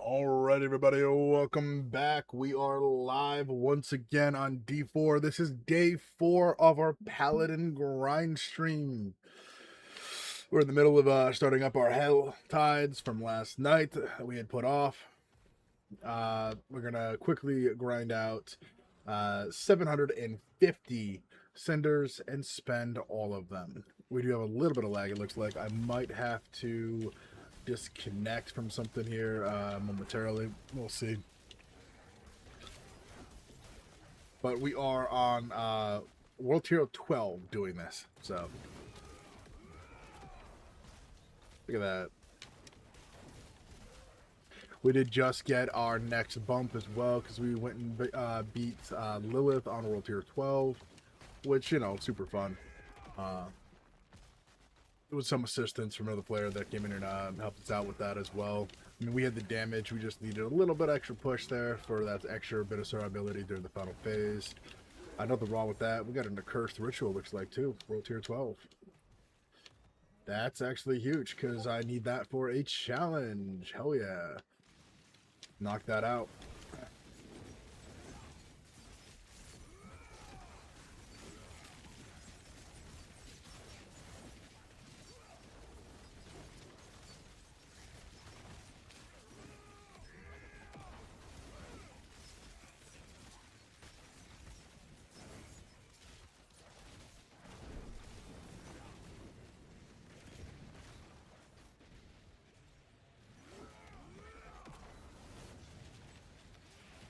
All right, everybody, welcome back. We are live once again on D4. This is day 4 of our Paladin grind stream. We're in the middle of starting up our Hell Tides from last night that we had put off. We're gonna quickly grind out 750 cinders and spend all of them. We do have a little bit of lag, it looks like. I might have to disconnect from something here momentarily. We'll see. But we are on World Tier 12 doing this. So look at that. We did just get our next bump as well because we went and beat Lilith on World Tier 12, which, you know, super fun. It was some assistance from another player that came in and helped us out with that as well. I mean, we had the damage. We just needed a little bit extra push there for that extra bit of survivability during the final phase. Nothing wrong with that. We got an accursed ritual, looks like, too. World Tier 12. That's actually huge because I need that for a challenge. Hell yeah. Knock that out.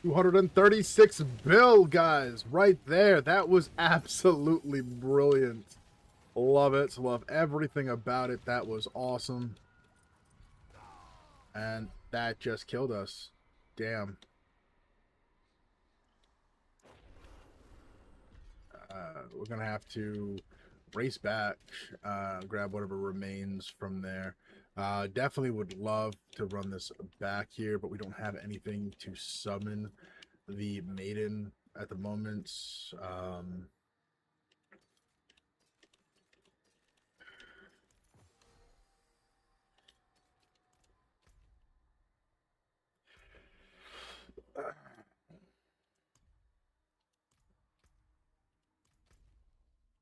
236 bill, guys, right there. That was absolutely brilliant. Love it. Love everything about it. That was awesome. And that just killed us. Damn. We're going to have to race back, grab whatever remains from there. Definitely would love to run this back here, but we don't have anything to summon the maiden at the moment.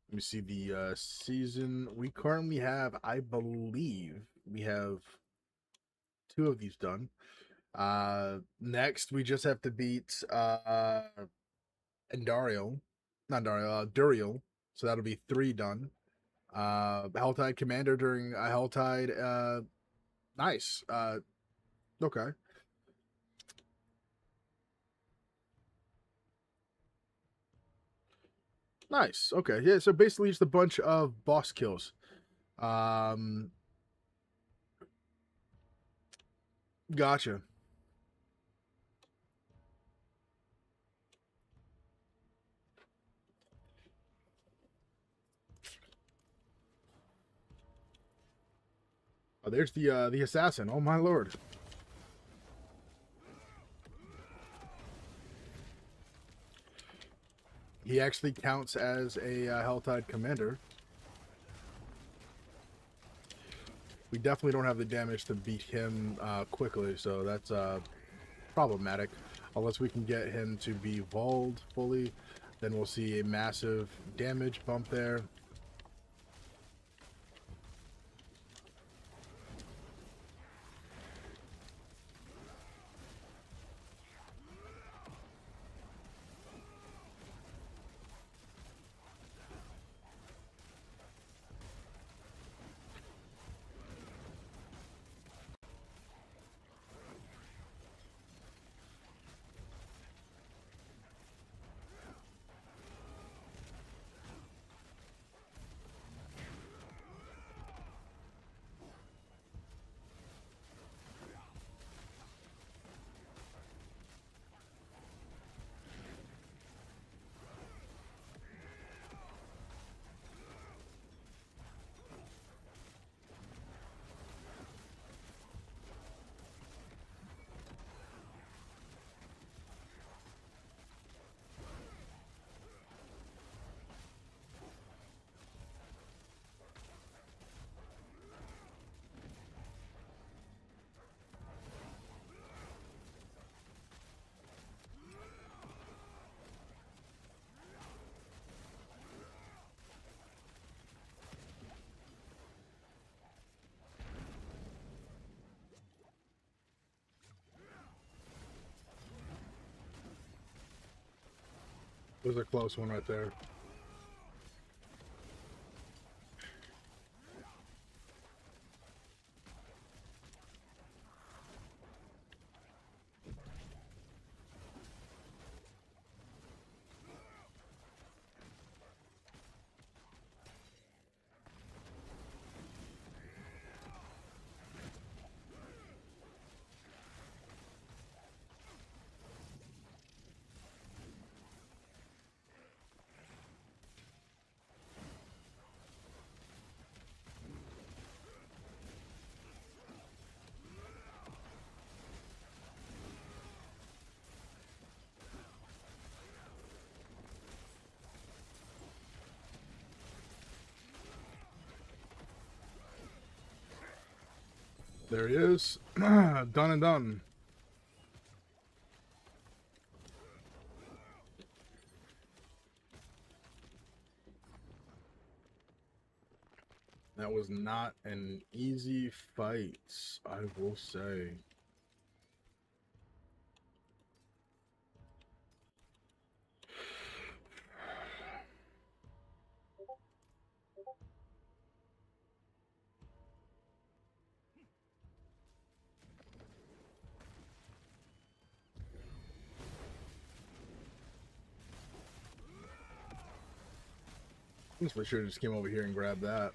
Let me see the season. We currently have, I believe, we have 2 of these done. Next, we just have to beat Endario. Not Dario, Duriel. So that'll be 3 done. Helltide Commander during Helltide. Nice. Okay. Nice. Okay. Yeah, so basically just a bunch of boss kills. Gotcha. Oh, there's the assassin. Oh my lord. He actually counts as a Helltide commander. We definitely don't have the damage to beat him quickly, so that's problematic. Unless we can get him to be Vold fully, then we'll see a massive damage bump there. It was a close one right there. There he is. Done and done. That was not an easy fight, I will say. Honestly, should have just came over here and grabbed that.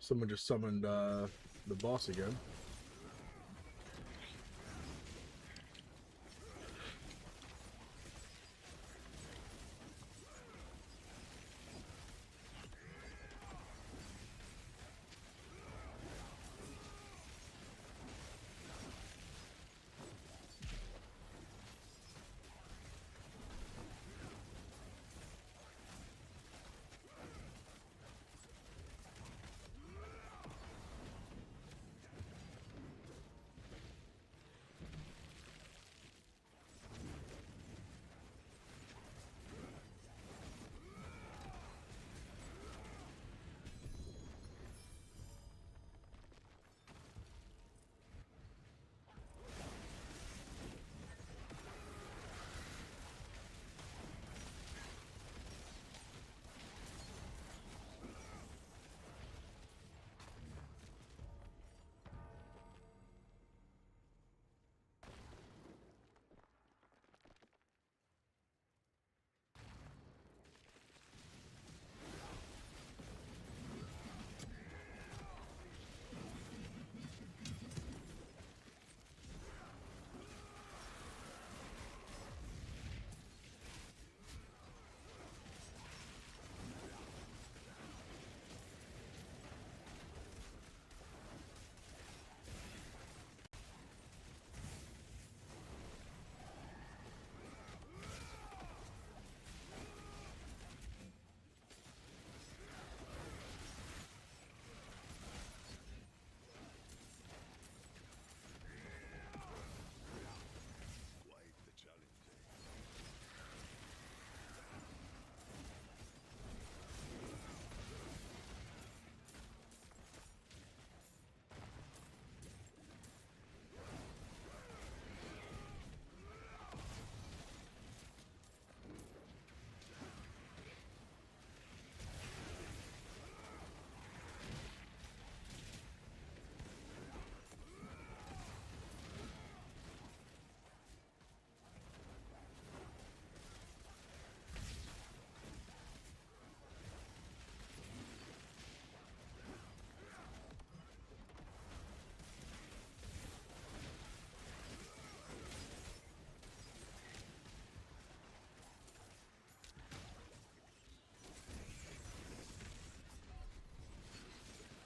Someone just summoned the boss again.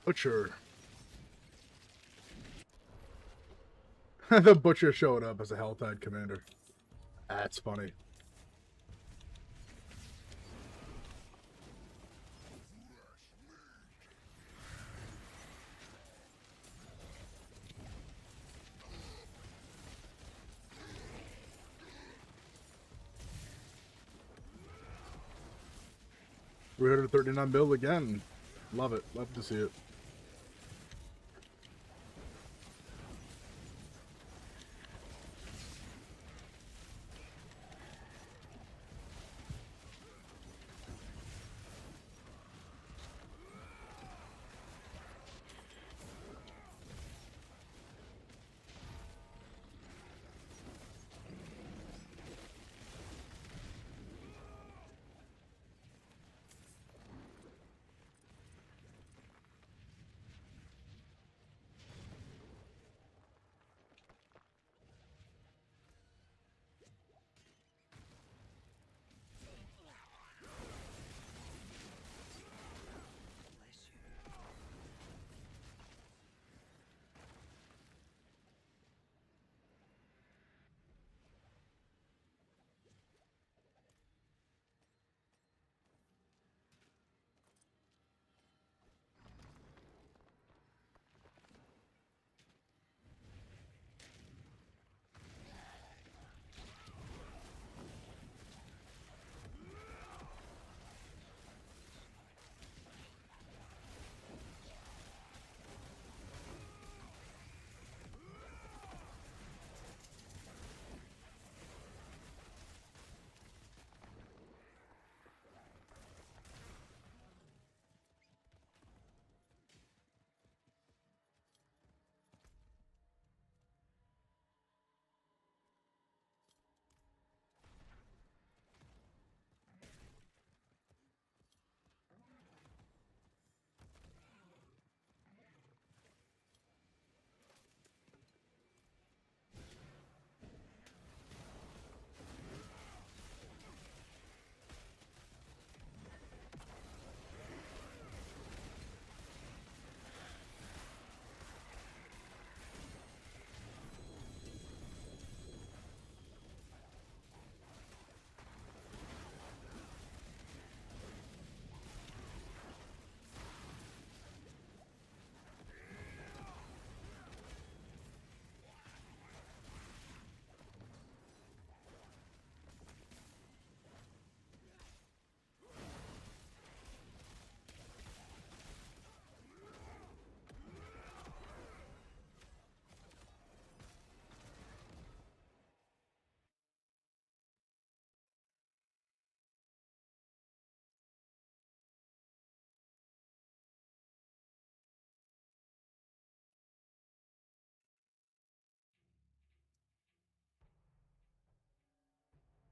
Butcher. The Butcher showed up as a Helltide commander. That's funny. 339 mil again. Love it. Love to see it.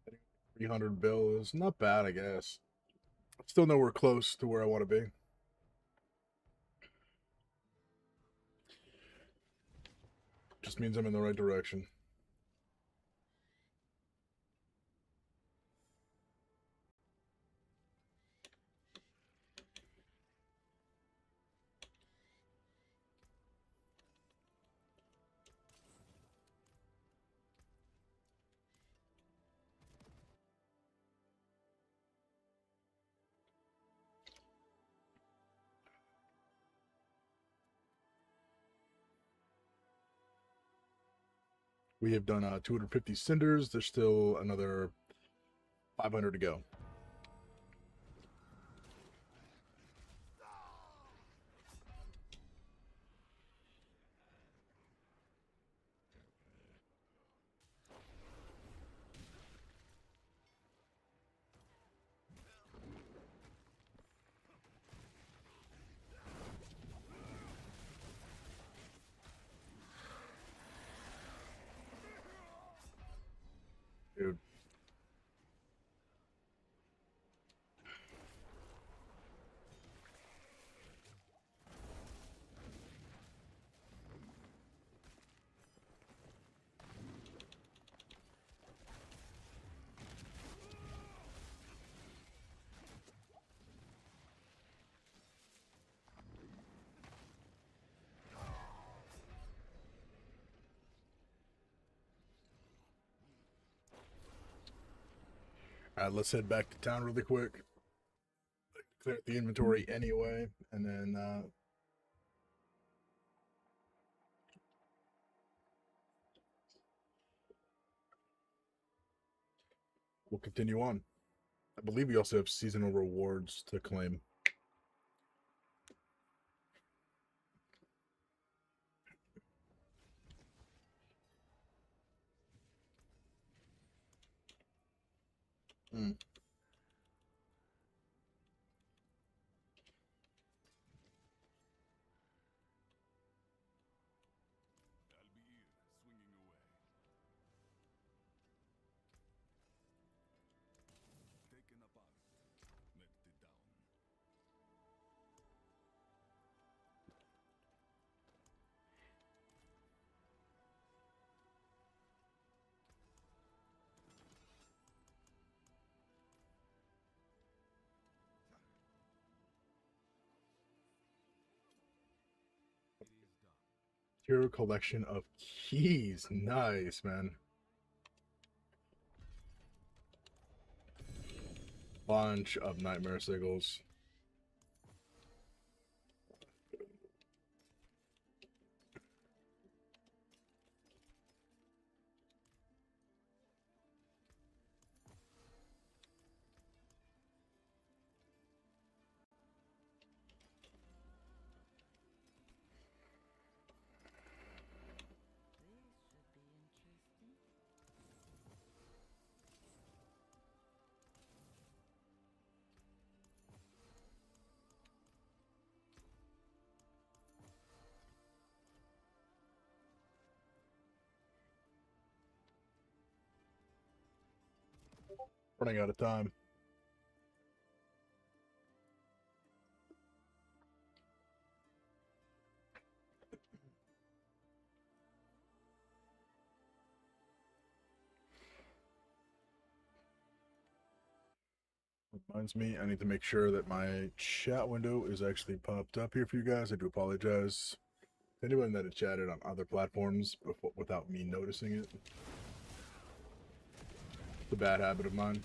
Hitting 300 bill is not bad, I guess. Still nowhere close to where I want to be. Just means I'm in the right direction. We have done 250 cinders. There's still another 500 to go. Dude. All right, let's head back to town really quick. Clear the inventory anyway, and then we'll continue on. I believe we also have seasonal rewards to claim. Mm. Hero collection of keys. Nice, man. Bunch of nightmare sigils. Running out of time. Reminds me, I need to make sure that my chat window is actually popped up here for you guys. I do apologize. Anyone that had chatted on other platforms before, without me noticing it. It's a bad habit of mine.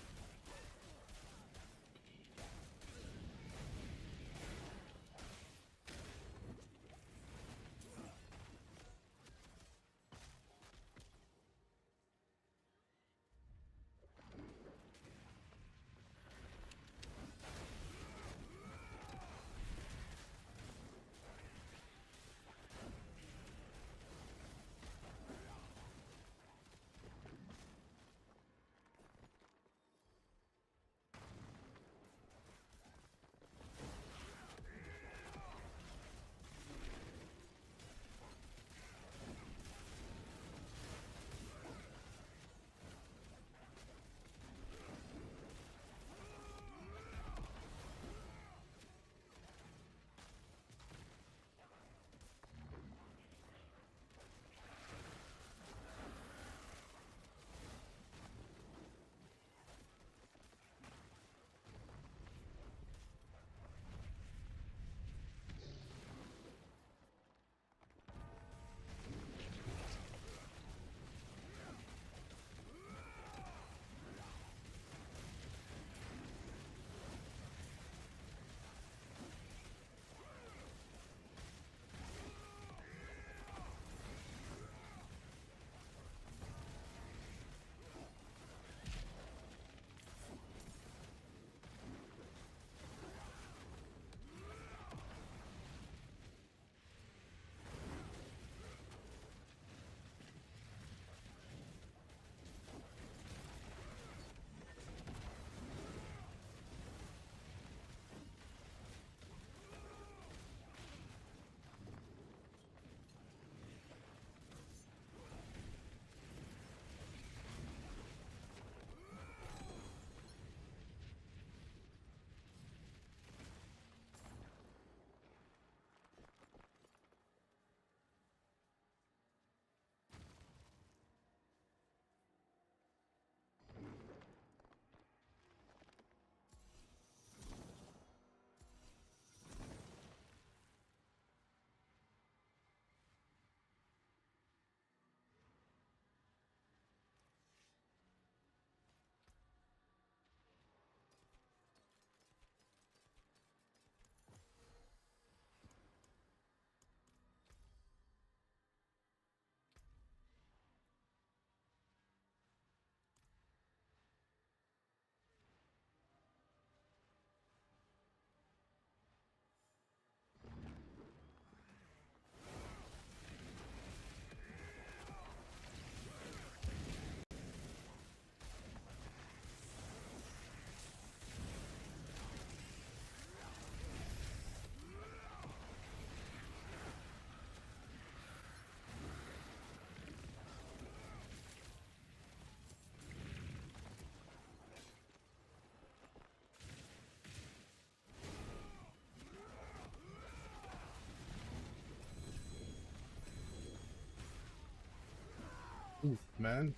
Oof, man.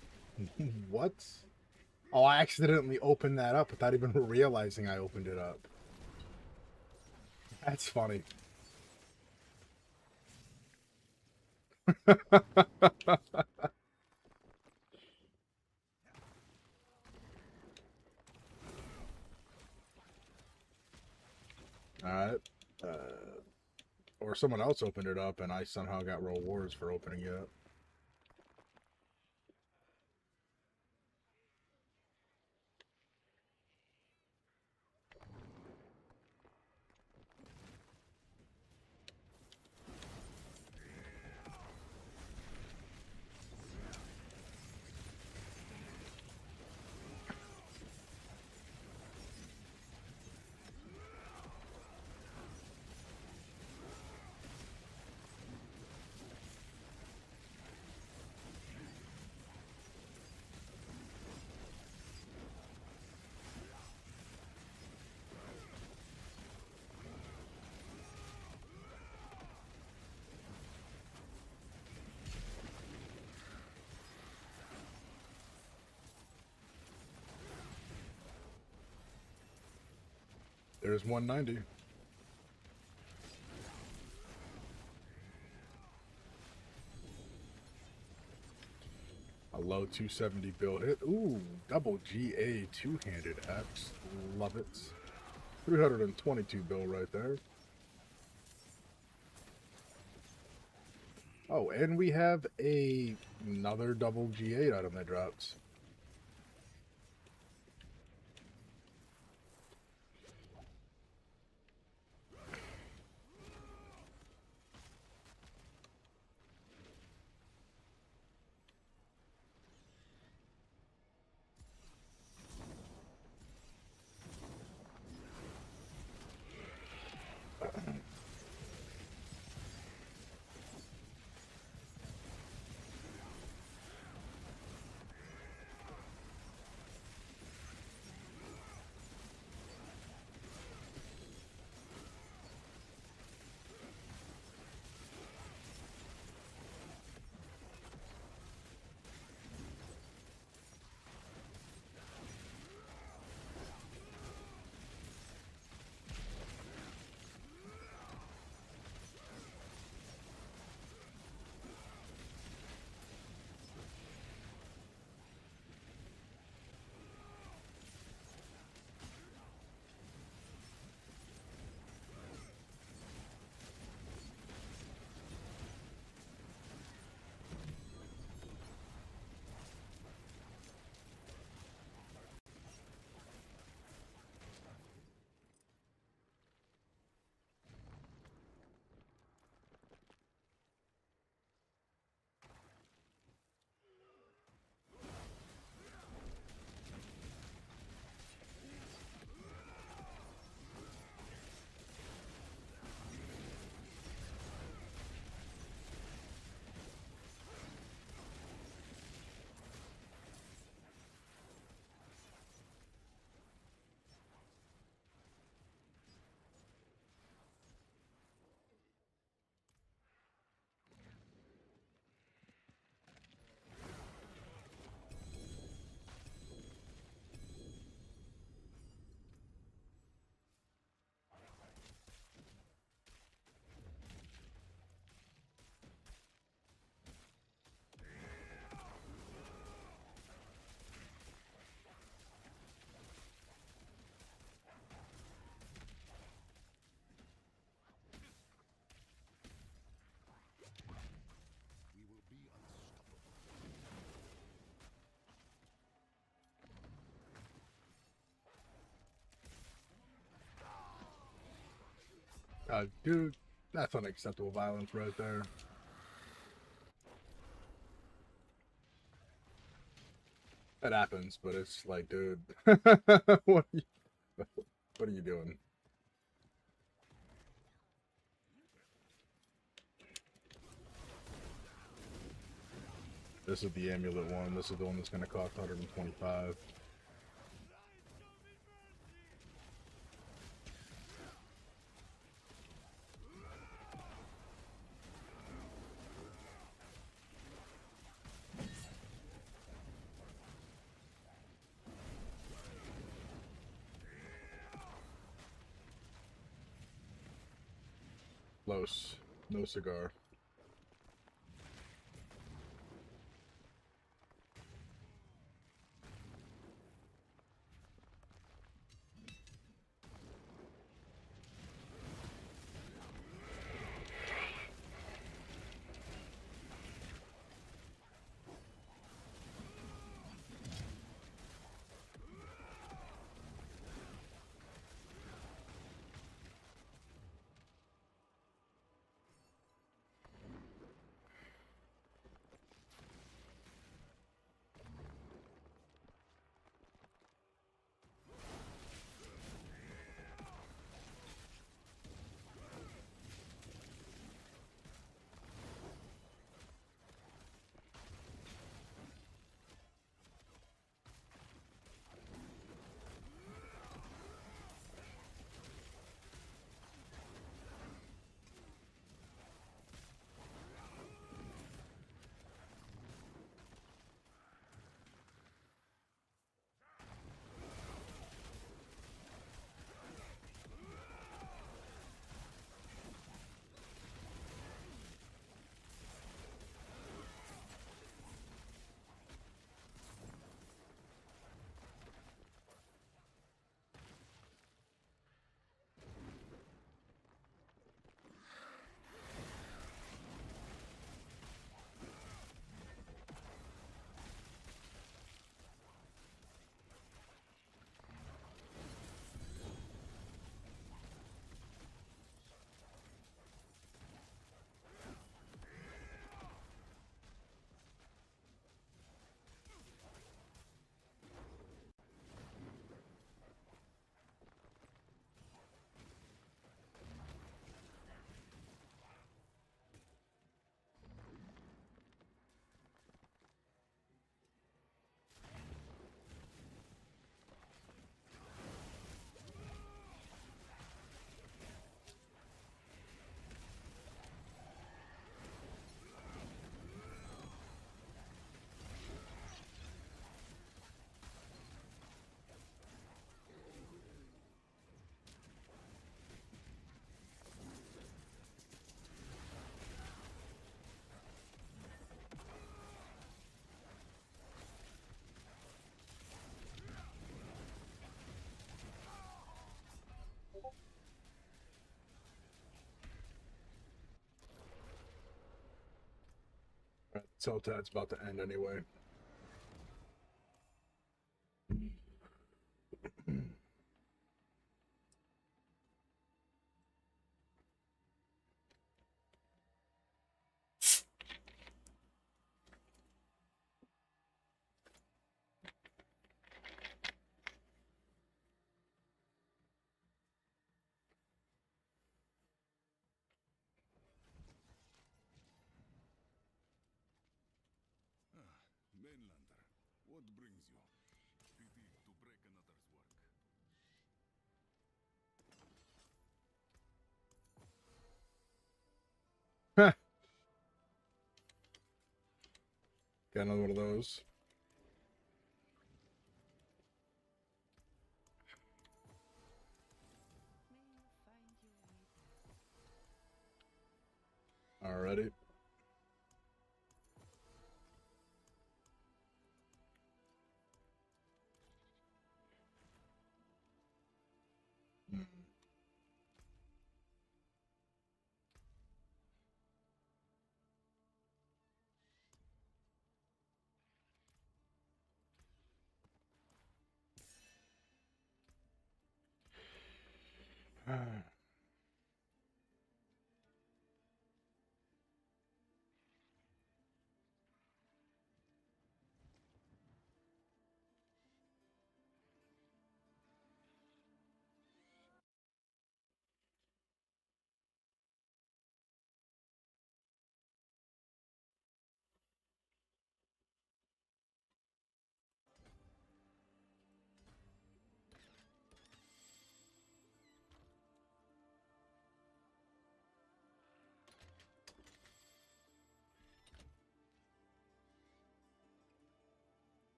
What? Oh, I accidentally opened that up without even realizing I opened it up. That's funny. Alright. Uh, or someone else opened it up and I somehow got rewards for opening it up. There's 190. A low 270 bill hit. Ooh, double GA two-handed X. Love it. 322 bill right there. Oh, and we have another double G8 item that drops. Dude, that's unacceptable violence right there. That happens, but it's like, dude, what are you doing? This is the amulet one. This is the one that's going to cost 125. close. No cigar. Tiltad's about to end anyway. Mainlander, what brings you? Pity to break another's work. Got another one of those. Alrighty.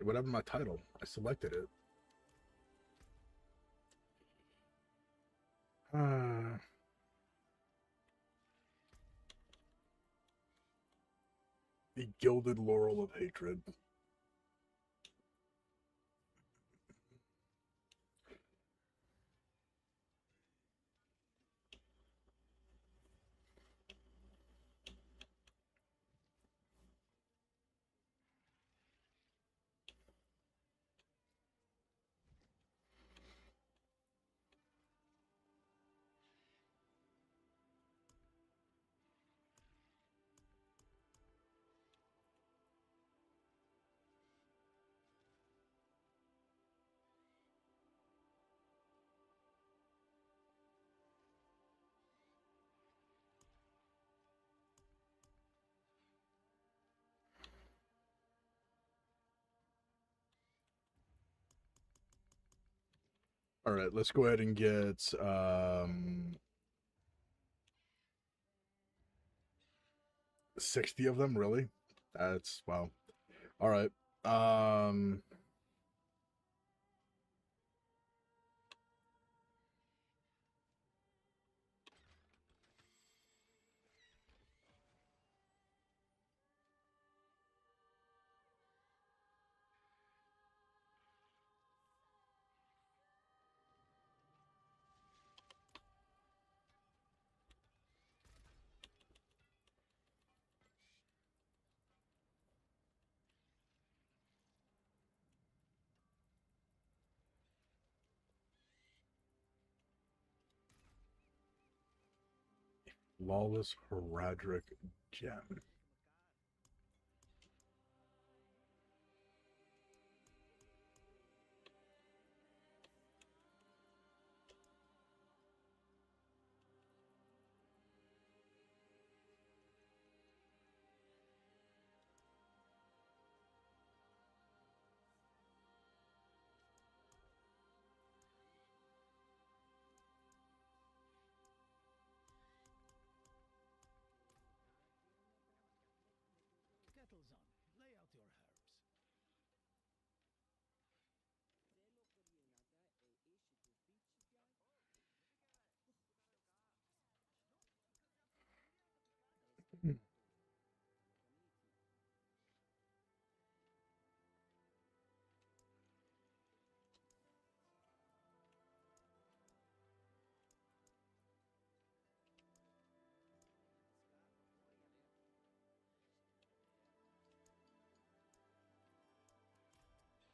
Whatever my title. I selected it. The Gilded Laurel of Hatred. All right, let's go ahead and get 60 of them, really? That's wow. All right. Lawless Heraldric Gem. Kettle's on. Lay out your herbs.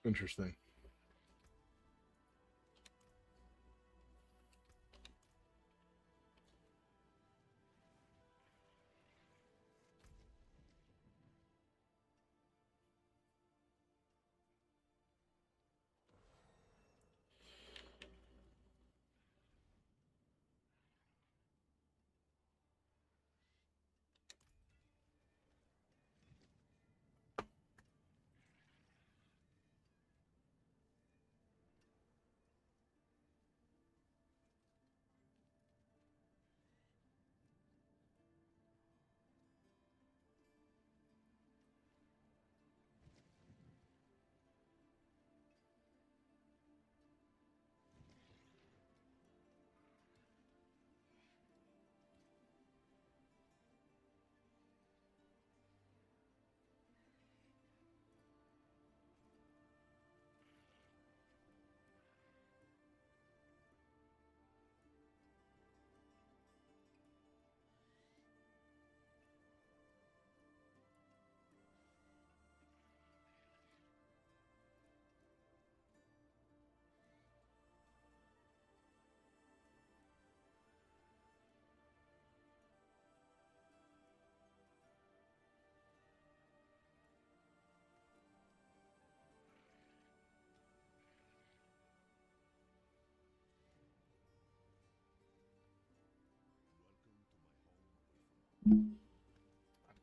Interesting.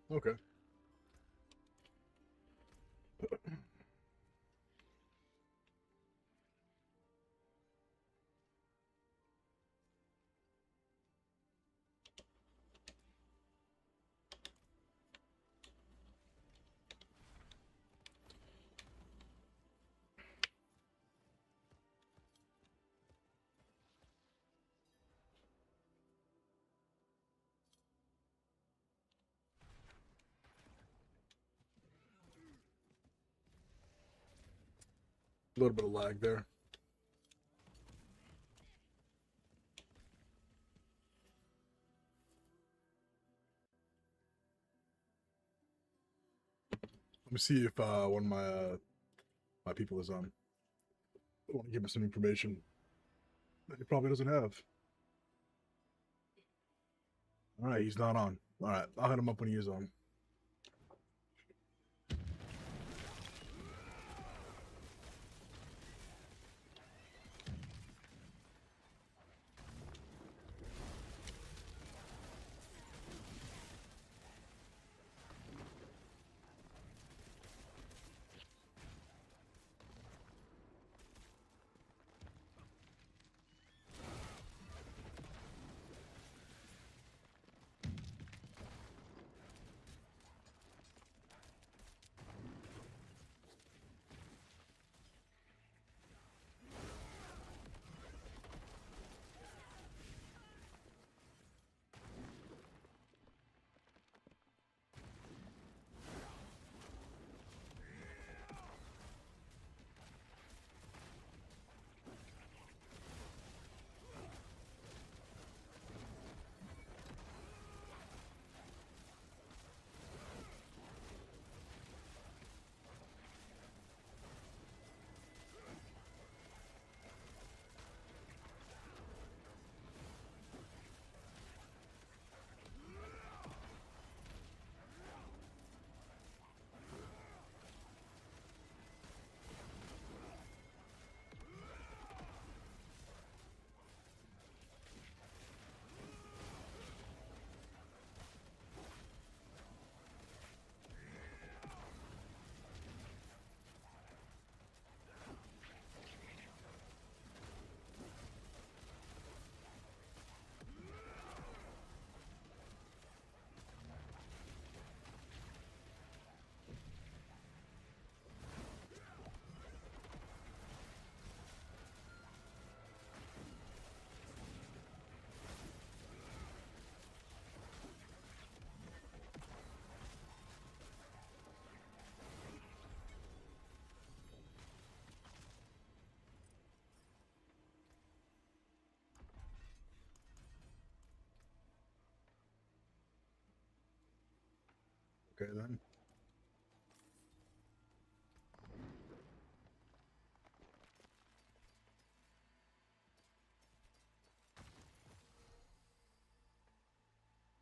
Okay. A little bit of lag there. Let me see if one of my people is on. I want to give him some information that he probably doesn't have. All right, he's not on. All right, I'll hit him up when he is on. Okay then.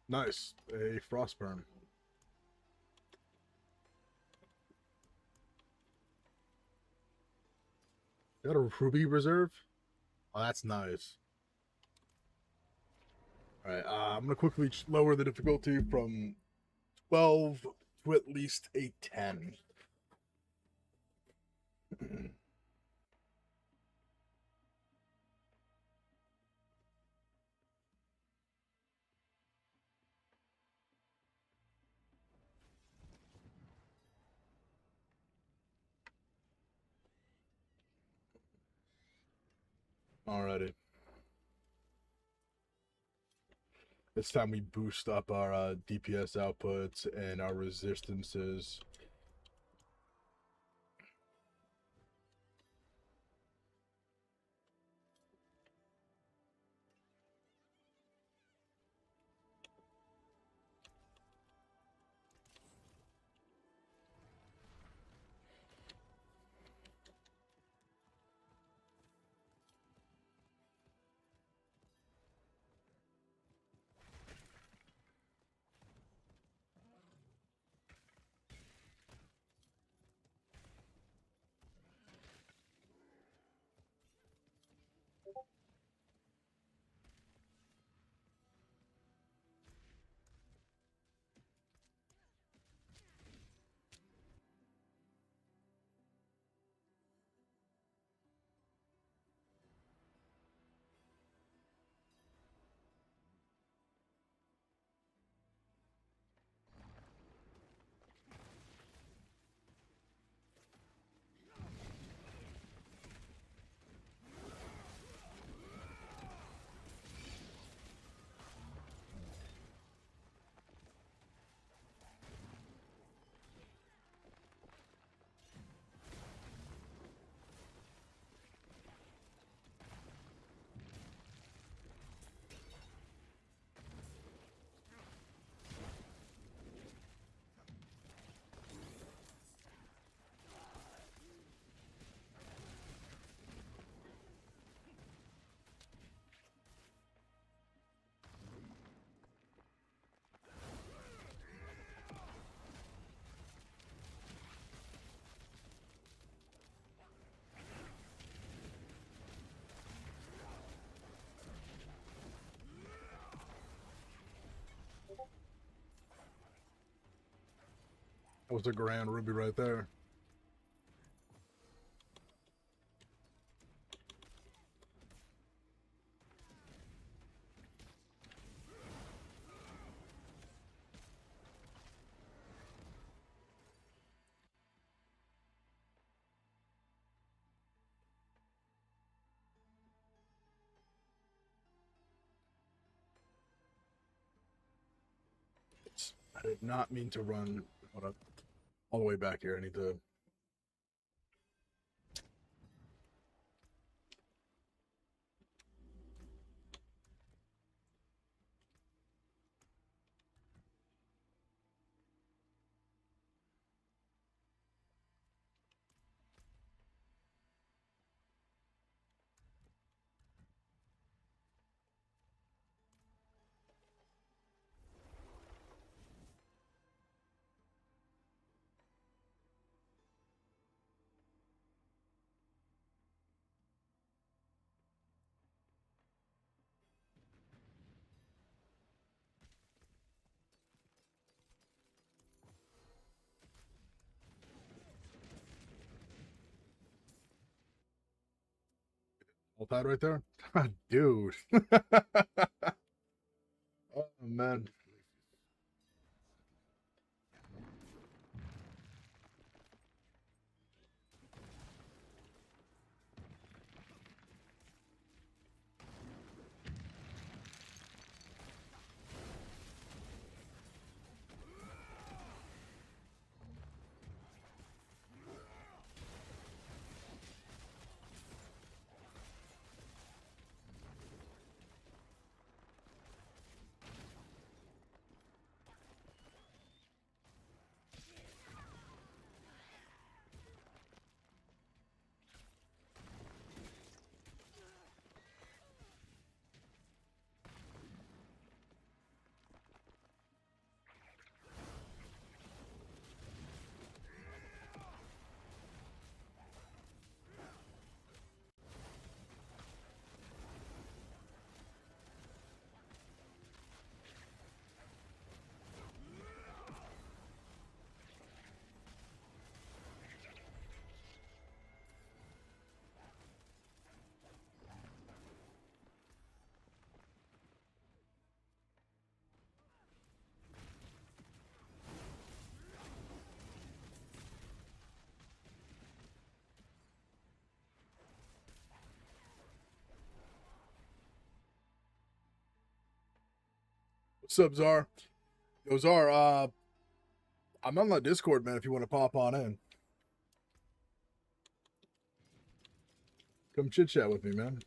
Nice. A frostburn. Got a ruby reserve? Oh, that's nice. Alright, I'm gonna quickly lower the difficulty from 12 to at least a 10. Alrighty. It's time we boost up our DPS outputs and our resistances. Was a grand ruby right there. I did not mean to run all the way back here. I need to. All tied right there? Dude. Oh, man. What's up, Czar? Yo, Czar, I'm on the Discord, man, if you want to pop on in. Come chit chat with me, man.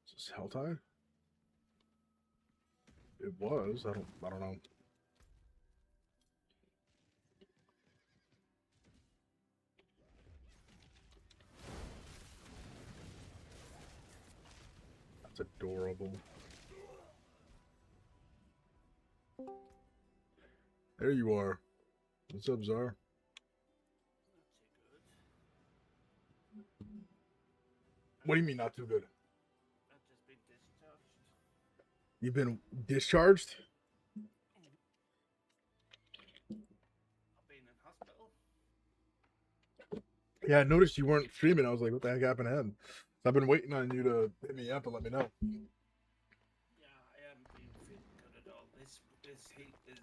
Is this Helltide? It was. I don't know. That's adorable. There you are. What's up, Czar? What do you mean not too good? I've just been discharged. You've been discharged? I've been in hospital. Yeah, I noticed you weren't streaming. I was like, what the heck happened to him? So I've been waiting on you to hit me up and let me know. Yeah, I haven't been feeling good at all. This heat is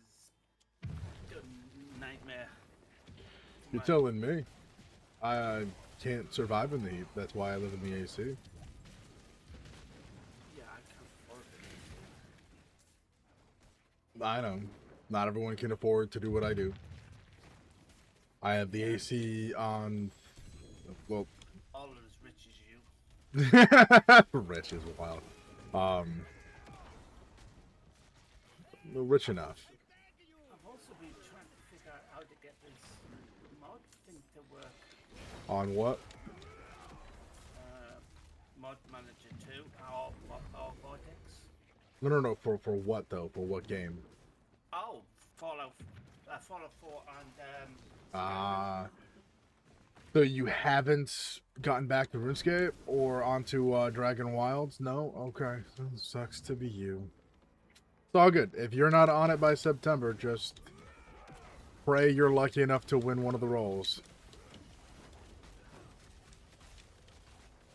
a nightmare. You're telling me. I can't survive in the heat. That's why I live in the AC. Yeah, I can't afford it. I know. Not everyone can afford to do what I do. I have the AC on. Well, All as rich as you. rich is wild. Rich enough. I've also been trying to figure out how to get this mod thing to work. On what? Mod Manager 2, or Vortex. No. For what though? For what game? Oh, Fallout 4 and So you haven't gotten back to RuneScape or onto Dragon Wilds? No? Okay. Sucks to be you. It's all good. If you're not on it by September, just pray you're lucky enough to win one of the roles.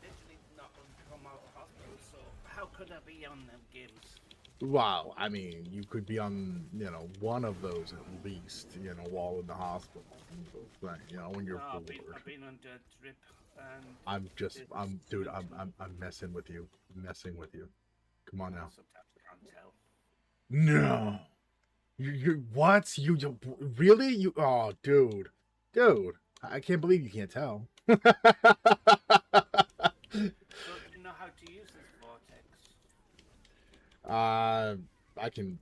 Literally not come out of hospital, so how could I be on them games? Wow, I mean, you could be on, you know, one of those at least, you know, while in the hospital. But, you know, when you're No, bored. I've been on the trip, and Dude, I'm messing with you. Messing with you. Come on now. sometimes I can't tell. No. You what? You really? Oh, dude. Dude. I can't believe you can't tell. So do you know how to use this vortex? I can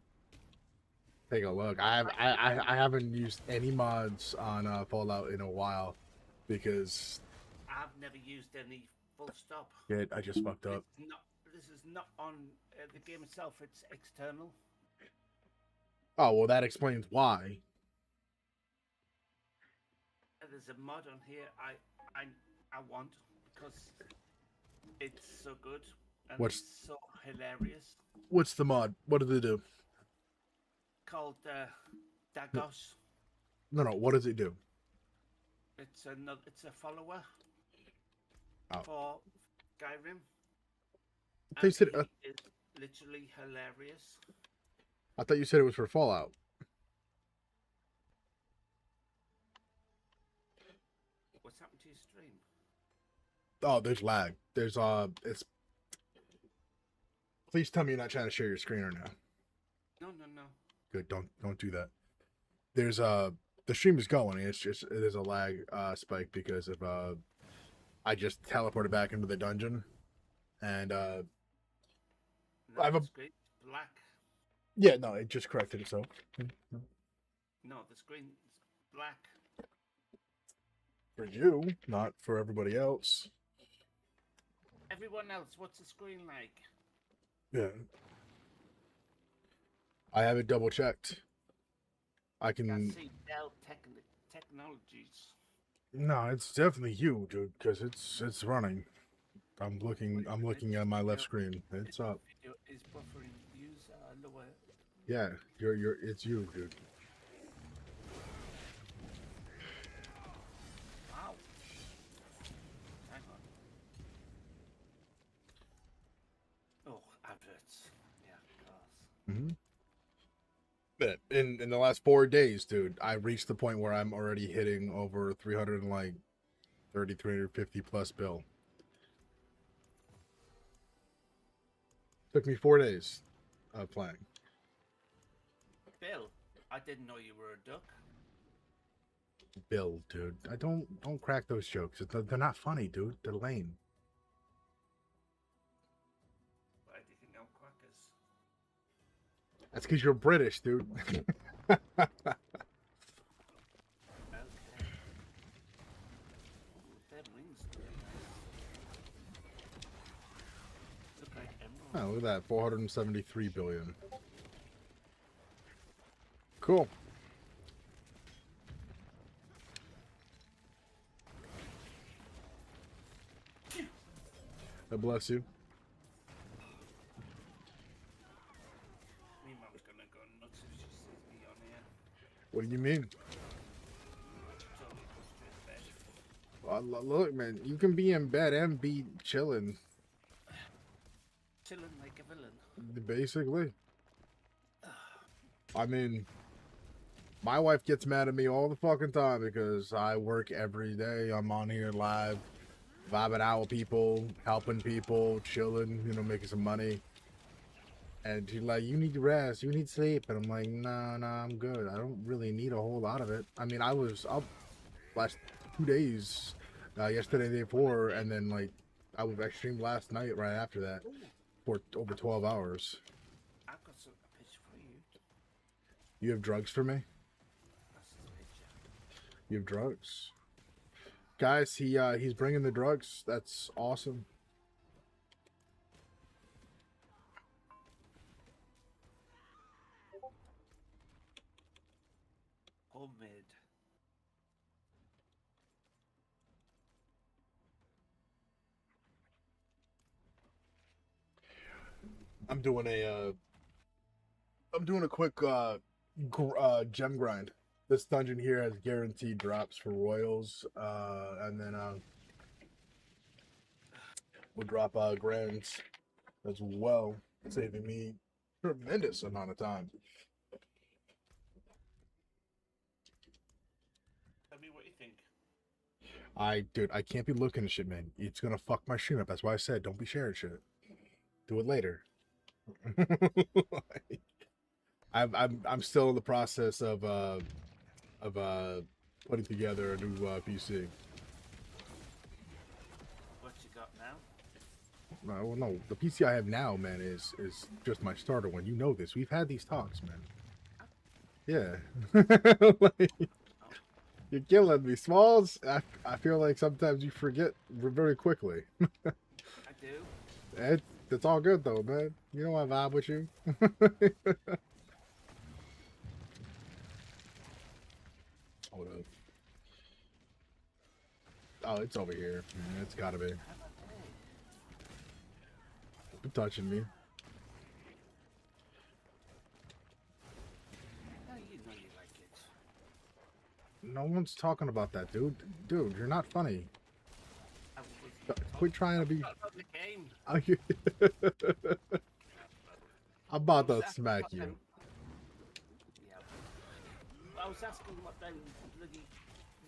take a look. I haven't used any mods on Fallout in a while because I've never used any full stop. yeah, I just fucked up. This is not on the game itself. It's external. Oh well, that explains why. There's a mod on here I want because it's so good and What's- it's so hilarious. What's the mod? What did it do? Called Dagos. No. What does it do? It's a follower Oh. for Skyrim. They said, And he is literally hilarious. I thought you said it was for Fallout. What's happened to your stream? Oh, there's lag. There's it's. Please tell me you're not trying to share your screen right now. No. Good. Don't do that. There's the stream is going. It's just there's a lag spike because of I just teleported back into the dungeon, and No, I have a- the screen's black. yeah, no, it just corrected itself. No, the screen's black. For you, not for everybody else. Everyone else, what's the screen like? Yeah. I have it double checked. I I can. see Dell Technologies. No, it's definitely you, dude, because it's running. I'm looking at my left screen. It's up. Video is buffering. Use lower. Yeah, it's you, dude. Wow. Hang on. Oh, adverts. Yeah, cars. Mm-hmm. But in the last 4 days, dude, I reached the point where I'm already hitting over 350 plus bill. Took me 4 days of playing. Bill, I didn't know you were a duck. Bill, dude, I don't crack those jokes. They're not funny, dude. They're lame. Why do you think I'm quackers? That's because you're British, dude. Okay. Them wings look nice. Look like emeralds. Oh, look at that, 473 billion. Cool. God bless you. Me mum's gonna go nuts if she sees me on here. What do you mean? Totally go straight bed. Look, man, you can be in bed and be chilling, Chilling like a villain. basically. I mean, my wife gets mad at me all the fucking time because I work every day. I'm on here live, vibing out with people, helping people, chilling, you know, making some money. And she's like, you need to rest, you need sleep. And I'm like, no, I'm good. I don't really need a whole lot of it. I mean, I was up last 2 days, yesterday, day before, and then like I streamed last night right after that for over 12 hours. I've got a picture for you. You have drugs for me? That's his picture. You have drugs? Guys, he's bringing the drugs. That's awesome. Homemade. I'm doing a quick gem grind. This dungeon here has guaranteed drops for royals, and then we'll drop grands as well, saving me tremendous amount of time. Tell me what you think. Dude, I can't be looking at shit, man. It's gonna fuck my stream up. That's why I said don't be sharing shit. Do it later. I'm still in the process of putting together a new PC. What you got now? Well, no, the PC I have now, man, is just my starter one. You know this. We've had these talks, man. Yeah. Like, you're killing me, Smalls. I feel like sometimes you forget very quickly. I do. It's all good though, man. You know I vibe with you. Hold up. Oh, it's over here. Yeah, it's gotta be. You're touching me. No, you know you like it. No one's talking about that, dude. Dude, you're not funny. I Quit trying to be. About the game. I'm about I was to asking smack what you. them- Yeah. I was asking what they bloody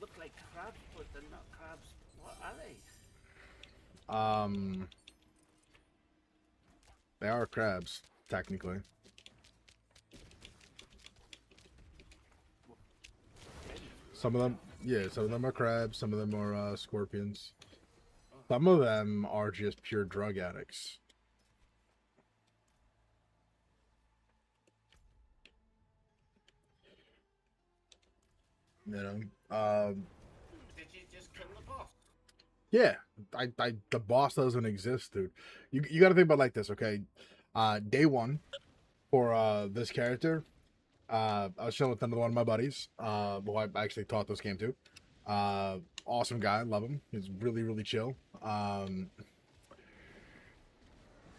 look like crabs, but they're not crabs. What are they? They are crabs, technically. Some of them, yeah, some of them are crabs. Some of them are scorpions. Some of them are just pure drug addicts. You know, Did you just kill the boss? yeah, the boss doesn't exist, dude. You got to think about it like this, okay? Day one for this character, I was chilling with another one of my buddies, who I actually taught this game to. Awesome guy, love him. He's really really chill.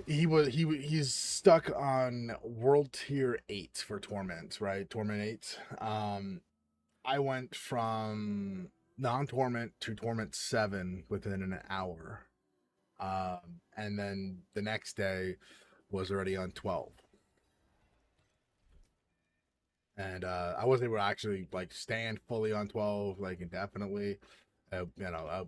He's stuck on world tier 8 for torment, right? Torment 8. I went from non-torment to torment 7 within an hour. And then the next day was already on 12. And I wasn't able to actually like stand fully on 12 like indefinitely. It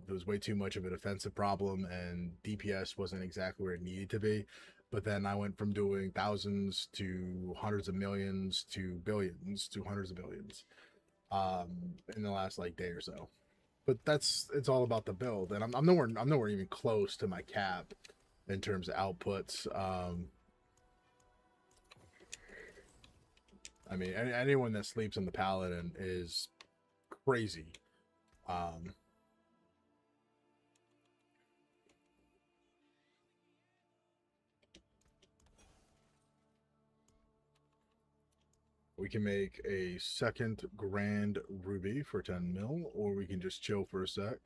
was way too much of a defensive problem, and DPS wasn't exactly where it needed to be. But then I went from doing thousands to hundreds of millions to billions to hundreds of billions in the last like day or so. But it's all about the build, and I'm nowhere even close to my cap in terms of outputs. I mean, anyone that sleeps on the Paladin is crazy. We can make a second grand ruby for 10 mil, or we can just chill for a sec.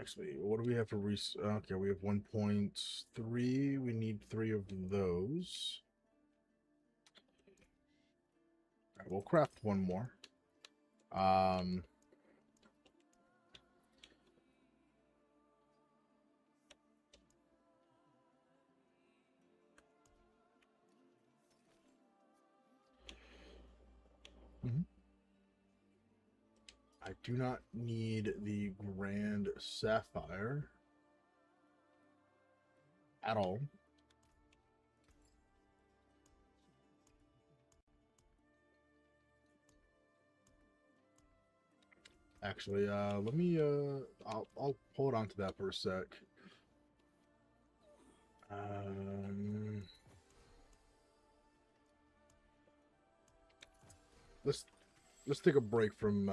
Actually, what do we have for okay, we have 1.3. We need 3 of those. All right, we'll craft one more. I do not need the Grand Sapphire at all. Actually, let me I'll hold on to that for a sec. Let's take a break from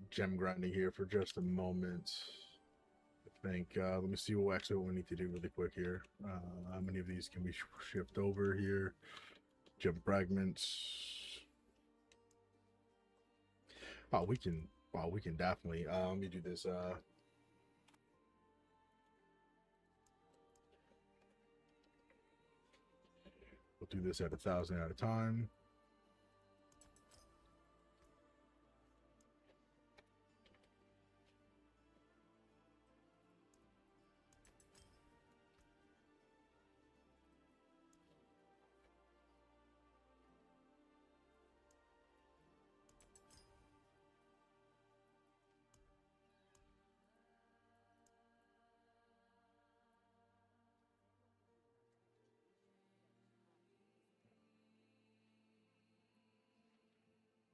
gem grinding here for just a moment. I think let me see what we need to do really quick here. How many of these can we shift over here? Gem fragments. Oh, we can definitely. Let me do this. do this at 1,000 at a time.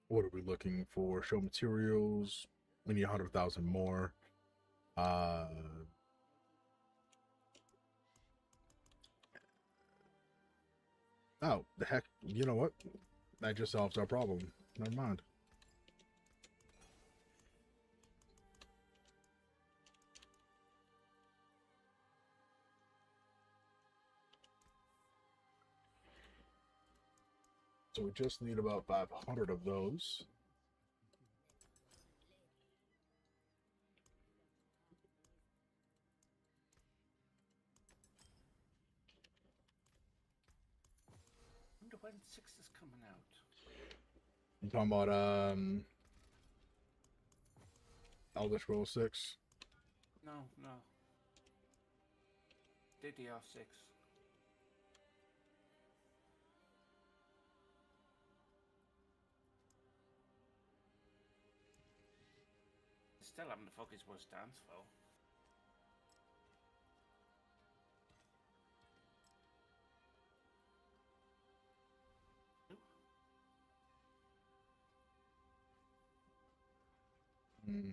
What are we looking for? Show materials. We need 100,000 more. Oh, the heck. You know what? That just solves our problem. Never mind. So we just need about 500 of those. I wonder when 6 is coming out. You talking about Elder Scrolls 6? No, no. DDR6. Still having the fuck his worst dance though. Hmm.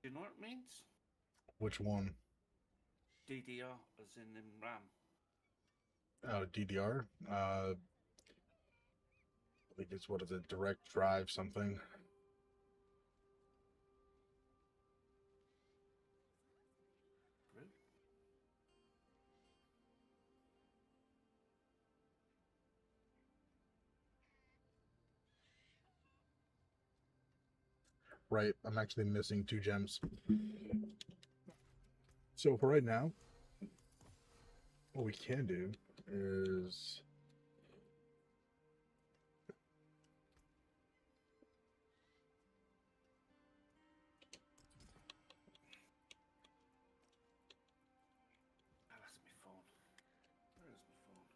Do you know what it means? Which one? DDR as in RAM. Oh, DDR? I think it's, what is it? Direct drive something. True. Right, I'm actually missing 2 gems. So for right now, what we can do is Ah, that's my phone. Where is my phone?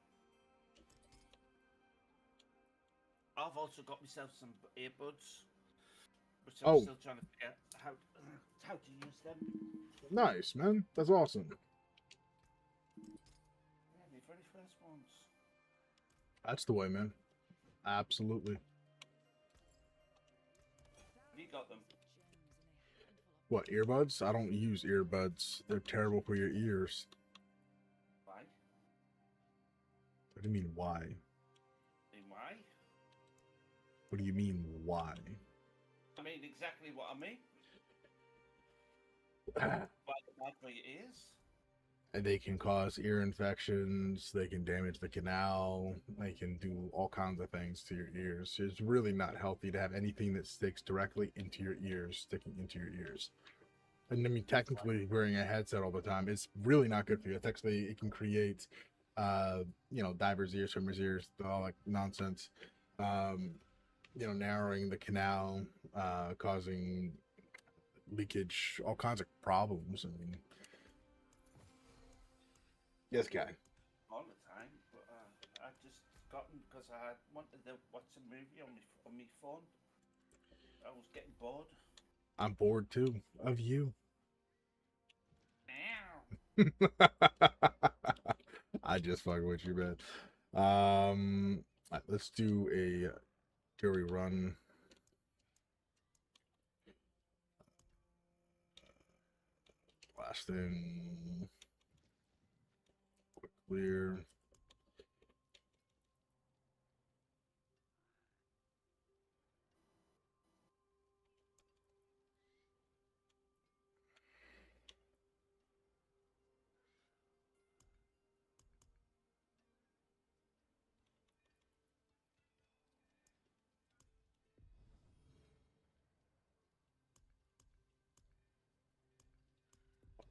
I've also got myself some earbuds, which I'm Oh. still trying to figure out how to use them. nice, man. That's awesome. Yeah, my very first ones. That's the way, man. Absolutely. Have you got them? What, earbuds? I don't use earbuds. They're terrible for your ears. Why? What do you mean, why? And why? What do you mean, why? I mean exactly what I mean. Why they're bad for your ears? And they can cause ear infections, they can damage the canal, they can do all kinds of things to your ears. It's really not healthy to have anything that sticks directly into your ears, sticking into your ears. And I mean, technically, wearing a headset all the time, it's really not good for you. It's actually, it can create, divers' ears, swimmers' ears, all like nonsense. Narrowing the canal, causing leakage, all kinds of problems. I mean, yes, guy. All the time, but I just got them because I wanted to watch a movie on my phone. I was getting bored. I'm bored too of you. Ow. I just fucking with you, man. Let's do a jury run. Blasting. Quick clear.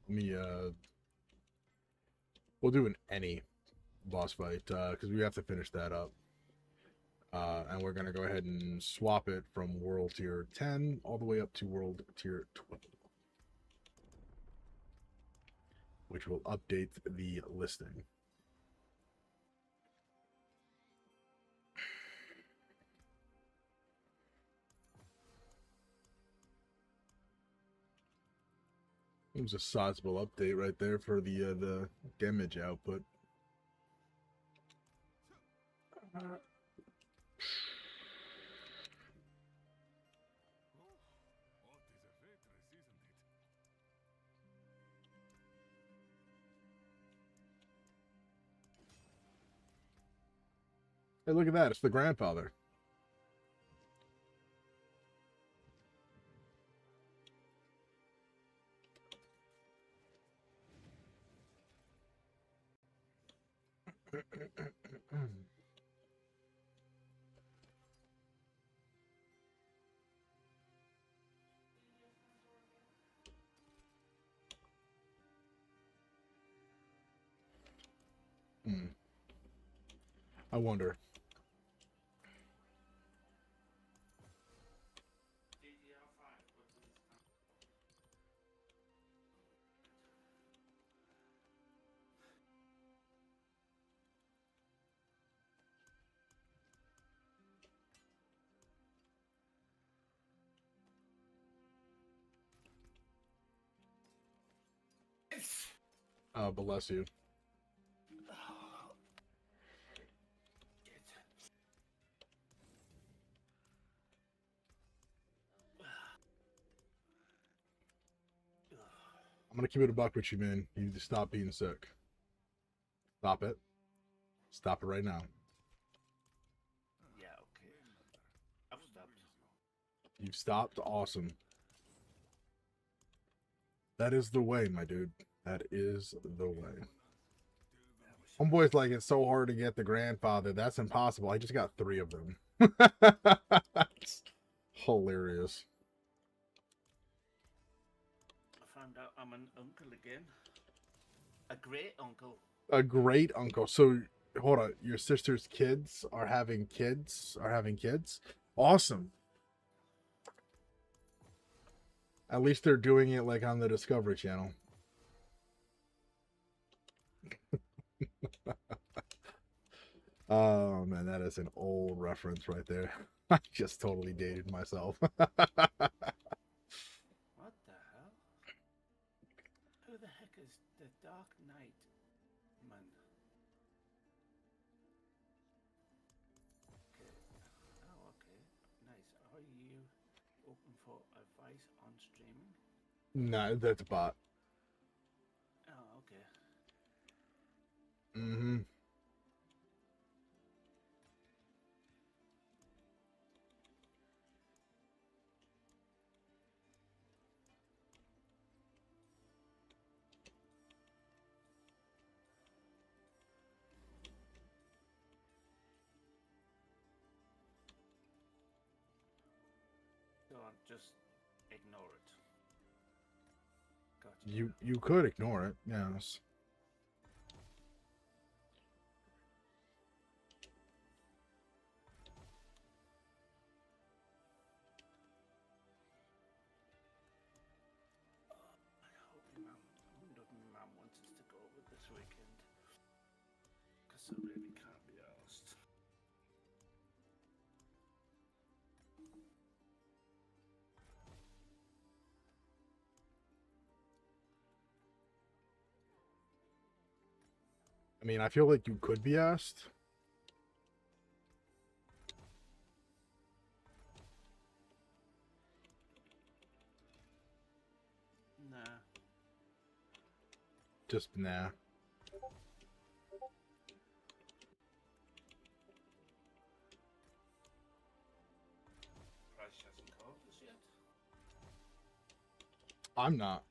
Let me We'll do an any boss fight because we have to finish that up. And we're going to go ahead and swap it from World Tier 10 all the way up to World Tier 12. Which will update the listing. It was a sizable update right there for the damage output. What is a waitress, isn't it? Hey, look at that. It's the grandfather. I wonder. Oh, bless you. I'm gonna keep it a buck with you, man. You need to stop being sick. Stop it. Stop it right now. Yeah, okay. I've stopped. You've stopped. Awesome. That is the way, my dude. That is the way. Homeboy's like, it's so hard to get the grandfather. That's impossible. I just got 3 of them. That's hilarious. I found out I'm an uncle again. A great uncle. A great uncle. So, hold on. Your sister's kids are having kids? Are having kids? Awesome. At least they're doing it like on the Discovery Channel. Oh man, that is an old reference right there. I just totally dated myself. What the hell? Who the heck is the Dark Knight man? Okay. Oh, okay. Nice. Are you open for advice on streaming? No, that's a bot. Oh, okay. Mm-hmm. So just ignore it. Gotcha. You could ignore it, yes. I hope your mum, I wonder if my mum wants us to go over this weekend. Because I really can't be asked. I mean, I feel like you could be asked. Nah. Just nah. Price hasn't called us yet. I'm not.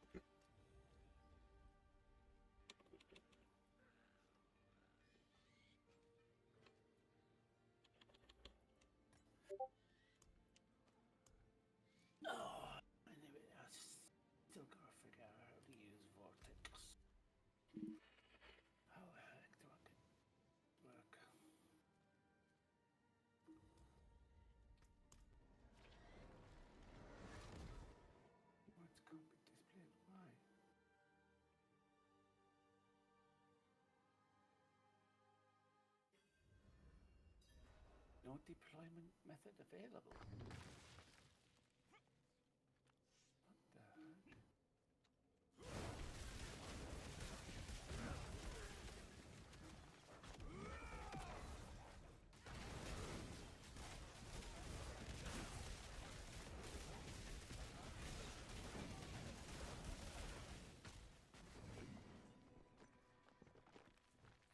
Oh, anyway, I still gotta figure out how to use Vortex. How no deployment method available. What the heck?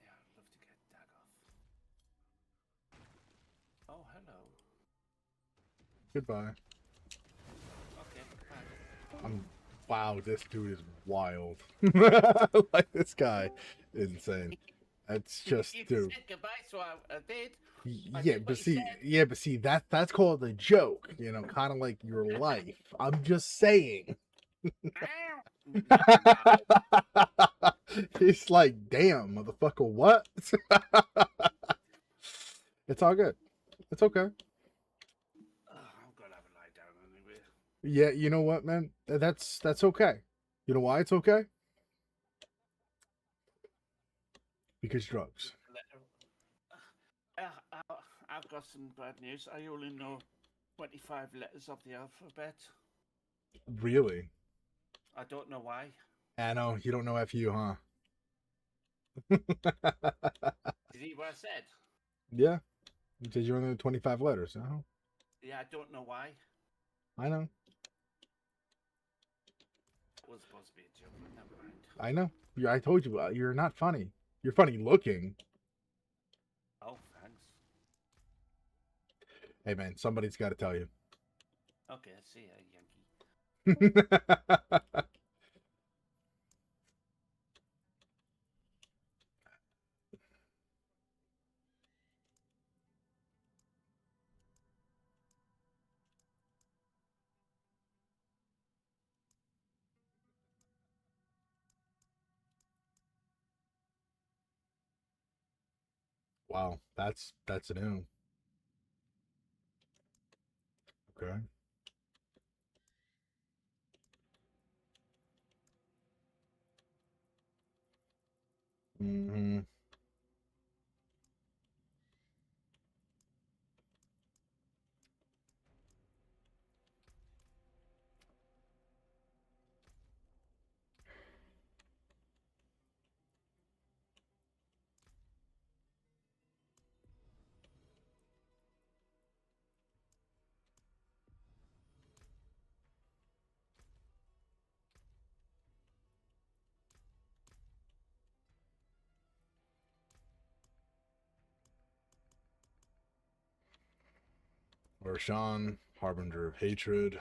Yeah, I'd love to get that off. Oh, hello. Goodbye. Okay, bye. Wow, this dude is wild. Like, this guy is insane. That's just, You dude. said goodbye, so I did. I Yeah, did but what you see, said. yeah, but see, that's called a joke, you know, kind of like your life. I'm just saying. It's like, damn, motherfucker, what? It's all good. It's okay. I'm gonna have a lie down anyway. Yeah, you know what, man? That's okay. You know why it's okay? Because drugs. I've got some bad news. I only know 25 letters of the alphabet. Really? I don't know why. I know you don't know FU, huh? Did you hear what I said? Yeah, because you're only 25 letters. Oh, Yeah, I don't know why. I know. That was supposed to be a joke, but never mind. I know. I told you, you're not funny. You're funny looking. Oh, thanks. Hey, man, somebody's got to tell you. Okay, see ya, Yankee. Wow, that's new. Okay. Hmm. Roshan, Harbinger of Hatred.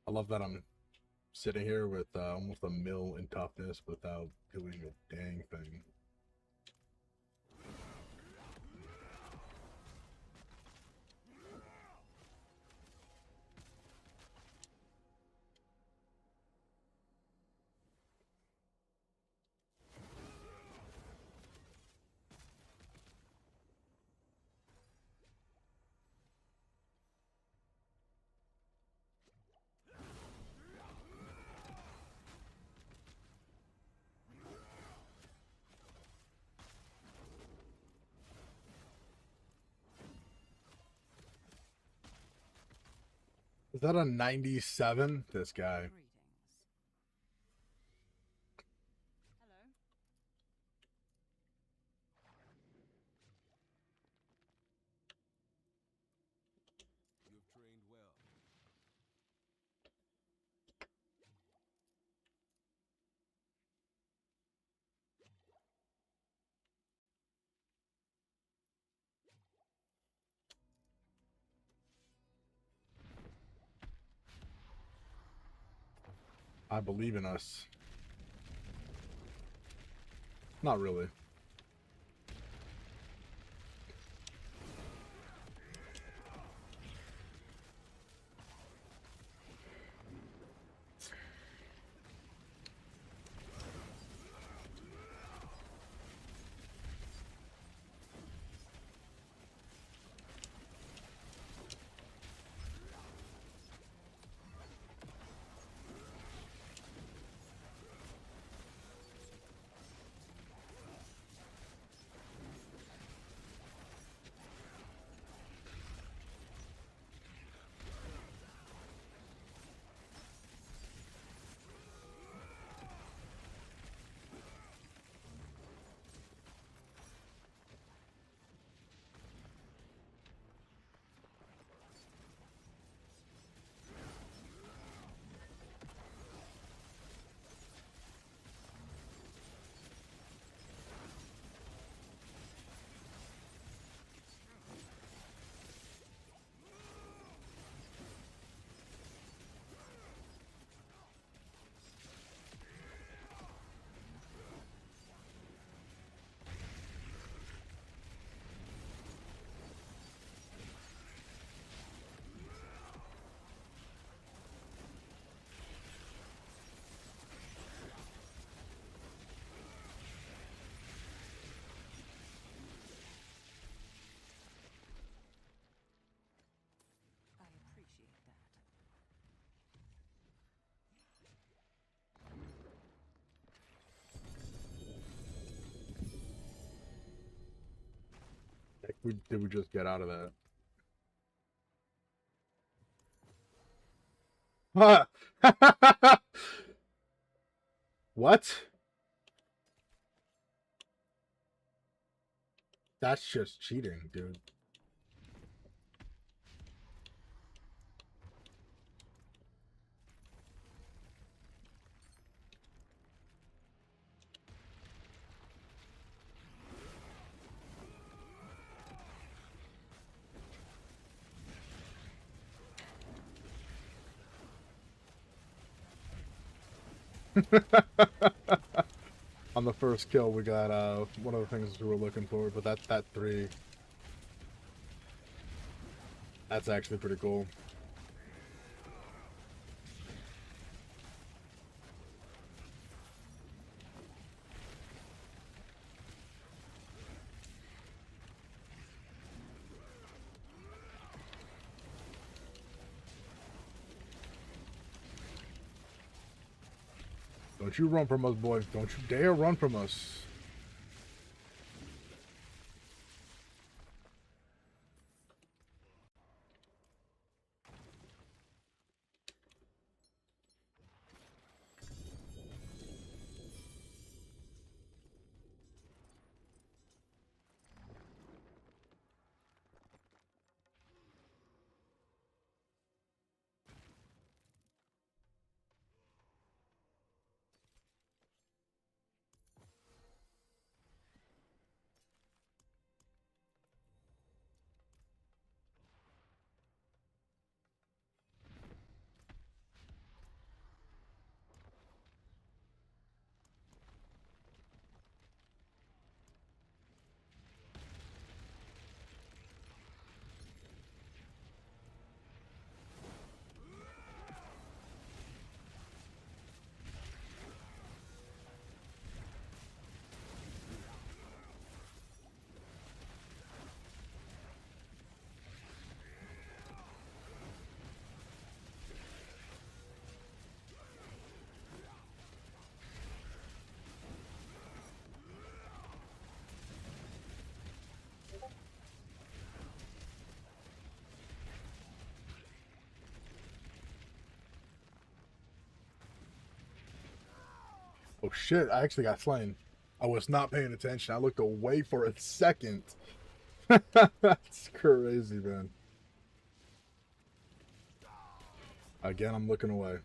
I love that I'm sitting here with almost a mil in toughness without doing a dang thing. Is that a 97? This guy. Greetings. Hello. You've trained well. I believe in us. Not really. Like, did we just get out of that? What? That's just cheating, dude. On the first kill, we got one of the things we were looking for, but that 3. That's actually pretty cool. Don't you run from us, boy. Don't you dare run from us. Oh shit, I actually got slain. I was not paying attention. I looked away for a second. That's crazy, man. Again, I'm looking away.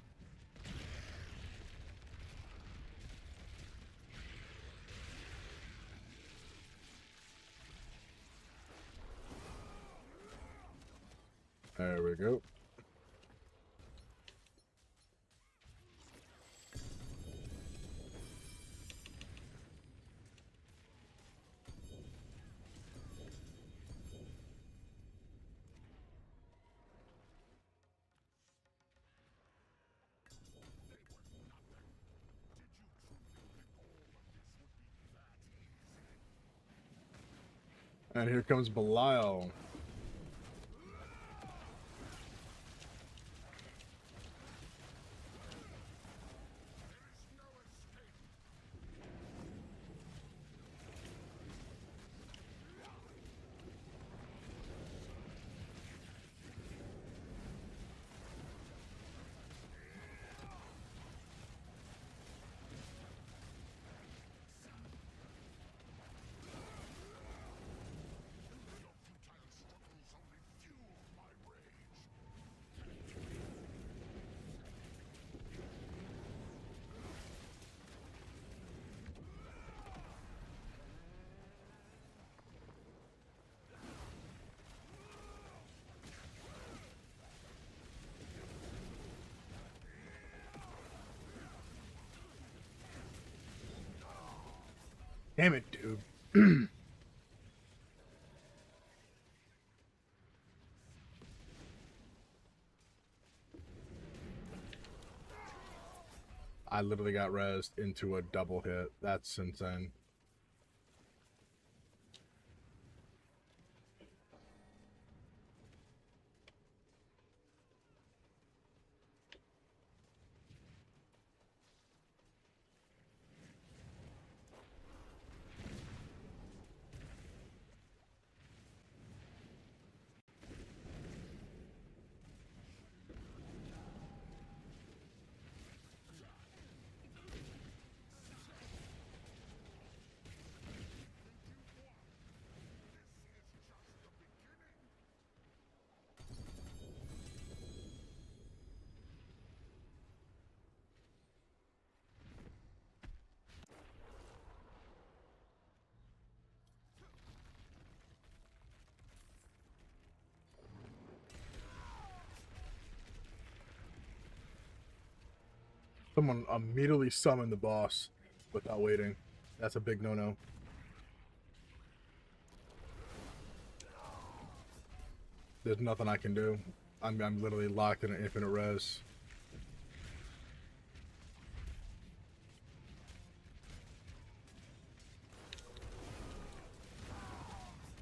There we go. And here comes Belial. Damn it, dude. I literally got rezzed into a double hit. That's insane. Someone immediately summoned the boss without waiting. That's a big no-no. There's nothing I can do. I'm literally locked in an infinite res.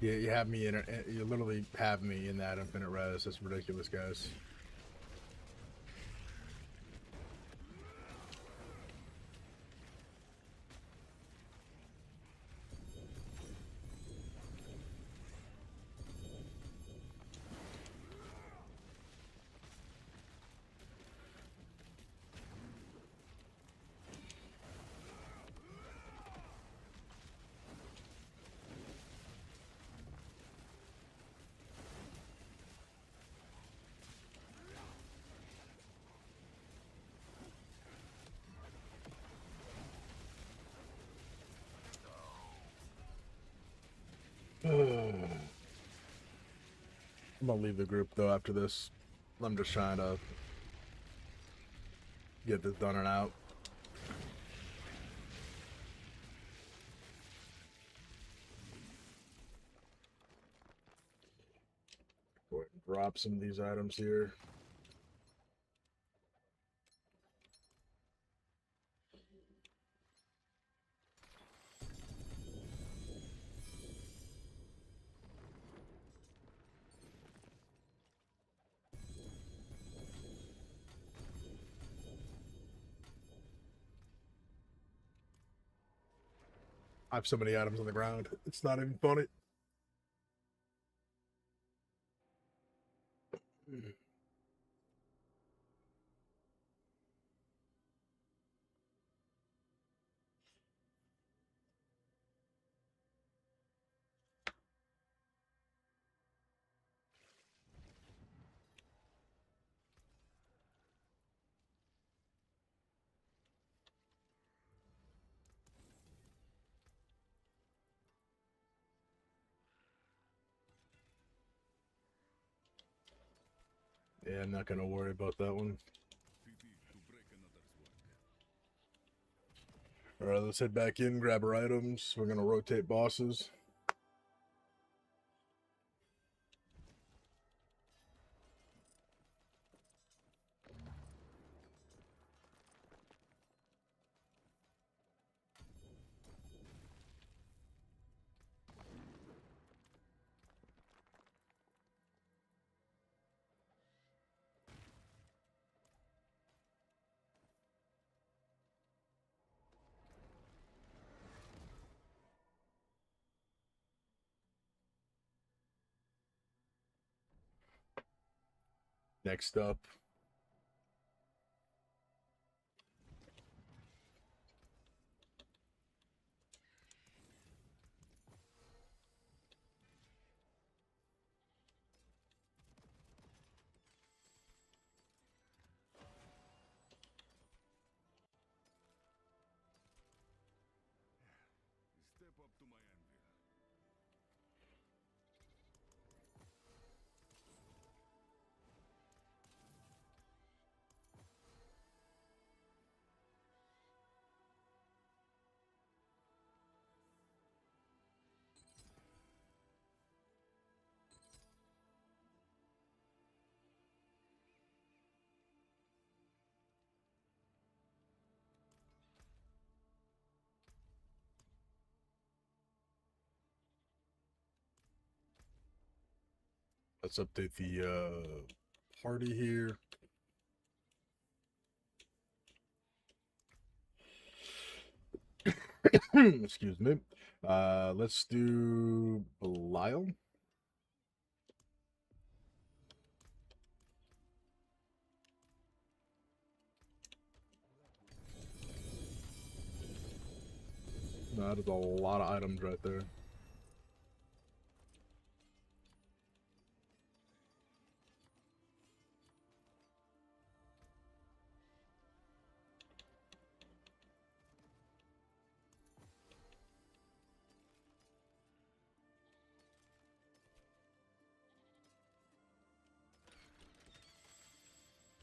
Yeah, you have me in it. You literally have me in that infinite res. It's ridiculous, guys. I'm gonna leave the group though after this. I'm just trying to get this done and out. Go ahead and drop some of these items here. I have so many items on the ground. It's not even funny. Yeah, I'm not gonna worry about that one. Pity to break another's work. Alright, let's head back in, grab our items. We're gonna rotate bosses. Next up, Step up to my anvil. let's update the party here. Excuse me. Let's do Belial. That is a lot of items right there.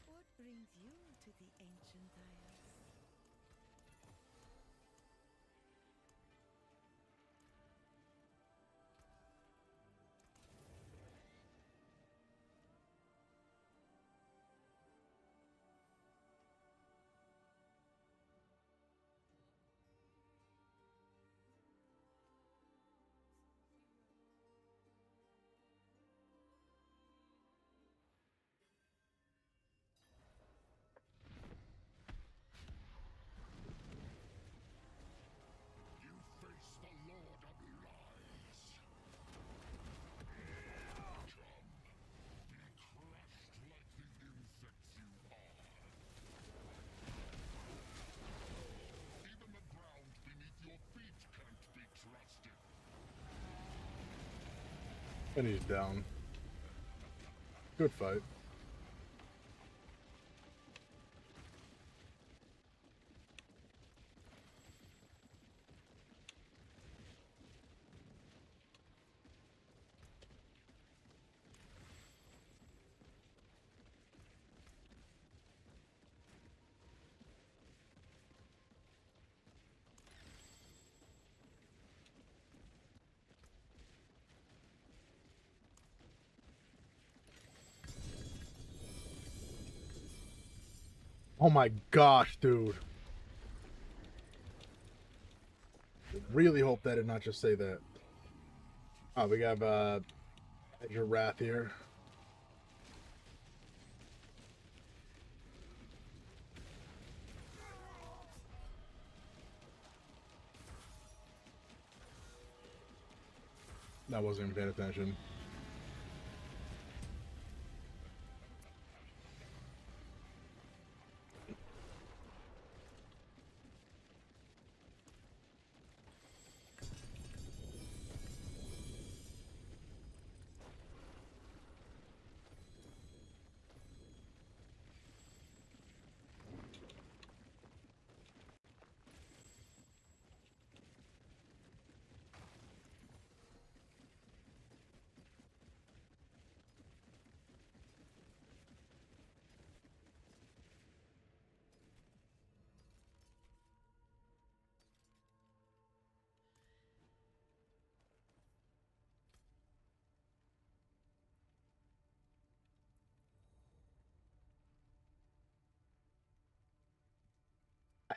What brings you to the ancient isles? And he's down. Good fight. Oh my gosh, dude. Really hope that did not just say that. Oh, we have your Wrath here. I wasn't even paying attention.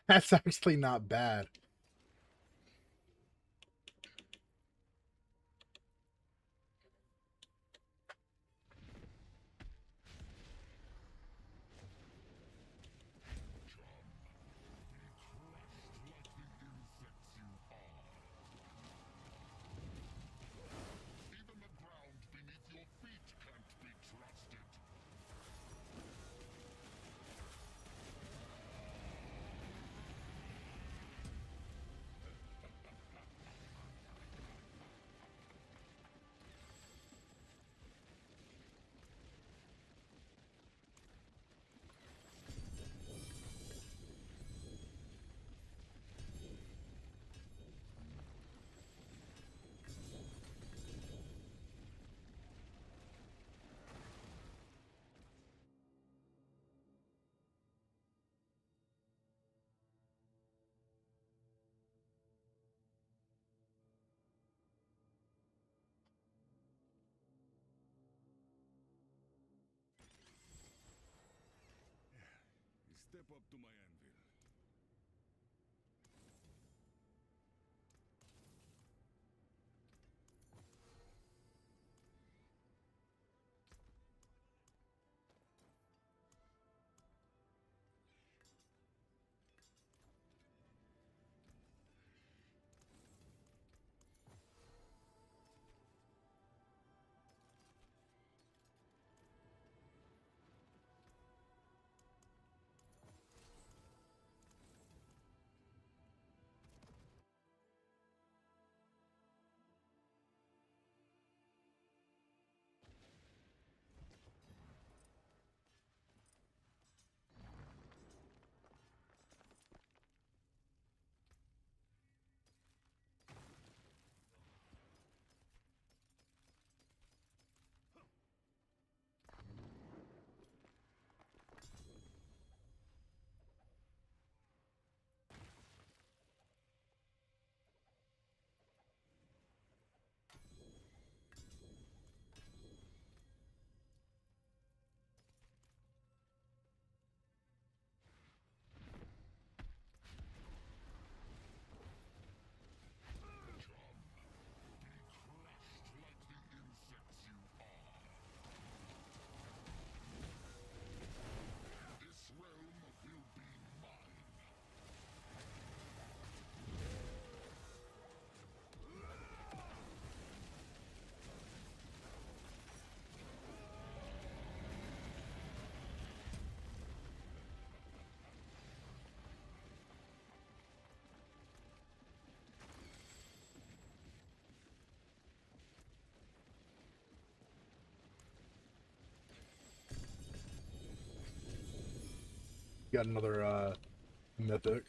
That's actually not bad. Even the ground beneath your feet can't be trusted. Step up to my anvil. Got another mythic.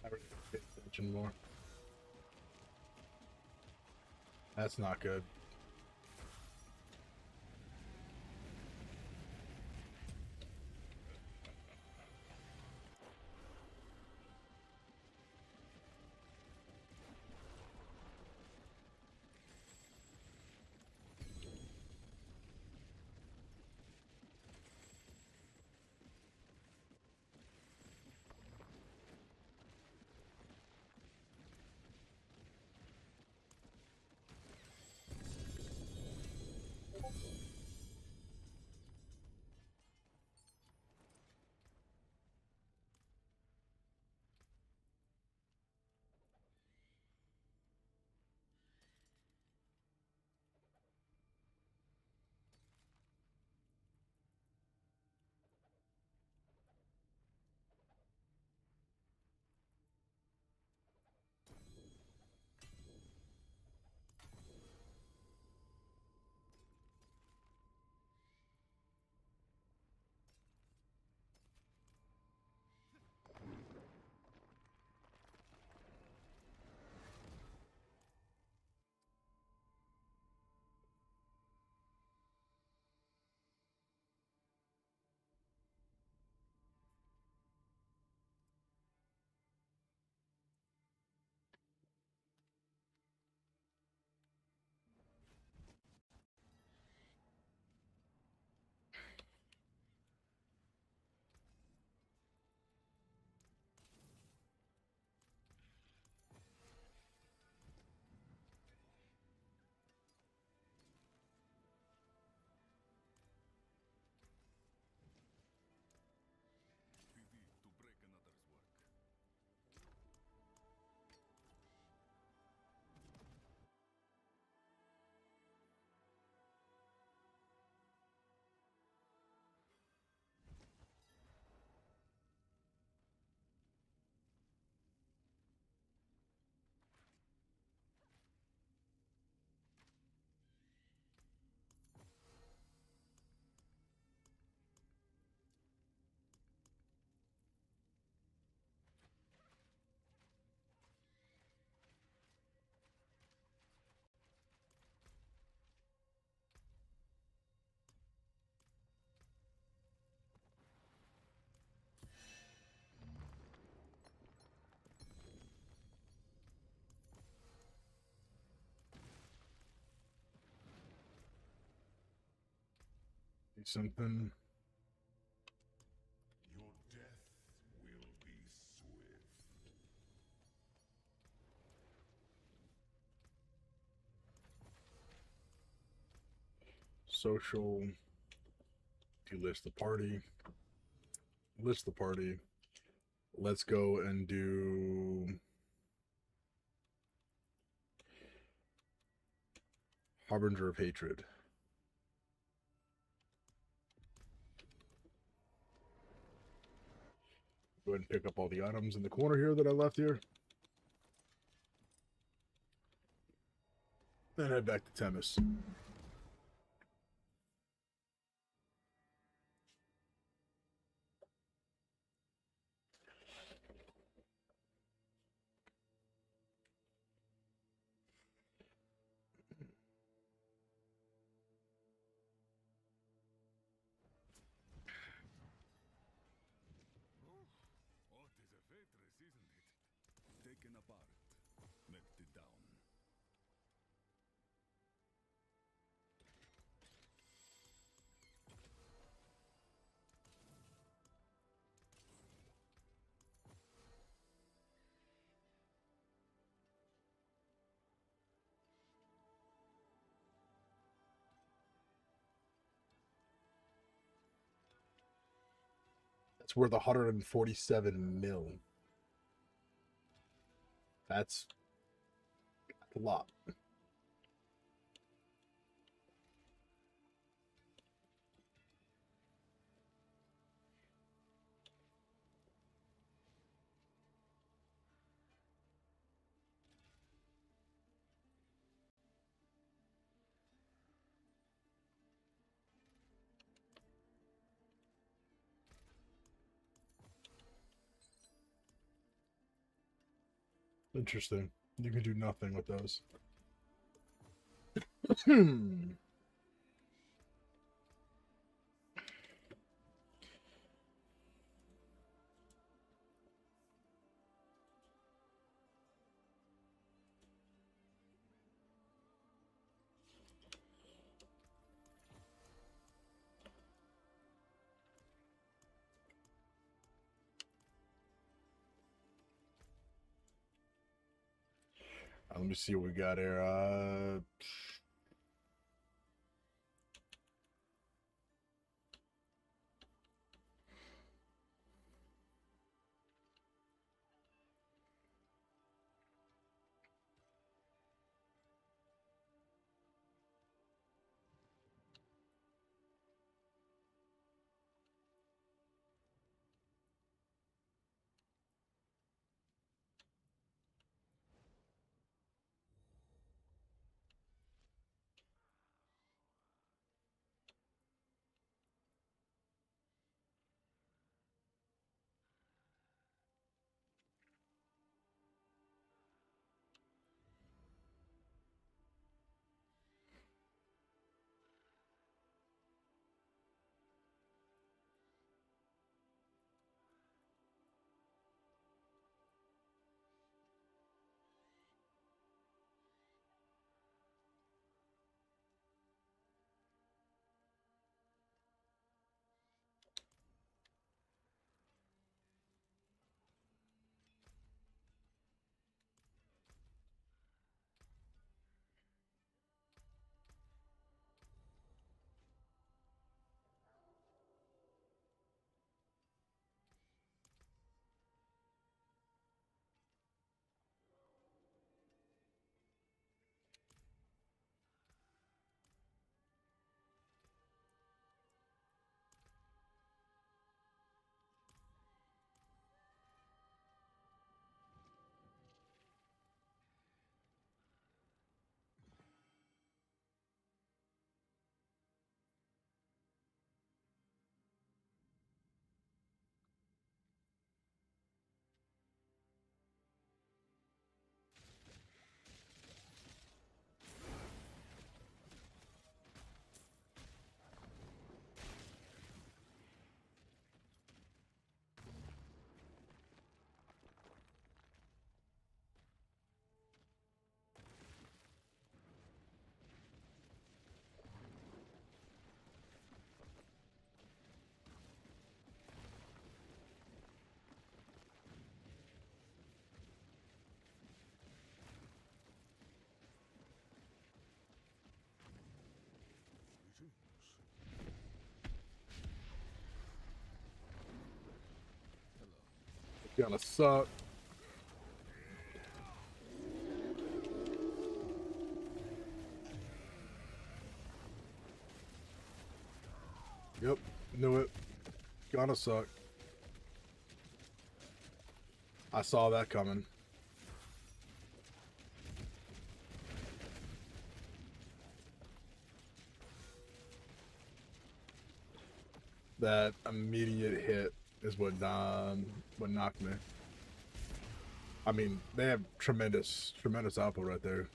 I really don't pay attention more. That's not good. Pity to break another's work. Do something. Your death will be swift. Social. Delist the party. List the party. Let's go and do Harbinger of Hatred. Go ahead and pick up all the items in the corner here that I left here. Then head back to Temis. Oh, it is a fortress, isn't it? Taken apart, melted down. It's worth 147 mil. That's a lot. Interesting. You can do nothing with those. Let me see what we got here. Gonna suck. Yep, knew it. Gonna suck. I saw that coming. That immediate hit is what knocked me. I mean, they have tremendous output right there.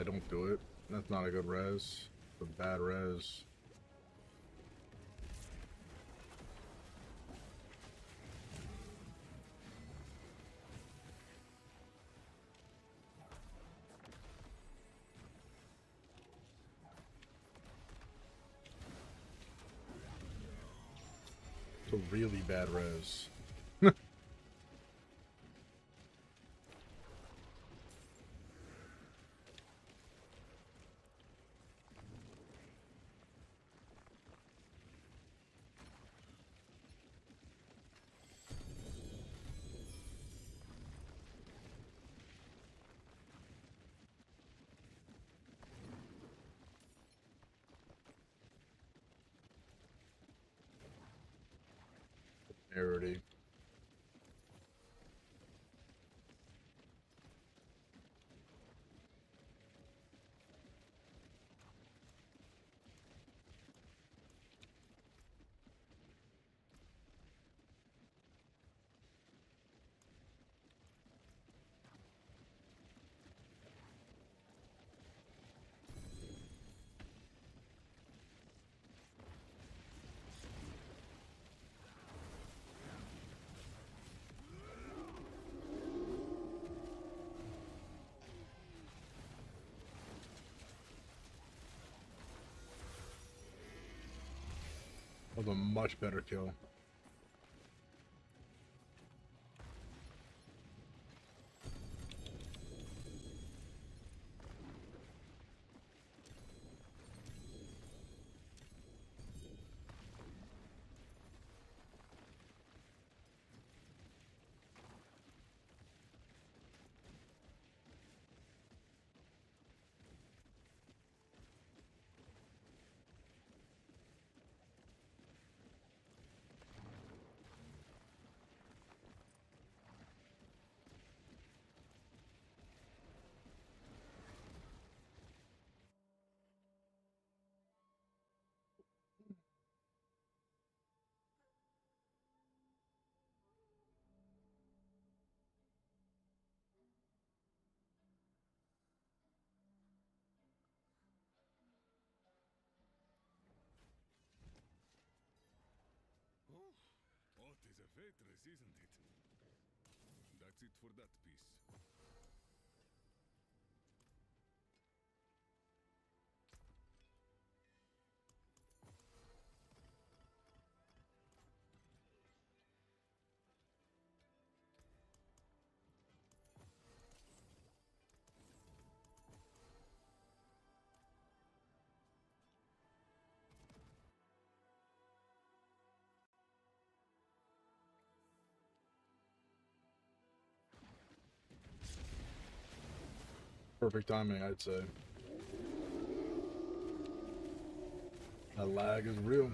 Don't do it. That's not a good res. It's a bad res. It's a really bad res. rarity. That was a much better kill. Oh, what is a waitress, isn't it? That's it for that piece. Perfect timing, I'd say. That lag is real.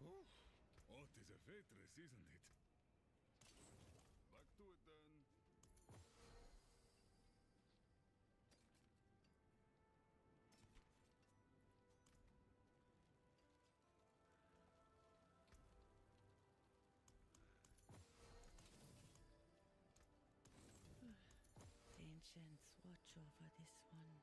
Oh, what is a waitress, isn't it? Back to it then. The ancients watch over this one.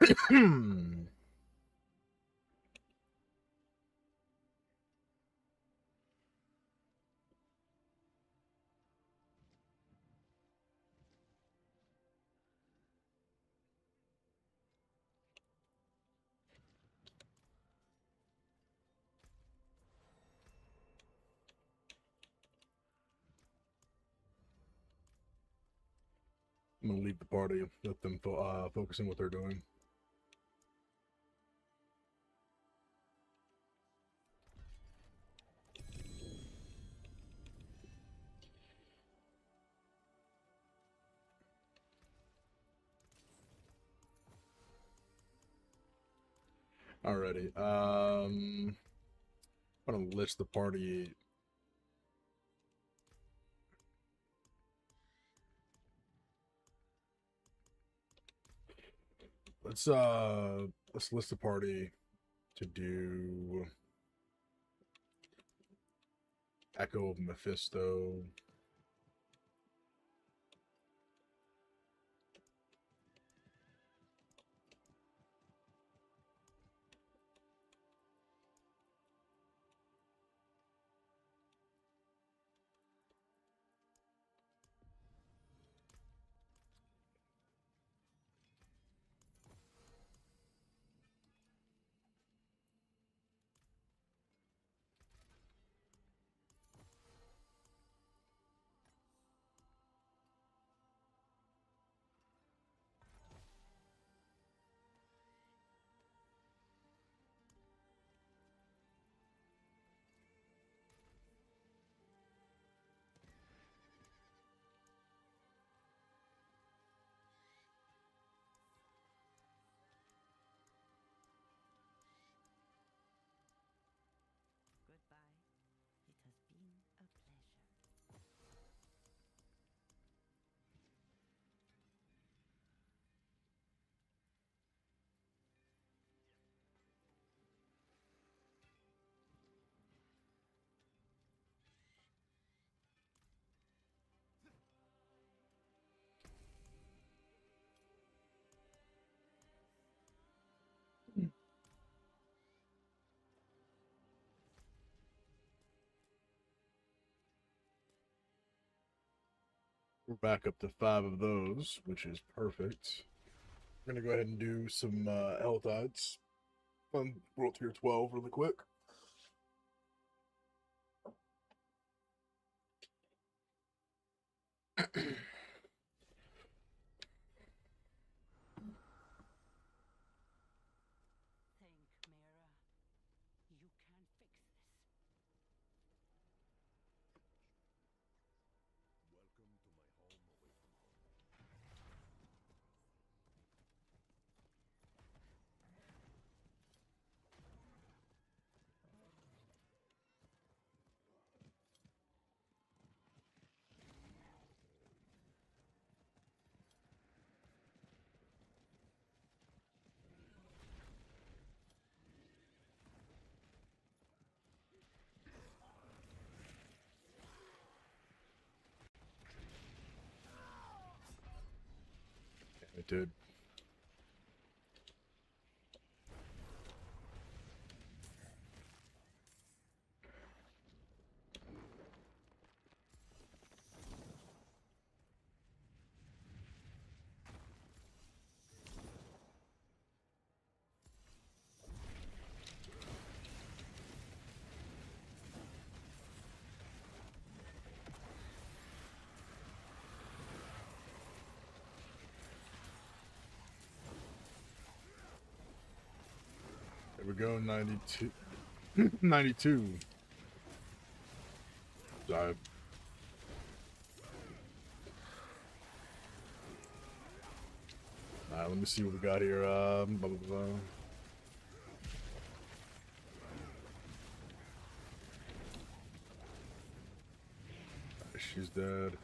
I'm gonna leave the party, let them focus on what they're doing. Alrighty. I'm gonna list the party. Let's list the party to do Echo of Mephisto. Goodbye. It has been a pleasure. We're back up to 5 of those, which is perfect. We're gonna go ahead and do some health odds on World Tier 12 really quick. Think, Mira. You can fix this. Welcome to my home away from home. It did. There we go, 92. 92. Dive. Alright, let me see what we got here. Blah, blah, blah. She's dead.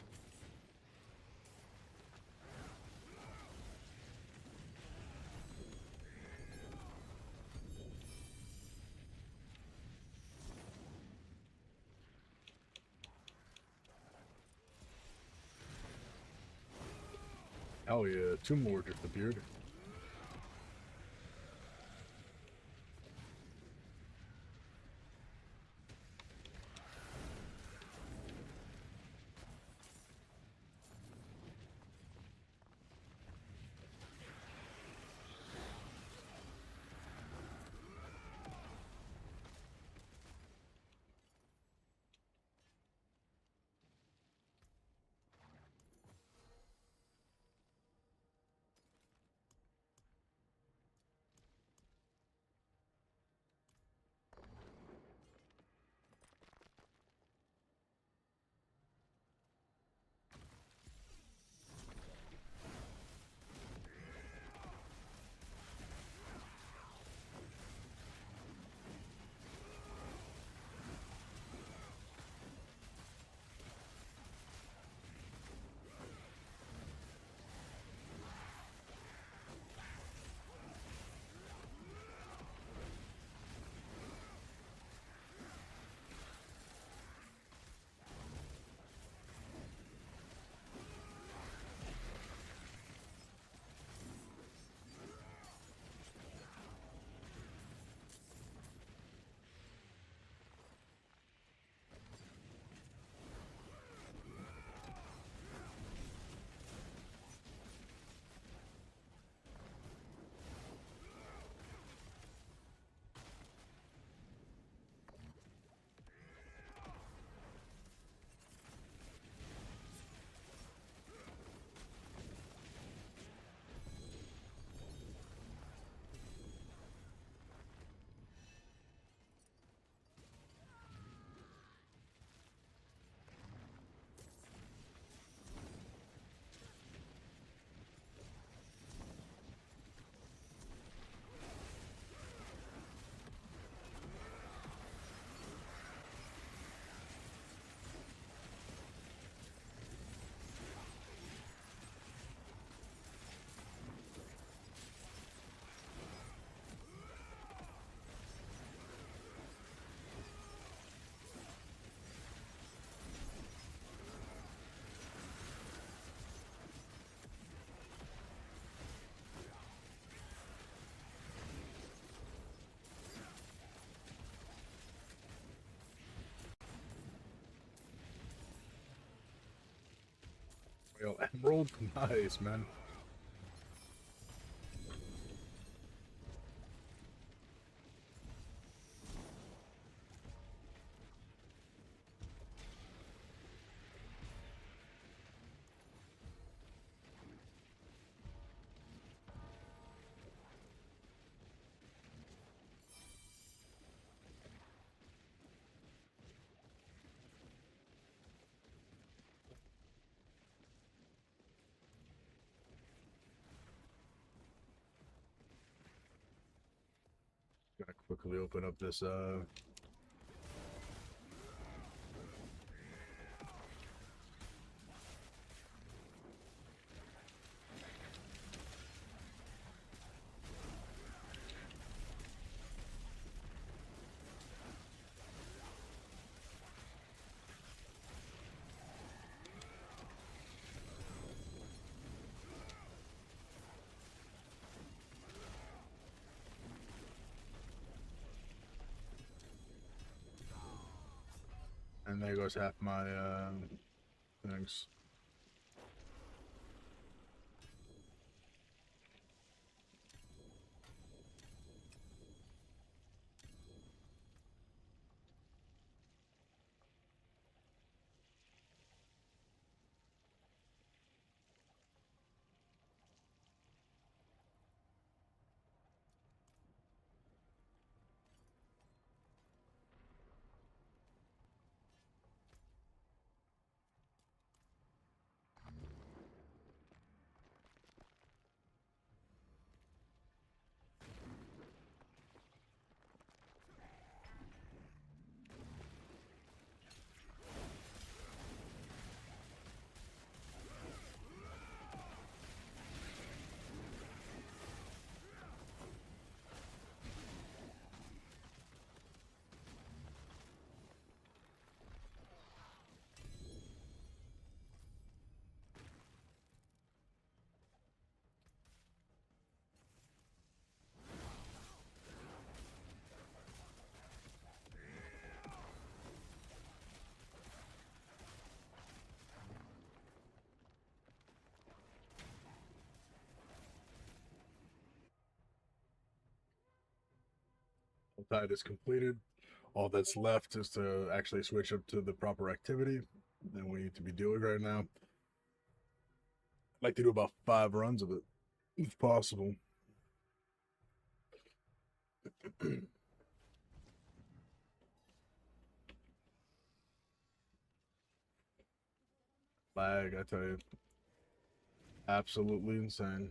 Hell yeah, 2 more just appeared. Royal Emerald. Nice, man. Gotta quickly open up this and there goes half my things. Tide is completed. All that's left is to actually switch up to the proper activity that we need to be doing right now. I'd like to do about 5 runs of it, if possible. Lag, I tell you. Absolutely insane.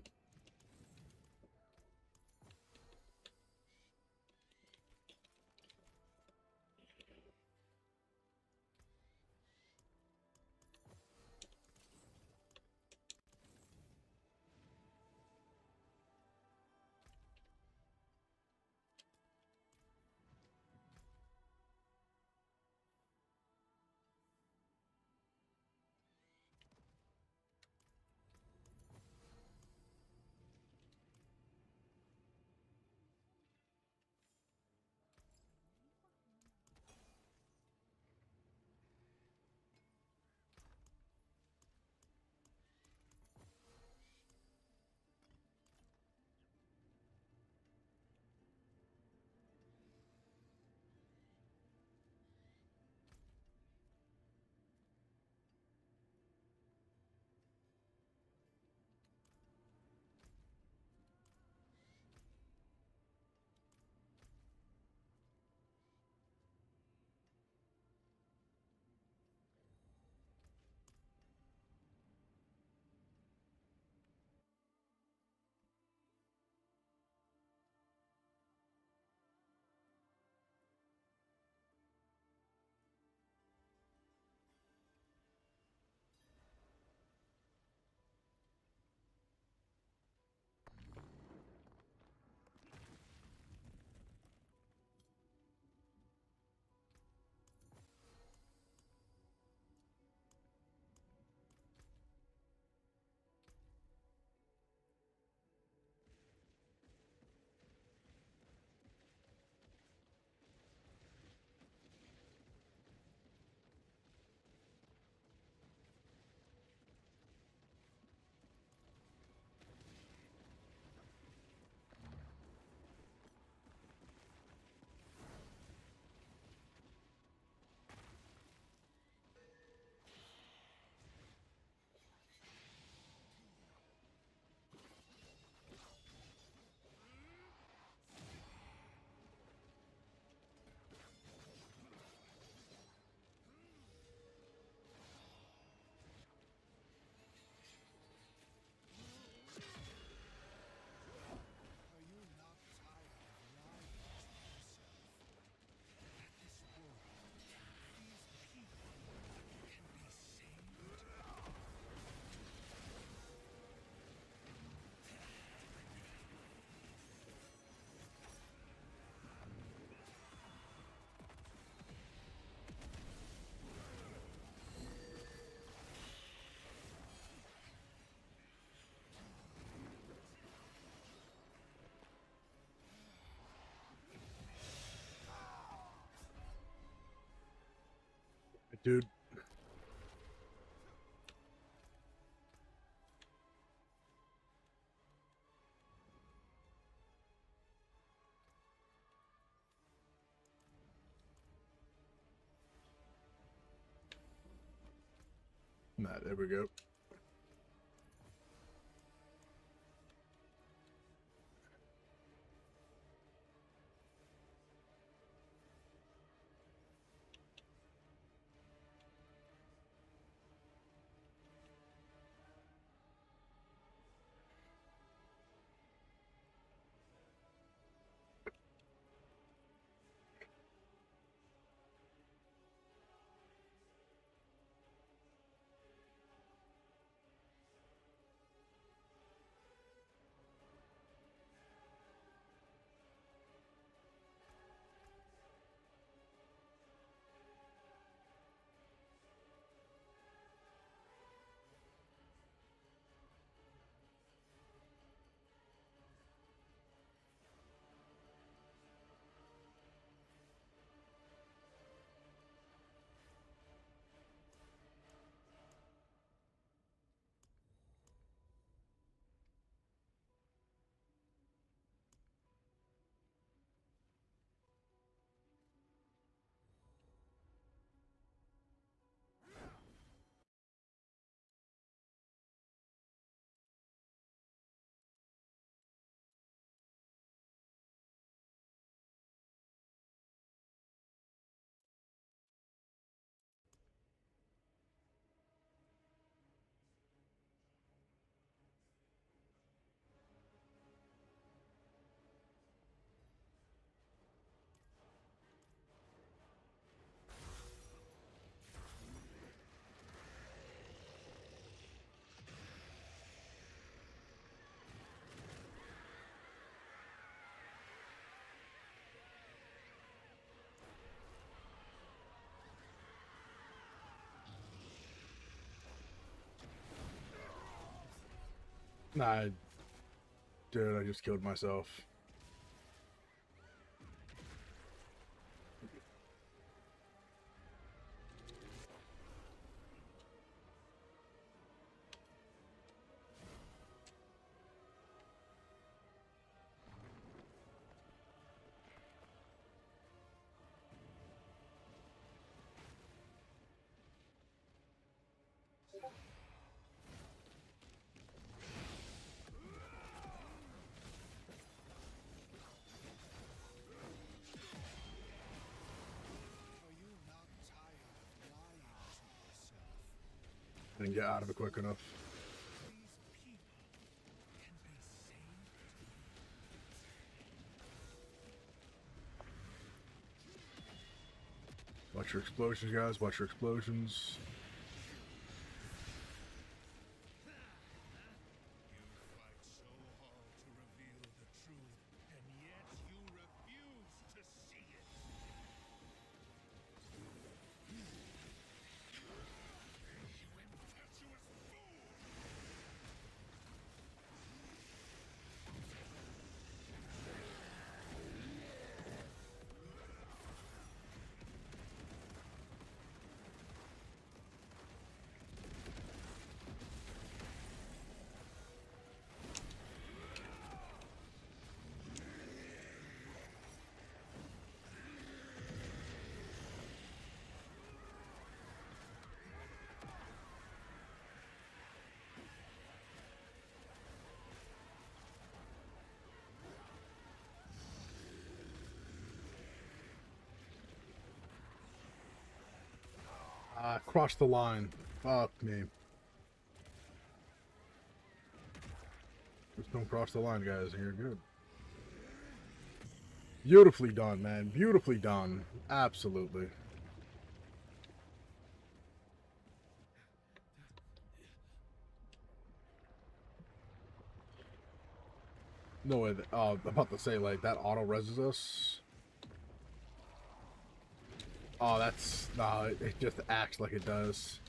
Dude. Nah, there we go. Nah, dude, I just killed myself. Are you not tired of lying to yourself? Didn't get out of it quick enough. These people, can they save? Watch your explosions, guys. Watch your explosions. You fight so hard to reveal the truth, and yet you refuse to see it. You impetuous fool! Cross the line. Fuck me. Just don't cross the line, guys, and you're good. Beautifully done, man. Beautifully done. Absolutely. No way. I'm about to say, like, that auto reses us. Oh, that's... Nah, it just acts like it does.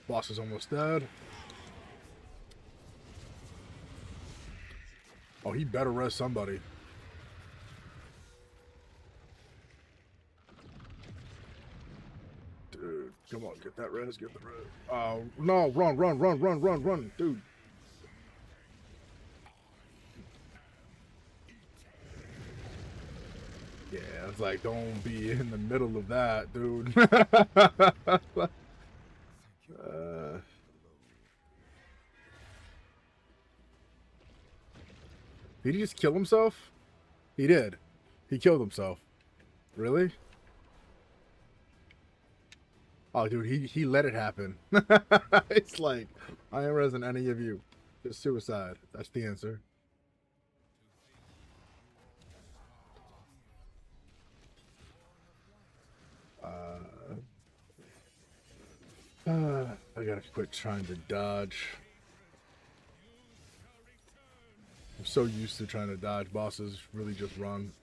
Boss is almost dead. Oh, he better res somebody. that res, get the res. Oh, no, run, dude. Yeah, it's like, don't be in the middle of that, dude. Did he just kill himself? He did. He killed himself. Really? Oh, dude, he let it happen. It's like, I ain't resing any of you. Just suicide. That's the answer. I gotta quit trying to dodge. I'm so used to trying to dodge. Bosses really just run.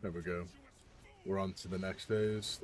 There we go. We're on to the next phase.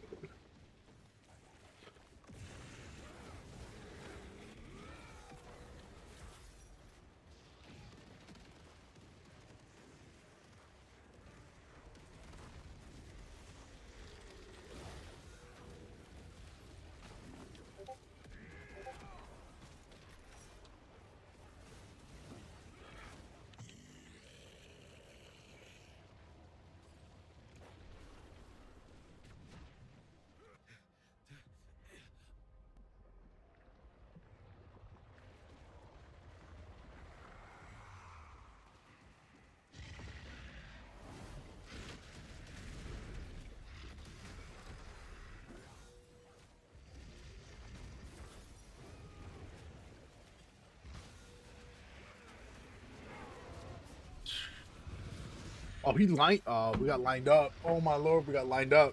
Oh, he lined. Oh, we got lined up. Oh my lord, we got lined up.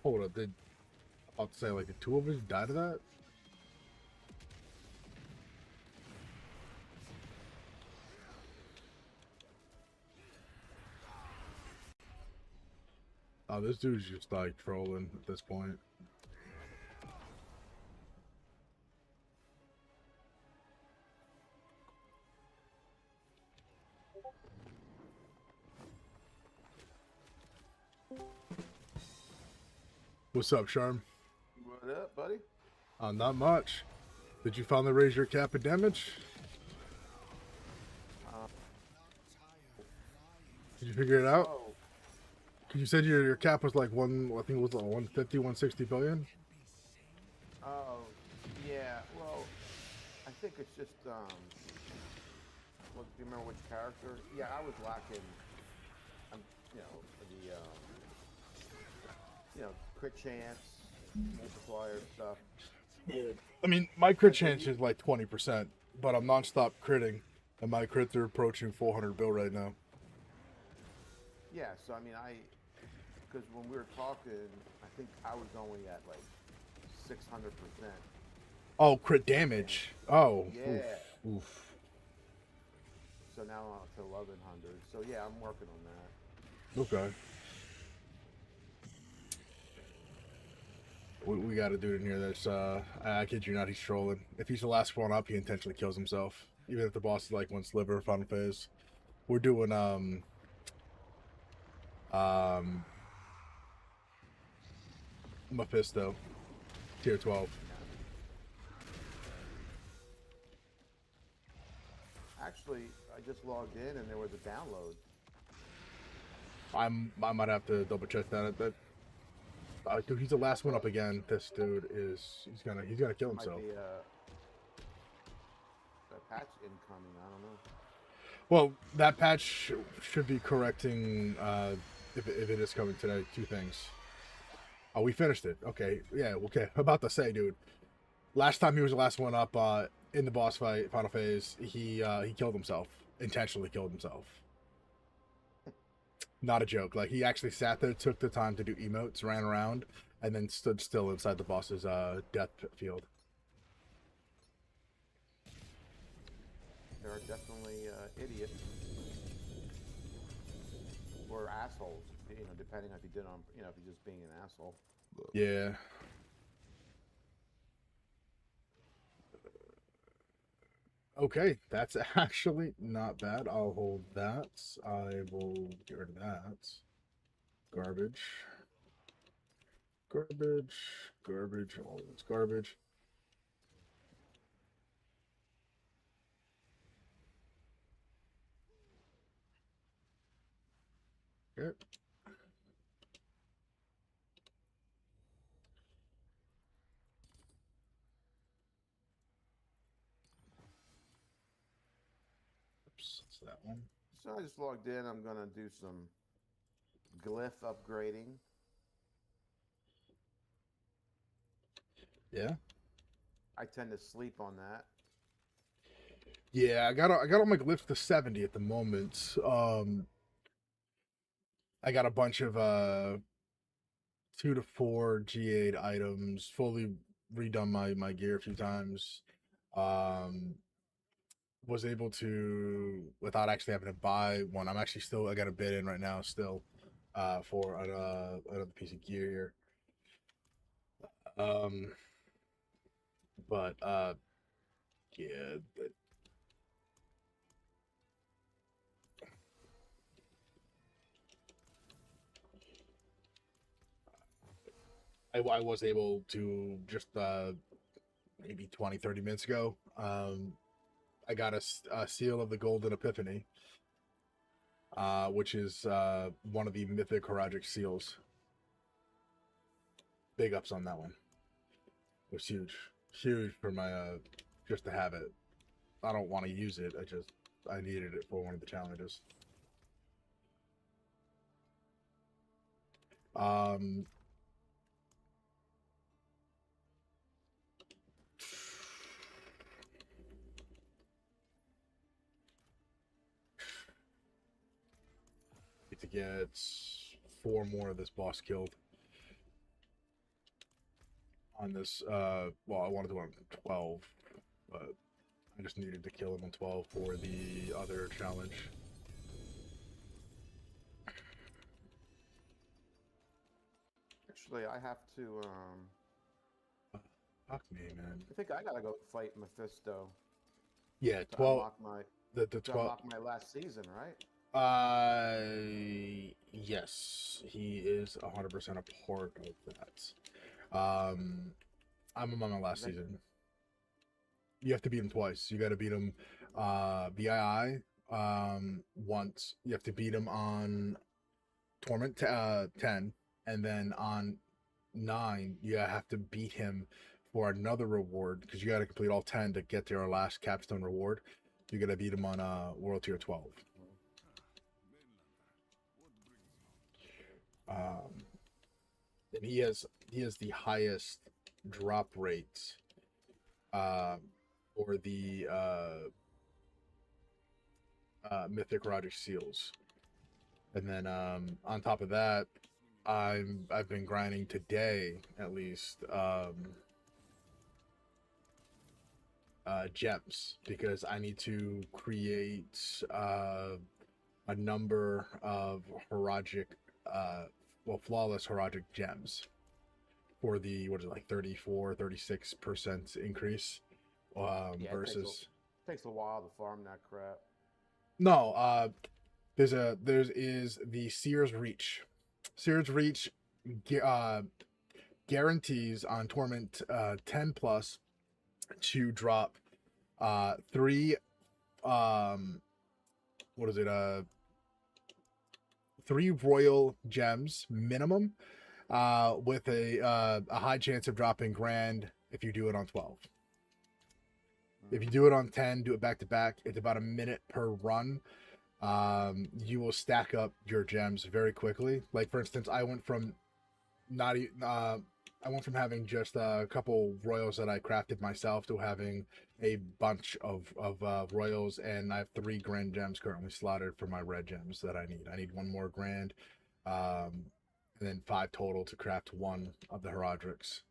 Hold up, did I'll say like the two of us died of that? Oh, this dude's just like trolling at this point. What's up, Charm? What up, buddy? Not much. Did you finally raise your cap of damage? Did you figure it out? Oh, Cause you said your cap was like I think it was like 150, 160 billion. oh, yeah. Well, I think it's just What do you remember which character? Yeah, I was lacking. You know, crit chance, multiplier stuff. I mean, my crit chance is like 20%, but I'm non-stop critting, and my crits are approaching 400 bill right now. Yeah, so I mean, because when we were talking, I think I was only at like 600%. Oh, crit damage. Oh. Yeah. Oof. So now I'm up to 1100. So yeah, I'm working on that. Okay. We got a dude in here that's, I kid you not, he's trolling. If he's the last one up, he intentionally kills himself. Even if the boss is like one sliver, final phase. We're doing, Mephisto. Tier 12. Actually, I just logged in and there was a download. I might have to double check that. Dude, he's the last one up again. This dude he's gonna kill himself. Might be a patch incoming. I don't know. Well, that patch should be correcting, if it is coming today, two things. Oh, we finished it. Okay. Yeah, okay. About to say, dude. Last time he was the last one up in the boss fight, final phase, he killed himself. Intentionally killed himself. Not a joke. Like, he actually sat there, took the time to do emotes, ran around, and then stood still inside the boss's death field. There are definitely idiots or assholes, you know, depending if he did on, you know, if he's just being an asshole. Yeah. Okay, that's actually not bad. I'll hold that. I will get rid of that. Garbage. Garbage. Garbage. All that's garbage. Okay. Oops, that's that one. So I just logged in. I'm gonna do some glyph upgrading. Yeah. I tend to sleep on that. Yeah, I got all my glyphs to 70 at the moment. I got a bunch of 2 to 4 G8 items, fully redone my gear a few times. Was able to, without actually having to buy one. I'm actually still, I got a bid in right now still for another piece of gear here. But yeah, I was able to just maybe 20, 30 minutes ago. I got a seal of the Golden Epiphany, which is one of the mythic Horagic seals. Big ups on that one. It was huge for my just to have it. I don't want to use it. I needed it for one of the challenges. Um, need to get 4 more of this boss killed on this. Well, I wanted to on 12, but I just needed to kill him on 12 for the other challenge. Actually, I have to. Fuck me, man. I think I gotta go fight Mephisto Yeah, to 12. unlock my The to 12. unlock my last season, right? Yes, he is 100% a part of that. I'm on my last season. You have to beat him twice. You got to beat him, BII, once. You have to beat him on Torment 10, and then on 9, you have to beat him for another reward because you got to complete all 10 to get to your last capstone reward. You got to beat him on World Tier 12. And he has the highest drop rate for the mythic Rogic seals. And then on top of that, I've been grinding today at least gems because I need to create a number of Horagic flawless Horagic gems for the, what is it, like 34-36% increase Yeah, versus takes a while to farm that crap. no there is the Seer's Reach. Seer's Reach guarantees on Torment 10 plus to drop 3 what is it 3 royal gems minimum with a high chance of dropping grand if you do it on 12. If you do it on 10, do it back to back. It's about a minute per run. You will stack up your gems very quickly. Like for instance, I went from having just a couple royals that I crafted myself to having a bunch of royals, and I have 3 grand gems currently slotted for my red gems that I need. I need 1 more grand, and then 5 total to craft 1 of the Herodrics.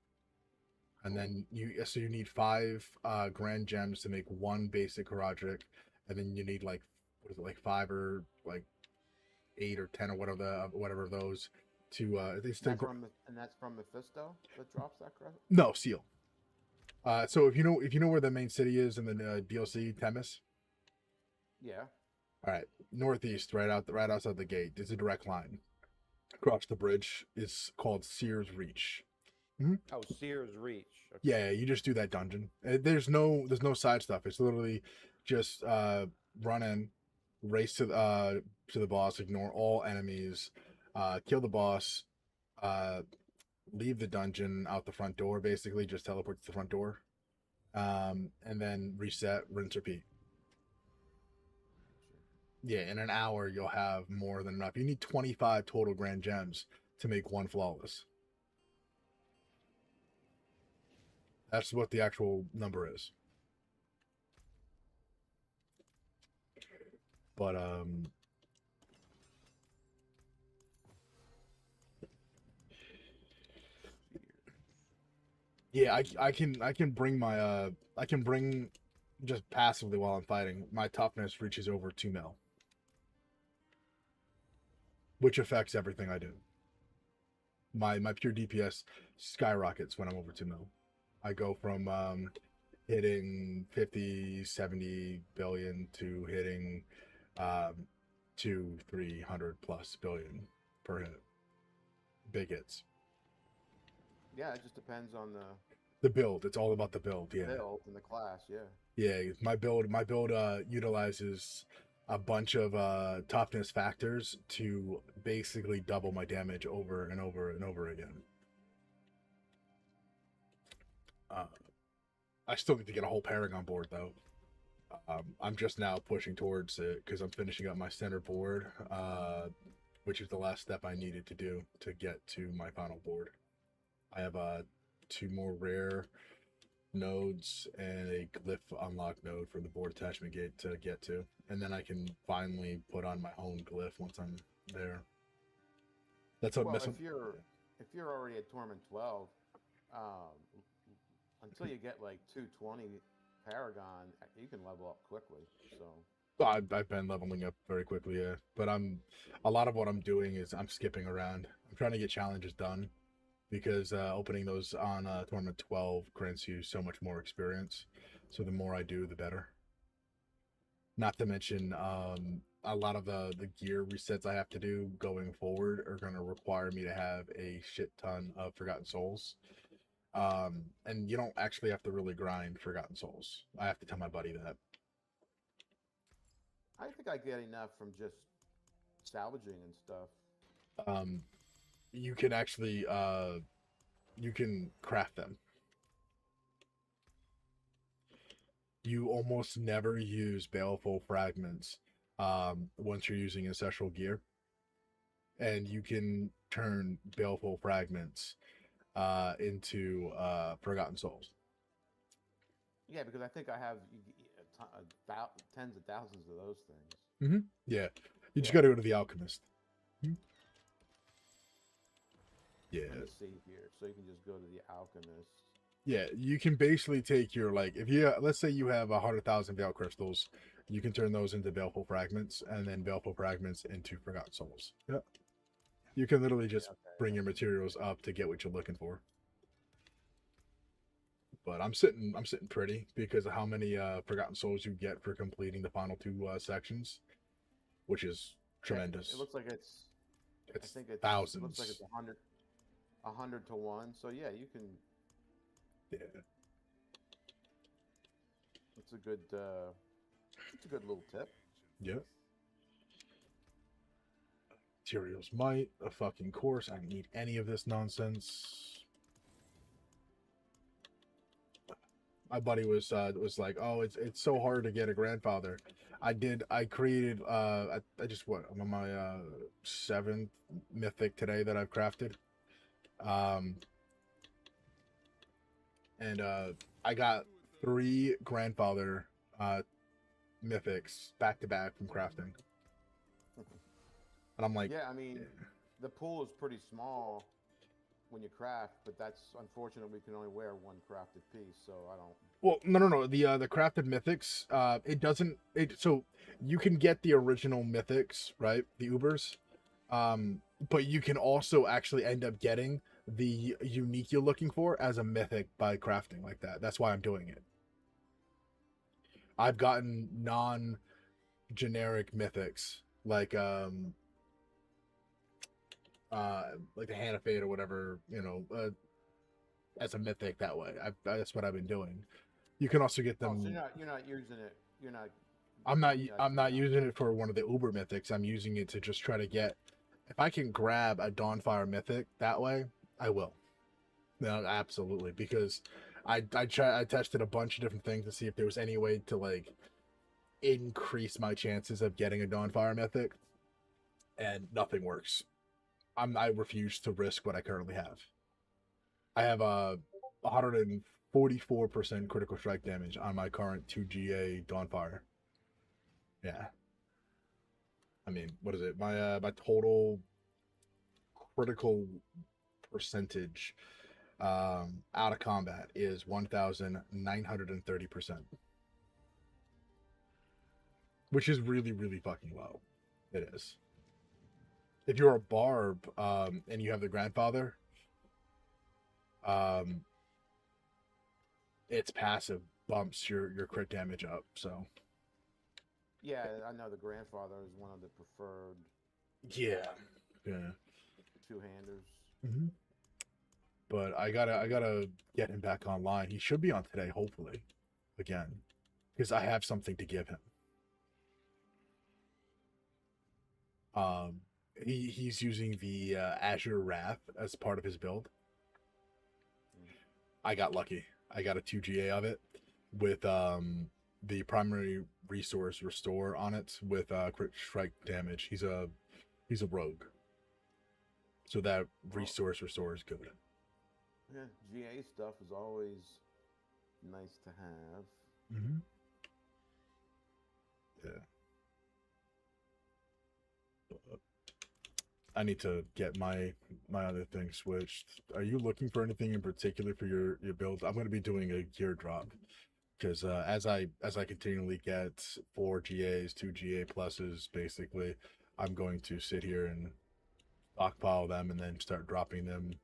And then you need 5 grand gems to make 1 basic Herodric, and then you need like, what is it, like 5 or like 8 or 10 or whatever of those to at least And that's from Mephisto that drops that crap. no seal. So if you know where the main city is in the DLC, Temis. Yeah. All right, northeast, right outside the gate. There's a direct line across the bridge. It's called Sears Reach. Oh, Sears Reach. Okay. Yeah, you just do that dungeon. There's no side stuff. It's literally just run in, race to the boss, ignore all enemies, kill the boss, leave the dungeon out the front door. Basically, just teleport to the front door, and then reset, rinse, repeat. Yeah, in an hour you'll have more than enough. You need 25 total grand gems to make 1 flawless. That's what the actual number is. But yeah, I can bring my I can bring just passively while I'm fighting. My toughness reaches over 2 mil, which affects everything I do. My pure DPS skyrockets when I'm over 2 mil. I go from hitting 50, 70 billion to hitting 200-300 plus billion per hit. Big hits. Yeah, it just depends on The build. It's all about the build. Yeah. build and the class. Yeah. Yeah, my build utilizes a bunch of toughness factors to basically double my damage over and over and over again. I still need to get a whole pairing on board though. I'm just now pushing towards it because I'm finishing up my center board, which is the last step I needed to do to get to my final board. I have 2 more rare nodes and a glyph unlock node for the board attachment gate to get to, and then I can finally put on my own glyph once I'm there. That's what Well, missing. if you're already at Torment 12, until you get like 220 Paragon, you can level up quickly. So I've been leveling up very quickly, yeah. But a lot of what I'm doing is I'm skipping around. I'm trying to get challenges done because opening those on Tournament 12 grants you so much more experience. So the more I do, the better. Not to mention, a lot of the gear resets I have to do going forward are going to require me to have a shit ton of Forgotten Souls. And you don't actually have to really grind Forgotten Souls. I have to tell my buddy that. I think I get enough from just salvaging and stuff. You can actually you can craft them. You almost never use baleful fragments once you're using ancestral gear, and you can turn baleful fragments into Forgotten Souls. Yeah, because I think I have tens of thousands of those things. Mm-hmm. Yeah, you just got to go to the alchemist. Yeah. Let me see here. So you can just go to the alchemist. Yeah, you can basically take your, like, if you, let's say you have 100,000 Veil Crystals, you can turn those into Baleful Fragments, and then Baleful Fragments into Forgotten Souls. Yeah. You can literally just bring your materials up to get what you're looking for. But I'm sitting pretty because of how many Forgotten Souls you get for completing the final 2 sections, which is tremendous. It looks like it's I think it's thousands. It looks like it's 100 to 1. So yeah, you can. Yeah. It's a good little tip. Yep. Materials might, a fucking course. I don't need any of this nonsense. My buddy was like, "Oh, it's so hard to get a grandfather." I created I just what I'm on my 7th mythic today that I've crafted. Um and I got 3 grandfather mythics back to back from crafting. And I'm like, Yeah, I mean, the pool is pretty small when you craft, but that's unfortunate. We can only wear one crafted piece, so I don't. well, no. The crafted mythics, it doesn't. It so you can get the original mythics, right? The Ubers, but you can also actually end up getting the unique you're looking for as a mythic by crafting like that. That's why I'm doing it. I've gotten non-generic mythics like the Hand of Fate or whatever, as a mythic that way. That's what I've been doing. You can also get Oh, them. so you're not using it. You're not. I'm not using it for one of the Uber mythics. I'm using it to just try to get. If I can grab a Dawnfire mythic that way, I will. No, absolutely, because I tested a bunch of different things to see if there was any way to like increase my chances of getting a Dawnfire mythic, and nothing works. I refuse to risk what I currently have. I have a 144% critical strike damage on my current 2GA Dawnfire. Yeah. I mean, what is it? My total critical percentage out of combat is 1930%. Which is really, really fucking low. It is. If you're a barb, and you have the grandfather, um, its passive bumps your crit damage up. So Yeah, I know the grandfather is one of the preferred yeah, yeah. two-handers. Mm-hmm. But I gotta get him back online. He should be on today, hopefully, again, because I have something to give him. He's using the Azure Wrath as part of his build. I got lucky. I got a 2GA of it with the primary resource restore on it with crit strike damage. He's a rogue, so that resource restore is good. Yeah, GA stuff is always nice to have. Mm-hmm. Yeah. I need to get my other thing switched. Are you looking for anything in particular for your build? I'm going to be doing a gear drop because as I continually get 4 GAs, 2 GA pluses, basically, I'm going to sit here and stockpile them and then start dropping them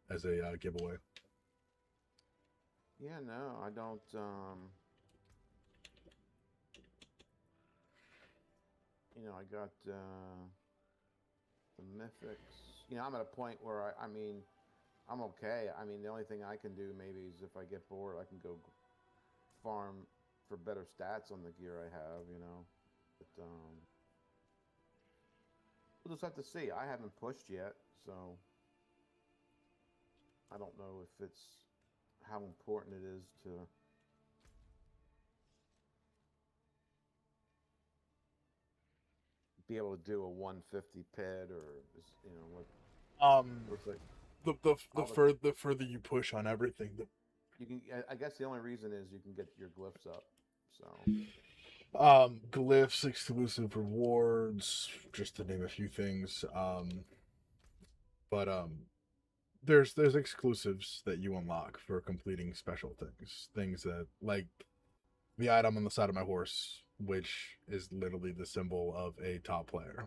as a giveaway. Yeah, no, I don't. I got the mythics. I'm at a point where I mean, I'm okay. I mean, the only thing I can do maybe is if I get bored, I can go farm for better stats on the gear I have. But we'll just have to see. I haven't pushed yet, so I don't know if it's how important it is to. Be able to do a 150 ped or what looks like The further you push on everything, you can. I guess the only reason is you can get your glyphs up. So glyphs, exclusive rewards, just to name a few things. But there's exclusives that you unlock for completing special things that like the item on the side of my horse, which is literally the symbol of a top player.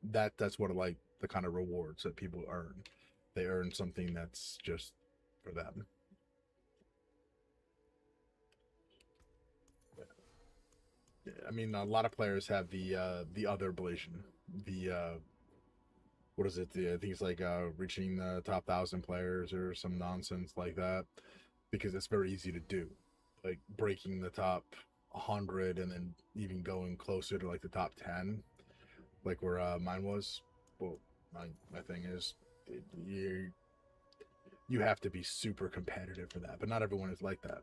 That's one of like the kind of rewards that people earn. They earn something that's just for them. Yeah, I mean, a lot of players have the other ablation, the what is it? I think it's like reaching the top 1,000 players or some nonsense like that, because it's very easy to do, like breaking the top 100 and then even going closer to like the top 10, like where mine was. Well, my thing is, you have to be super competitive for that. But not everyone is like that.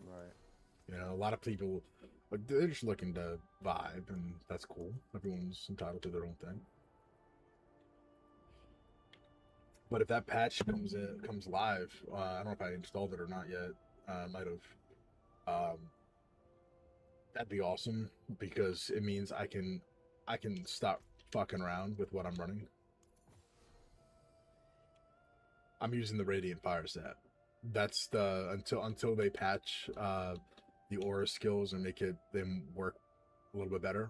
Right. You know, a lot of people, like, they're just looking to vibe, and that's cool. Everyone's entitled to their own thing. But if that patch comes live, I don't know if I installed it or not yet. I might have. That'd be awesome because it means I can stop fucking around with what I'm running. I'm using the Radiant Fire set. That's the until they patch the aura skills and make them work a little bit better.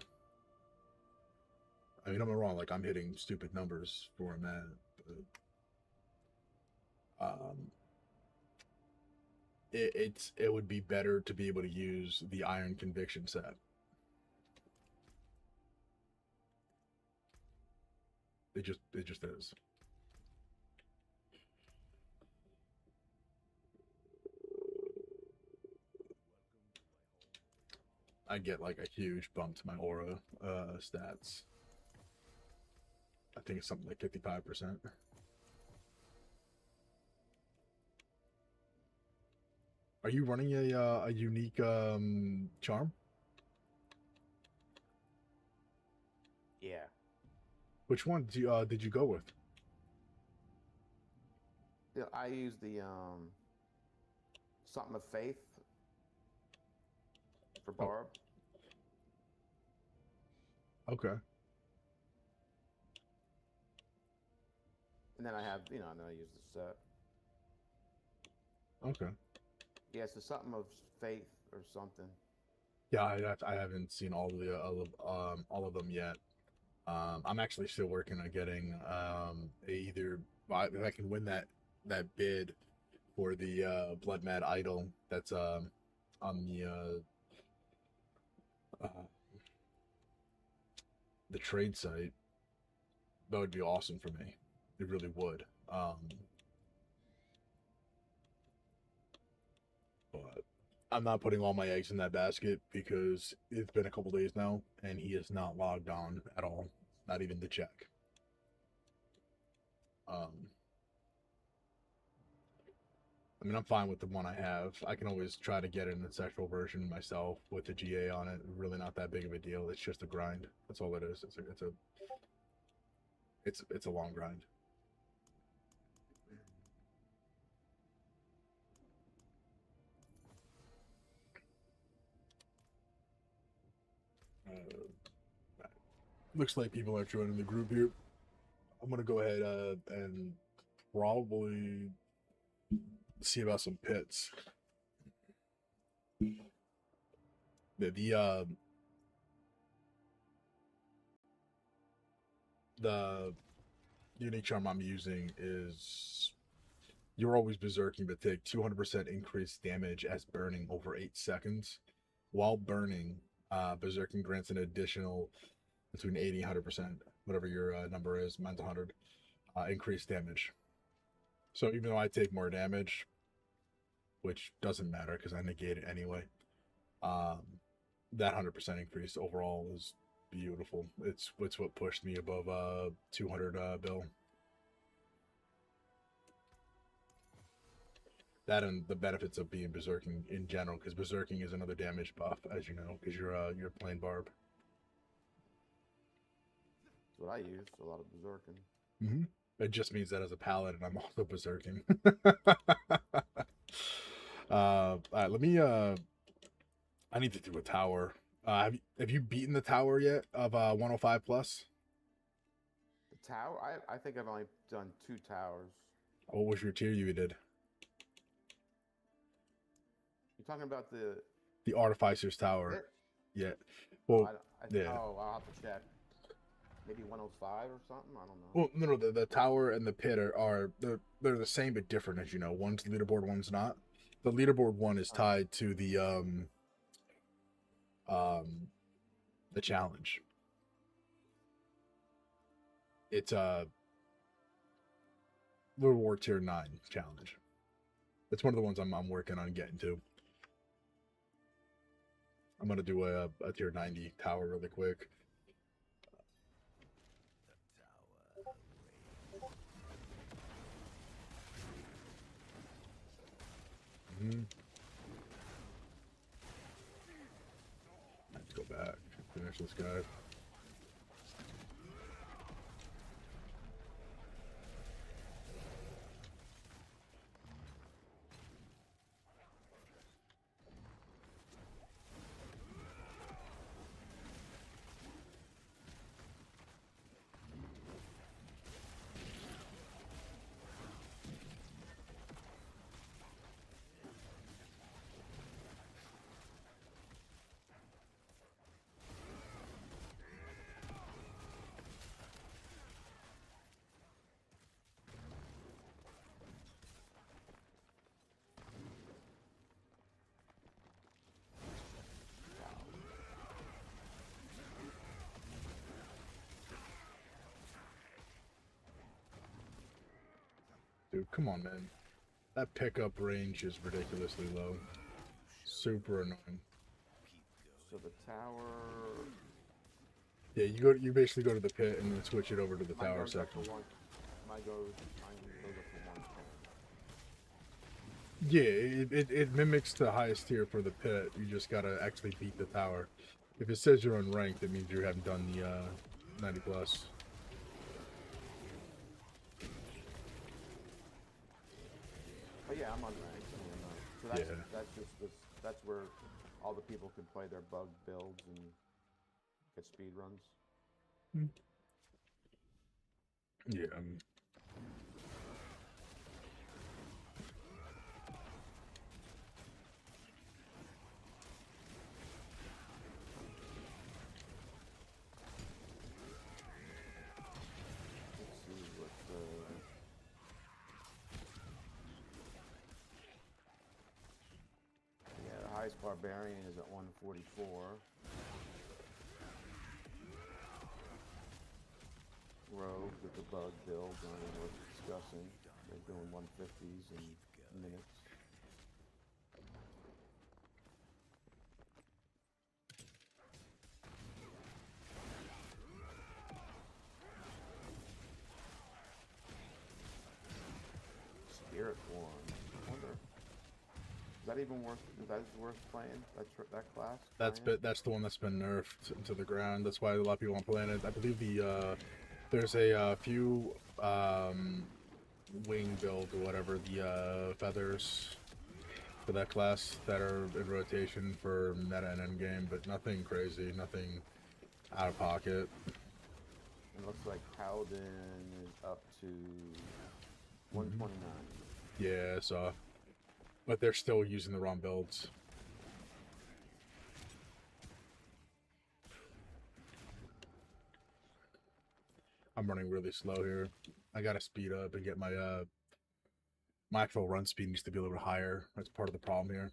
I mean, I'm not wrong. Like, I'm hitting stupid numbers for him, man. It would be better to be able to use the Iron Conviction set. It just is. I get like a huge bump to my aura stats. I think it's something like 55%. Are you running a unique charm? Yeah. Which one did you go with? Yeah, I use the something of faith for Barb. Okay. And then I have, then I use the set. Okay. Yeah, so something of faith or something. Yeah, I haven't seen all of them yet. I'm actually still working on getting either if I can win that bid for the Blood Mad Idol that's on the trade site. That would be awesome for me. It really would. But I'm not putting all my eggs in that basket because it's been a couple days now and he is not logged on at all. Not even to check. I mean, I'm fine with the one I have. I can always try to get it in the sexual version myself with the GA on it. Really not that big of a deal. It's just a grind. That's all it is. It's a long grind. Looks like people are joining the group here. I'm gonna go ahead and probably see about some pits. The unique charm I'm using is you're always berserking, but take 200% increased damage as burning over 8 seconds. While burning, berserking grants an additional between 80 and 100%, whatever your number is, mine's 100, increased damage. So even though I take more damage, which doesn't matter because I negate it anyway, that 100% increase overall is beautiful. It's what pushed me above 200 bill. That and the benefits of being berserking in general, because berserking is another damage buff, as you know, because you're playing Barb. That's what I use, a lot of berserking. Mm-hmm. It just means that as a paladin, I'm also berserking. All right, let me. I need to do a tower. Have you beaten the tower yet of 105 plus? The tower? I think I've only done 2 towers. What was your tier you did? You're talking about The Artificer's Tower. pit? Yeah. Well, yeah. Oh, I'll have to check. Maybe 105 or something? I don't know. Well, no, the tower and the pit are they're the same but different, as you know. One's leaderboard, one's not. The leaderboard one is tied to the challenge. It's Leaderboard tier 9 challenge. It's one of the ones I'm working on getting to. I'm gonna do a tier 90 tower really quick. Let's go back. Finish this guy. Dude, come on, man. That pickup range is ridiculously low. Super annoying. So the tower. Yeah, you basically go to the pit and then switch it over to the Mine tower goes up section. to one. Mine goes up to 110. Yeah, it mimics the highest tier for the pit. You just gotta actually beat the tower. If it says you're unranked, it means you haven't done the 90 plus. But yeah, I'm unranked. So that's where all the people can play their bug builds and get speed runs. Yeah. Let's see what yeah, the highest barbarian is at 144. Rogue with the bug build, not even worth discussing. They're doing 150s in minutes. Spirit Form. I wonder. Is that even worth? Is that worth playing? That class. That's the one that's been nerfed into the ground. That's why a lot of people aren't playing it. I believe there's a few wing build or whatever, the feathers for that class that are in rotation for meta and endgame, but nothing crazy, nothing out of pocket. It looks like Paladin is up to 129. Yeah, so, but they're still using the wrong builds. I'm running really slow here. I gotta speed up and get my my actual run speed needs to be a little bit higher. That's part of the problem here.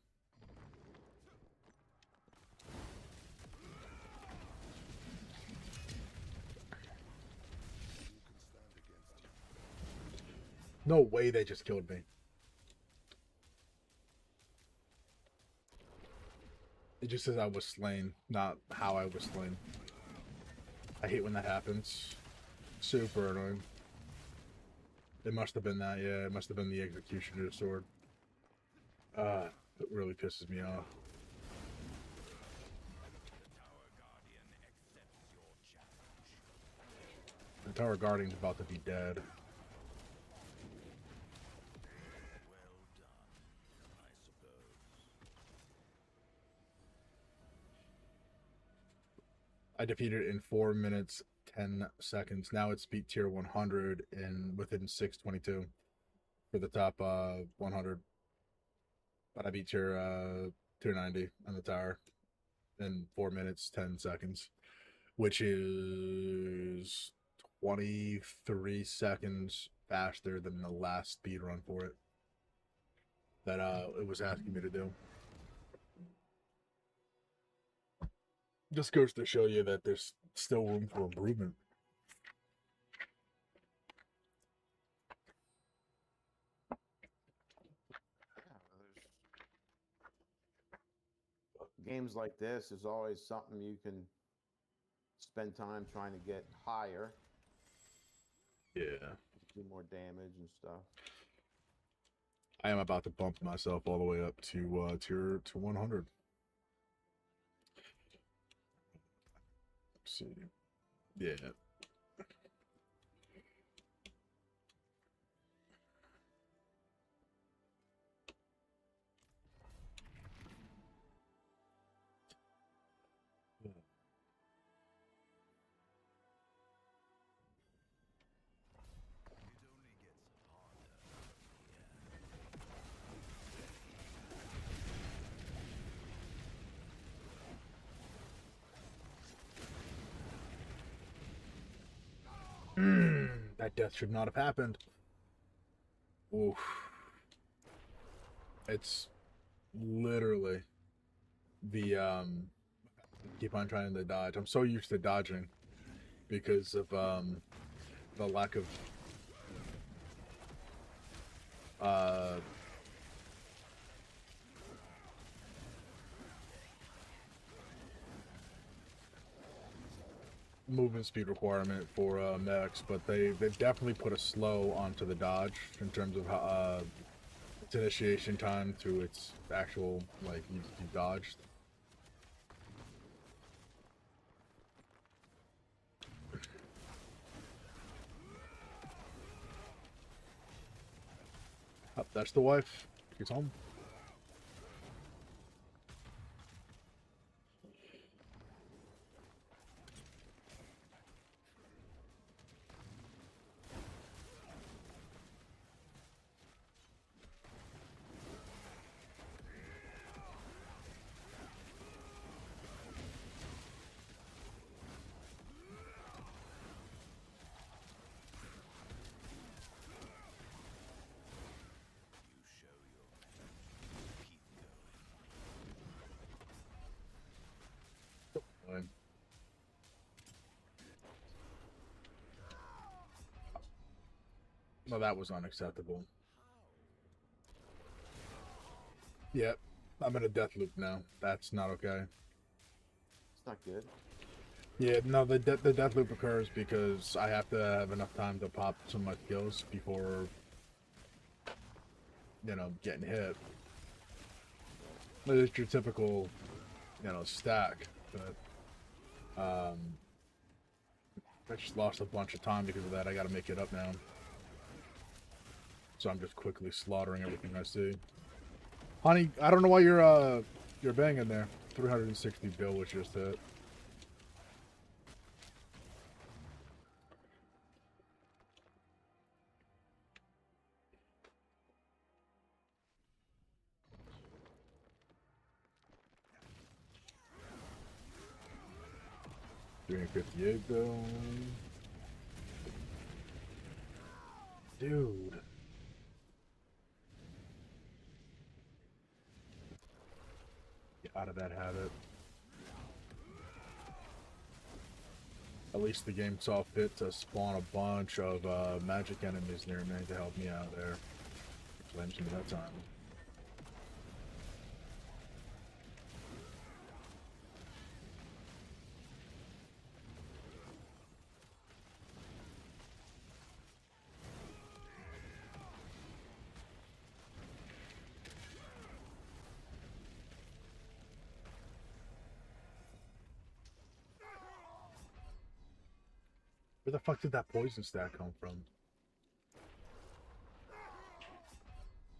No way they just killed me. It just says I was slain, not how I was slain. I hate when that happens. Super annoying. It must have been that, yeah. It must have been the executioner's sword. It really pisses me off. The Tower Guardian's about to be dead. I defeated it in 4 minutes 10 seconds. Now it's beat tier 100 in within 6:22 for the top 100. But I beat tier 290 on the tower in 4 minutes 10 seconds, which is 23 seconds faster than the last speed run for it that it was asking me to do. Just goes to show you that there's still room for improvement. Games like this is always something you can spend time trying to get higher, Yeah. do more damage and stuff. I am about to bump myself all the way up to tier to 100. Let's see. Yeah. That death should not have happened. Oof. It's literally the keep on trying to dodge. I'm so used to dodging because of the lack of uh movement speed requirement for mechs, but they've definitely put a slow onto the dodge in terms of how its initiation time to its actual like you dodged. Oh, that's the wife. She's home. Fine. Well, that was unacceptable. Yep, I'm in a death loop now. That's not okay. It's not good. Yeah, no, the death loop occurs because I have to have enough time to pop some of my skills before, you know, getting hit. It's your typical, you know, stack. But I just lost a bunch of time because of that. I got to make it up now. So I'm just quickly slaughtering everything I see. Honey, I don't know why you're banging there. 360 bill was just hit. Doing 58 bill. Dude. Get out of that habit. At least the game saw fit to spawn a bunch of magic enemies near me to help me out there. Flames me that time. Where the fuck did that poison stack come from?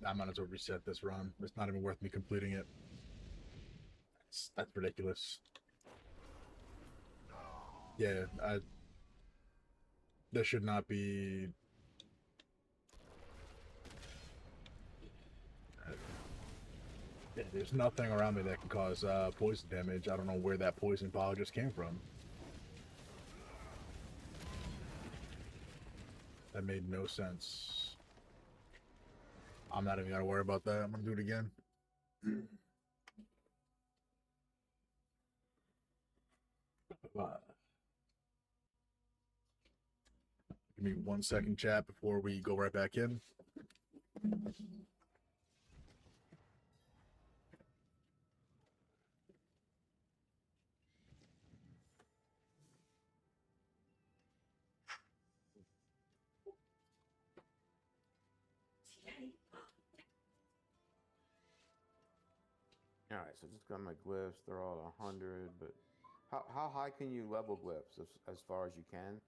I might as well reset this run. It's not even worth me completing it. That's ridiculous. Yeah, there should not be. Yeah, there's nothing around me that can cause poison damage. I don't know where that poison ball just came from. That made no sense. I'm not even gonna worry about that. I'm gonna do it again. Give me 1 second, chat, before we go right back in. Alright, so just got my glyphs. They're all at 100, but how high can you level glyphs as far as you can?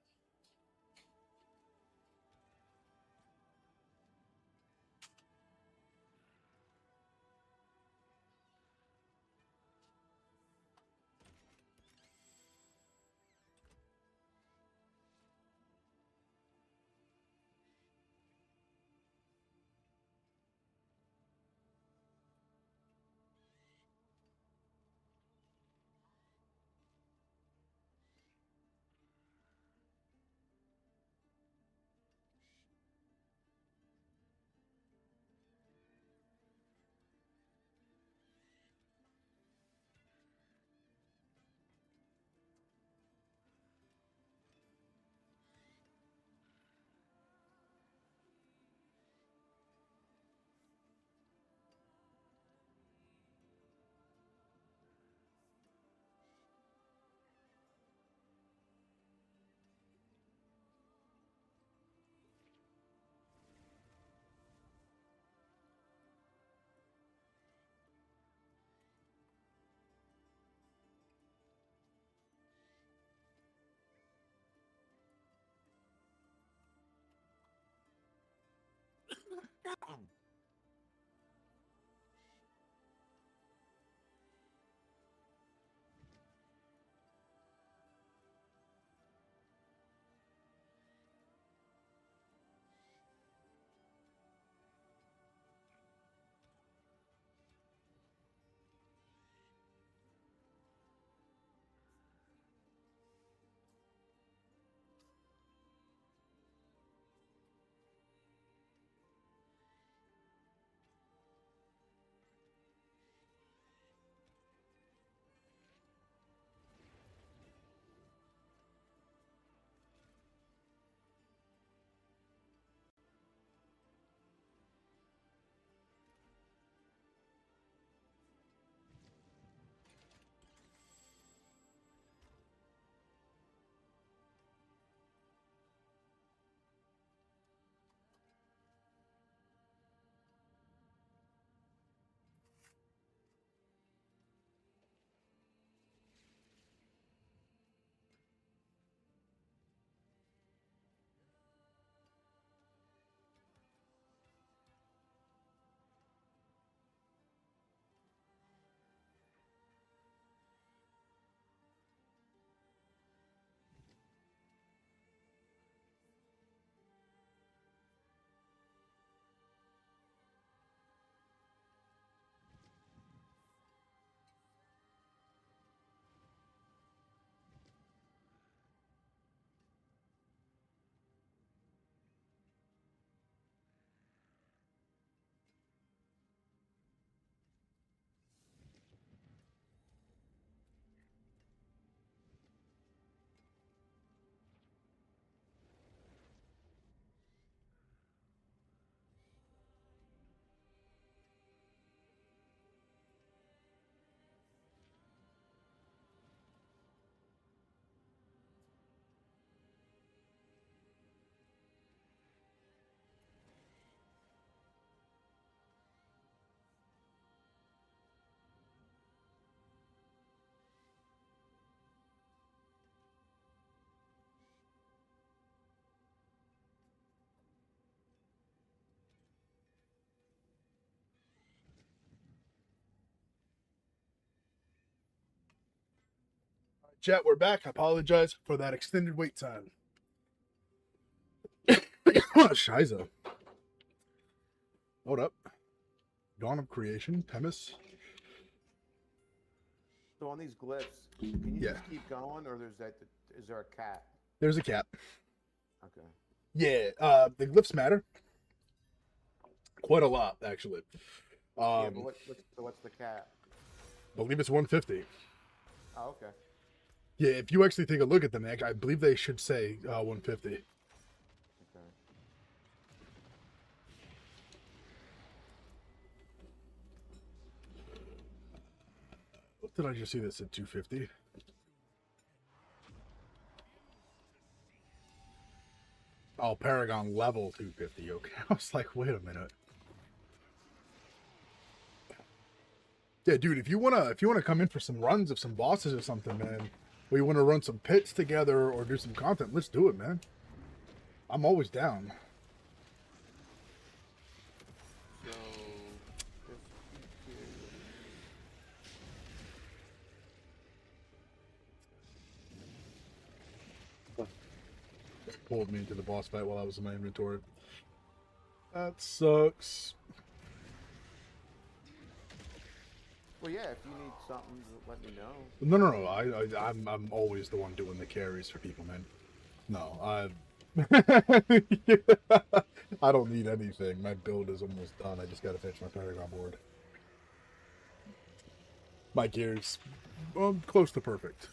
Chat, we're back. I apologize for that extended wait time. Shiza. Hold up. Dawn of Creation, Temis. So on these glyphs, can you Yeah. just keep going, or is there a cap? There's a cap. Okay. Yeah, the glyphs matter quite a lot, actually. Yeah, but what's the cap? Believe it's 150. Oh, okay. Yeah, if you actually take a look at them, I believe they should say 150. Okay. What did I just see that said 250? Oh, Paragon level 250. Okay, I was like, wait a minute. Yeah, dude, if you wanna come in for some runs of some bosses or something, man, or you wanna run some pits together or do some content, let's do it, man. I'm always down. So, just keep here. Pulled me into the boss fight while I was in my inventory. That sucks. Well, yeah, if you need something, let me know. No. I'm always the one doing the carries for people, man. No, I I don't need anything. My build is almost done. I just gotta finish my Paragon board. My gear's close to perfect.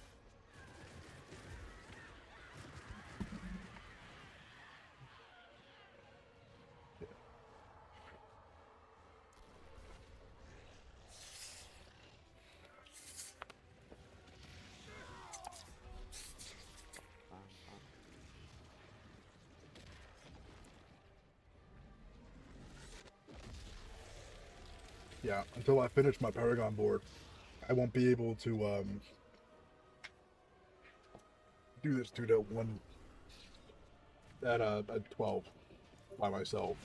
Yeah, until I finish my Paragon board, I won't be able to do this 2-1 at 12 by myself.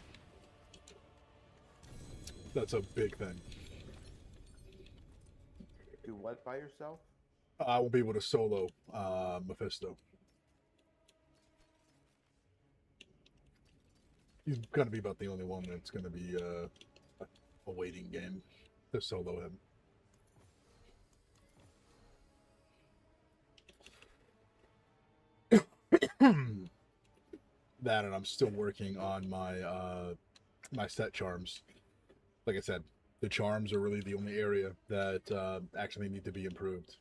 That's a big thing. Do what by yourself? I won't be able to solo Mephisto. He's gonna be about the only one that's gonna be a waiting game to solo him. That, and I'm still working on my my set charms. Like I said, the charms are really the only area that actually need to be improved.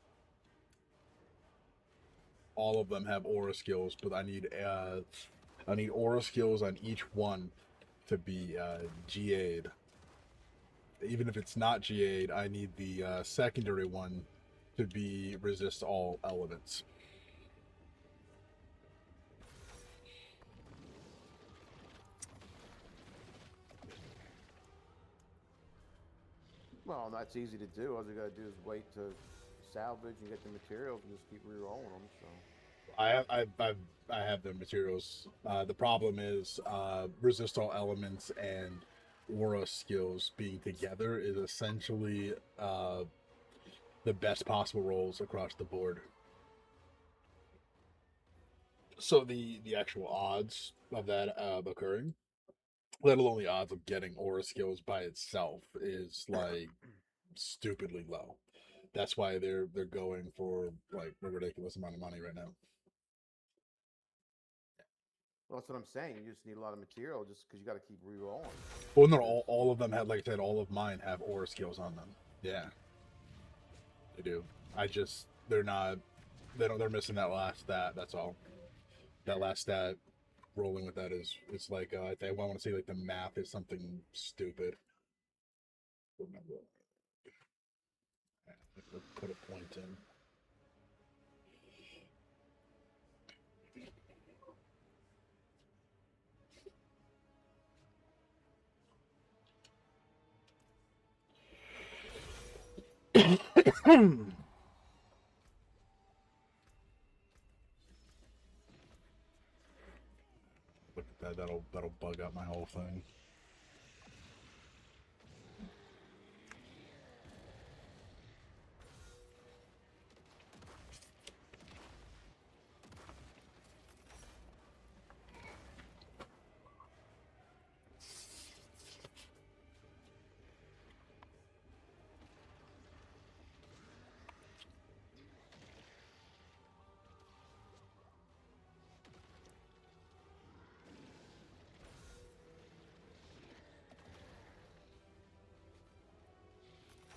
All of them have aura skills, but I need aura skills on each one to be GA'd. Even if it's not GA'd, I need the secondary one to be resist all elements. Well, that's easy to do. All you gotta do is wait to salvage and get the materials and just keep re-rolling them. So. I have the materials. The problem is resist all elements and aura skills being together is essentially the best possible rolls across the board. So the actual odds of that occurring, let alone the odds of getting aura skills by itself, is like stupidly low. That's why they're going for like a ridiculous amount of money right now. Well, that's what I'm saying. You just need a lot of material just because you got to keep re-rolling. Well, no, all of them have, like I said, all of mine have aura skills on them. Yeah, they do. They're not, they're missing that last stat. That's all. That last stat, rolling with that is, it's like, I want to say like the math is something stupid. Remember, put a point in. Look at that. That'll bug out my whole thing.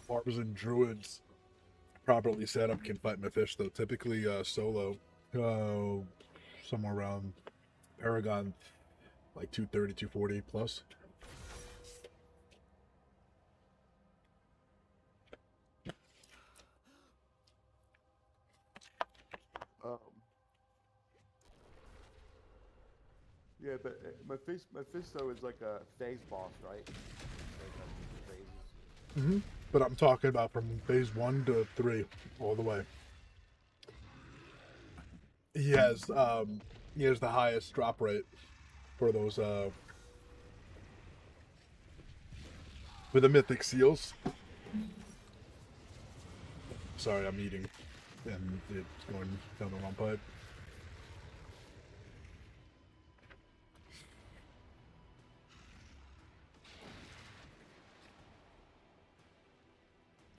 Barbers and druids properly set up can fight Mephisto. Typically solo, somewhere around Paragon, like 230, 240 plus. Um, yeah, but Mephisto is like a phase boss, right? Like phases. Mm-hmm. But I'm talking about from phase 1 to 3, all the way. He has the highest drop rate for those for the mythic seals. Sorry, I'm eating and it's going down the wrong pipe.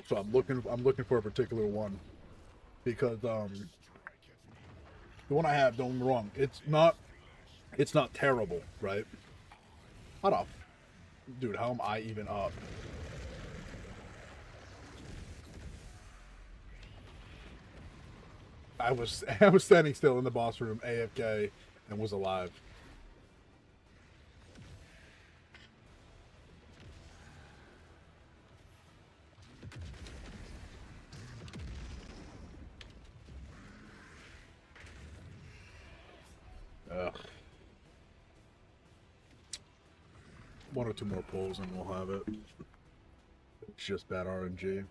So I'm looking for a particular one because the one I have, don't get me wrong, it's not terrible, right? Hold on. Dude, how am I even up? I was standing still in the boss room, AFK, and was alive. Ugh. One or two more pulls and we'll have it. It's just bad RNG.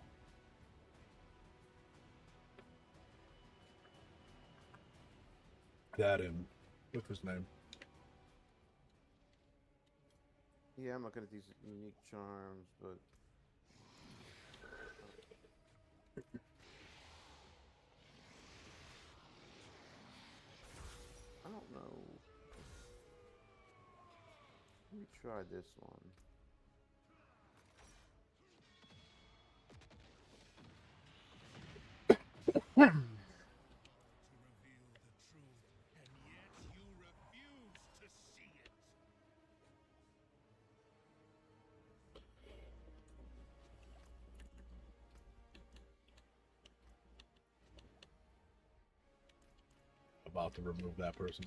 That and what's his name? Yeah, I'm looking at these unique charms, but I don't know. Let me try this one. To reveal the truth, and yet you refuse to see it. About to remove that person.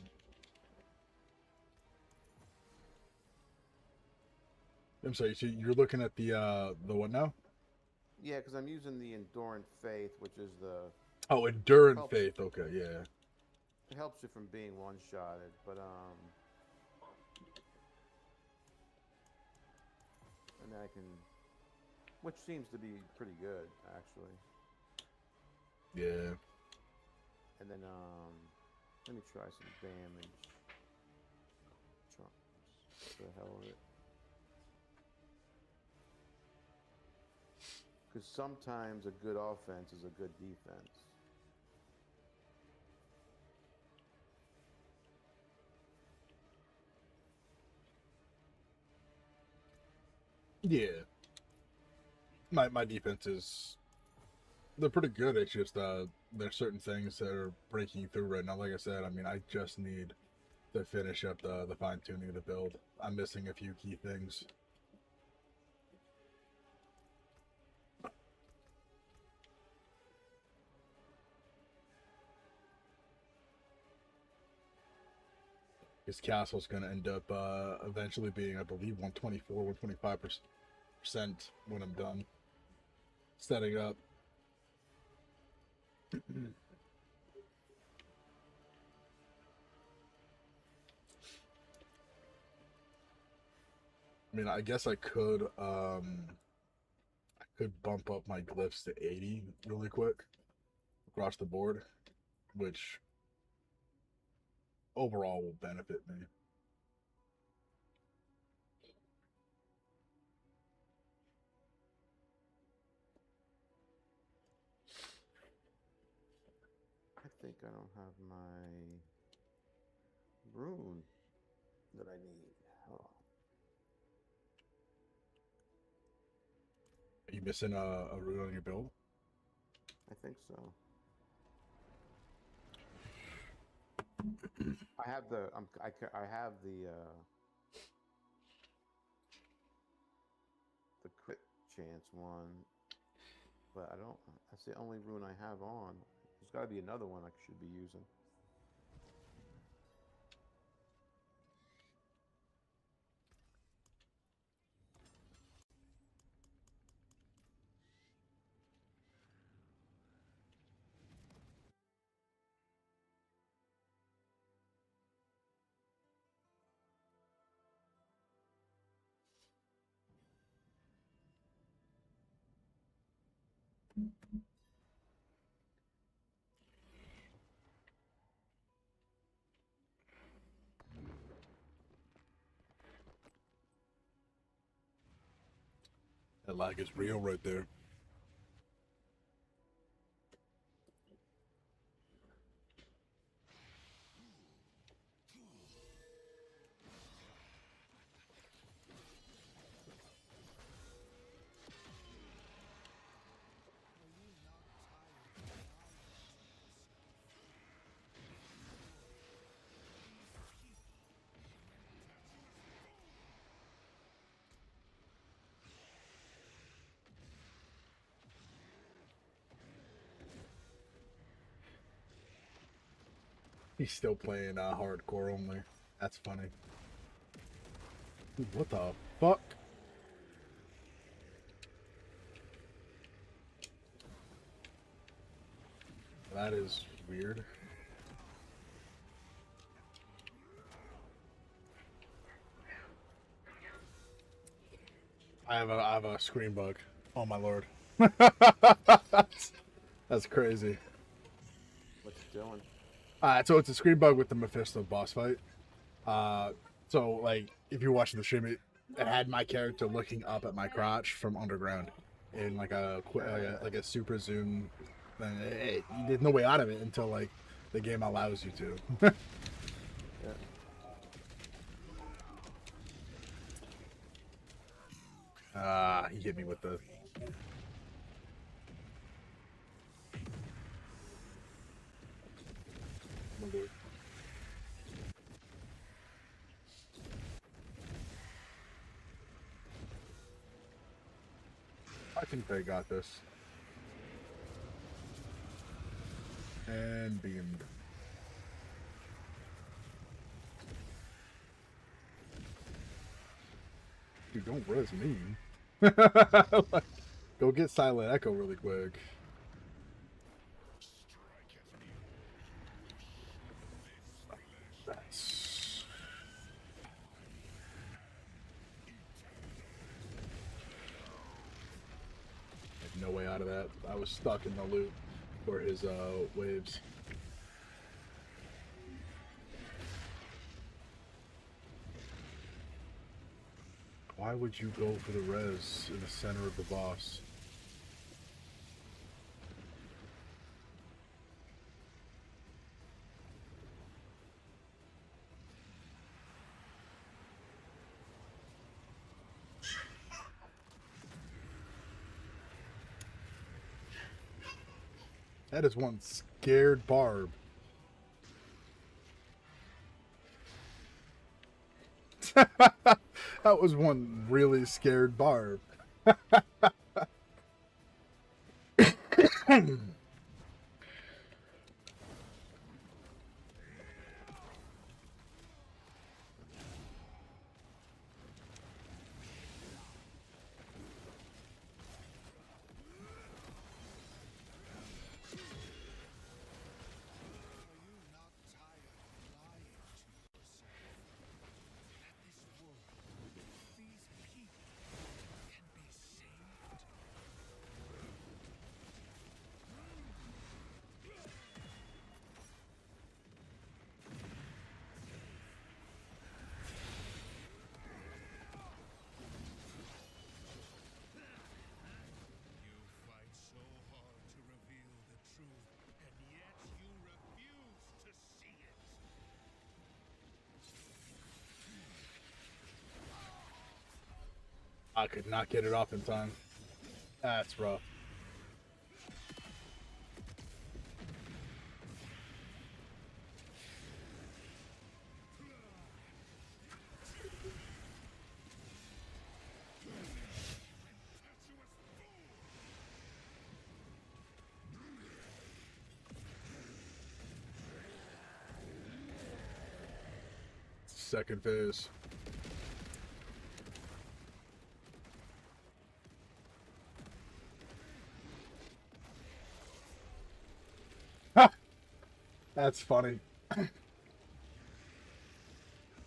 I'm sorry, so you're looking at the what now? Yeah, because I'm using the Endurant Faith, which is the Oh, Endurance Helps. Faith. Okay, yeah. it helps you from being one-shotted, but and then I can, which seems to be pretty good actually. Yeah. And then let me try some damage. What the hell of it? Because sometimes a good offense is a good defense. Yeah. My defense is, they're pretty good. It's just there's certain things that are breaking through right now. Like I said, I mean, I just need to finish up the fine tuning of the build. I'm missing a few key things. His castle's going to end up eventually being, I believe, 124, 125% when I'm done setting up. I mean, I guess I could bump up my glyphs to 80 really quick across the board, which overall will benefit me. I think I don't have my rune that I need. Oh, Are you missing a root on your build? I think so. I have the I have the crit chance one, but I don't. That's the only rune I have on. There's got to be another one I should be using. That lag is real right there. He's still playing hardcore only. That's funny. Dude, what the fuck? That is weird. I have a screen bug. Oh my lord. That's crazy. What's it doing? So it's a screen bug with the Mephisto boss fight. So like if you're watching the stream, it had my character looking up at my crotch from underground in like a super zoom. And there's no way out of it until like the game allows you to. He hit me with the. I think they got this. And beamed. Dude, don't res me. Like, go get Silent Echo really quick. That's... I had no way out of that. I was stuck in the loop for his waves. Why would you go for the res in the center of the boss? That is one scared barb. That was one really scared barb. I could not get it off in time. That's rough. Second phase. That's funny.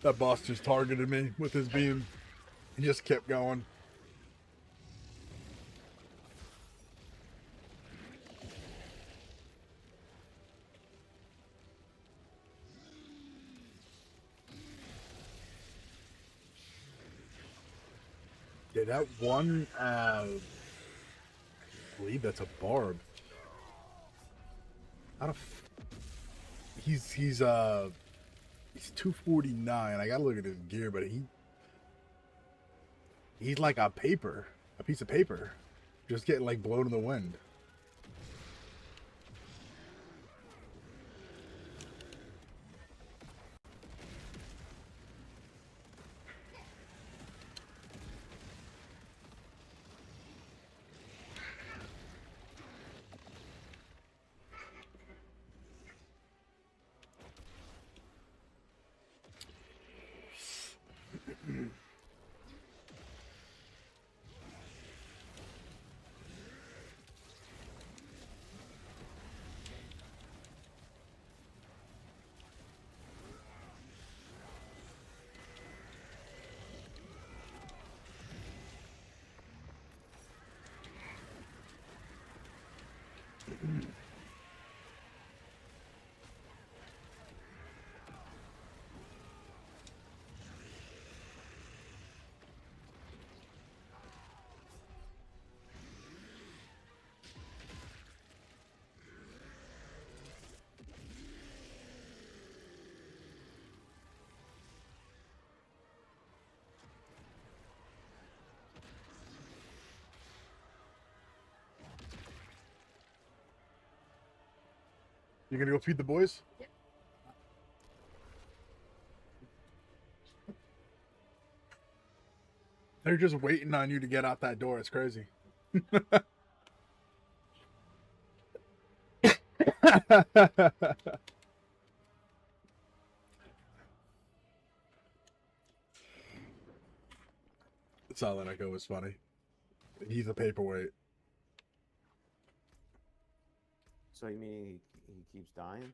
That boss just targeted me with his beam. He just kept going. Yeah, that one, I believe that's a barb. Out of he's 249. I gotta look at his gear, but he's like a piece of paper, just getting like blown in the wind. You gonna go feed the boys? They're just waiting on you to get out that door. It's crazy. Silent Echo was funny. He's a paperweight. So you mean he keeps dying?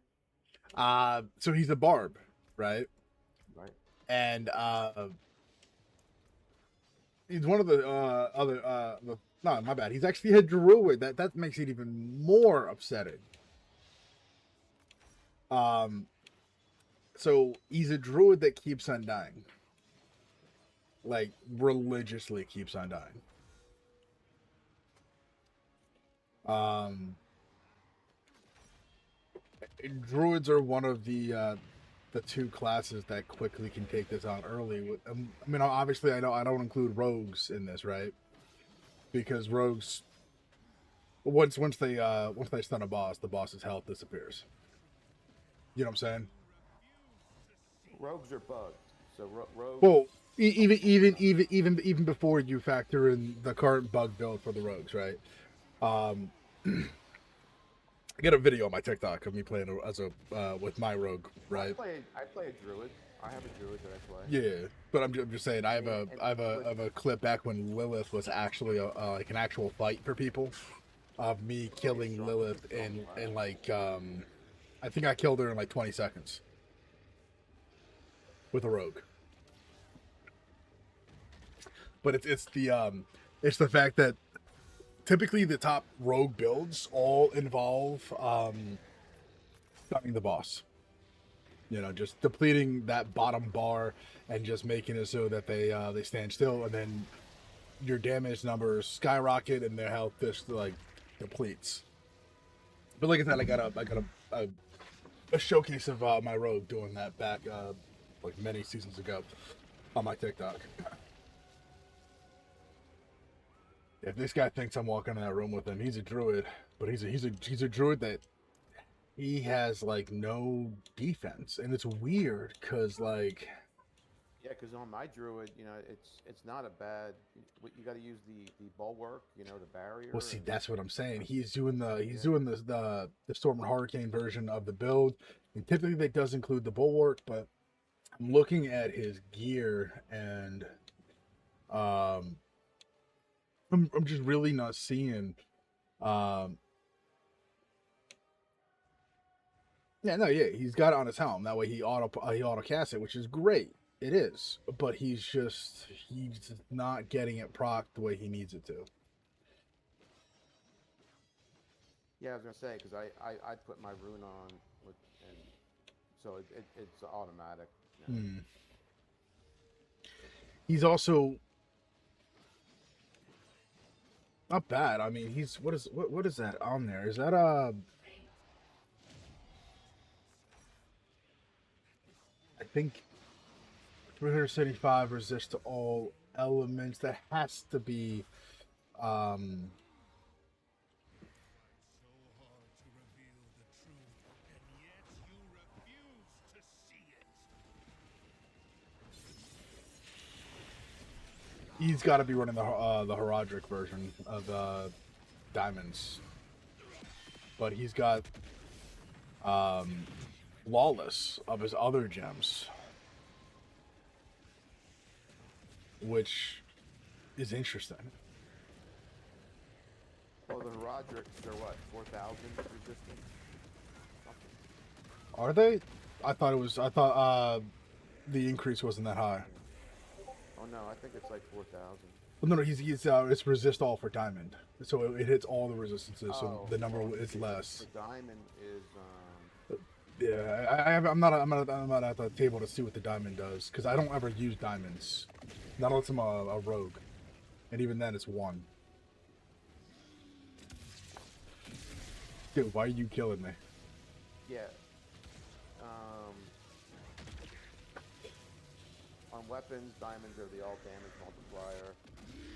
So he's a barb, right? Right. And he's one of the no, my bad. He's actually a druid. That makes it even more upsetting. So he's a druid that keeps on dying. Like religiously keeps on dying. Druids are one of the two classes that quickly can take this on early. I mean, obviously, I don't include rogues in this, right? Because rogues, once they stun a boss, the boss's health disappears. You know what I'm saying? Rogues are bugged. So rogues. Well, even before you factor in the current bug build for the rogues, right? I get a video on my TikTok of me playing as a with my rogue, right? I play a druid. I have a druid that I play. Yeah, but I'm just saying I have a clip back when Lilith was actually like an actual fight for people, of me killing Lilith in like I think I killed her in like 20 seconds with a rogue. But it's the fact that typically the top rogue builds all involve stunning the boss. You know, just depleting that bottom bar and just making it so that they stand still, and then your damage numbers skyrocket and their health just like depletes. But like I said, I got a showcase of my rogue doing that back like many seasons ago on my TikTok. If this guy thinks I'm walking in that room with him, he's a druid, but he's a druid that he has like no defense, and it's weird because like Yeah, because on my druid, you know, it's not a bad. You got to use the bulwark, you know, the barrier. well, see, that's what I'm saying. He's doing the Storm and Hurricane version of the build, and typically that does include the bulwark. But I'm looking at his gear, and I'm just really not seeing. Yeah, he's got it on his helm. That way he auto casts it, which is great. It is, but he's not getting it proc the way he needs it to. Yeah, I was gonna say because I put my rune on with, and so it's automatic. You know? He's also Not bad. I mean, he's what is that on there? Is that I think 375 resist to all elements. That has to be um So hard to reveal the truth, and yet you refuse to see it. he's got to be running the Herodric version of diamonds, but he's got flawless of his other gems, which is interesting. Well, the Herodrics are what, 4,000 resistance? Something. Are they? I thought it was. I thought the increase wasn't that high. Oh no, I think it's like 4,000. Well, no, he's it's resist all for diamond, so it hits all the resistances. So Oh, the number well, is less. The diamond is Yeah, I'm not at the table to see what the diamond does because I don't ever use diamonds. Not unless I'm a rogue, and even then it's one. Dude, why are you killing me? yeah. On weapons, diamonds are the all damage multiplier.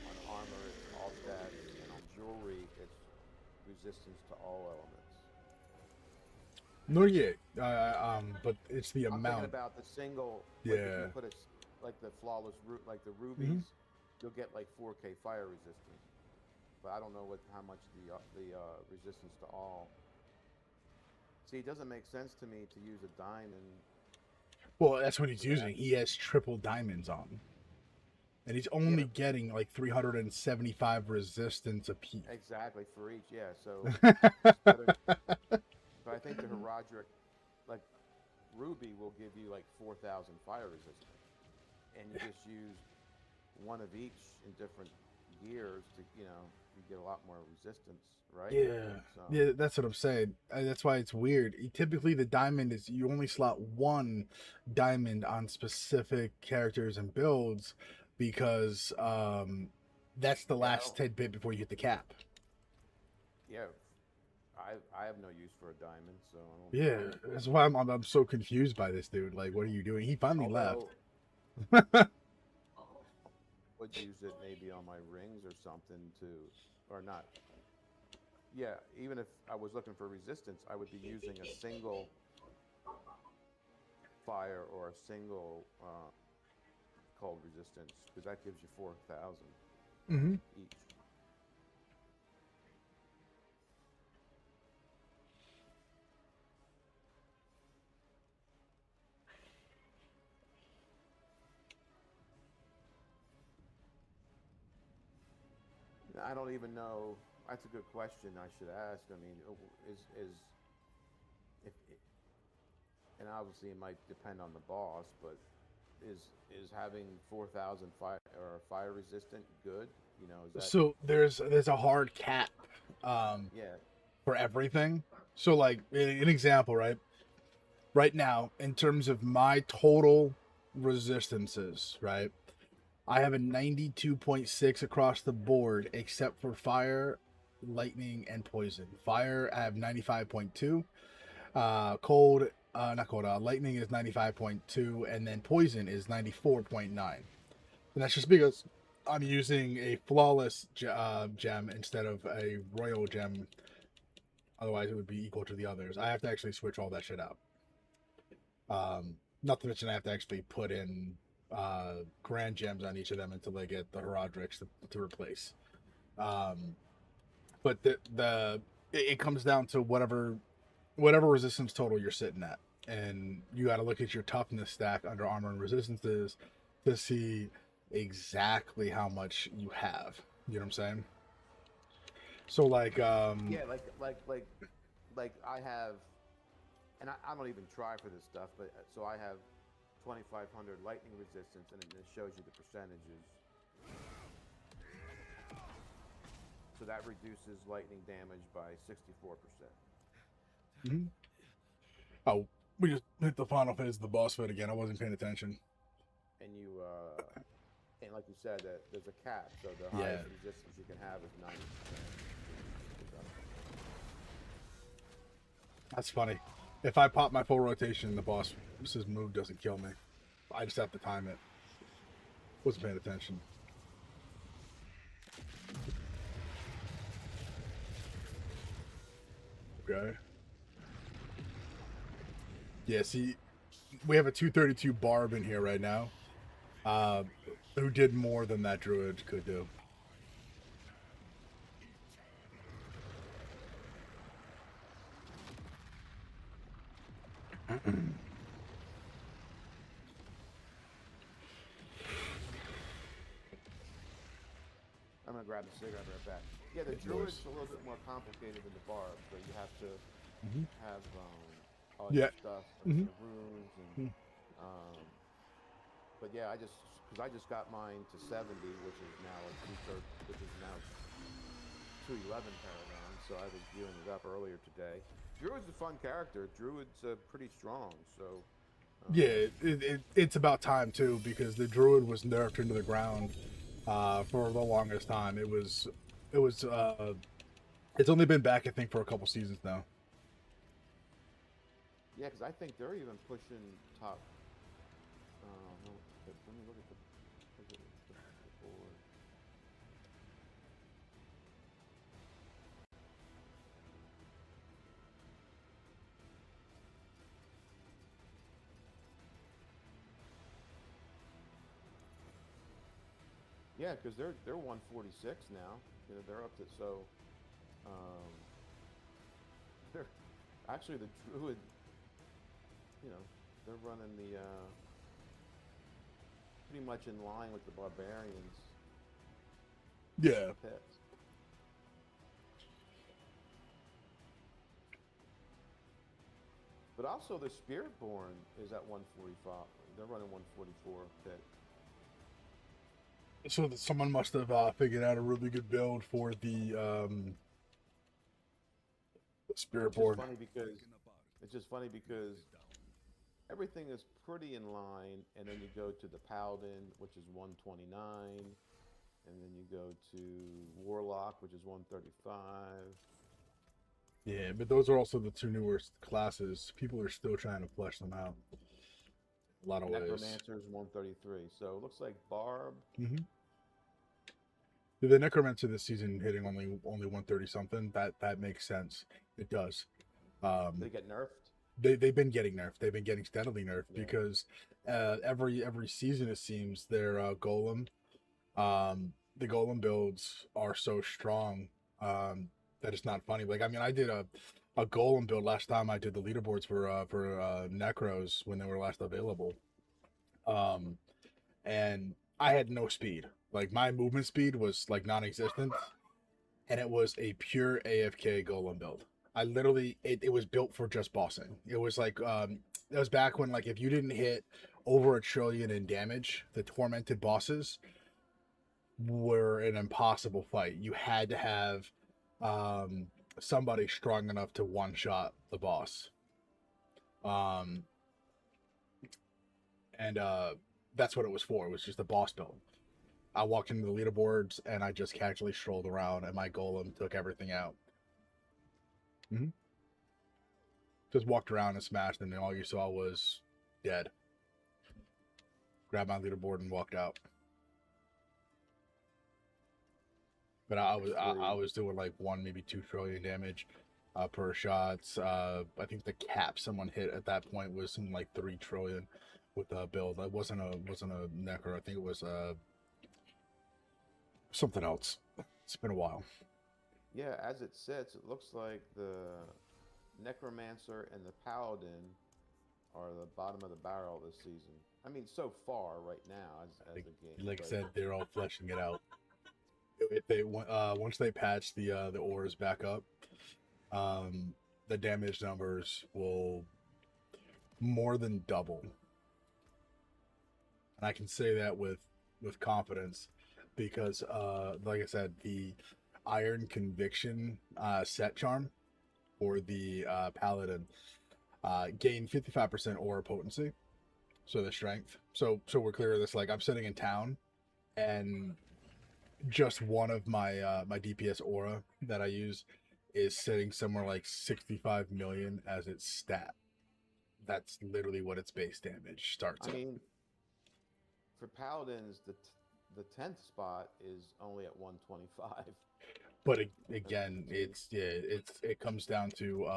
On armor, it's all stats, and on jewelry, it's resistance to all elements. No, yeah, but it's the I'm thinking amount. about the single. Like if Yeah. you put like the flawless root, like the rubies, you'll get like 4K fire resistance. But I don't know how much the resistance to all. See, it doesn't make sense to me to use a diamond. Well, that's what he's using. He has triple diamonds on, and he's only getting like 375 resistance a piece. Exactly for each, yeah. So, but I think the Herodric, like Ruby, will give you like 4,000 fire resistance, and you just use one of each in different gears to, you get a lot more resistance, right? Yeah, So, yeah, that's what I'm saying. That's why it's weird. Typically, the diamond is you only slot one diamond on specific characters and builds because that's the last tidbit before you hit the cap. yeah. I have no use for a diamond, so I don't. Yeah, that's why I'm so confused by this dude. Like, what are you doing? He finally Although, left. would use it maybe on my rings or something or not. Yeah, even if I was looking for resistance, I would be using a single fire or a single cold resistance because that gives you 4,000 Mm-hmm. each. I don't even know. That's a good question. I should ask. I mean, is if and obviously it might depend on the boss, but is having 4,000 fire resistant good? Is that So there's a hard cap yeah? for everything. So like an example, right? Right now, in terms of my total resistances, right? I have a 92.6 across the board, except for fire, lightning, and poison. Fire, I have 95.2. Cold, not cold. Lightning is 95.2, and then poison is 94.9. And that's just because I'm using a flawless gem instead of a royal gem. Otherwise, it would be equal to the others. I have to actually switch all that shit out. Not to mention I have to actually put in grand gems on each of them until I get the Herodrics to replace. But it comes down to whatever resistance total you're sitting at, and you got to look at your toughness stack under armor and resistances to see exactly how much you have. You know what I'm saying? So like Yeah, like I have, and I don't even try for this stuff, but so I have 2,500 lightning resistance, and it shows you the percentages. So that reduces lightning damage by 64%. mhm. Oh, we just hit the final phase of the boss fight again. I wasn't paying attention. And you And like you said, that there's a cap, so the Yeah. highest resistance you can have is 90%. That's funny. If I pop my full rotation, the boss's move doesn't kill me. I just have to time it. Wasn't paying attention. Okay. Yeah, see, we have a 232 Barb in here right now, who did more than that Druid could do. I'm gonna grab the cigarette right back. Yeah, the It's druid's yours. a little bit more complicated than the barb, so you have to Mhm. have all Yeah. your stuff, like Mhm. your runes and. But yeah, I just got mine to 70, which is now a 230, which is now 211 Paragon. So I was viewing it up earlier today. Druid's a fun character. Druid's pretty strong, so. Yeah, it's about time too, because the Druid was nerfed into the ground for the longest time. It's only been back, I think, for a couple seasons now. Yeah, because I think they're even pushing top. No, let me look at the board. Yeah, because they're 146 now. You know, they're up to um, they're actually the druid. You know, they're running the pretty much in line with the barbarians Yeah. pits. But also the Spiritborn is at 145. They're running 144 pit. So that someone must have figured out a really good build for the Spirit It's just Board. funny because it's just funny because everything is pretty in line, and then you go to the Paladin, which is 129, and then you go to Warlock, which is 135. Yeah, but those are also the two newest classes. People are still trying to flesh them out. A lot of ways. Necromancer's 133. So it looks like Barb. Mm-hmm. The Necromancer this season hitting only 130 something. That makes sense. It does. They get nerfed. They've been getting nerfed. They've been getting steadily nerfed Yeah. because every season it seems their golem, the golem builds are so strong that it's not funny. Like, I mean, I did a golem build last time I did the leaderboards for Necros when they were last available, and I had no speed. Like, my movement speed was like non-existent, and it was a pure AFK golem build. I literally, it was built for just bossing. It was like, that was back when, like, if you didn't hit over 1 trillion in damage, the tormented bosses were an impossible fight. You had to have somebody strong enough to one-shot the boss. And that's what it was for. It was just a boss build. I walked into the leaderboards and I just casually strolled around, and my golem took everything out. Just walked around and smashed, and all you saw was dead. Grabbed my leaderboard and walked out. But I was doing like 1, maybe 2 trillion damage per shots. I think the cap someone hit at that point was something like 3 trillion with a build. It wasn't a Necro. I think it was something else. It's been a while. Yeah, as it sits, it looks like the Necromancer and the Paladin are the bottom of the barrel this season. I mean, so far right now as a game. Like I but said, they're all fleshing it out. If they once they patch the ores back up, the damage numbers will more than double. And I can say that with confidence because, like I said, the Iron Conviction set charm for the Paladin gained 55% aura potency, so the strength. So we're clear of this. Like, I'm sitting in town, and just one of my my DPS aura that I use is sitting somewhere like 65 million as its stat. That's literally what its base damage starts I at. mean, for paladins, the 10th spot is only at 125. But again, it comes down to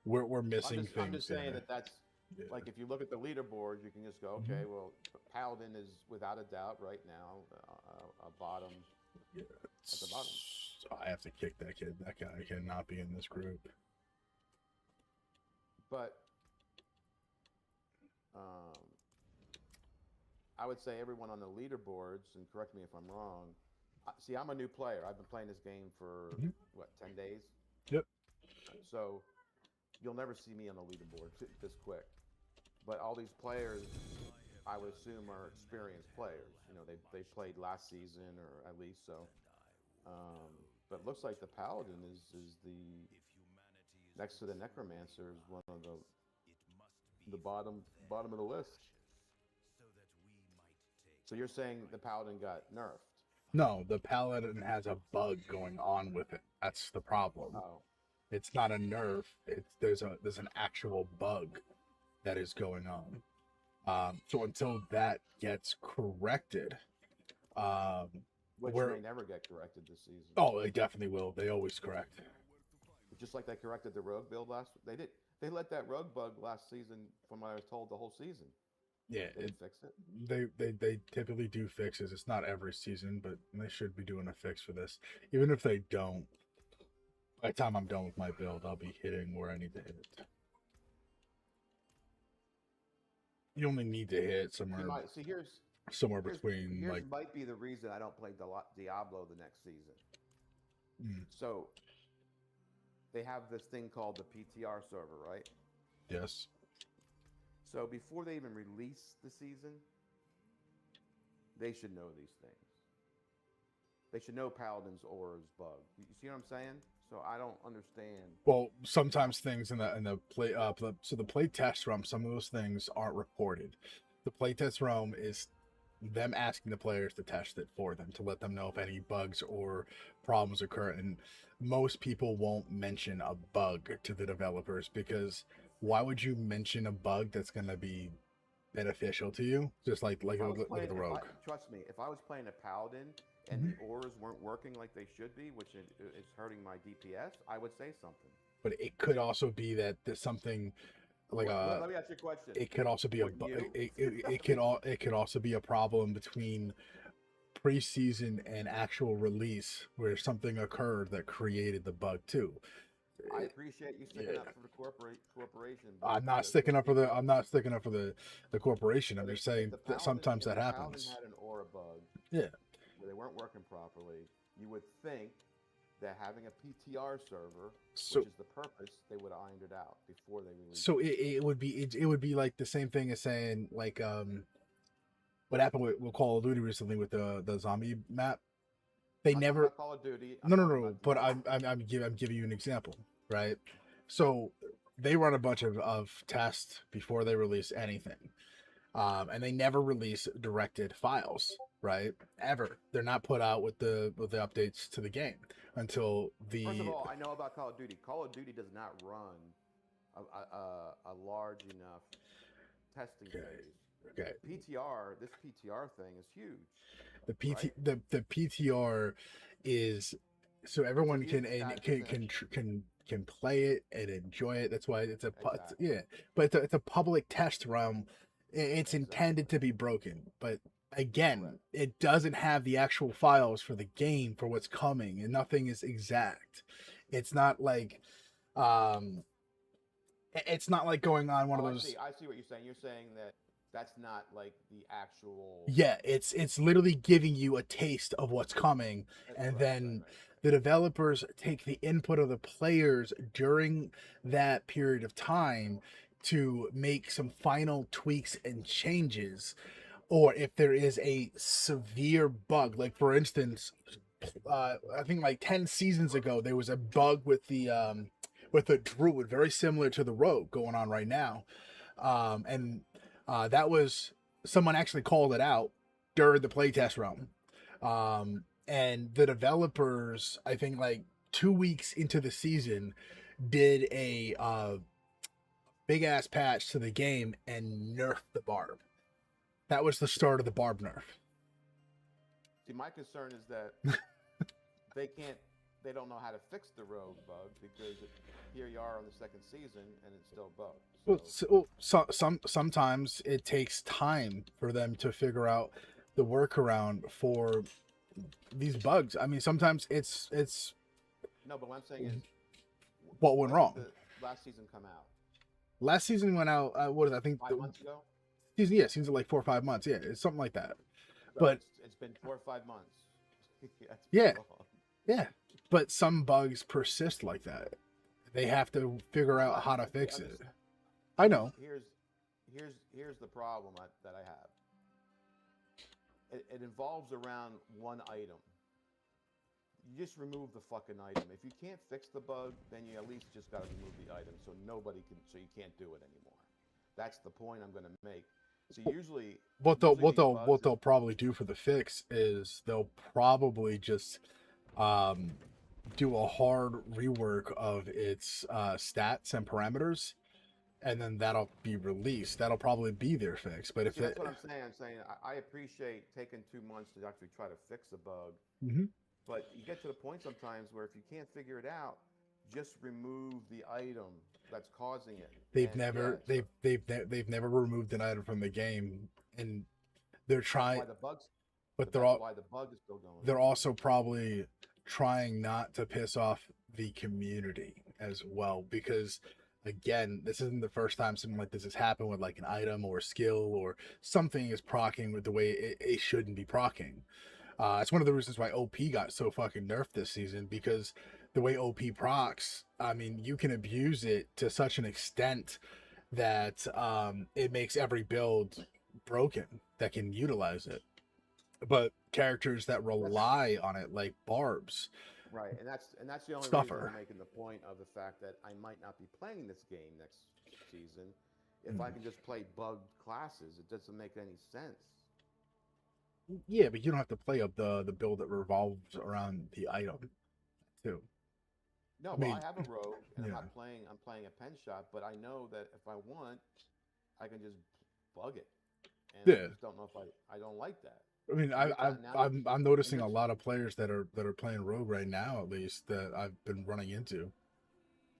we're missing I'm things just saying there. that's Yeah. like if you look at the leaderboard, you can just go, okay, well, paladin is without a doubt right now a bottom Yeah, at the bottom. I have to kick that kid. That guy cannot be in this group. But um, I would say everyone on the leaderboards, and correct me if I'm wrong. See, I'm a new player. I've been playing this game for what, 10 days? Yep. So you'll never see me on the leaderboard this quick. But all these players, I would assume, are experienced players. You know, they played last season or at least so. But it looks like the Paladin is the next to the Necromancer is one of the bottom of the list. So you're saying the Paladin got nerfed? No, the Paladin has a bug going on with it. That's the problem. Oh, It's not a nerf. There's an actual bug that is going on. So until that gets corrected, which we're may never get corrected this season. oh, they definitely will. They always correct. Just like they corrected the rogue build last. They did. They let that rogue bug last season, from what I was told, the whole season. Yeah, They didn't fix it. they typically do fixes. It's not every season, but they should be doing a fix for this. Even if they don't, by the time I'm done with my build, I'll be hitting where I need to hit it. You only need to hit somewhere Here's between like might be the reason I don't play Diablo the next season. So they have this thing called the PTR server, right? yes. So before they even release the season, they should know these things. They should know Paladin's aura is bugged. You see what I'm saying? So I don't understand. Well, sometimes things in the play so the play test realm, some of those things aren't reported. The play test realm is them asking the players to test it for them to let them know if any bugs or problems occur, and most people won't mention a bug to the developers because why would you mention a bug that's going to be beneficial to you? Just like If I was the playing- rogue. Trust me, if I was playing a Paladin and the auras weren't working like they should be, which is hurting my DPS, I would say something. But it could also be that there's something like Let me ask you a question. it could also be Would you? it could also be a problem between preseason and actual release where something occurred that created the bug too. I appreciate you sticking Yeah. up for the corporation. I'm not sticking up for the corporation. I'm But just saying the that Paladin- sometimes if that the happens. Paladin had an aura bug. Yeah. Where they weren't working properly, you would think that having a PTR server, So which is the purpose, they would have ironed it out before they released. so it would be like the same thing as saying like what happened with Call of Duty recently with the zombie map. They I'm never not Call of Duty. no no talking no about but the- I'm giving you an example, right? So they run a bunch of tests before they release anything, and they never release directed files, right? Ever. They're not put out with the updates to the game until the First of all, I know about Call of Duty. Call of Duty does not run a large enough testing Okay. phase. okay. This PTR thing is huge. The PTR is so everyone It's a can huge and stat can play it and enjoy it. That's why it's Exactly. yeah, but it's a public test realm. It's intended to be broken, but again, Correct. it doesn't have the actual files for the game for what's coming, and nothing is exact. It's not like it's not like going on one of those. I see what you're saying. You're saying that that's not like the actual. Yeah, it's literally giving you a taste of what's coming, and then the developers take the input of the players during that period of time to make some final tweaks and changes, or if there is a severe bug, like for instance, I think like 10 seasons ago there was a bug with the druid very similar to the rogue going on right now, and that was someone actually called it out during the playtest realm. And the developers, I think like 2 weeks into the season, did a big ass patch to the game and nerfed the barb. That was the start of the barb nerf. See, my concern is that they don't know how to fix the rogue bug because here you are on the second season and it's still bugged. Sometimes it takes time for them to figure out the workaround for these bugs. I mean, sometimes it's No, but what I'm saying is, what went wrong. Did the last season come out? Last season went out. What is it? I think 5 months ago. Seems like 4 or 5 months. Yeah, it's something like that. So But it's been 4 or 5 months. That's Yeah. long. yeah, but some bugs persist like that. They have to figure out how to fix it. I know. Here's the problem that I have. It involves around one item. You just remove the fucking item. If you can't fix the bug, then you at least just got to remove the item so you can't do it anymore. That's the point I'm going to make. So usually What these bugs they'll probably do for the fix is they'll probably just do a hard rework of its stats and parameters, and then that'll be released. That'll probably be their fix. But if See, that's what I'm saying. I'm saying I appreciate taking 2 months to actually try to fix a bug, Mhm. but you get to the point sometimes where if you can't figure it out, just remove the item that's causing it. they've And never yeah, they've never removed an item from the game, and they're that's trying, why the bugs. but That's why the bug is still going. they're also probably trying not to piss off the community as well, because again, this isn't the first time something like this has happened with like an item or a skill or something is procking with the way it shouldn't be procking. It's one of the reasons why OP got so fucking nerfed this season, because the way OP procs, I mean, you can abuse it to such an extent that it makes every build broken that can utilize it. But characters that rely on it, like Barbs, Right, and that's the only reason Stuffer. I'm making the point of the fact that I might not be playing this game next season if I can just play bugged classes. It doesn't make any sense. yeah, but you don't have to play up the build that revolves around the item, too. No, I well, mean, I have a rogue, and yeah. I'm playing a pen shop, but I know that if I want, I can just bug it. And I Yeah. just don't know if I don't like that. I mean, And I'm noticing a you're- lot of players that are playing Rogue right now, at least that I've been running into,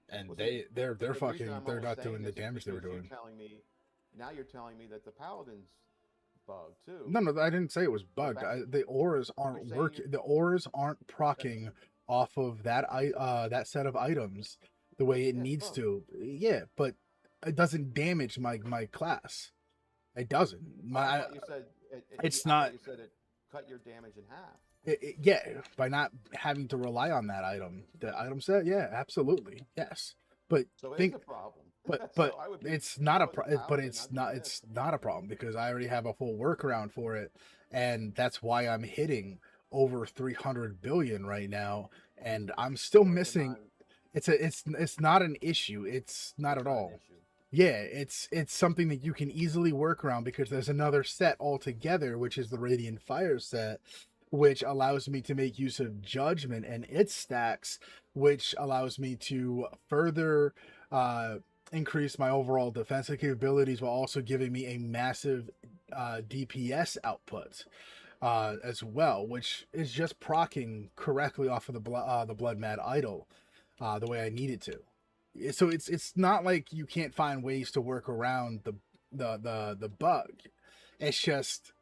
and Well, see, they're the reason fucking I'm they're always not saying doing the this is damage they were because doing. You're telling me that the Paladin's bug too. No, I didn't say it was bugged. back- The auras aren't saying working. you're- The auras aren't procking off of that set of items the way it Yeah, needs bugged. to. Yeah, but it doesn't damage my class. It doesn't. I thought you said it's I thought not- You said it cut your damage in half. Yeah, by not having to rely on that item, the item set. Yeah, absolutely, yes. But So think, it's a problem. but So I would be- it's not a if I was but Paladin, it's I'd be not pissed. it's not a problem because I already have a full workaround for it, and that's why I'm hitting over 300 billion right now, and I'm still So it's missing. not- It's not an issue. It's not it's at not an all. issue. Yeah, it's something that you can easily work around because there's another set altogether, which is the Radiant Fire set, which allows me to make use of Judgment and its stacks, which allows me to further increase my overall defensive capabilities while also giving me a massive DPS output as well, which is just procking correctly off of the Blood Mad Idol the way I need it to. So it's not like you can't find ways to work around the bug. It's just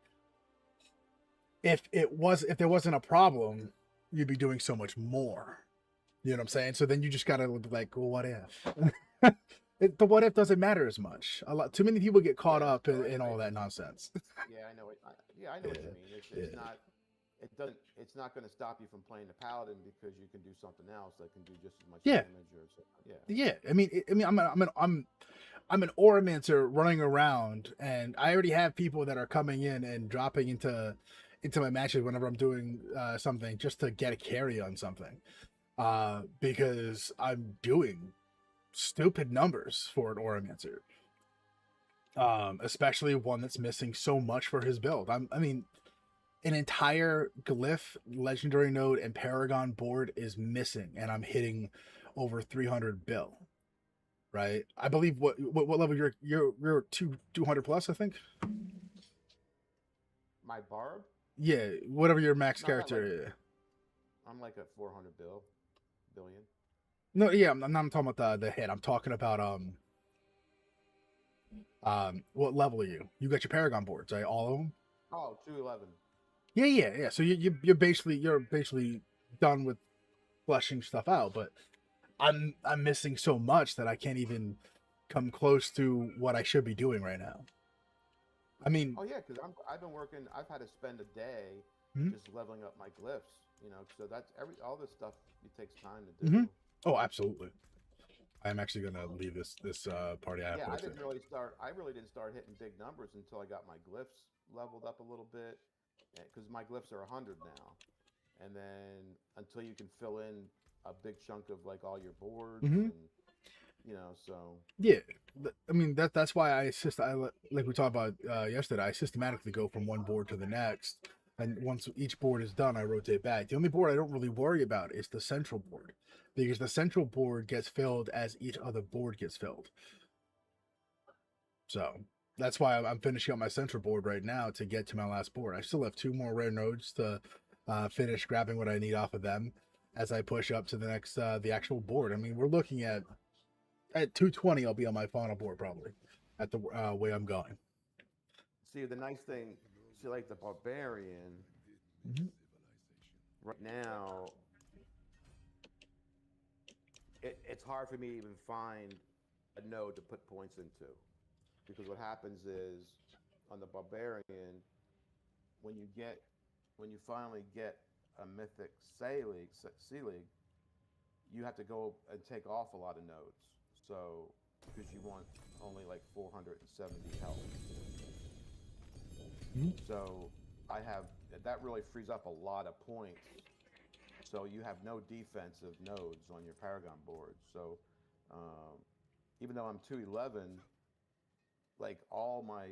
if there wasn't a problem, you'd be doing so much more. You know what I'm saying? So then you just gotta be like, well, what if? The what if doesn't matter as much. Too many people get caught Yeah, up so in all that nonsense. Yeah, I know it. I know what you mean. It's yeah. not. It doesn't. It's not going to stop you from playing the Paladin because you can do something else that can do just as much Yeah. damage or so. Yeah. Yeah, I mean, I'm an Oromancer running around, and I already have people that are coming in and dropping into my matches whenever I'm doing something just to get a carry on something, because I'm doing stupid numbers for an Oromancer, especially one that's missing so much for his build. I mean, an entire glyph, legendary node, and paragon board is missing, and I'm hitting over 300 bill. Right? I believe what level you're 200 plus, I think. My barb? Yeah, whatever your max No, I'm not character. like, I'm like at 400 billion. No, yeah, I'm not talking about the hit. I'm talking about what level are you? You got your paragon boards, right? All of them. Oh, 211. Yeah. So you're basically done with fleshing stuff out, but I'm missing so much that I can't even come close to what I should be doing right now. I mean, Oh yeah, because I've been working. I've had to spend a day Mhm. just leveling up my glyphs. You know, so that's all this stuff. It takes time to do. Mhm. Oh, absolutely. I'm actually gonna leave this party I have Yeah, posted. I really didn't start hitting big numbers until I got my glyphs leveled up a little bit, because my glyphs are 100 now, and then until you can fill in a big chunk of like all your boards, Mhm. and so Yeah, I mean that's why like we talked about yesterday. I systematically go from one board to the next, and once each board is done, I rotate back. The only board I don't really worry about is the central board, because the central board gets filled as each other board gets filled. So that's why I'm finishing up my central board right now to get to my last board. I still have 2 more rare nodes to finish grabbing what I need off of them as I push up to the next the actual board. I mean, we're looking at 220. I'll be on my final board probably at the way I'm going. see the nice thing. See, like the barbarian Mhm. right now, it's hard for me to even find a node to put points into, because what happens is on the barbarian, when you get when you finally get a mythic C league, you have to go and take off a lot of nodes. So because you want only like 470 health. Mhm. So I have that really frees up a lot of points. So you have no defensive nodes on your Paragon board. So um, even though I'm 211, like all my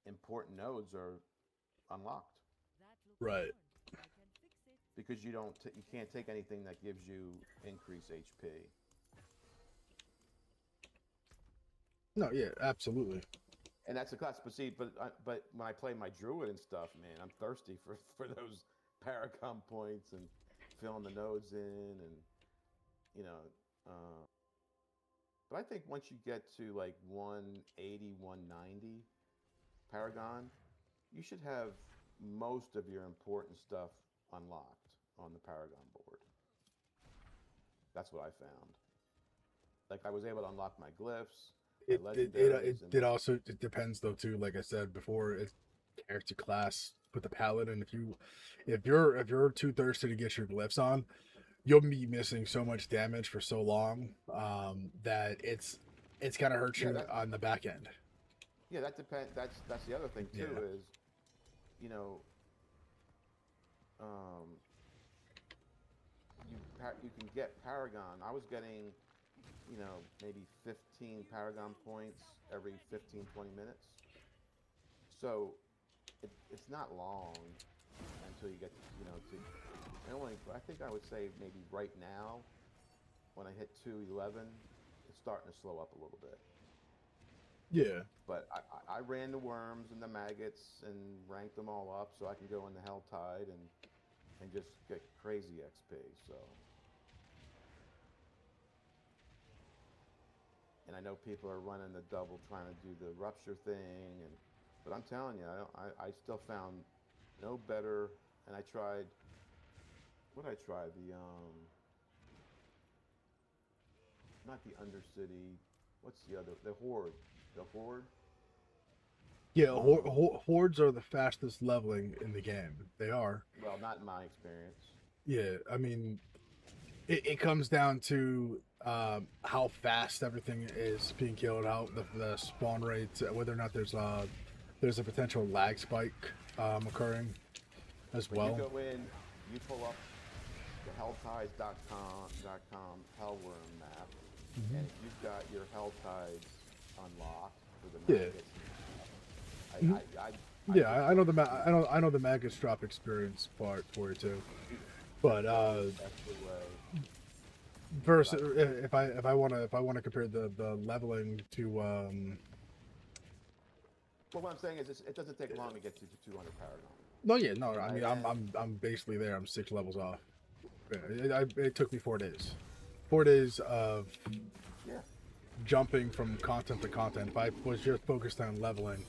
important nodes are unlocked, Right. because you can't take anything that gives you increased HP. No, yeah, absolutely. And that's a class. But see, but when I play my druid and stuff, man, I'm thirsty for those Paragon points and filling the nodes in, and you know. Uh, but I think once you get to like 180, 190 Paragon, you should have most of your important stuff unlocked on the Paragon board. That's what I found. Like I was able to unlock my glyphs, my legendaries, and It also it depends though too. Like I said before, it's character class with the paladin. If you're too thirsty to get your glyphs on, you'll be missing so much damage for so long that it's gonna hurt yeah, you on the back end. that depends. That's the other thing too, Yeah. is you know um, you can get Paragon. I was getting maybe 15 Paragon points every 15 20 minutes. So it's not long until you get to I think I would say maybe right now when I hit 211, it's starting to slow up a little bit. Yeah. But I ran the worms and the maggots and ranked them all up so I can go in the Hell Tide and just get crazy XP. So, and I know people are running the double trying to do the rupture thing, but I'm telling you, I still found no better. And I tried. What did I try? Not the Undercity. What's the other? The Horde. The Horde. Yeah, hordes are the fastest leveling in the game. They are. Well, not in my experience. Yeah, I mean, it comes down to how fast everything is being killed, how the spawn rates, whether or not there's a potential lag spike occurring as When well. you go in, you pull up the helltides.com Hellworm map, and if you've got your Helltides unlocked for the Yeah. maggots, Yeah, I know the I know the Magus drop experience part for it too, but That's the way. versus if I want to compare the leveling to Well, what I'm saying is, it doesn't take long to get to 200 Paragon. no, yeah, no, I Right, mean I'm basically there. I'm 6 levels off. Yeah, it took me 4 days. 4 days of Yeah. jumping from content to content. If I was just focused on leveling,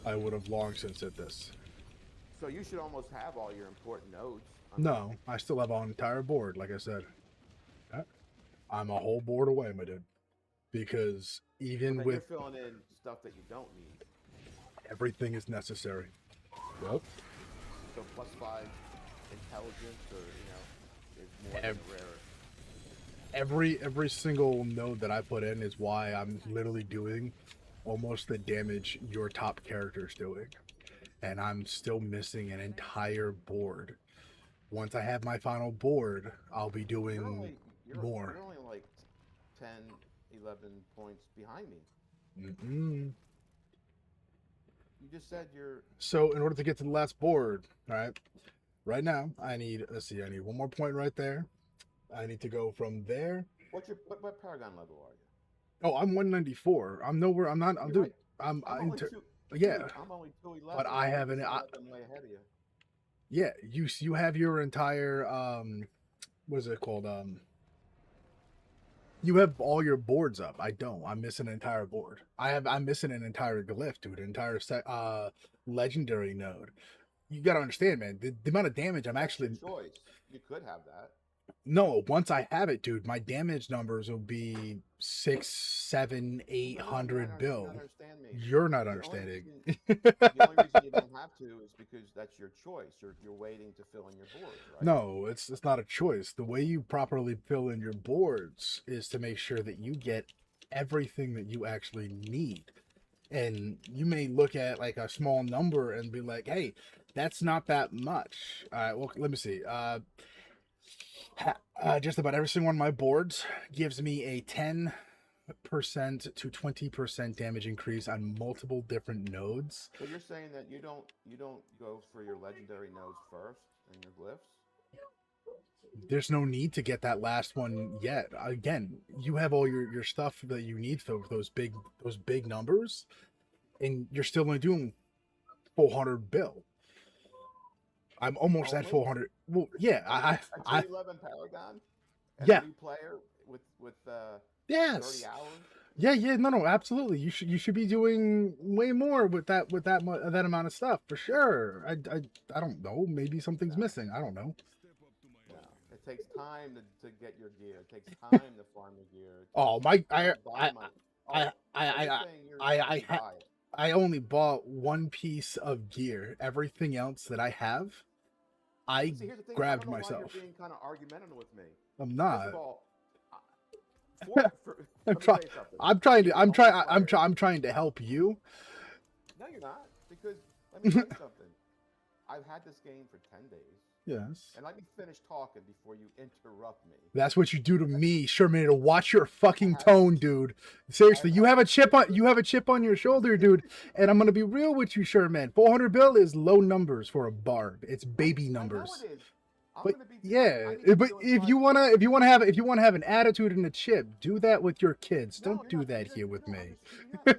I would have long since hit this. So you should almost have all your important nodes. No, I still have an entire board, like I said. Yeah. I'm a whole board away, my dude. Because even Then with you're filling in stuff that you don't need. everything is necessary. Yep. So +5 intelligence, or is more than rare. Every single node that I put in is why I'm literally doing almost the damage your top character's doing. And I'm still missing an entire board. Once I have my final board, I'll be doing more. You're only like 10, 11 points behind me. Mm-mm. You just said you're... So in order to get to the last board, right now, I need, let's see, I need 1 more point right there. I need to go from there. What Paragon level are you? Oh, I'm 194. I'm nowhere. I'm not. I'm dude. Right. I'm only yeah. Dude, I'm only 211. But I have an. I'm way ahead of you. Yeah, you have your entire what is it called? You have all your boards up. I don't. I'm missing an entire board. I'm missing an entire glyph, dude. An entire legendary node. You gotta understand, man. The amount of damage I'm actually. Choice. You could have that. No, once I have it, dude, my damage numbers will be 600, 700, 800 bill. You're not understanding. The only reason you don't have to is because that's your choice. You're waiting to fill in your boards, right? No, it's not a choice. The way you properly fill in your boards is to make sure that you get everything that you actually need. And you may look at like a small number and be like, hey, that's not that much. All right, well, let me see. Just about every single one of my boards gives me a 10% to 20% damage increase on multiple different nodes. So you're saying that you don't go for your legendary nodes first and your glyphs? There's no need to get that last one yet. Again, you have all your stuff that you need for those big numbers, and you're still only doing 400 bill. I'm almost at 400. Well, yeah, I 11 Paragon. And yeah. A new player with yes. 30 hours. Yeah, no, absolutely. You should be doing way more with that amount of stuff for sure. I don't know. Maybe something's missing. I don't know. No, it takes time to get your gear. It takes time to farm your gear. Oh my! I only bought one piece of gear. Everything else that I have, I grabbed myself. You're being kind of argumentative with me. I'm not. First of all, I'm trying to help you. No, you're not. Because let me tell you something. I've had this game for 10 days. Yes. And let me finish talking before you interrupt me. That's what you do to me, Sherman. Watch your fucking tone, dude. Seriously, you have a chip on your shoulder, dude. And I'm gonna be real with you, Sherman. 400 bill is low numbers for a barb. It's baby numbers. I know it is. But yeah, but if you wanna have an attitude and a chip, do that with your kids. Don't do that here with me. You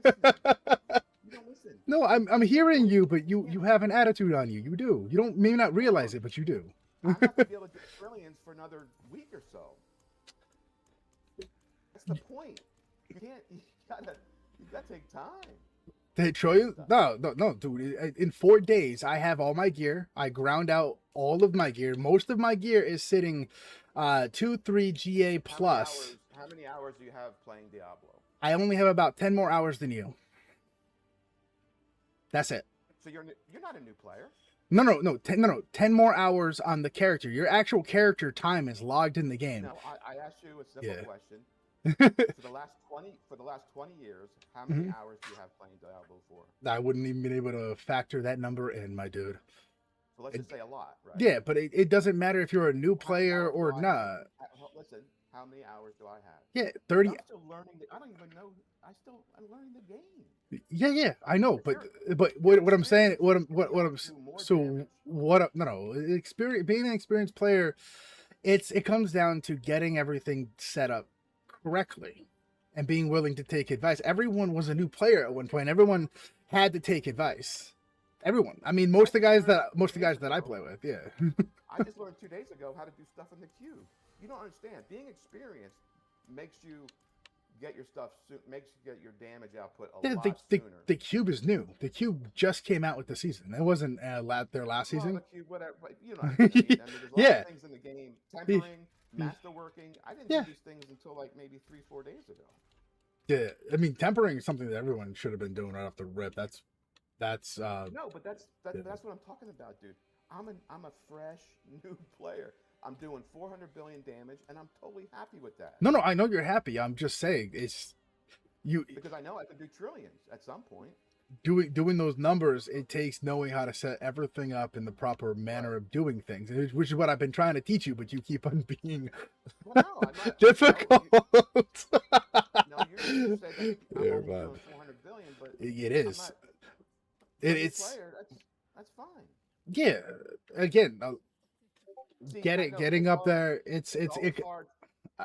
don't listen. No, I'm hearing you, but you have an attitude on you. You do. You don't maybe not realize it, but you do. I'm not gonna be able to do trillions for another week or so. That's the point. You gotta take time. Hey, Troy, no, dude. In 4 days, I have all my gear. I ground out all of my gear. Most of my gear is sitting 2-3 GA plus. How many hours do you have playing Diablo? I only have about 10 more hours than you. That's it. So you're not a new player. No. 10 more hours on the character. Your actual character time is logged in the game. No, I asked you a simple question. For the last 20 years, how many hours do you have playing Diablo 4? I wouldn't even been able to factor that number in, my dude. So let's just say a lot, right? Yeah, but it doesn't matter if you're a new player or not. Listen, how many hours do I have? Yeah, But 30. I'm still learning. I don't even know. I'm learning the game. Yeah, I know, If but you're what I'm saying, experienced, what you I'm can do more so damage. what no experience being an experienced player, it comes down to getting everything set up correctly and being willing to take advice. Everyone was a new player at one point. Everyone had to take advice. Everyone. I mean, most of the guys that I play with, yeah. I just learned 2 days ago how to do stuff in the queue. You don't understand. Being experienced makes you get your stuff makes you get your damage output a Yeah, lot sooner. the cube is new. The cube just came out with the season. It wasn't their last Well, season. the cube, whatever, but you know what I mean. I mean, there's a lot Yeah. of things in the game. Tempering, masterworking. I didn't Yeah. do these things until like maybe 3-4 days ago. Yeah, I mean, tempering is something that everyone should have been doing right off the rip. That's No, but that's what I'm talking about, dude. I'm a fresh new player. I'm doing 400 billion damage, and I'm totally happy with that. no. I know you're happy. I'm just saying it's you Because I know I can do trillions at some point. doing those numbers. It takes knowing how to set everything up in the proper manner of doing things, which is what I've been trying to teach you. But you keep on being Well, no, I'm not. difficult. No, you said that I'm Yeah, only fine. doing 400 billion, but It I'm is. not, It's player. That's fine. yeah. Again, See, I getting know up there. It's always hard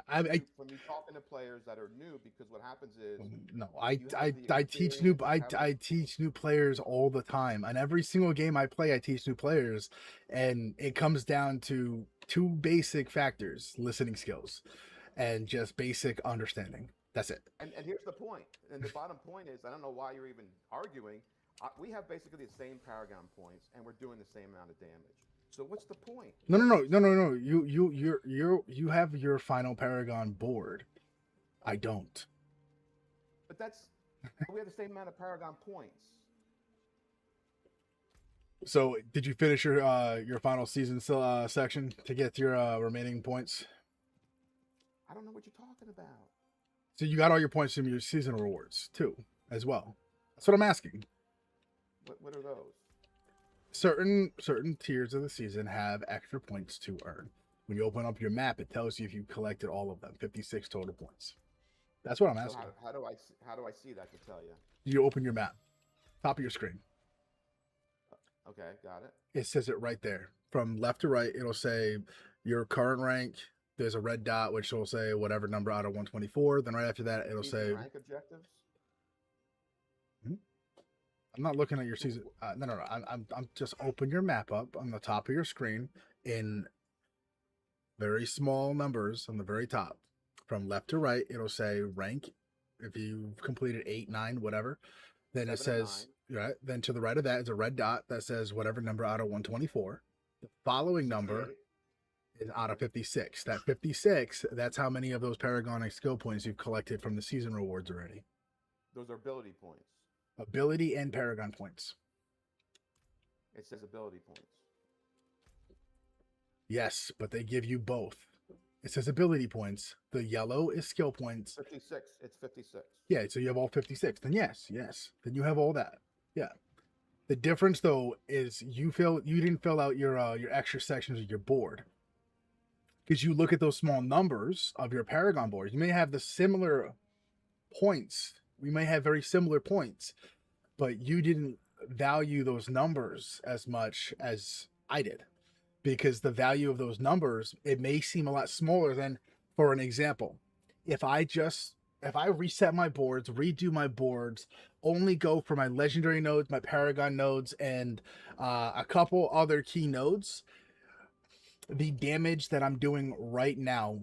I for me talking to players that are new because what happens is no, you have the I teach new experience, you have I teach new players all the time. On every single game I play, I teach new players, and it comes down to two basic factors: listening skills and just basic understanding. That's it. and here's the point. And the bottom point is I don't know why you're even arguing. We have basically the same Paragon points, and we're doing the same amount of damage. So what's the point? No. You have your final Paragon board. I don't. But we have the same amount of Paragon points. So, did you finish your final season section to get your remaining points? I don't know what you're talking about. So you got all your points from your season rewards too, as well. That's what I'm asking. What are those? Certain tiers of the season have extra points to earn. When you open up your map, it tells you if you collected all of them, 56 total points. That's what I'm asking. So how do I see that to tell you? You open your map, top of your screen. Okay, got it. It says it right there. From left to right, it'll say your current rank. There's a red dot which will say whatever number out of 124. Then right after that, it'll Season say rank objectives. I'm not looking at your season. No. I'm just open your map up on the top of your screen in very small numbers on the very top. From left to right, it'll say rank. If you've completed 8, 9, whatever, then it 7 and says right. Then to the right of that is a red dot that says whatever number out of 124. The following number is out of 56. That 56, that's how many of those Paragonic skill points you've collected from the season rewards already. Those are ability points. Ability and Paragon points. It says ability points. Yes, but they give you both. It says ability points. The yellow is skill points. 56. It's 56. Yeah, so you have all 56. Then yes. Then you have all that. Yeah. The difference though is you didn't fill out your extra sections of your board. Because you look at those small numbers of your Paragon board. You may have the similar points. We may have very similar points, but you didn't value those numbers as much as I did. Because the value of those numbers, it may seem a lot smaller than, for an example, if I reset my boards, redo my boards, only go for my legendary nodes, my Paragon nodes, and a couple other key nodes, the damage that I'm doing right now,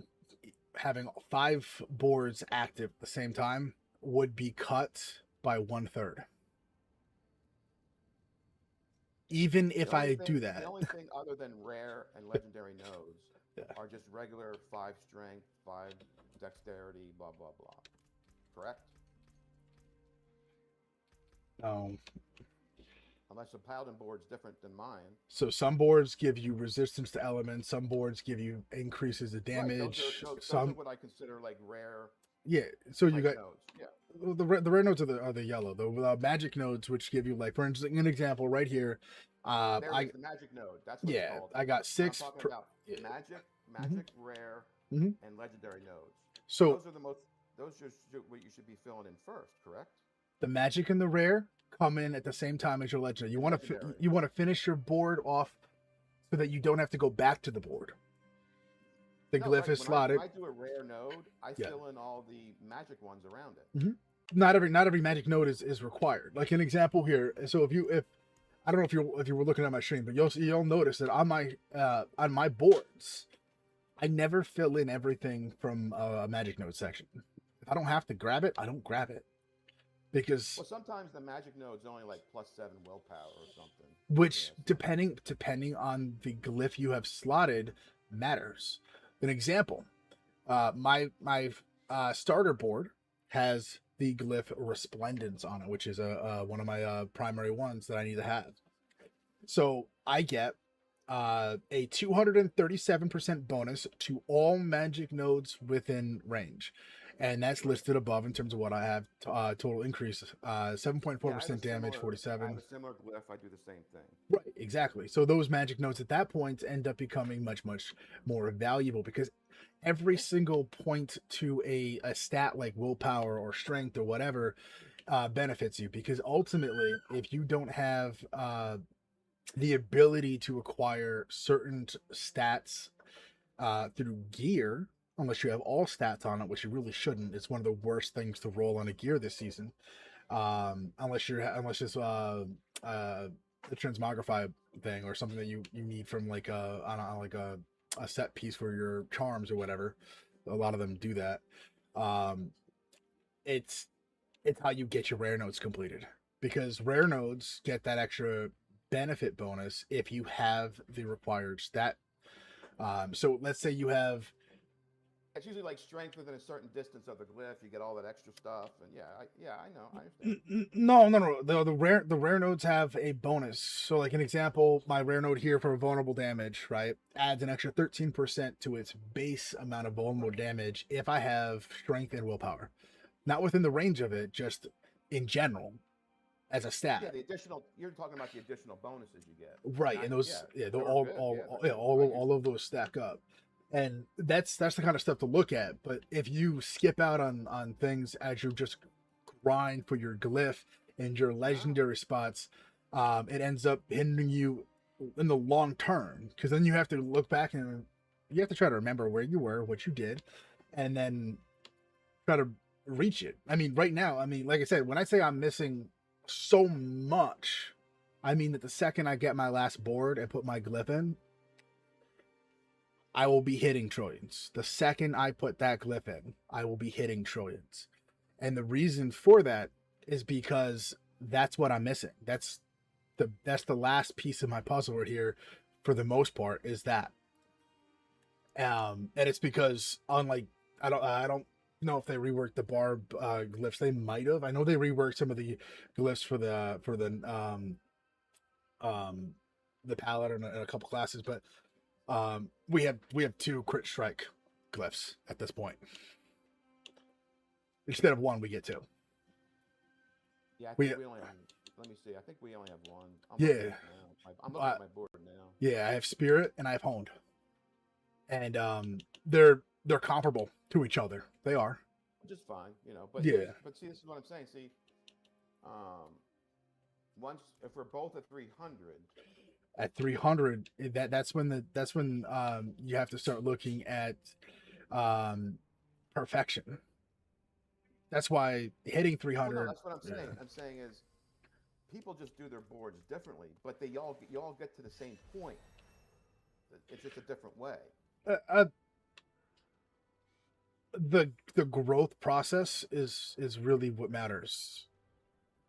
having 5 boards active at the same time, would be cut by 1/3. Even if I do that. The only thing other than rare and legendary nodes are just regular 5 strength, 5 dexterity, blah, blah, blah. Correct? Unless the Paladin board's different than mine. So some boards give you resistance to elements. Some boards give you increases of damage. Right, those are what I consider like rare. Yeah. So you got nodes. Yeah. the rare nodes are the yellow. The magic nodes, which give you, like, for instance, an example right here. There is the magic node. That's what it's called. I got 6. I'm talking about magic, rare, Mhm. and legendary nodes. So Those are the most. Those are what you should be filling in first, correct? the magic and the rare come in at the same time as your legendary. Legendary. You want to finish your board off so that you don't have to go back to the board. The No, glyph right. is slotted. When I do a rare node, I Yeah. fill in all the magic ones around it. Not every magic node is required. Like an example here. So if I don't know if you were looking at my stream, but you'll notice that on my boards, I never fill in everything from a magic node section. If I don't have to grab it, I don't grab it because Well, sometimes the magic node's only like +7 willpower or something. which Yeah, depending on the glyph you have slotted matters. An example, my starter board has the glyph Resplendence on it, which is one of my primary ones that I need to have. So I get a 237% bonus to all magic nodes within range, and that's listed above in terms of what I have. Total increase, 7.4% damage, I 47. have a similar glyph. I do the same thing. Right, exactly. So those magic nodes at that point end up becoming much more valuable because every single point to a stat like willpower or strength or whatever benefits you, because ultimately if you don't have the ability to acquire certain stats through gear, unless you have all stats on it, which you really shouldn't. It's one of the worst things to roll on a gear this season, unless it's the transmogrify thing or something that you need from like a set piece for your charms or whatever. A lot of them do that. It's how you get your rare nodes completed, because rare nodes get that extra benefit bonus if you have the required stat. So let's say you have It's usually like strength within a certain distance of the glyph. You get all that extra stuff, and I know, I understand. no. The rare nodes have a bonus. So like an example, my rare node here for vulnerable damage, right, adds an extra 13% to its base amount of vulnerable damage if I have strength and willpower. Not within the range of it, just in general as a stat. Yeah, the additional. You're talking about the additional bonuses you get, Right, not, and those they're all good, all of those stack up, and that's the kind of stuff to look at. But if you skip out on things as you just grind for your glyph and your legendary spots, it ends up hindering you in the long term, because then you have to look back and you have to try to remember where you were, what you did, and then try to reach it. I mean, right now, like I said, when I say I'm missing so much, I mean that the second I get my last board and put my glyph in, I will be hitting trillions. The second I put that glyph in, I will be hitting trillions. And the reason for that is because that's what I'm missing. That's the last piece of my puzzle right here, for the most part, is that. And it's because unlike I don't know if they reworked the barb glyphs. They might have. I know they reworked some of the glyphs for the Paladin and a couple classes, but we have 2 crit strike glyphs at this point. Instead of 1, we get 2. Yeah, I We- think we only have. Let me see. I think we only have one. Yeah. I'm looking at my board now. Yeah, I have Spirit and I have Honed, and they're comparable to each other. They are. Which is fine, But Yeah. But see, this is what I'm saying. See, once if we're both at 300, At 300, that's when you have to start looking at perfection. That's why hitting 300. well, no, that's what I'm saying. Yeah. I'm saying is people just do their boards differently, but you all get to the same point. It's just a different way. The growth process is really what matters.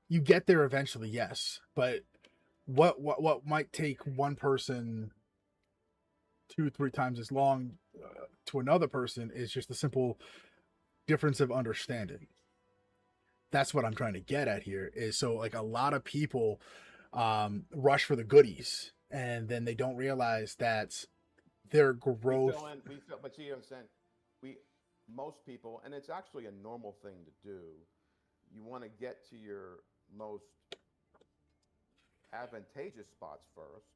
You get there eventually, yes, but what might take one person 2-3 times as long to another person is just a simple difference of understanding. That's what I'm trying to get at here. Is so like a lot of people rush for the goodies, and then they don't realize that their growth. But see, I'm saying most people, and it's actually a normal thing to do. You want to get to your most advantageous spots first,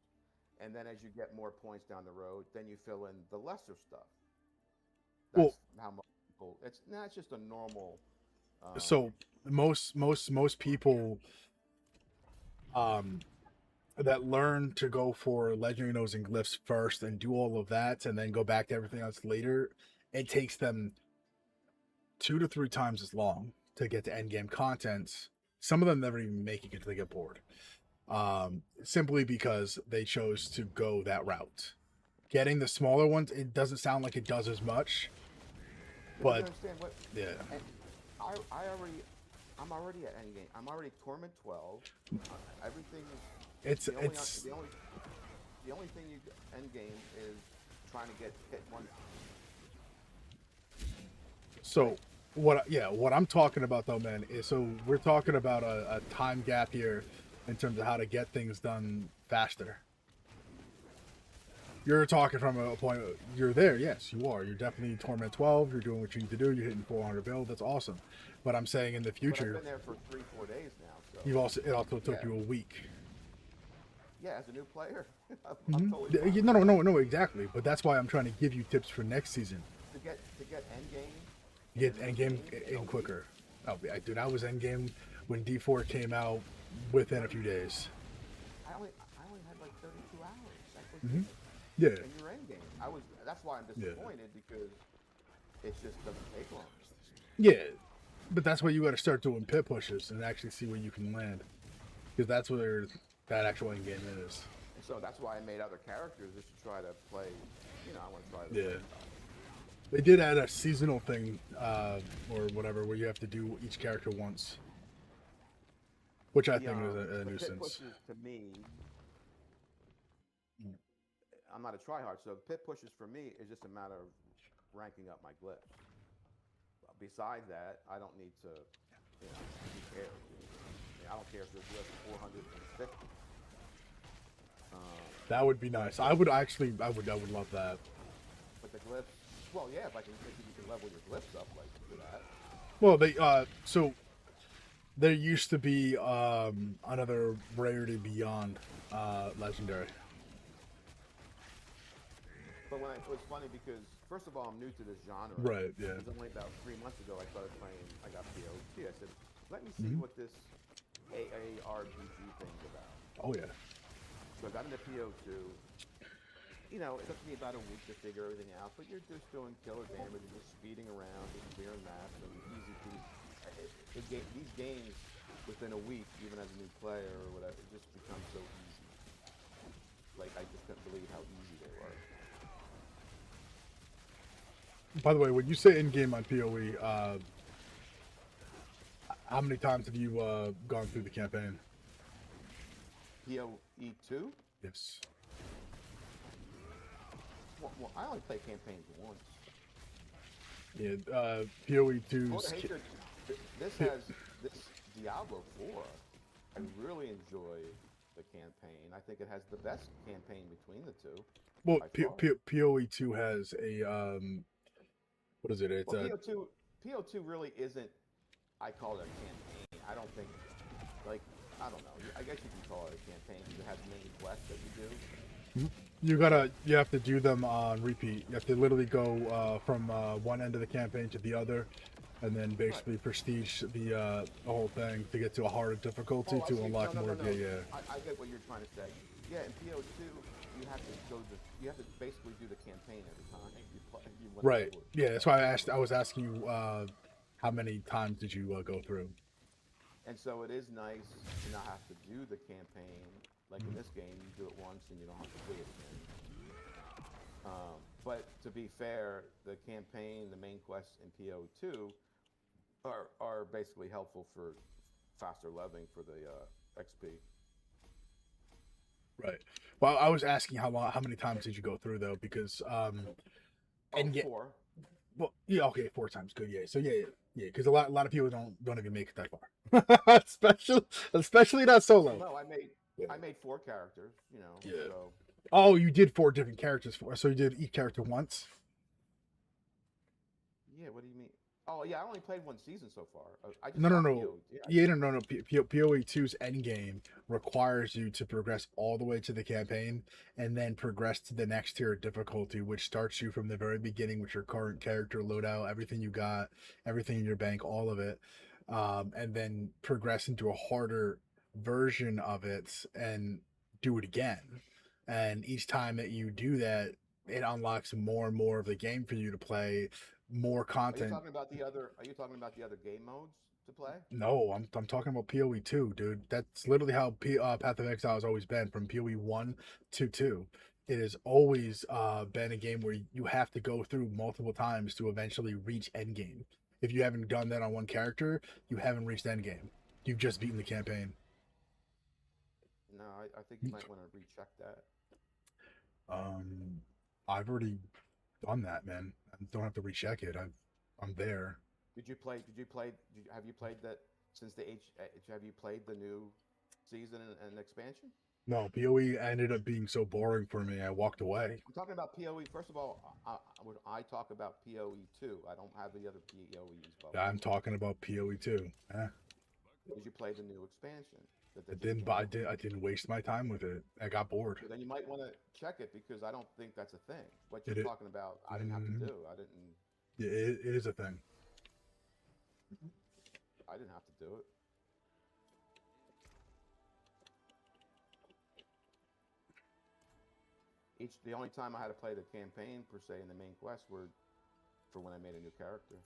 and then as you get more points down the road, then you fill in the lesser stuff. Well, That's how much people. It's not just a normal. so most people um that learn to go for legendary nodes and glyphs first and do all of that and then go back to everything else later, it takes them 2 to 3 times as long to get to end game content. Some of them never even make it because they get bored. Simply because they chose to go that route. Getting the smaller ones, it doesn't sound like it does as much, You but understand what? yeah, And I'm already at endgame. I'm already Torment 12. Everything is. it's The only, it's the only thing you end game is trying to hit one. so what I'm talking about though, man, is so we're talking about a time gap here in terms of how to get things done faster. You're talking from a point. You're there, yes, you are. You're definitely Torment 12. You're doing what you need to do. You're hitting 400 build. That's awesome. But I'm saying in the But I've future, been there for 3-4 days now. So it also took Yeah. you a week. yeah, as a new player, I'm Mhm. totally Yeah, fine. no, exactly. But that's why I'm trying to give you tips for next season. To get end game. Get in a new endgame game in a quicker. Oh, dude, I was endgame when D4 came out within a few days. I only had like 32 hours. That was Mhm. it. Yeah, And you're end game. That's why I'm Yeah. disappointed because it just doesn't take long. yeah. But that's why you got to start doing pit pushes and actually see where you can land, because that's where that actual endgame is. And so that's why I made other characters just to try to play. I want to try to. Yeah. They did add a seasonal thing, or whatever, where you have to do each character once, which I think is a The pit nuisance. pushes to me. I'm not a tryhard, so pit pushes for me is just a matter of ranking up my glyphs. Besides that, I don't need to, who cares? I don't care if there's glyphs 450. That would be nice. I would love that. But the glyphs, well, yeah, if you can level your glyphs up like for that. Well, so there used to be another rarity beyond legendary. But it was funny because first of all, I'm new to this genre. Right, yeah. It was only about 3 months ago I started playing. I got POT. I said, let me see Mhm. what this AARPG thing's about. Oh yeah. So I got into PO2. It took me about a week to figure everything out, but you're just doing killer damage and just speeding around and clearing maps and easy peasy. These games, within a week, even as a new player or whatever, it just becomes so easy. Like, I just couldn't believe how easy they were. By the way, when you say in game on PoE, how many times have you gone through the campaign? PoE2? Yes. Well, I only play campaigns once. Yeah. PoE 2's. Well, hatred, this Diablo 4. I really enjoy the campaign. I think it has the best campaign between the two. Well, by far. PoE 2 has a what is it? It's Well, a PO2 really isn't. I call it a campaign. I don't think, I don't know. I guess you can call it a campaign because it has many quests that you do. you have to do them on repeat. You have to literally go from one end of the campaign to the other, and then basically prestige the whole thing to get to a harder difficulty I to see. unlock No. more. Yeah. I get what you're trying to say. Yeah, in PO2, you have to you have to basically do the campaign every time you win a Right. level. Yeah. That's why I was asking you how many times did you go through? And so it is nice to not have to do the campaign. Like in this game, you do it once and you don't have to do it again. But to be fair, the campaign, the main quests in PO2 are basically helpful for faster leveling for the XP. Right. Well, I was asking how many times did you go through though? Because and get 4. well, yeah, okay, 4 times, good, yeah. So yeah, because a lot of people don't even make it that far, especially not solo. No, Yeah. I made 4 characters. Yeah. So Oh, you did 4 different characters so you did each character once. yeah. What do you mean? Oh yeah, I only played one season so far. I just No, no, got no. PO'd. Yeah, Yeah, no. PoE 2's endgame requires you to progress all the way to the campaign and then progress to the next tier of difficulty, which starts you from the very beginning with your current character loadout, everything you got, everything in your bank, all of it, and then progress into a harder version of it and do it again. And each time that you do that, it unlocks more and more of the game for you to play, more Are you content. talking about the other? Are you talking about the other game modes to play? No, I'm talking about PoE 2, dude. That's literally how Path of Exile has always been from PoE 1 to 2. It has always been a game where you have to go through multiple times to eventually reach endgame. If you haven't done that on one character, you haven't reached endgame. You've just beaten the campaign. No, I think you might want to recheck that. Um, I've already done that, man. I don't have to recheck it. I'm there. Did you play? Have you played that since the Have you played the new season and expansion? No, PoE ended up being so boring for me. I walked away. I'm talking about POE. First of all, when I talk about POE 2, I don't have the other POEs. But I'm talking about PoE 2. Eh. did you play the new expansion? That I just didn't. came But out? I didn't waste my time with it. I got bored. Well, then you might want to check it because I don't think that's a thing. What It, you're it, talking about, I didn't have to do. I didn't. it is a thing. I didn't have to do it. The only time I had to play the campaign per se in the main quest were for when I made a new character.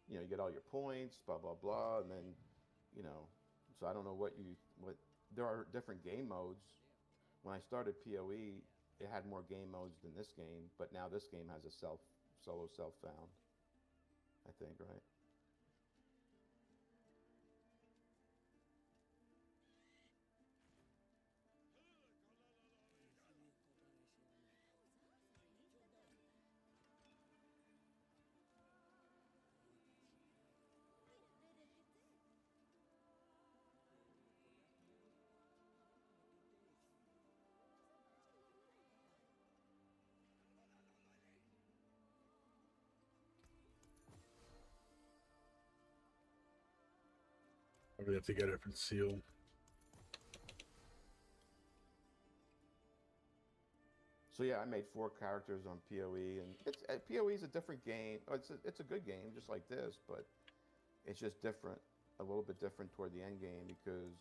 You get all your points, blah blah blah, and then, you know, so I don't know what there are different game modes. When I started PoE, it had more game modes than this game, but now this game has a solo self found, I think, right? I really have to get it for seal. So yeah, I made 4 characters on PoE, and PoE is a different game. It's a good game, just like this, but it's just different, a little bit different toward the end game because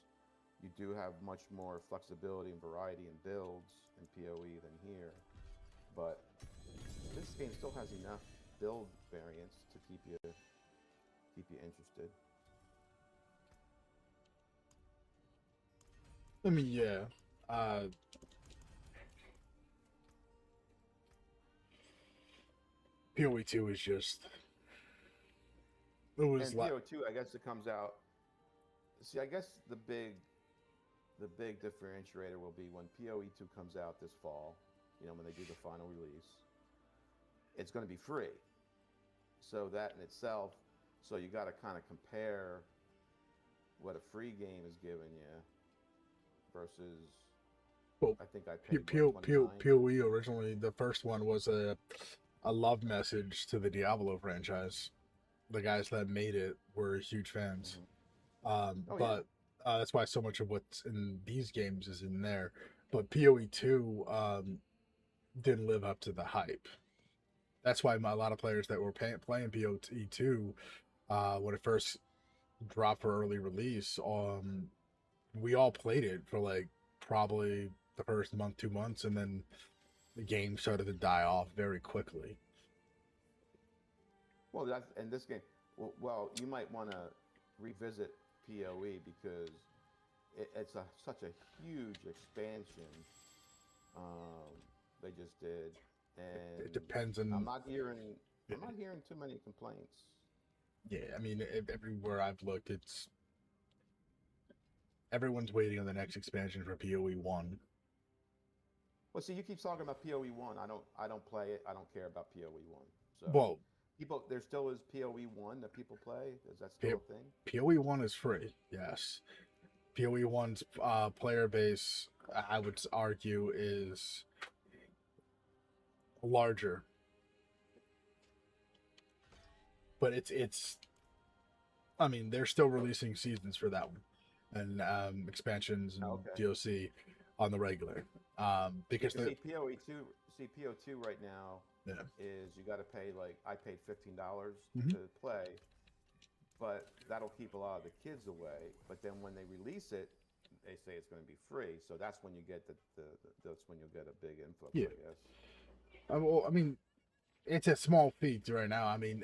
you do have much more flexibility and variety in builds in PoE than here. But this game still has enough build variants to keep you interested. I mean, yeah. PoE 2 is just. It was And like. PO2, I guess it comes out. See, I guess the big differentiator will be when PoE2 comes out this fall. When they do the final release, it's going to be free. So that in itself, so you got to kind of compare what a free game is giving you versus. Well, I think I paid what, PoE originally, the first one was a love message to the Diablo franchise. The guys that made it were huge fans. Oh, But that's why so much of what's in these games is in there. But PoE 2 didn't live up to the hype. That's why a lot of players that were playing PoE 2 when it first dropped for early release, we all played it for like probably the first month, 2 months, and then the game started to die off very quickly. Well, in this game. Well, you might want to revisit PoE because it's such a huge expansion. They just did, and It depends on. I'm not hearing too many complaints. Yeah, I mean, everywhere I've looked, everyone's waiting on the next expansion for PoE 1. Well, see, you keep talking about PoE 1. I don't play it. I don't care about PoE 1. So Well, there still is PoE 1 that people play. Is that still a thing? PoE 1 is free, yes. PoE 1's player base I would argue is larger, but it's. I mean, they're still releasing seasons for that one, and expansions and Okay. DLC on the regular. Because You the see, PoE2 right now yeah. is you got to pay like I paid $15 Mhm. to play, but that'll keep a lot of the kids away. But then when they release it, they say it's going to be free. So that's when you get that's when you'll get a big influx, Yeah. I guess. Well, I mean, it's a small feat right now. I mean,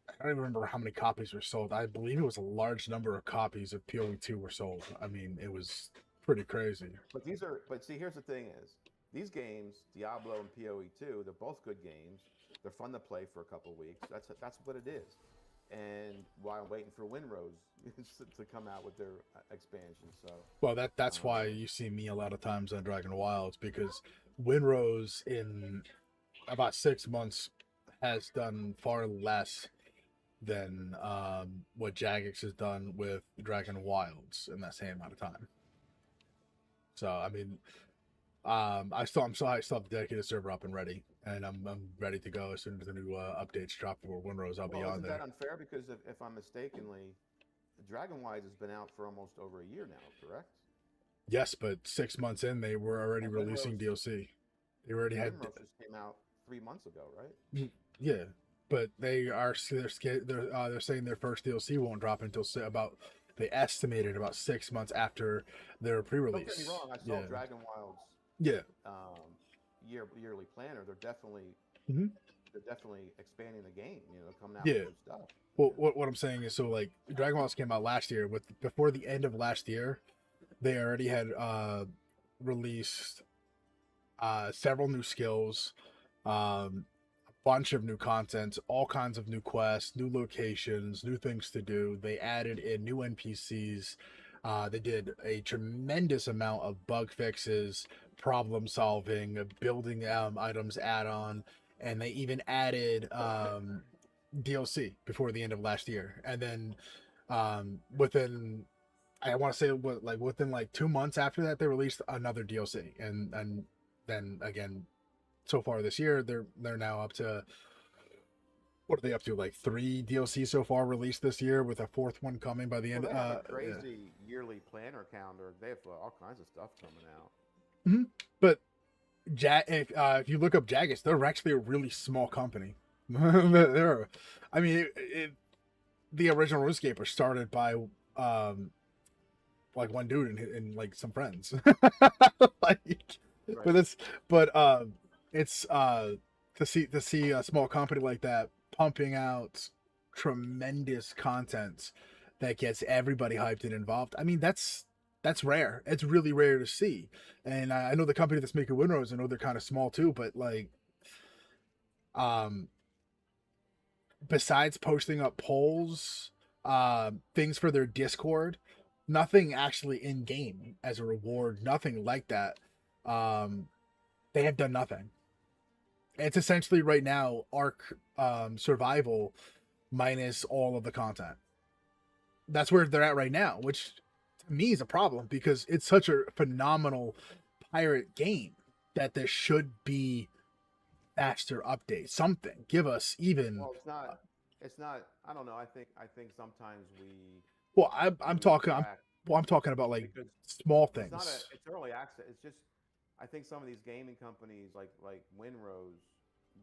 I don't even remember how many copies were sold. I believe it was a large number of copies of PoE2 were sold. I mean, it was pretty crazy. But see, here's the thing: is these games, Diablo and PoE2, they're both good games. They're fun to play for a couple weeks. That's what it is. And while I'm waiting for Winrose to come out with their expansion, so Well, that's why you see me a lot of times on Dragon Wilds, because Winrose in about 6 months has done far less than what Jagex has done with Dragon Wilds in that same amount of time. So I mean, I still have the dedicated server up and ready, and I'm ready to go as soon as the new updates drop for Winrose. I'll be well, on isn't there. that unfair? Because if I'm mistakenly, Dragon Wise has been out for almost over a year now, correct? Yes, but 6 months in, they were already And releasing DLC. They already had. Winrose just came out 3 months ago, right? Yeah, but they're saying their first DLC won't drop until they estimated about 6 months after their Don't pre-release. get me wrong. I saw Dragon Wild's Yeah. yearly planner. Mhm. They're definitely expanding the game. You know, coming out Yeah. with new stuff. Well, what I'm saying is, so like Dragon Balls came out last year. Before the end of last year, they already had released several new skills, a bunch of new content, all kinds of new quests, new locations, new things to do. They added in new NPCs. They did a tremendous amount of bug fixes, problem solving, building items add-on, and they even added DLC before the end of last year. And then within I want to say within like 2 months after that, they released another DLC, and then again, so far this year, they're now up to, what are they up to? Like 3 DLC so far released this year, with a fourth one coming by the end. Well, they have a Yeah. crazy yearly planner calendar. They have all kinds of stuff coming out. But if you look up Jagex, they're actually a really small company. they're, I mean, the original RuneScaper started by like one dude and like some friends. Like, Right. it's to see a small company like that pumping out tremendous content that gets everybody hyped and involved. I mean, that's rare. It's really rare to see. And I know the company that's making Winrose, I know they're kind of small too, but like, besides posting up polls, things for their Discord, nothing actually in game as a reward, nothing like that. They have done nothing. It's essentially right now Arc survival minus all of the content. That's where they're at right now, which to me is a problem, because it's such a phenomenal pirate game that there should be faster updates. Something. Give us even. Well, it's not. It's not. I don't know. I think sometimes we. Well, I'm lose talking. track I'm talking about like because small it's not things. It's early access. It's just. I think some of these gaming companies like Winrose,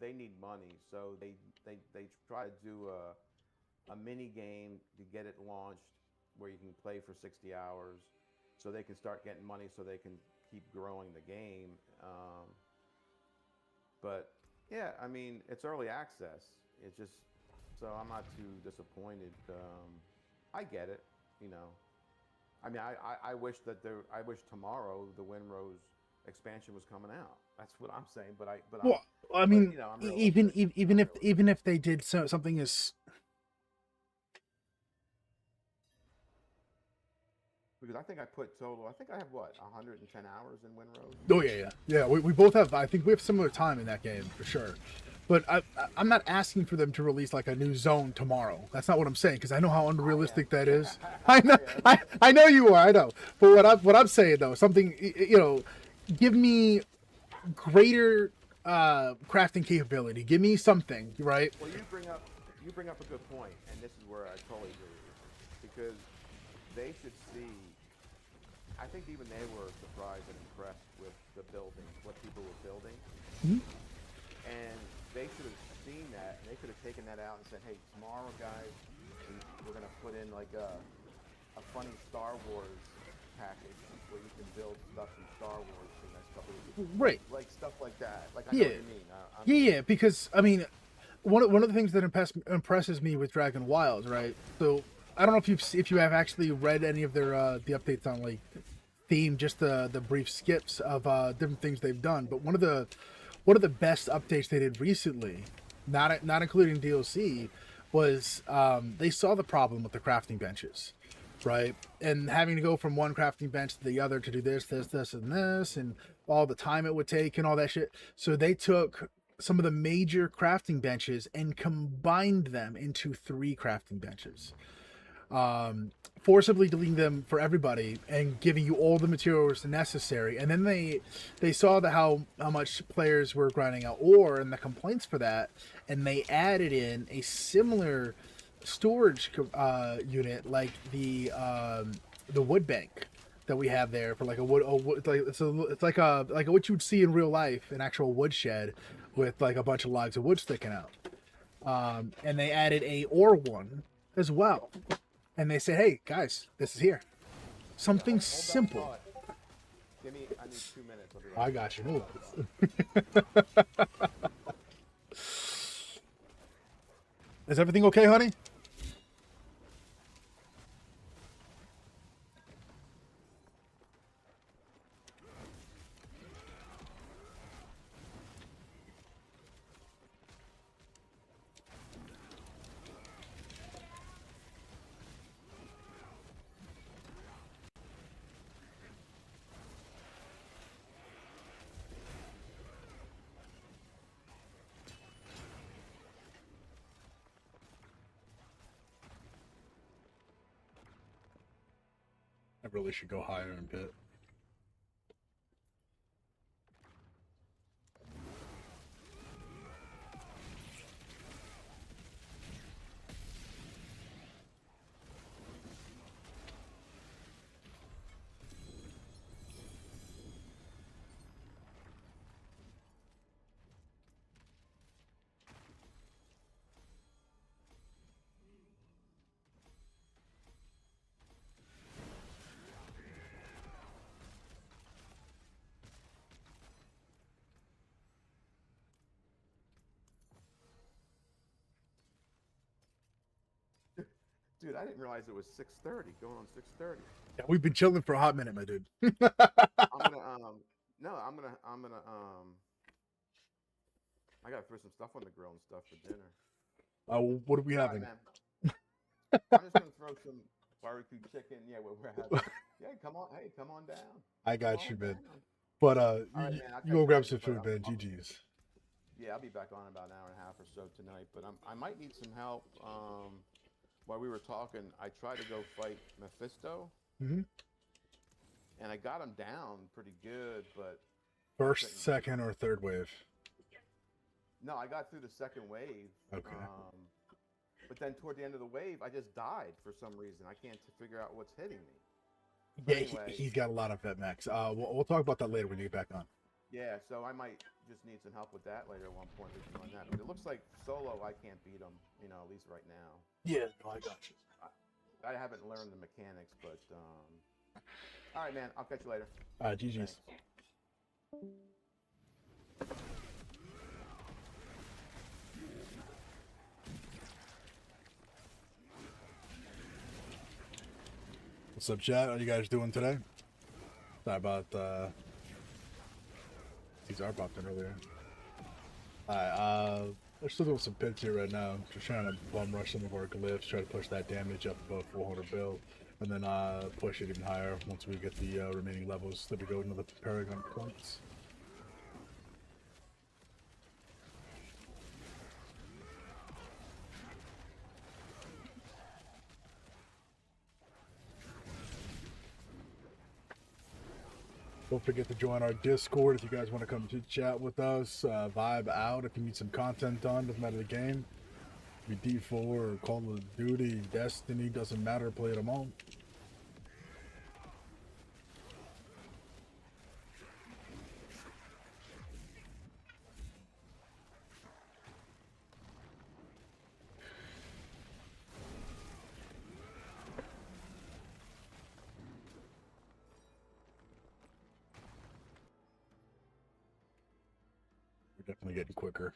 they need money, so they try to do a mini game to get it launched where you can play for 60 hours, so they can start getting money, so they can keep growing the game. But yeah, I mean, it's early access. It's just, so I'm not too disappointed. I get it, you know. I mean, I wish I wish tomorrow the Winrose expansion was coming out. That's what I'm saying. Well, I mean, you know, I'm even realistic. even if even if they did something as, Because I think I put total. I think I have what 110 hours in Winrose. oh yeah. We both have. I think we have similar time in that game for sure. But I'm not asking for them to release like a new zone tomorrow. That's not what I'm saying, because I know how unrealistic that is. I know, I know you are. I know. But what I'm saying though, something, you know, give me greater crafting capability. Give me something, right? Well, you bring up a good point, and this is where I totally agree with you, because they should see. I think even they were surprised and impressed with the building, what people were building, and they should have seen that, and they could have taken that out and said, "Hey, tomorrow, guys, we're gonna put in like a funny Star Wars package where you can build stuff from Star Wars in the next couple of weeks." Right. Like stuff like that. Like I know what you mean. Yeah, because I mean, one of the things that impresses me with Dragon Wilds, right? So I don't know if you have actually read any of their the updates on like theme, just the brief skips of different things they've done. But one of the best updates they did recently, not including DLC, was they saw the problem with the crafting benches, right? And having to go from one crafting bench to the other to do this, and all the time it would take and all that shit. So they took some of the major crafting benches and combined them into 3 crafting benches. Forcibly deleting them for everybody and giving you all the materials necessary. And then they saw how much players were grinding out ore and the complaints for that, and they added in a similar storage unit like the wood bank that we have there for like a wood. It's like what you would see in real life, an actual woodshed with like a bunch of logs of wood sticking out. And they added a ore one as well. And they say, "Hey guys, this is here. Something Hold simple." I need 2 minutes. I'll be I right got you. Is everything okay, honey? I really should go higher in pit. Dude, I didn't realize it was 6:30, going on 6:30. Yeah, we've been chilling for a hot minute, my dude. I'm gonna no, I gotta throw some stuff on the grill and stuff for dinner. What are we All having? right, man. I'm just gonna throw some barbecue chicken. Yeah, what we're having. Yeah, come on. Hey, come on down. I got Come you, on man. down. But All right, you man. I'll go catch you grab later, some but food, man. I'll- GG's. Yeah, I'll be back on in about an hour and a half or so tonight. But I might need some help. While we were talking, I tried to go fight Mephisto, Mhm. and I got him down pretty good, but First, second, or third wave? no, I got through the second wave. Okay. But then toward the end of the wave, I just died for some reason. I can't figure out what's hitting me. Yeah, Anyway. he's got a lot of vet max. We'll talk about that later when you get back on. Yeah, so I might just need some help with that later at one point. We can run that. But it looks like solo, I can't beat him, at least right now. Yeah, no, I got you. I haven't learned the mechanics, but all right, man. I'll catch you later. All right, GG's. Thanks. What's up, chat? How you guys doing today? Sorry about these are popped in earlier. Alright, we're still doing some pits here right now. Just trying to bum rush some of our glyphs, try to push that damage up above 400 bill, and then push it even higher once we get the remaining levels that we go into the Paragon points. Don't forget to join our Discord if you guys want to come to chat with us, vibe out if you need some content done, doesn't matter the game. Be D4 or Call of Duty, Destiny, doesn't matter, play them all. We're definitely getting quicker.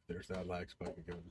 There's that lag spike again.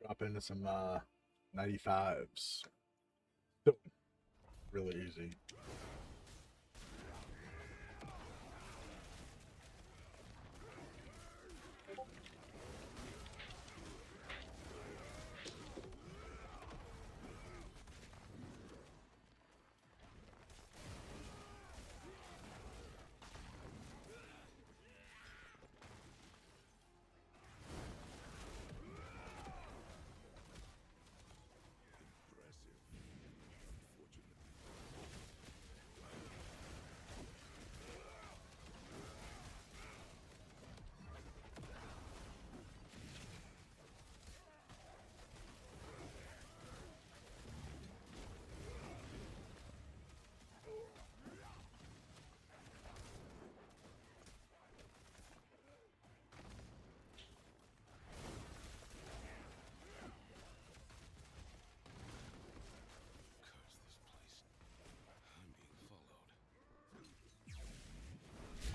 Drop into some 95s. Still really easy.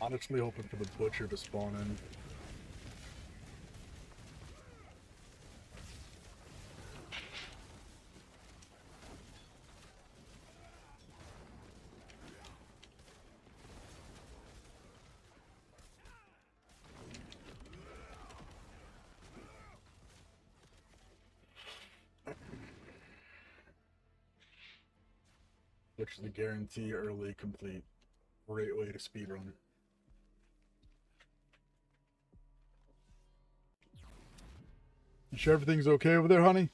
Honestly hoping for the butcher to spawn in. which is a guarantee early complete. Great way to speedrun. You sure everything's okay over there, honey?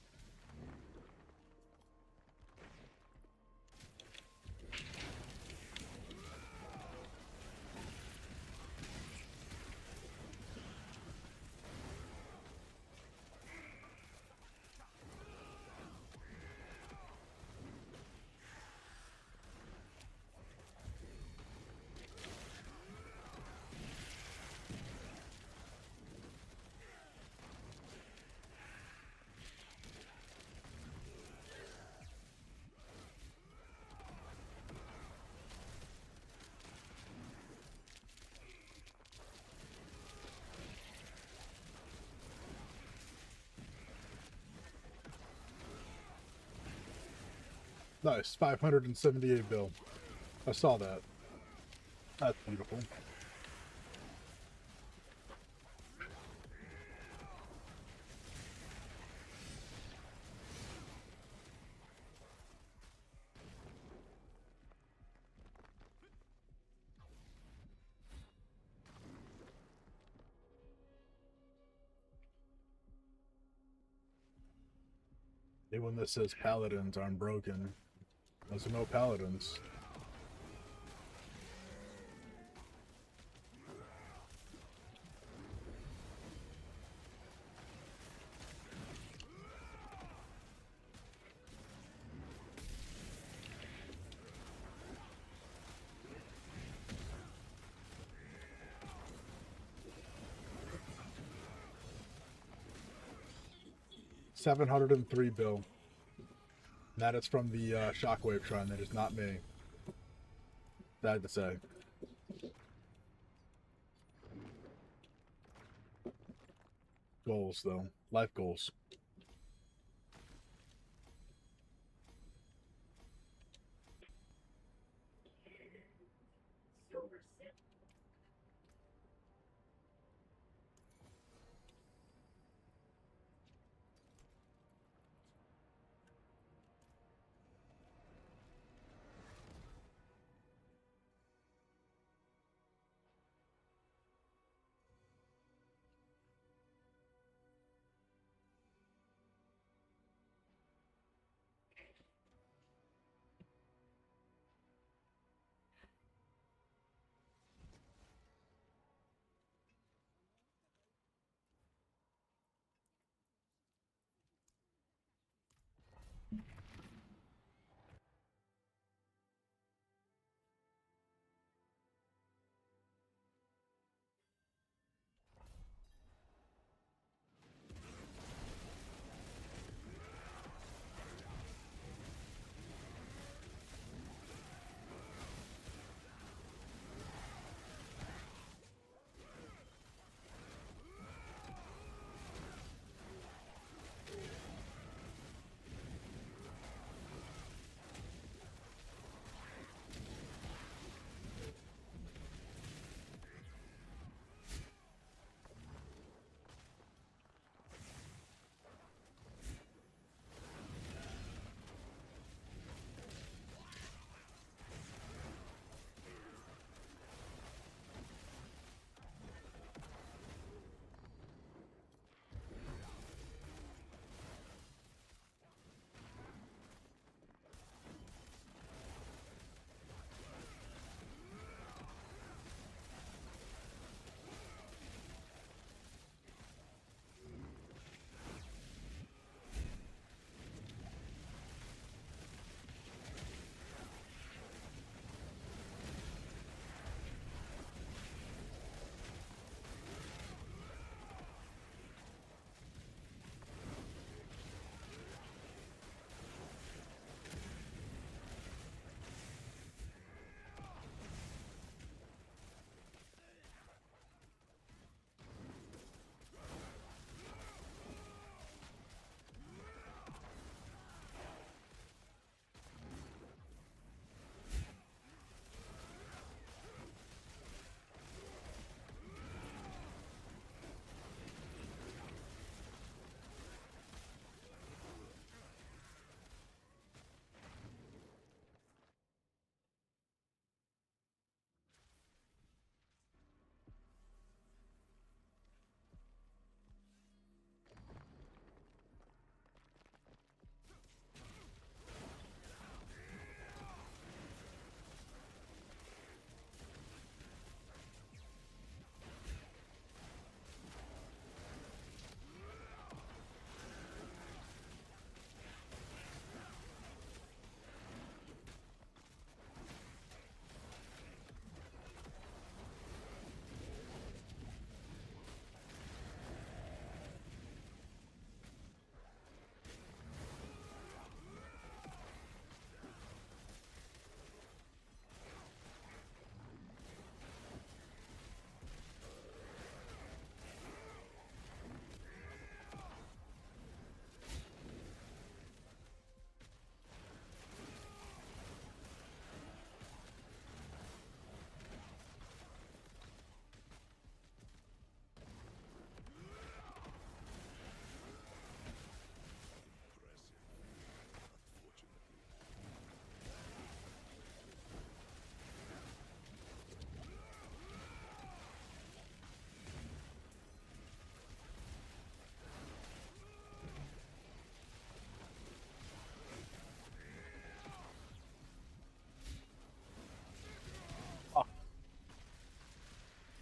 Nice, 578 bill. I saw that. That's beautiful. Anyone that says paladins aren't broken, those are no paladins. $703 bill. That is from the Shockwave Shrine. That is not me. Sad to say. Goals, though. Life goals.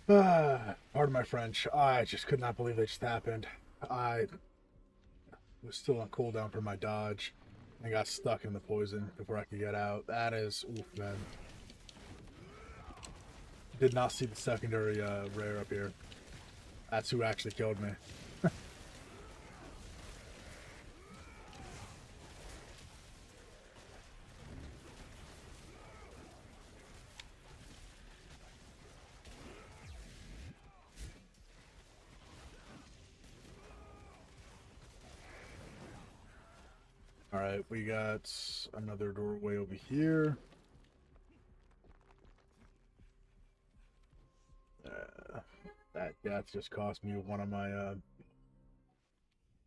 Pardon my French. I just could not believe it just happened. I was still on cooldown for my dodge and got stuck in the poison before I could get out. That is, oof, man. Did not see the secondary rare up here. That's who actually killed me. Alright, we got another doorway over here. That death just cost me one of my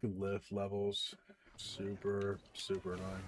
lift levels. Super, super annoying.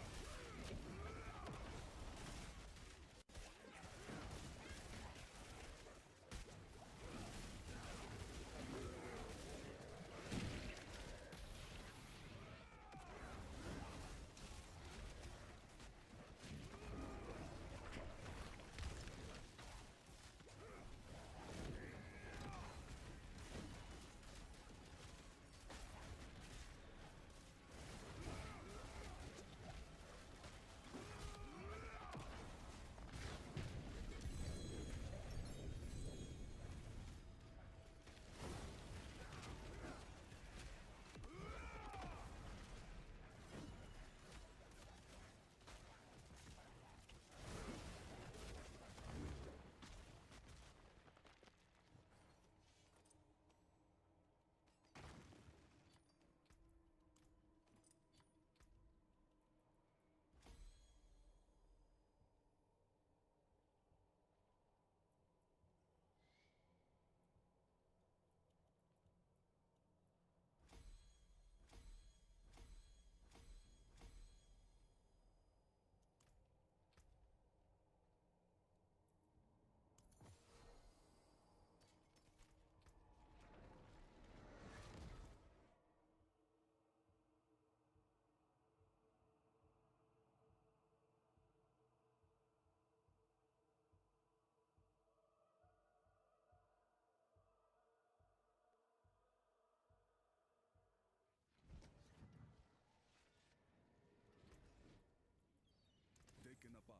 Taken apart,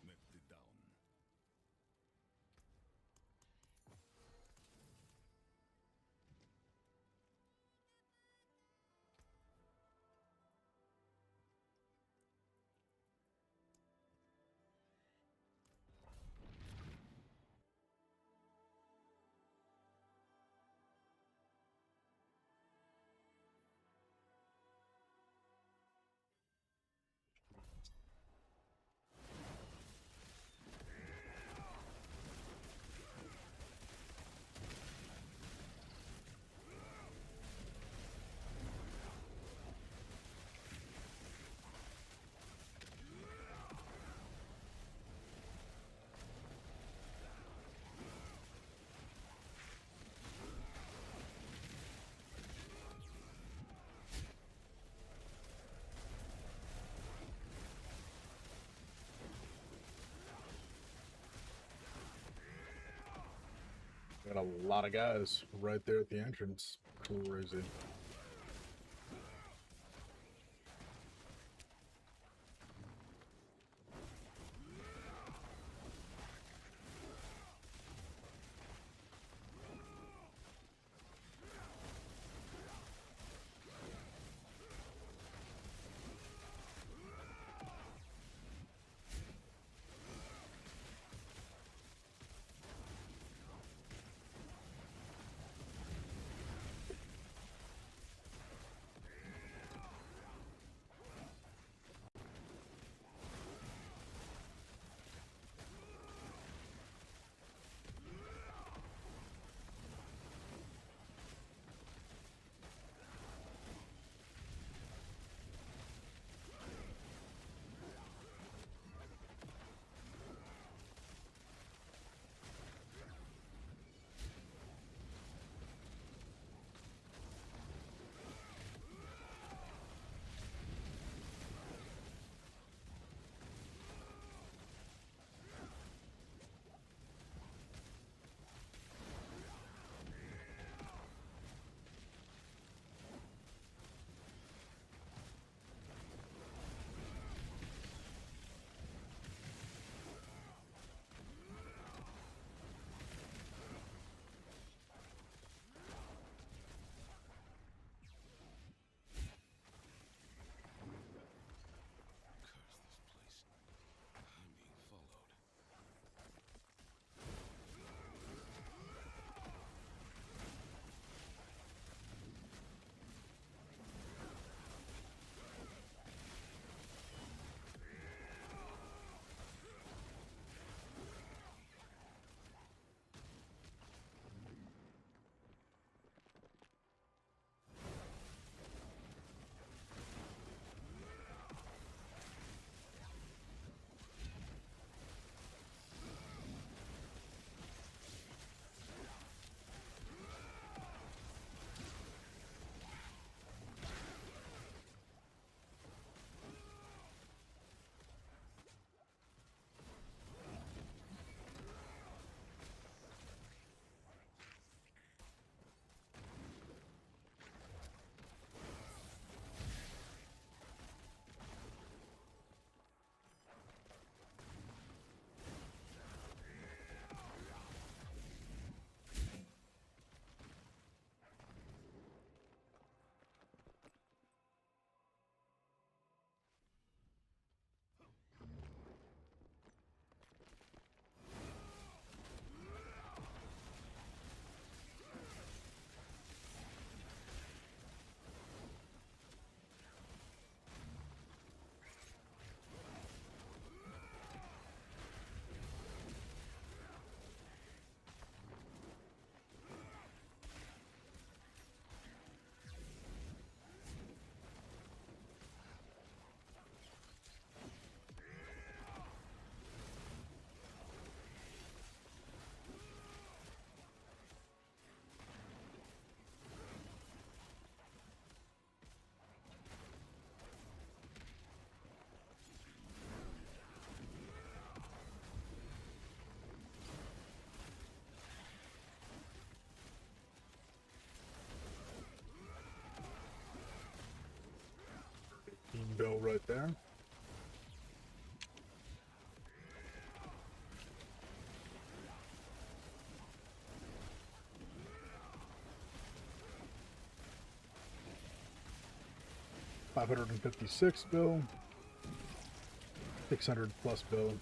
melted down. Got a lot of guys right there at the entrance. Crazy. bill right there. $556 bill. 600 plus bill.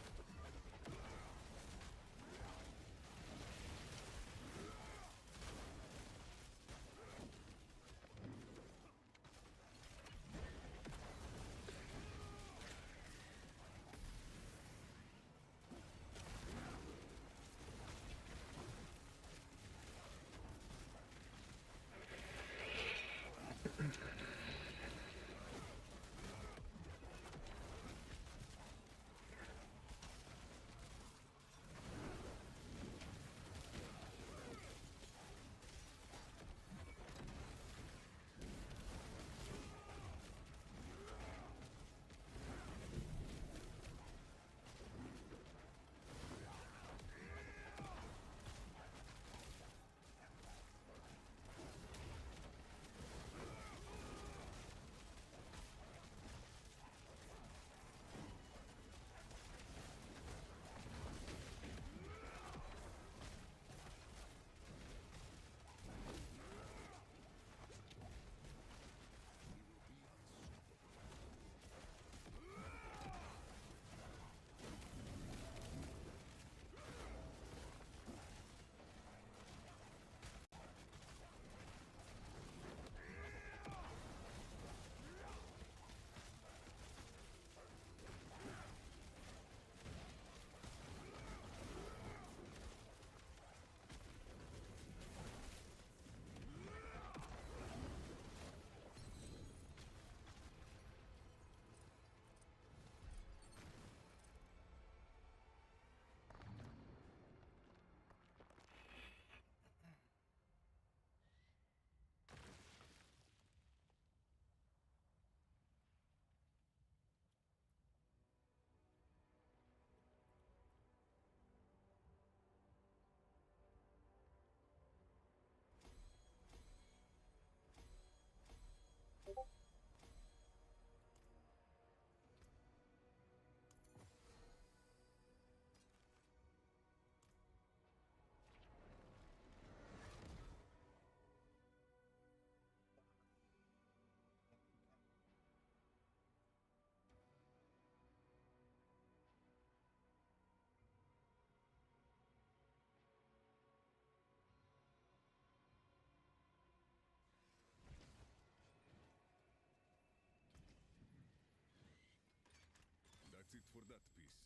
That's it for that piece.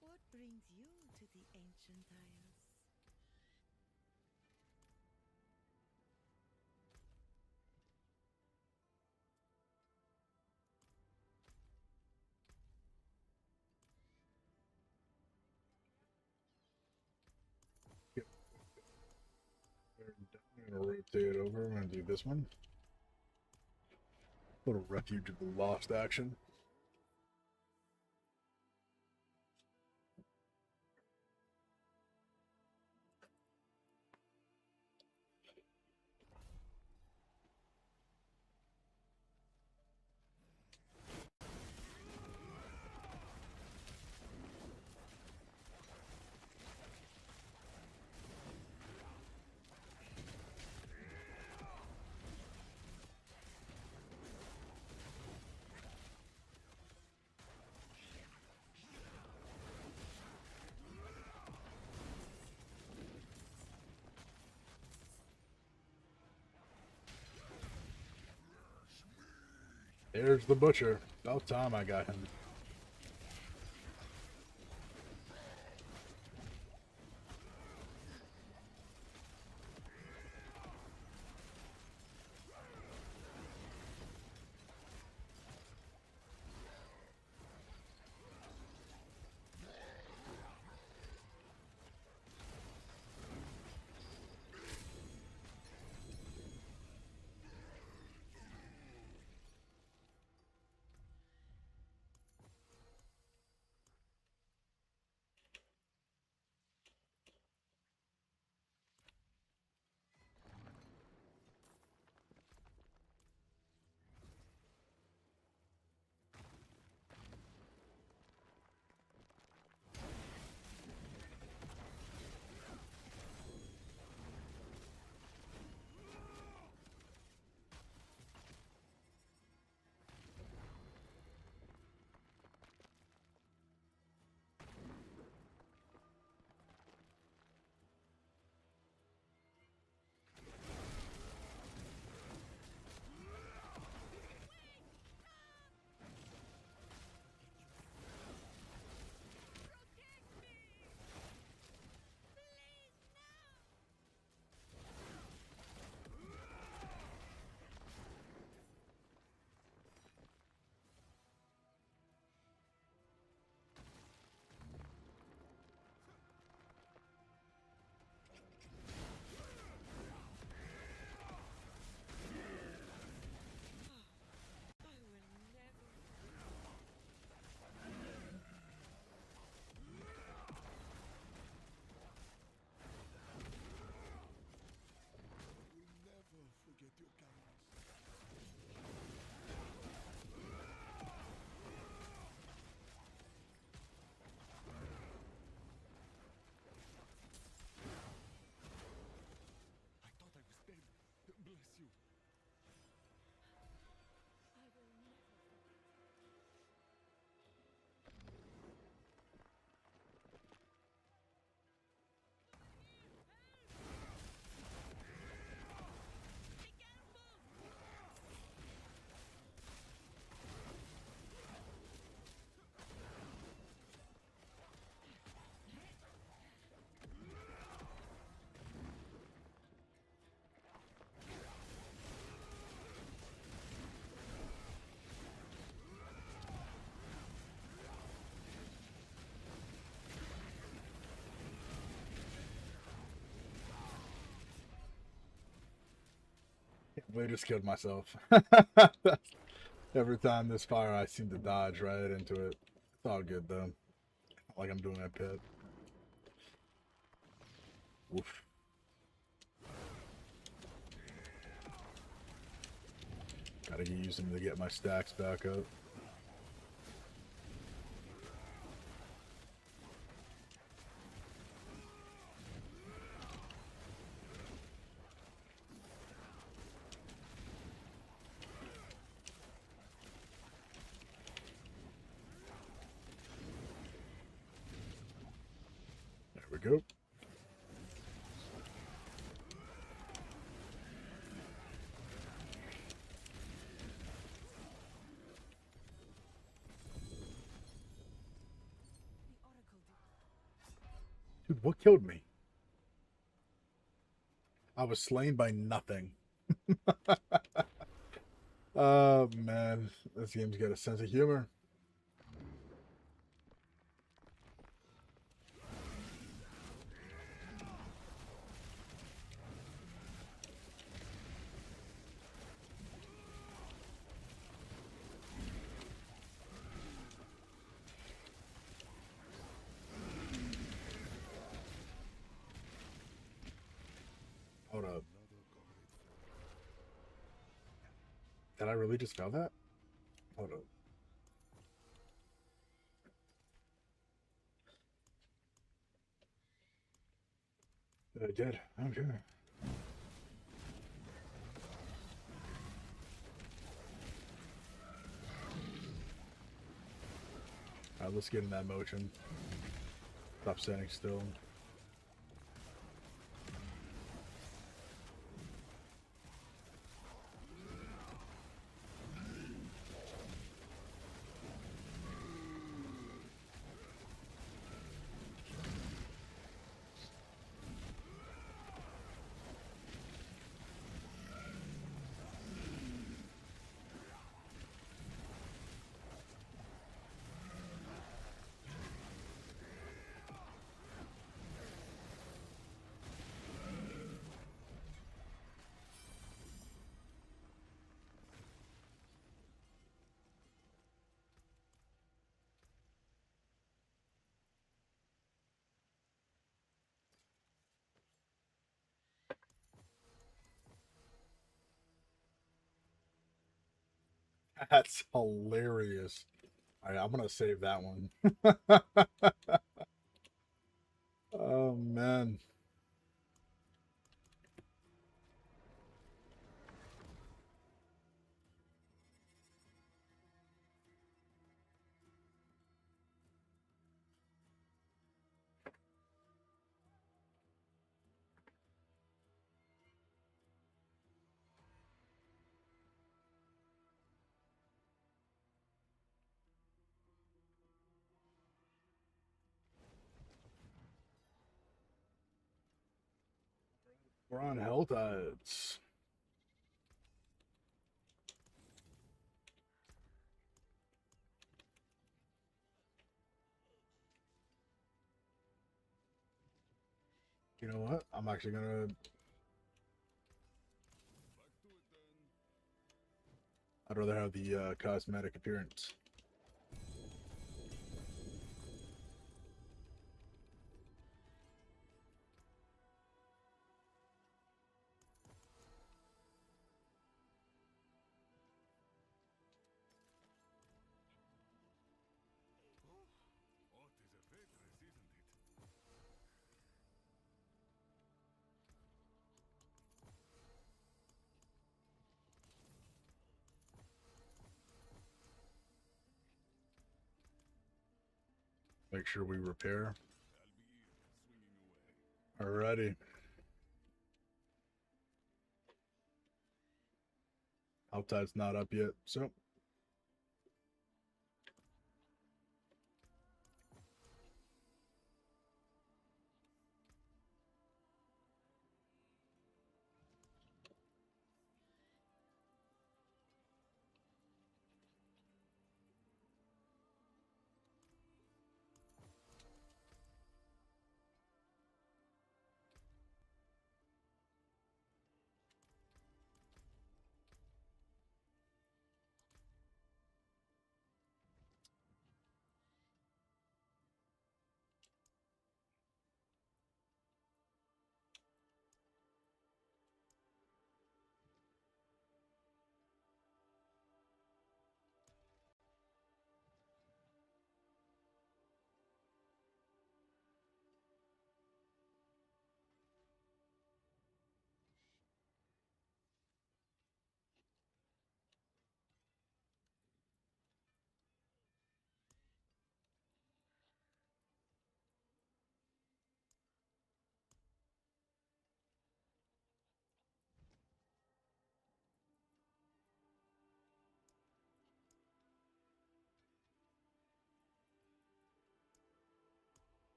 What brings you to the ancient isles? I'm gonna rotate over. I'm gonna do this one. Little refuge of the lost action. There's the butcher. About time I got him. basically just killed myself. Every time this fire, I seem to dodge right into it. It's all good though. Not like I'm doing a pit. Oof. Gotta get using to get my stacks back up. There we go. Dude, what killed me? I was slain by nothing. Oh man, this game's got a sense of humor. Hold up. Did I really just fail that? Hold up. I did. Okay. Alright, let's get in that motion. Stop standing still. That's hilarious. Alright, I'm gonna save that one. Oh man. We're on health odds. You know what? I'm actually gonna. I'd rather have the cosmetic appearance. What is a waitress, isn't it? Make sure we repair. I'll be swinging away. Alrighty. Health tide's not up yet, so.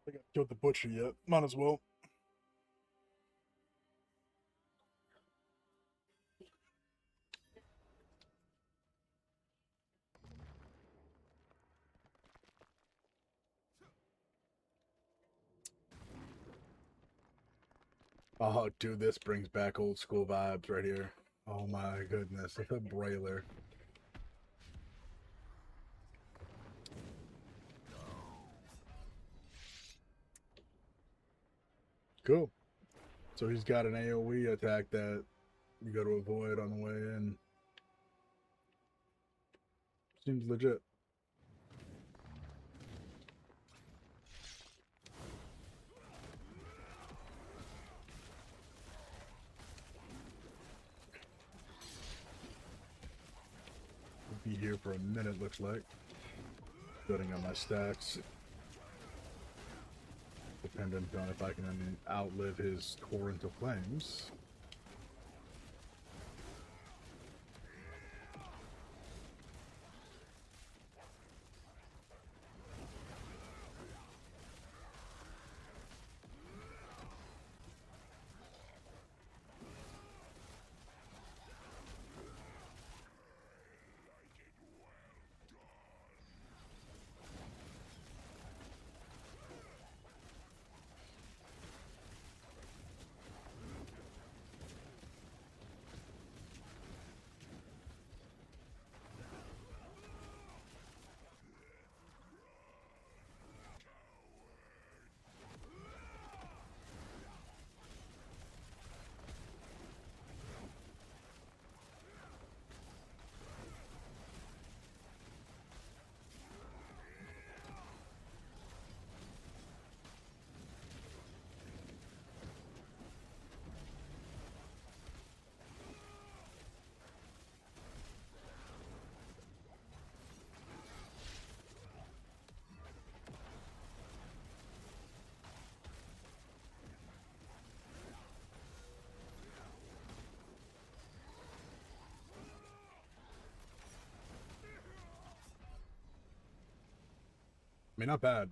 I got killed the butcher yet. Might as well. Oh, dude, this brings back old school vibes right here. Oh my goodness, it's a brailer. Cool. So he's got an AoE attack that you got to avoid on the way in. Seems legit. Be here for a minute, looks like. Building on my stacks. Dependent on if I can outlive his torrent of flames. I mean, not bad.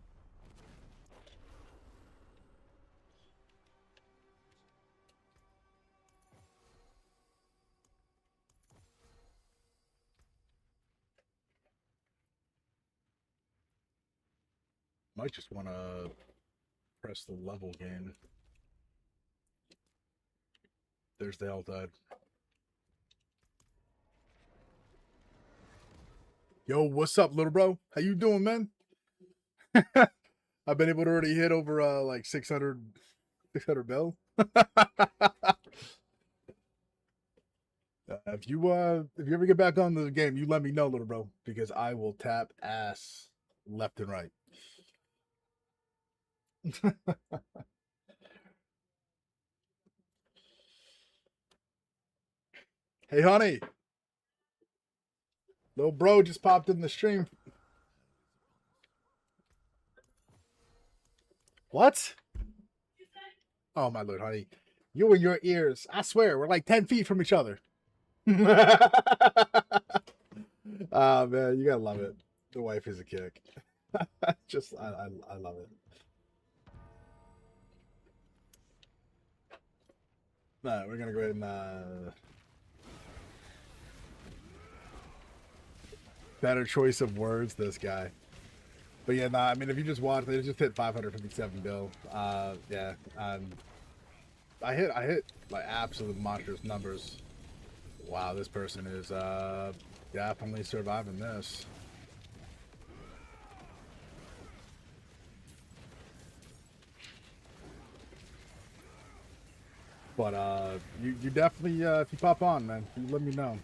Might just want to press the level gain. There's the Altide. Yo, what's up, little bro? How you doing, man? I've been able to already hit over like 600 bill. If you ever get back on the game, you let me know, little bro, because I will tap ass left and right. Hey, honey. Little bro just popped in the stream. What? Oh, my lord, honey. You and your ears. I swear, we're like 10 feet from each other. Ah, man, you gotta love it. The wife is a kick. Just, I love it. No, we're gonna go ahead and better choice of words, this guy. But yeah, nah, I mean, if you just watch, they just hit 557 bill. Yeah, I hit like absolute monstrous numbers. Wow, this person is definitely surviving this. But you definitely if you pop on, man, you let me know.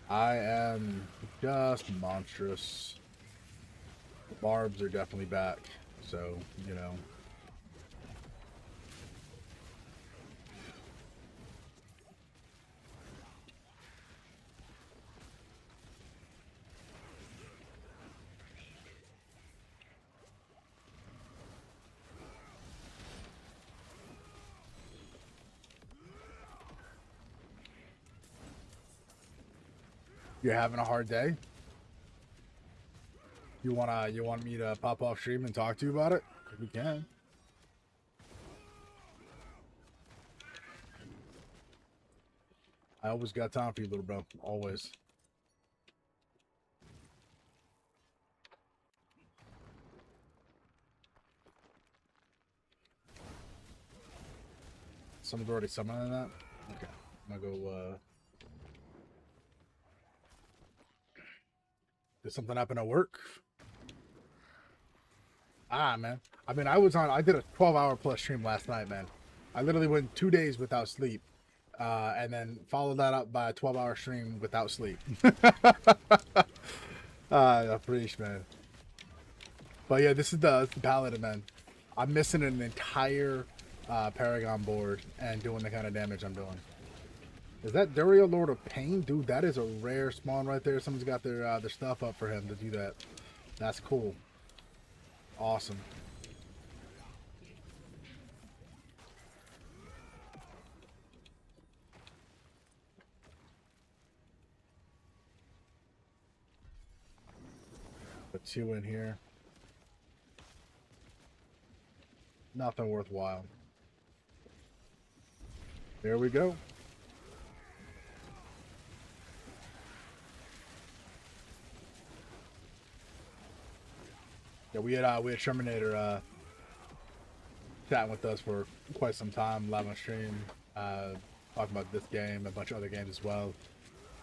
I am just monstrous. The barbs are definitely back, so you know. You're having a hard day? You want me to pop off stream and talk to you about it? We can. I always got time for you, little bro. Always. Someone's already summoning that? Okay. I'm gonna go did something happen at work? Ah, man. I mean, I did a 12-hour plus stream last night, man. I literally went 2 days without sleep. And then followed that up by a 12-hour stream without sleep. Preach, man. But yeah, this is the Paladin, man. I'm missing an entire Paragon board and doing the kind of damage I'm doing. Is that Durio Lord of Pain? Dude, that is a rare spawn right there. Someone's got their stuff up for him to do that. That's cool. Awesome. Put 2 in here. Nothing worthwhile. There we go. Yeah, we had Terminator chatting with us for quite some time, live on stream, talking about this game, a bunch of other games as well,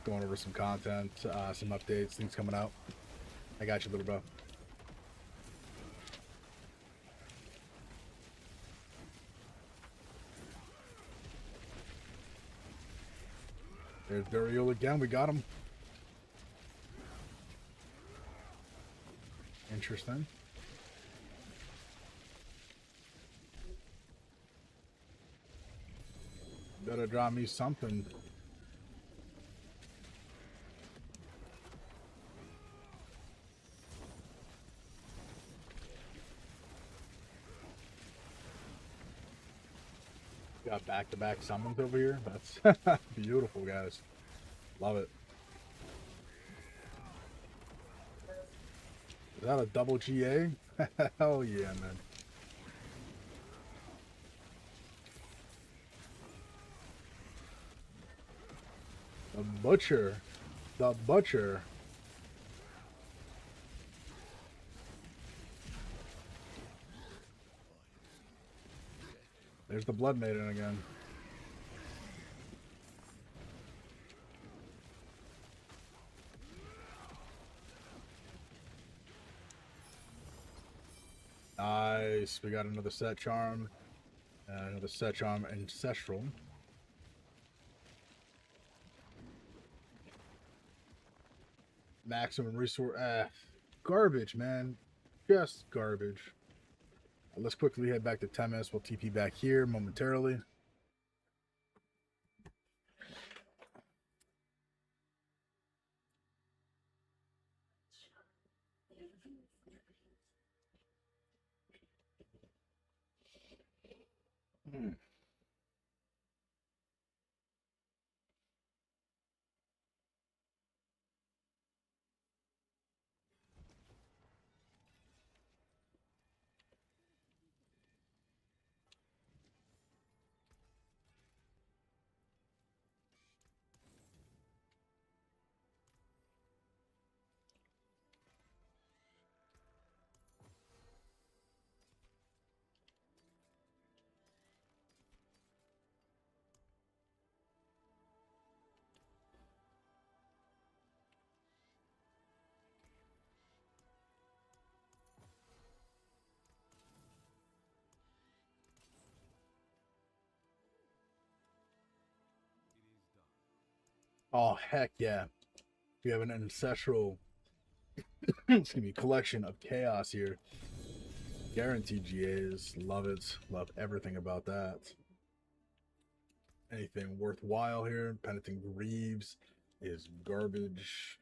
going over some content, some updates, things coming out. I got you, little bro. There's Duriel again. We got him. Interesting. Better draw me something. Got back-to-back summons over here. That's beautiful, guys. Love it. Is that a double GA? Hell yeah, man. The Butcher. The Butcher. There's the Blood Maiden again. Nice. We got another set charm. Another set charm ancestral. Maximum resource. Garbage, man. Just garbage. Let's quickly head back to Temis. We'll TP back here momentarily. Oh heck yeah! We have an ancestral, excuse me, collection of chaos here. Guaranteed GAs. Love it. Love everything about that. Anything worthwhile here? Penitent Greaves is garbage.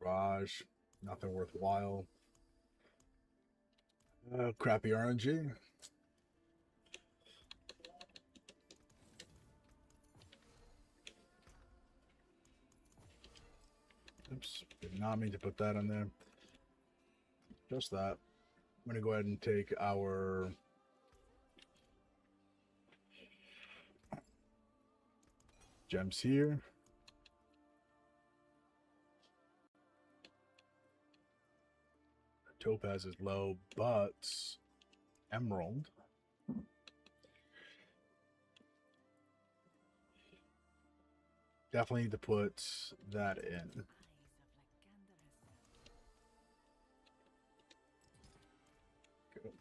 Garage, nothing worthwhile. Crappy RNG. Oops, did not mean to put that in there. Just that. I'm going to go ahead and take our gems here. Topaz is low, but emerald. Definitely need to put that in. Good.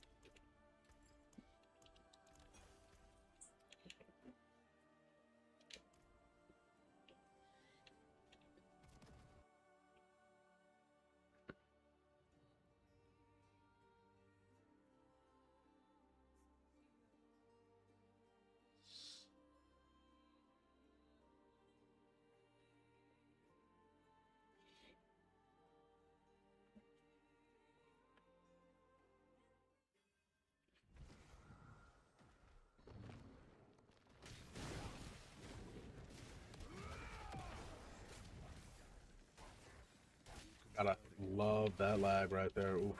Gotta love that lag right there. Oof.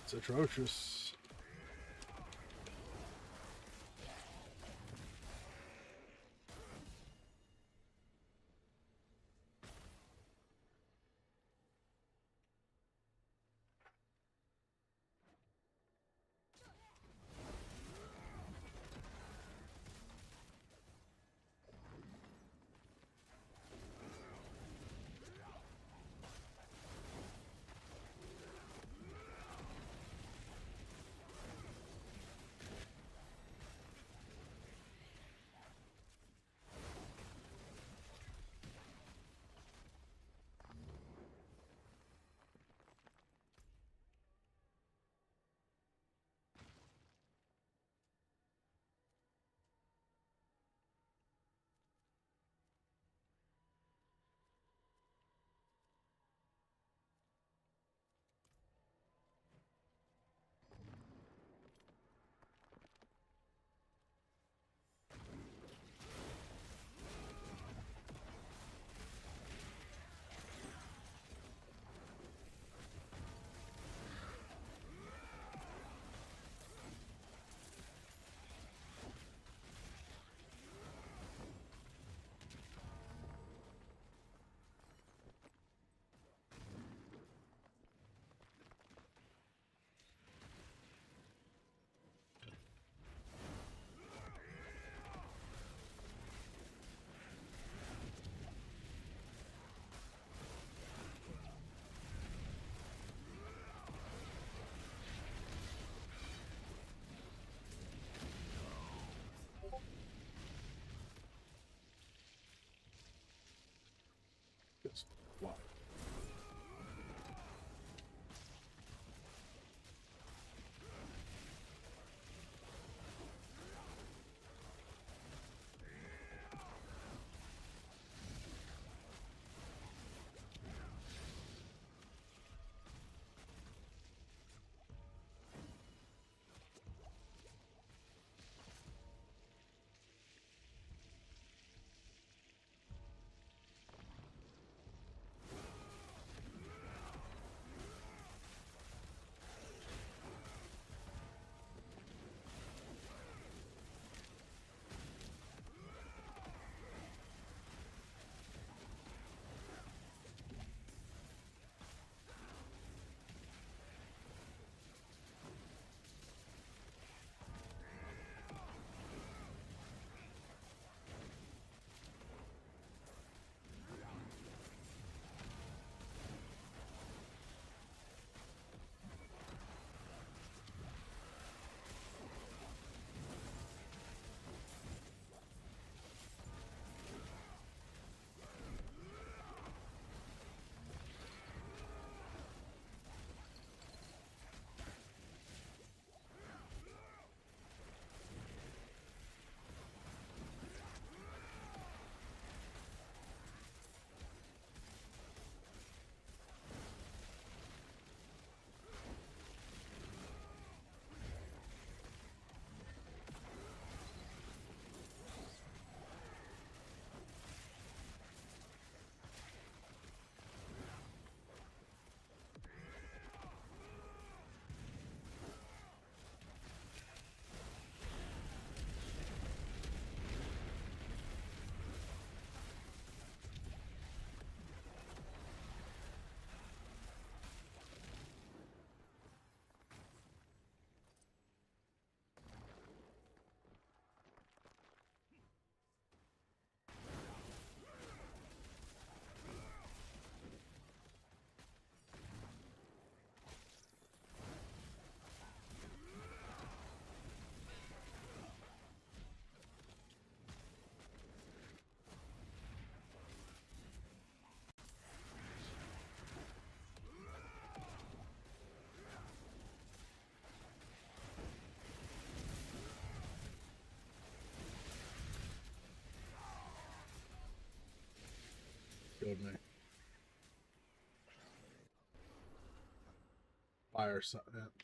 It's atrocious. Just wow.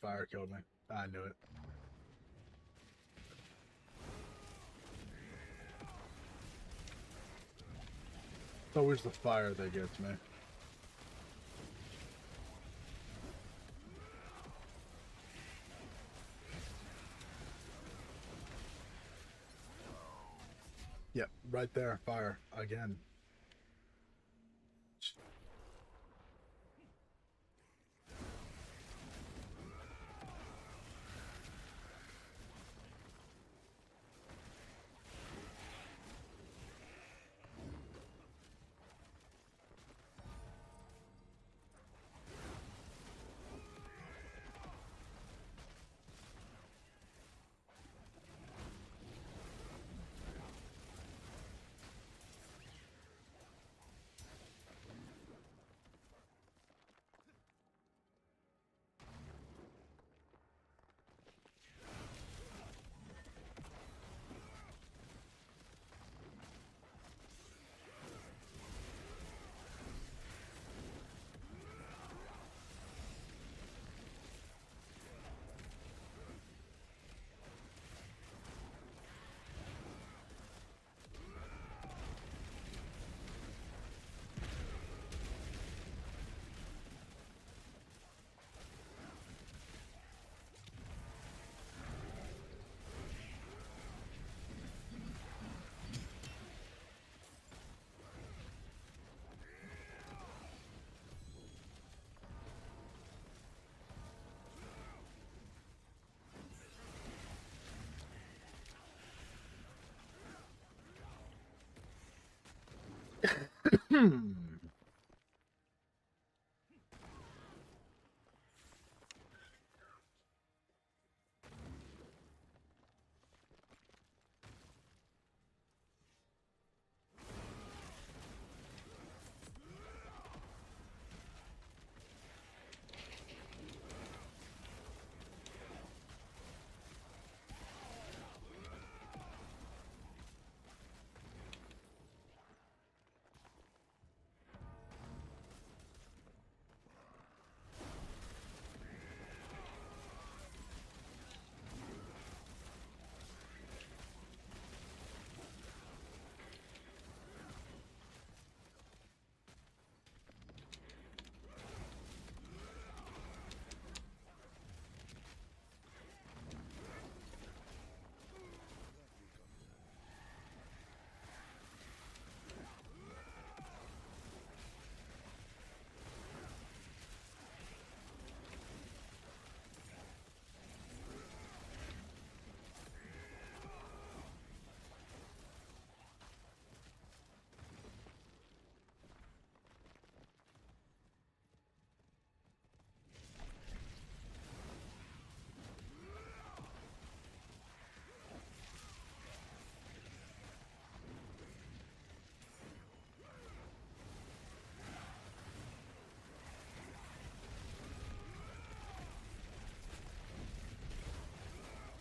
Fire killed me. I knew it. It's always the fire that gets me. Yep, right there, fire again.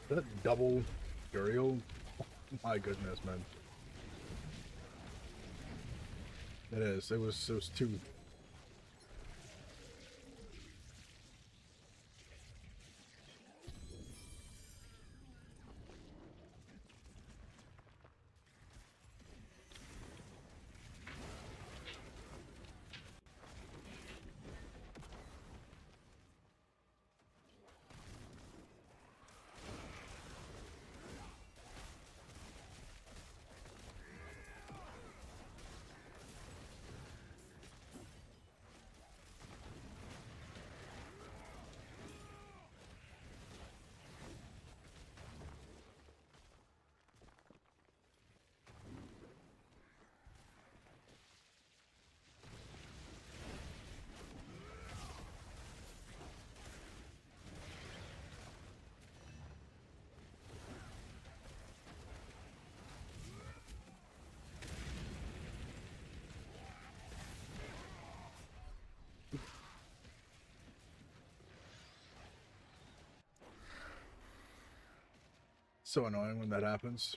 That double burial? My goodness, man. It is. It was two. So annoying when that happens.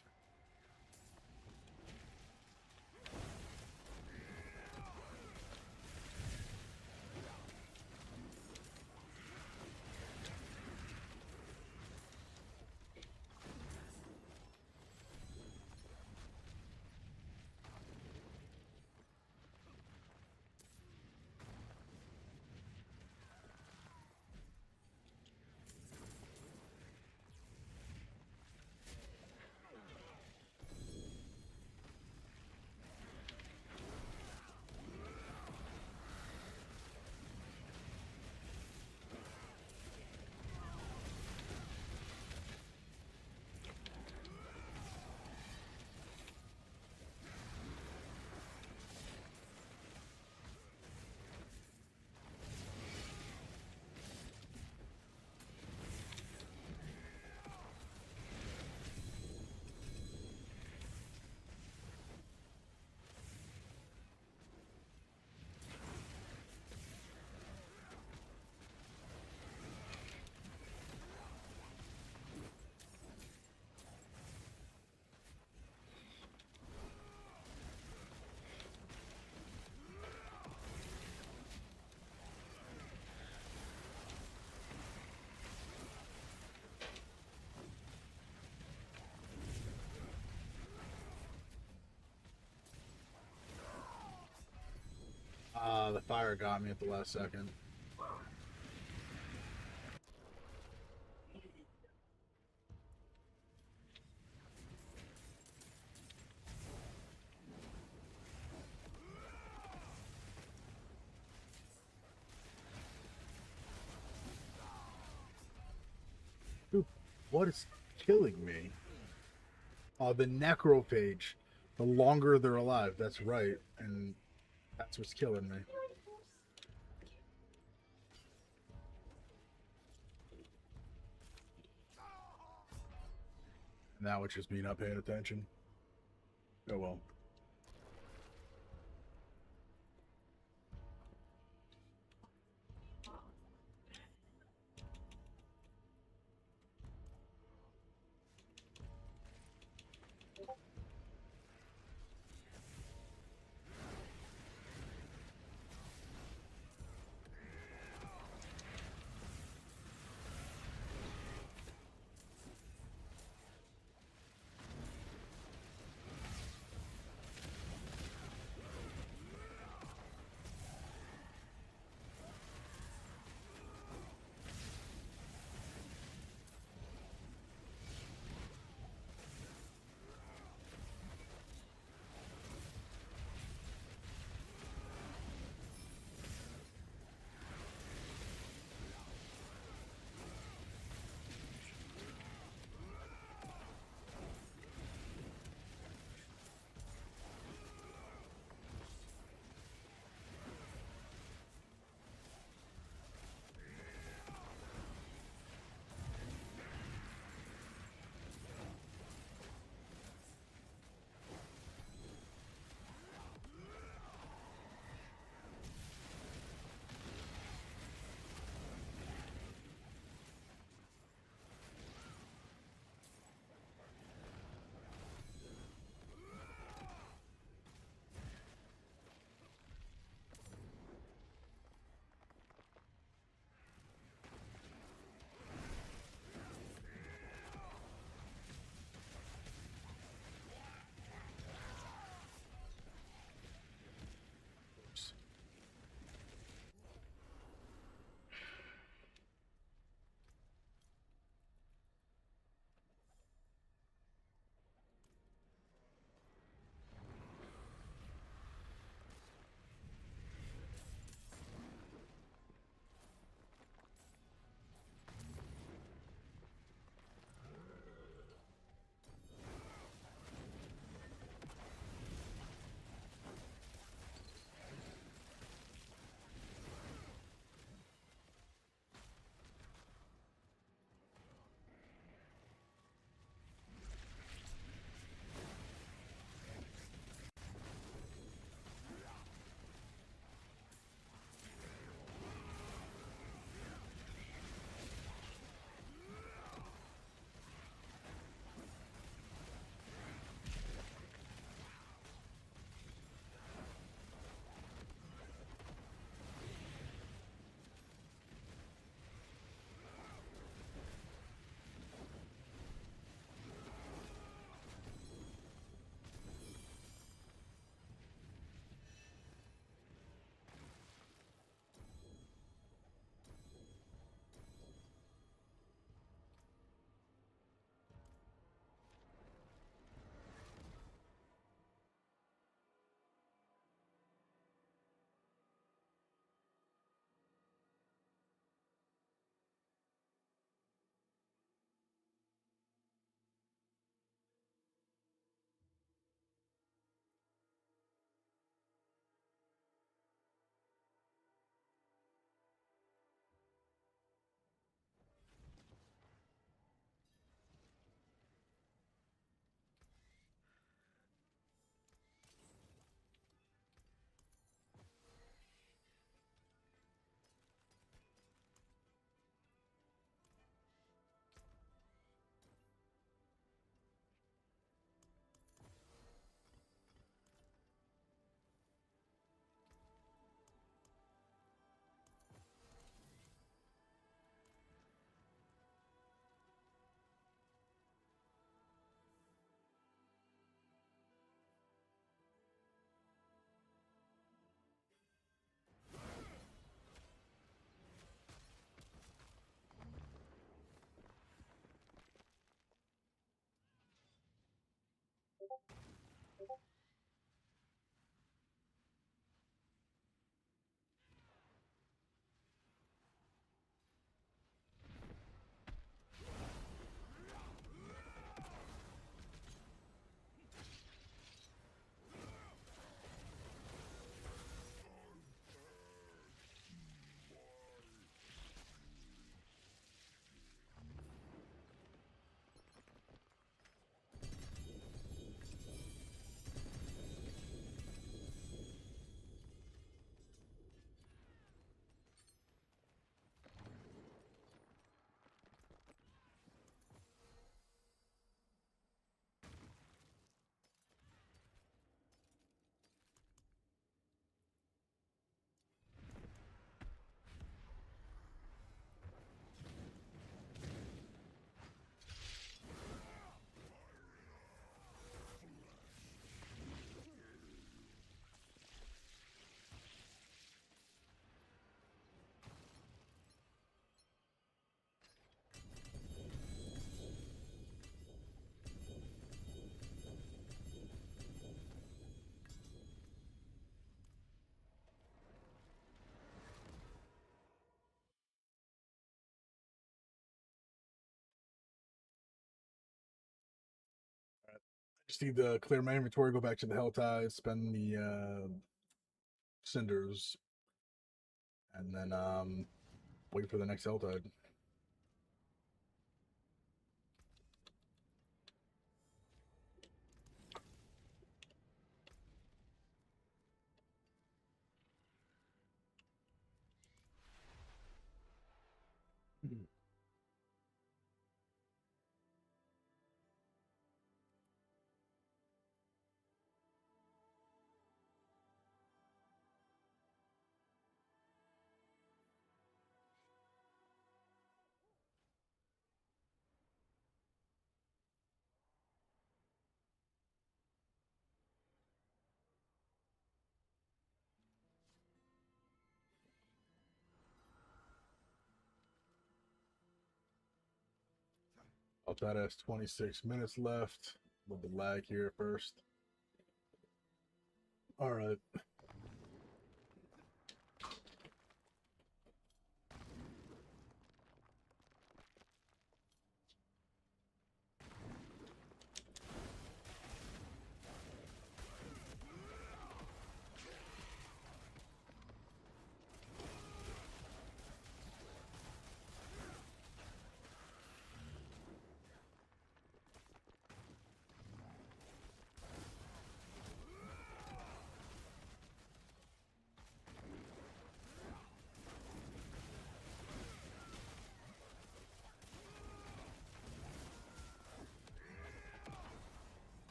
fire got me at the last second. Dude, what is killing me? Oh, the necrophage. The longer they're alive, that's right. And that's what's killing me. And that was just me not paying attention. Oh well. Just need to clear my inventory, go back to the Hell Tide, spend the cinders, and then wait for the next Hell Tide. Up that has 26 minutes left. A little bit lag here first. All right.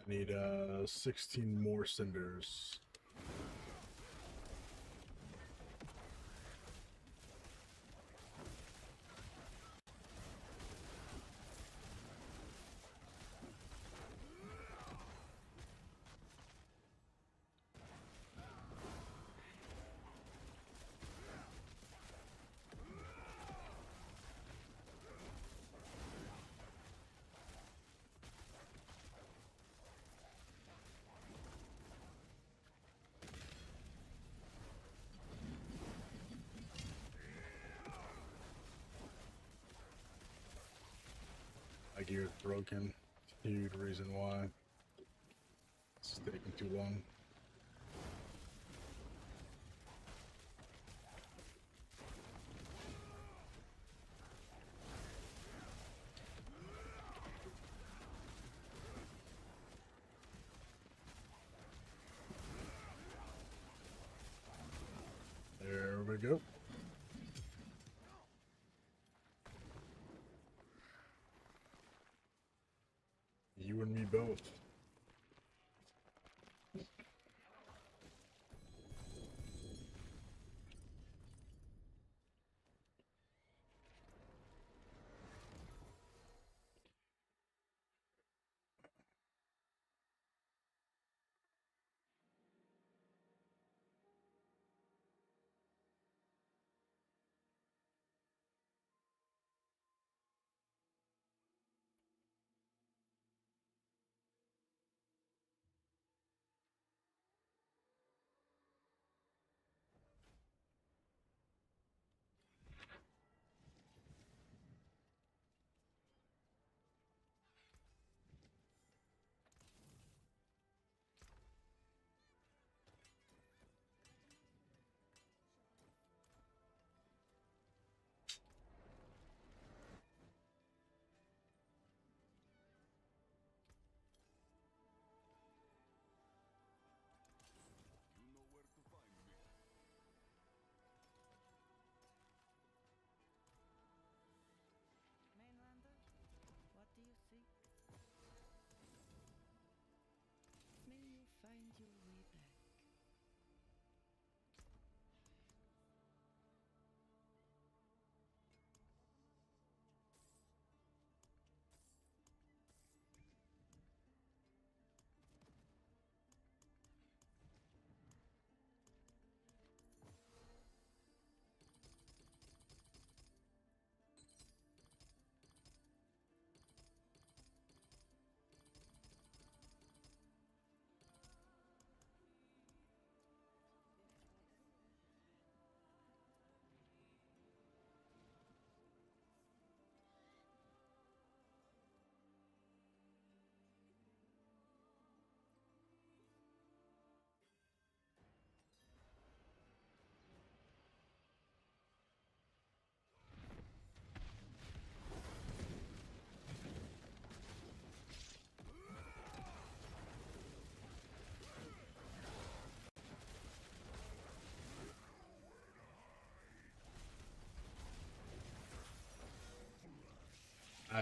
I need 16 more cinders. My gear is broken. Huge reason why. It's taking too long. There we go. You and me both.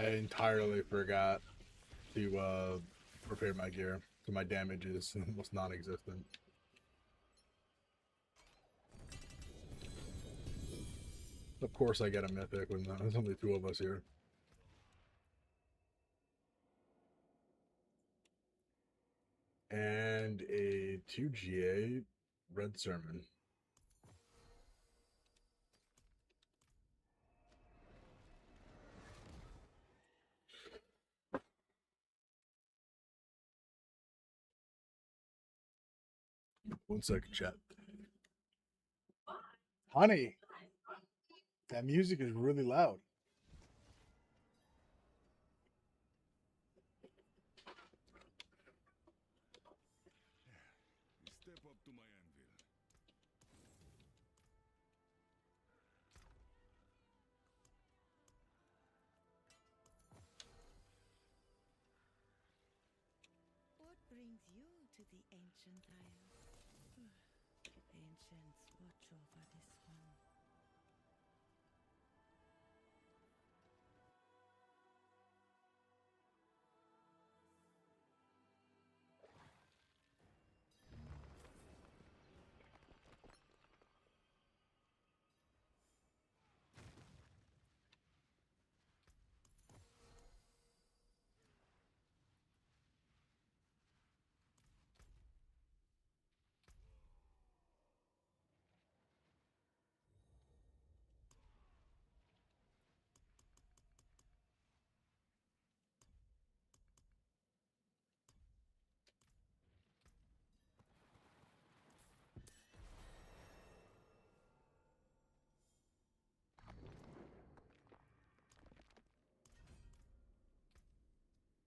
I entirely forgot to repair my gear, so my damage is almost non-existent. Of course I get a mythic when there's only 2 of us here. And a 2GA Red Sermon. One second, chat. Honey, that music is really loud. Step up to my anvil. What brings you to the ancient isles? Ancients watch over this one.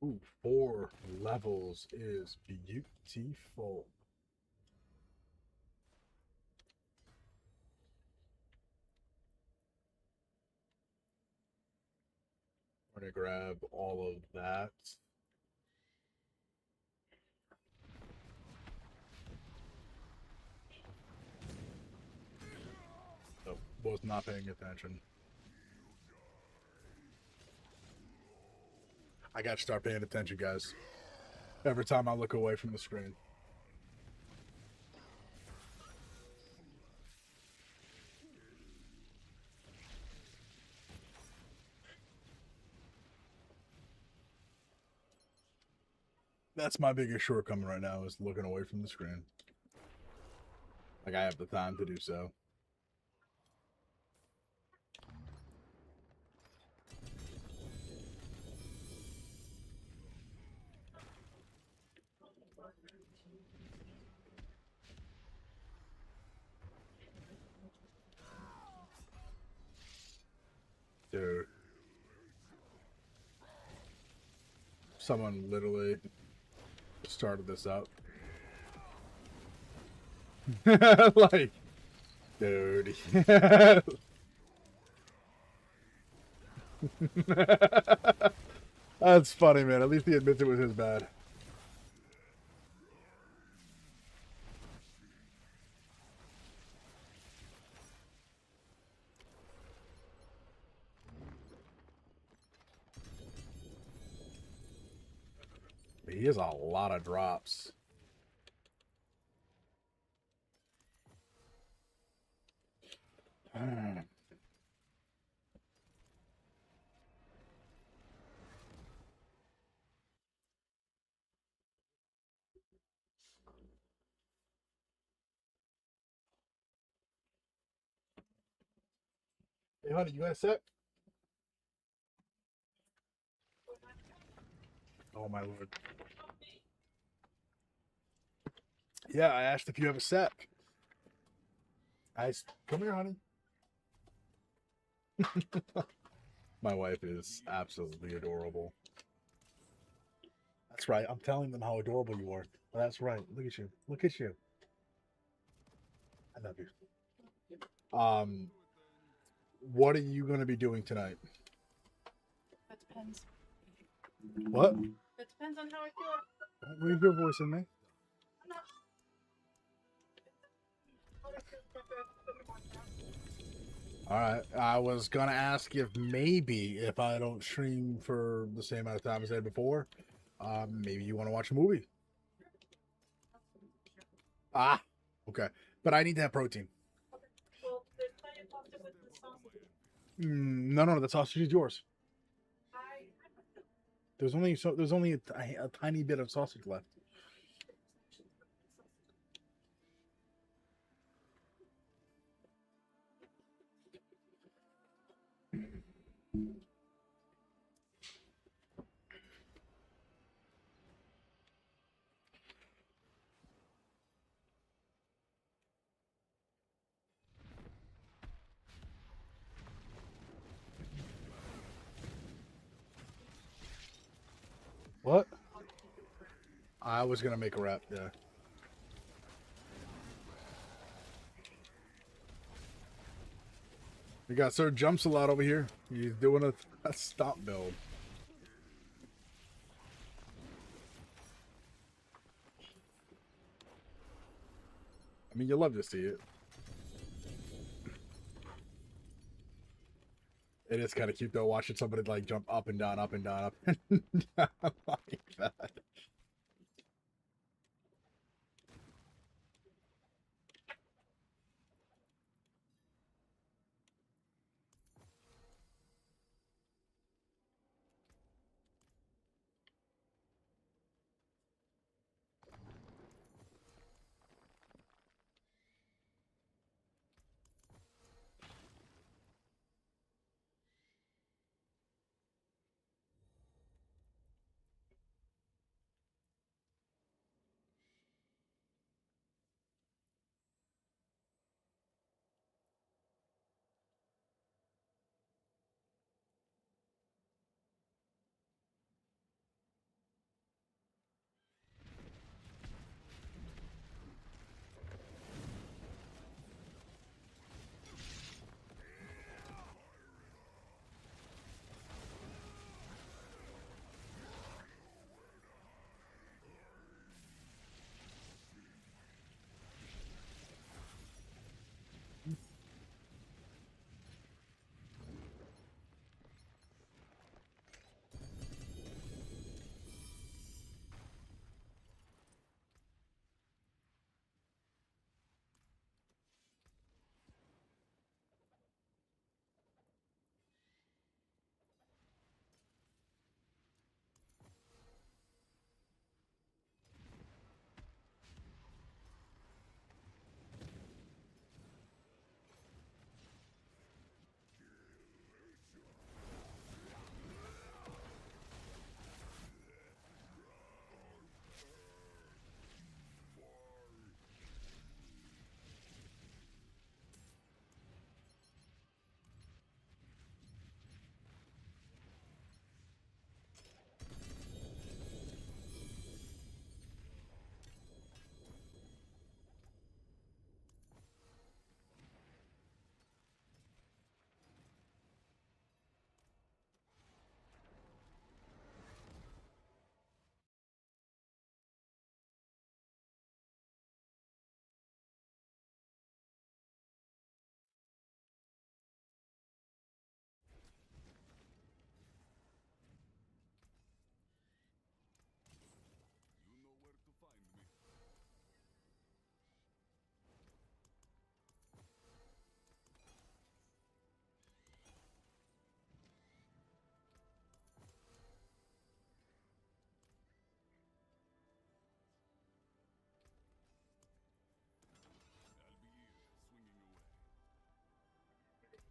Ooh, 4 levels is beautiful. We're gonna grab all of that. Oh, was not paying attention. I gotta start paying attention, guys. Every time I look away from the screen. That's my biggest shortcoming right now, is looking away from the screen. Like, I have the time to do so. Dude. Someone literally started this up. Like, dude. That's funny, man. At least he admits it was his bad. He has a lot of drops. Hey, honey, you got a sec? Oh, my lord. Yeah, I asked if you have a sec. Come here, honey. My wife is absolutely adorable. That's right. I'm telling them how adorable you are. That's right. Look at you. Look at you. I love you. What are you going to be doing tonight? That depends. What? It depends on how I feel. Don't leave your voice in me. I'm not. All right. I was gonna ask if maybe if I don't stream for the same amount of time as I did before, maybe you want to watch a movie. Ah, okay. But I need to have protein. Well, there's plenty of pasta with the sausage. No, the sausage is yours. I There's only a tiny bit of sausage left. What? I was gonna make a rap. Yeah. We got Sir Jumps a lot over here. He's doing a stop build. I mean, you love to see it. It is kind of cute though, watching somebody like jump up and down, up and down, up and down like that.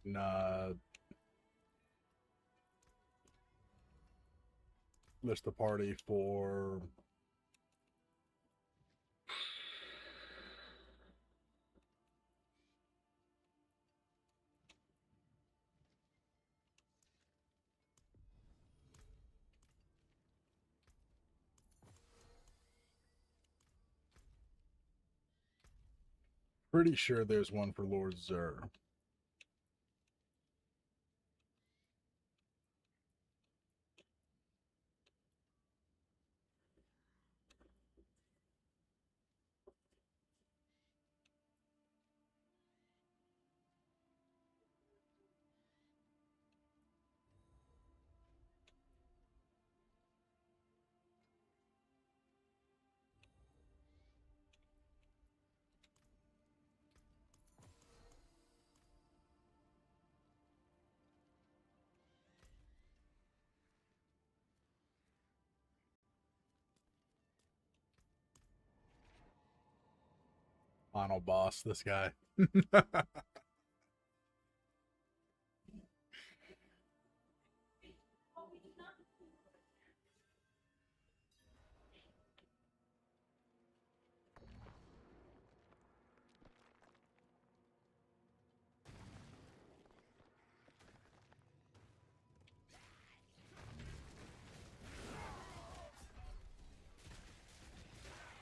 Nah, list the party for. Pretty sure there's one for Lord Zer. Final boss, this guy.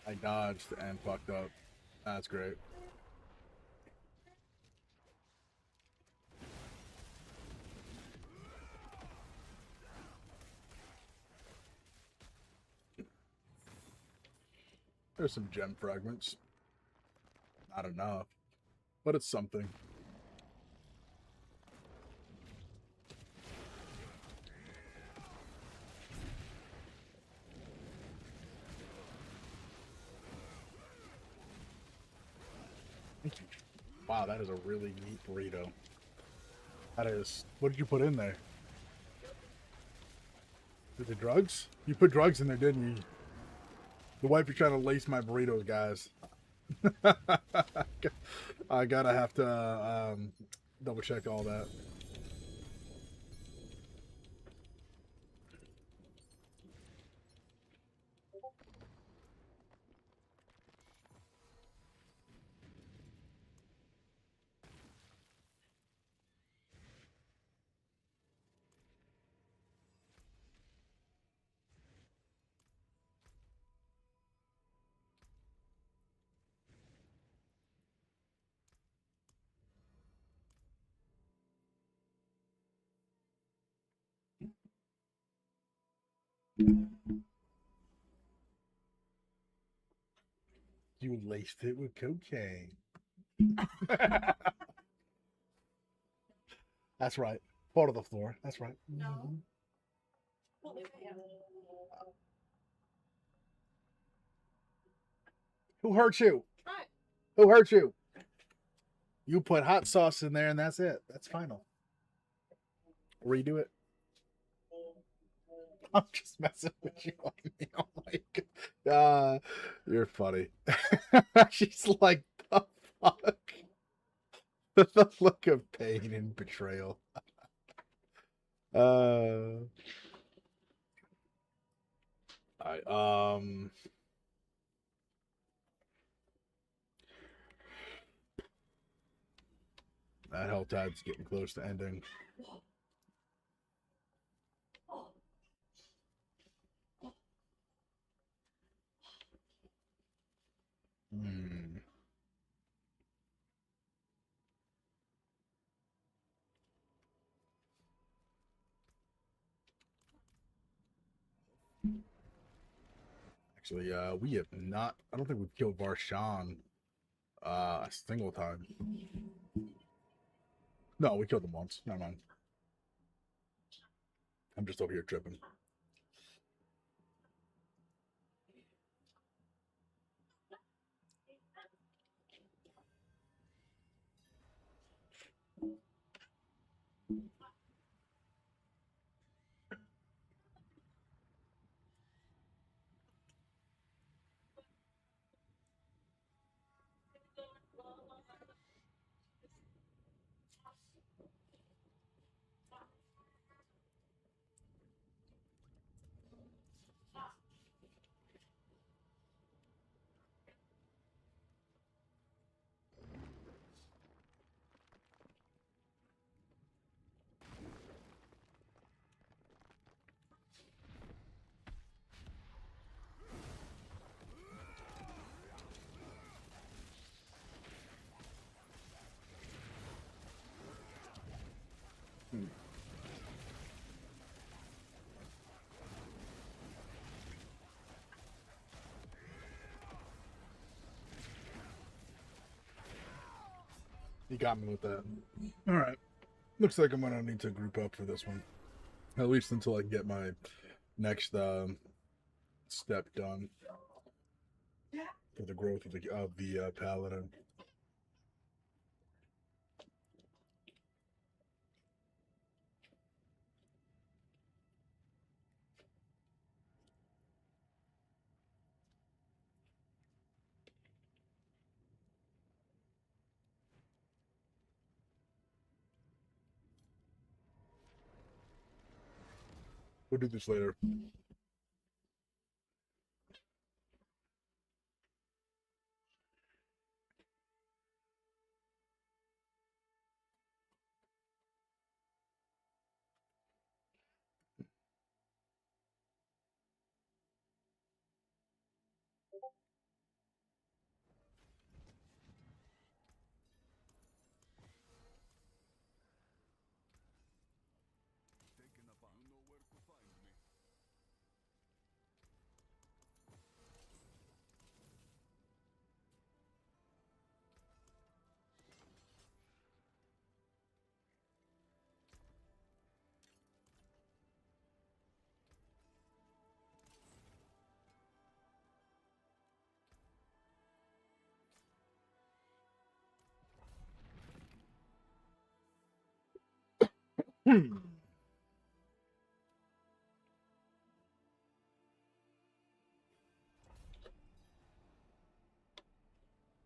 I dodged and fucked up. That's great. There's some gem fragments. Not enough, but it's something. Thank you. Wow, that is a really neat burrito. That is. What did you put in there? Is it drugs? You put drugs in there, didn't you? The wife is trying to lace my burritos, guys. I gotta have to double check all that. You laced it with cocaine. That's right. Part of the floor. That's right. No. Who hurt you? Right. Who hurt you? You put hot sauce in there and that's it. That's final. Redo it. I'm just messing with you. Oh my god. You're funny. She's like, the fuck? The look of pain and betrayal. Alright, that hell tide's getting close to ending. Hmm. Actually, we have not. I don't think we've killed Varshan a single time. No, we killed him once. Never mind. I'm just over here tripping. You got me with that. All right. Looks like I'm gonna need to group up for this one, at least until I can get my next step done for the growth of the paladin. We'll do this later. Taking a bow. You know where to find me.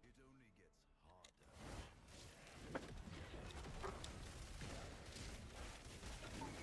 It only gets harder. You surpass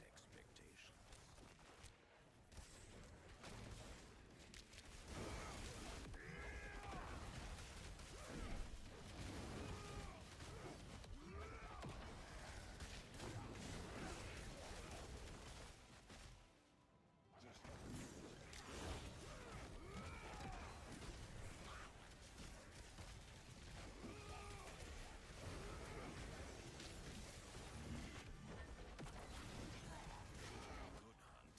expectations. Good hunting.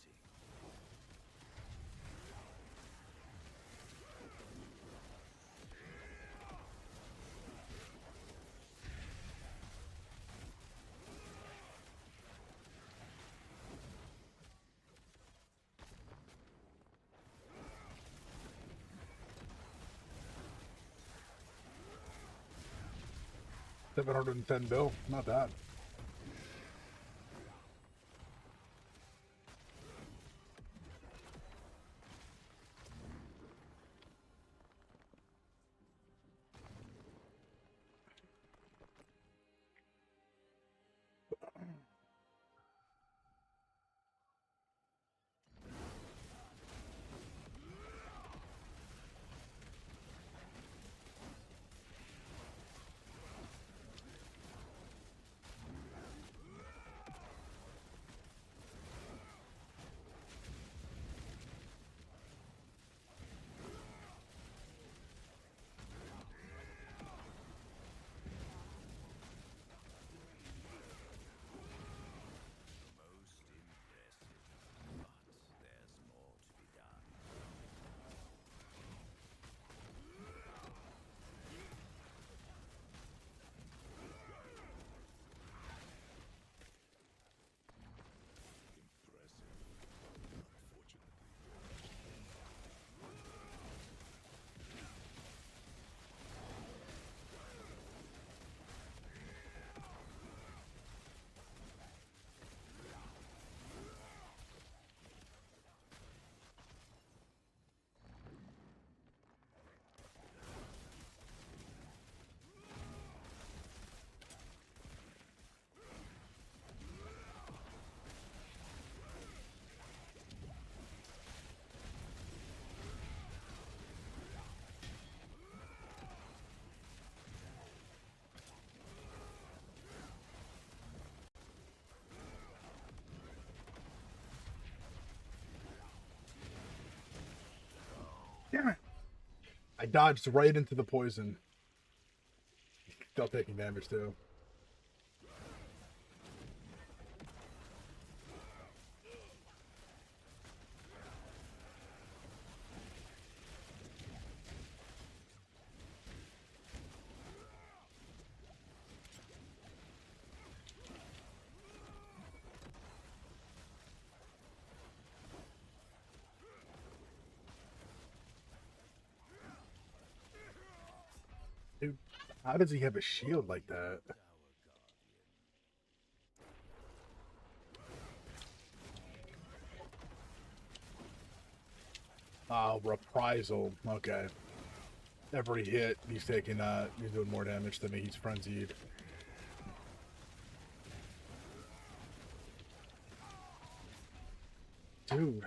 $710 bill, not bad. I dodged right into the poison. Still taking damage too. Dude, how does he have a shield like that? Oh, reprisal. Okay. Every hit, he's taking, he's doing more damage to me. He's frenzied. Dude.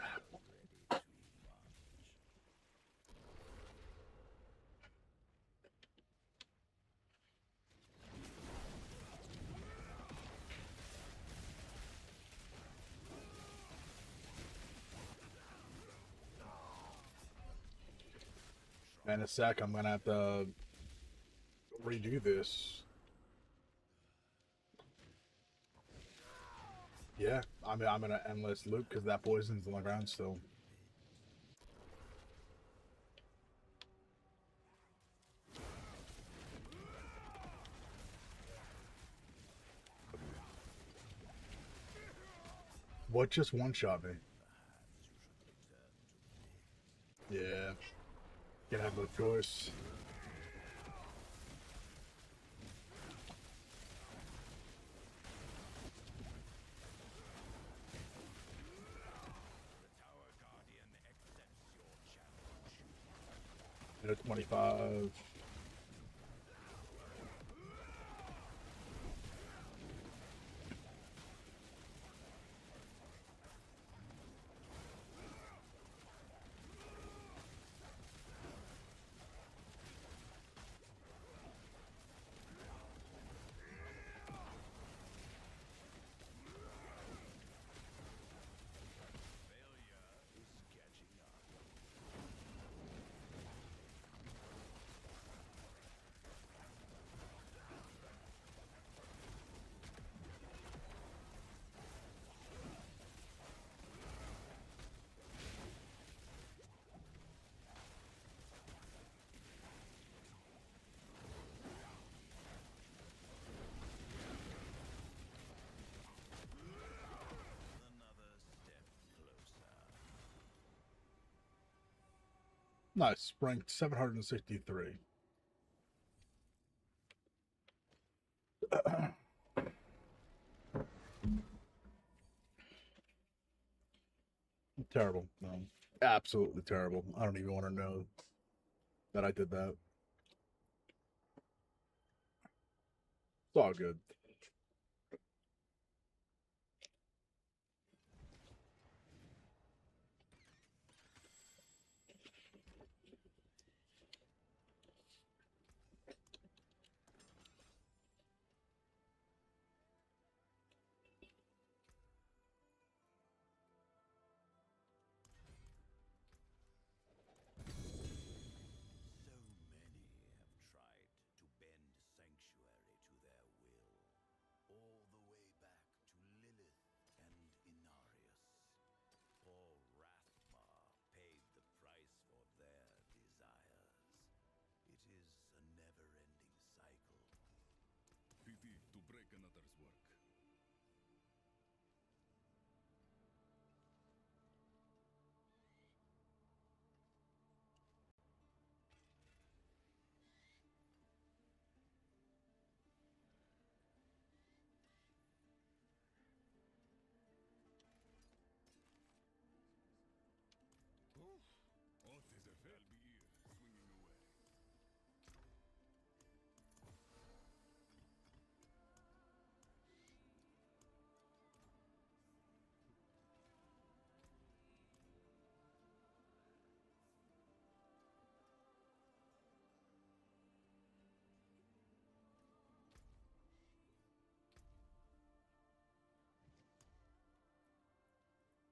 In a sec, I'm gonna have to redo this. Yeah, I'm in an endless loop because that poison's on the ground still. What just one-shot me? Yeah. Gonna have no choice. At 25. Nice. Ranked 763. Terrible. No. Absolutely terrible. I don't even want to know that I did that. It's all good.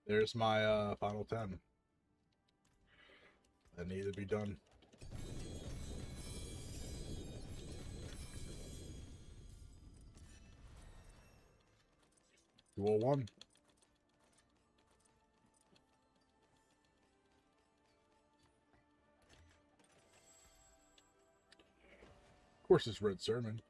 There's my final 10. That needed to be done. 201. Of course, it's Red Sermon.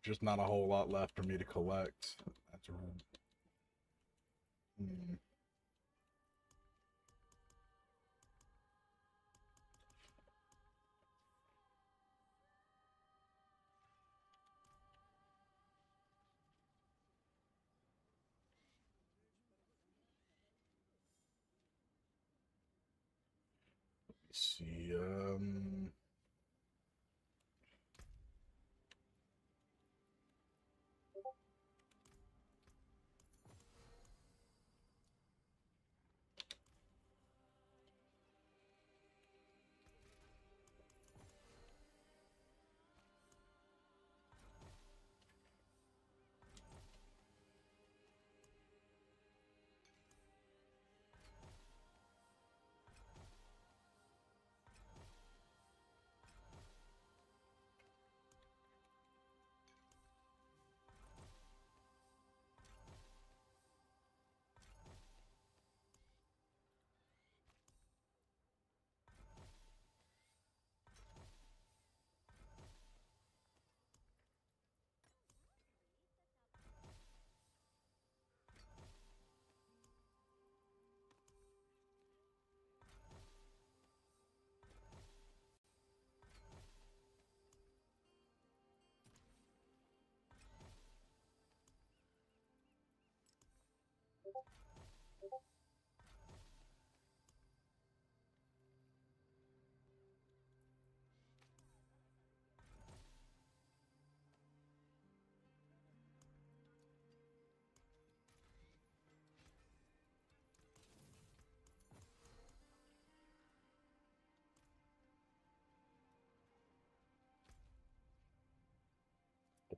There's just not a whole lot left for me to collect. That's right. Let's see.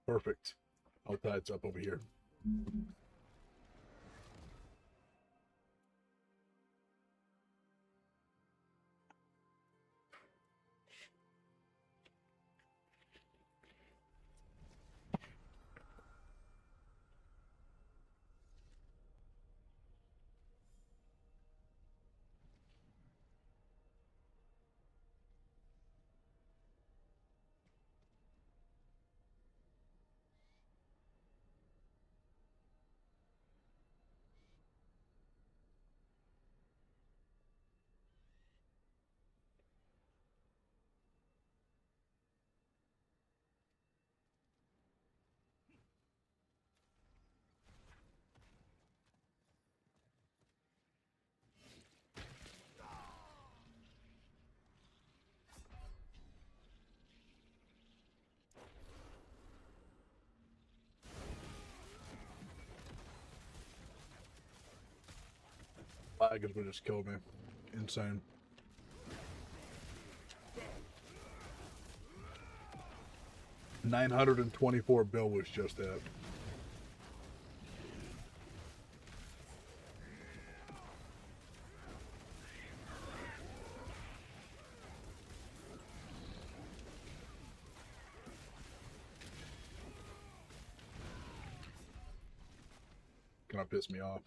Perfect. All tides up over here. Lagers would just kill me. Insane. $924 bill was just it. Gonna piss me off.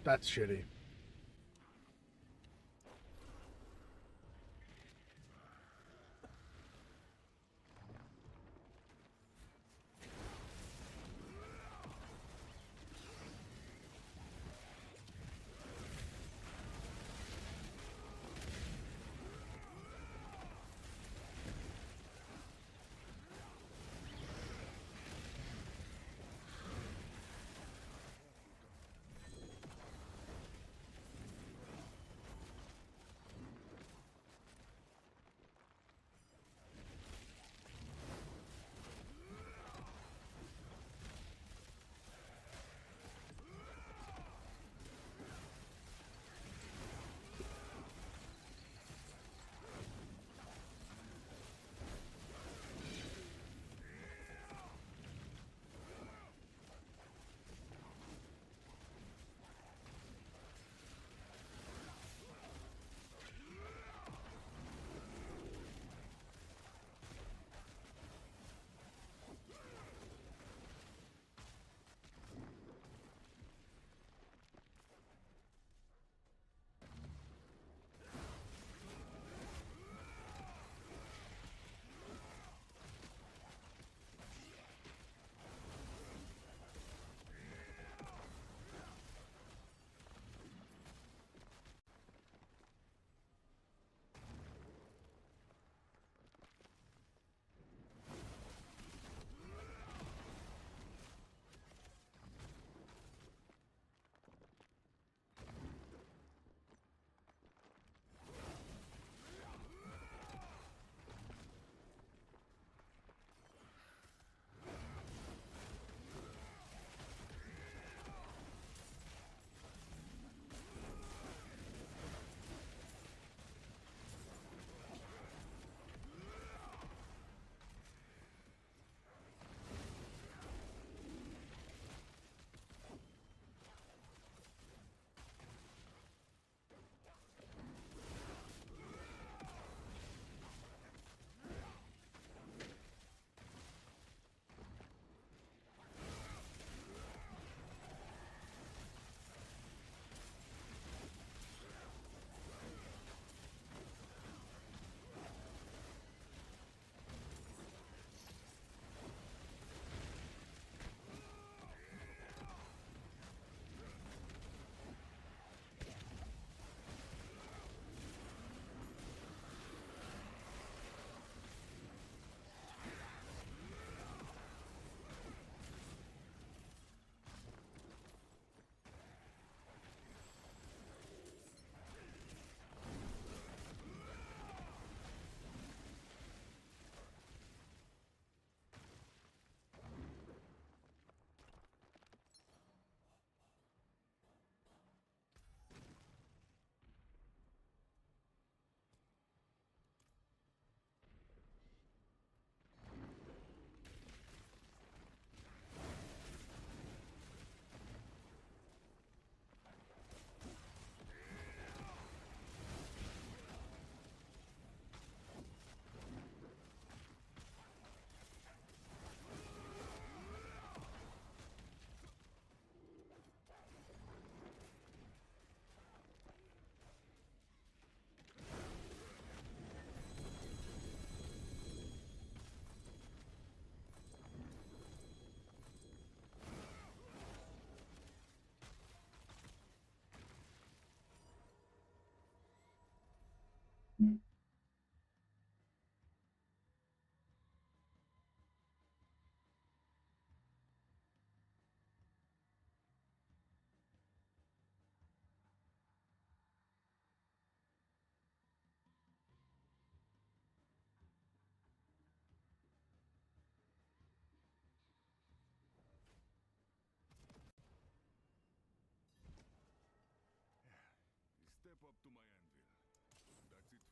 That's shitty.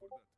for that piece.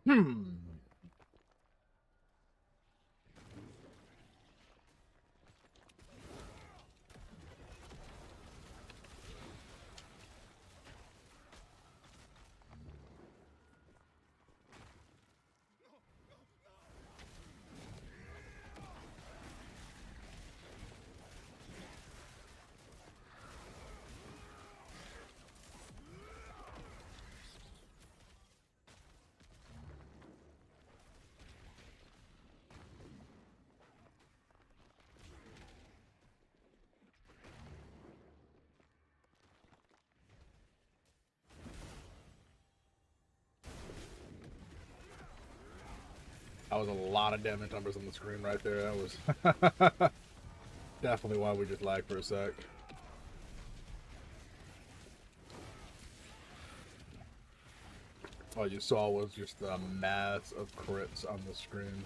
Hmm. That was a lot of damage numbers on the screen right there. That was definitely why we just lagged for a sec. All you saw was just a mass of crits on the screen.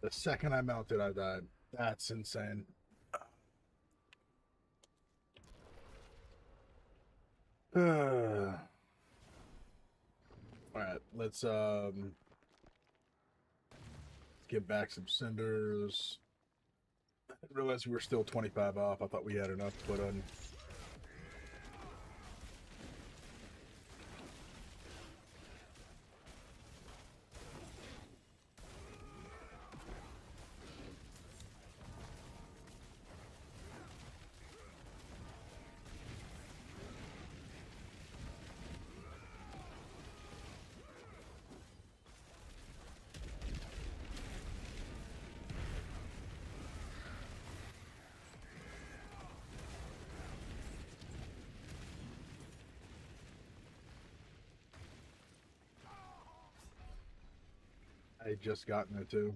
The second I mounted, I died. That's insane. Alright, let's get back some cinders. I didn't realize we were still 25 off. I thought we had enough to put on. I just gotten there too.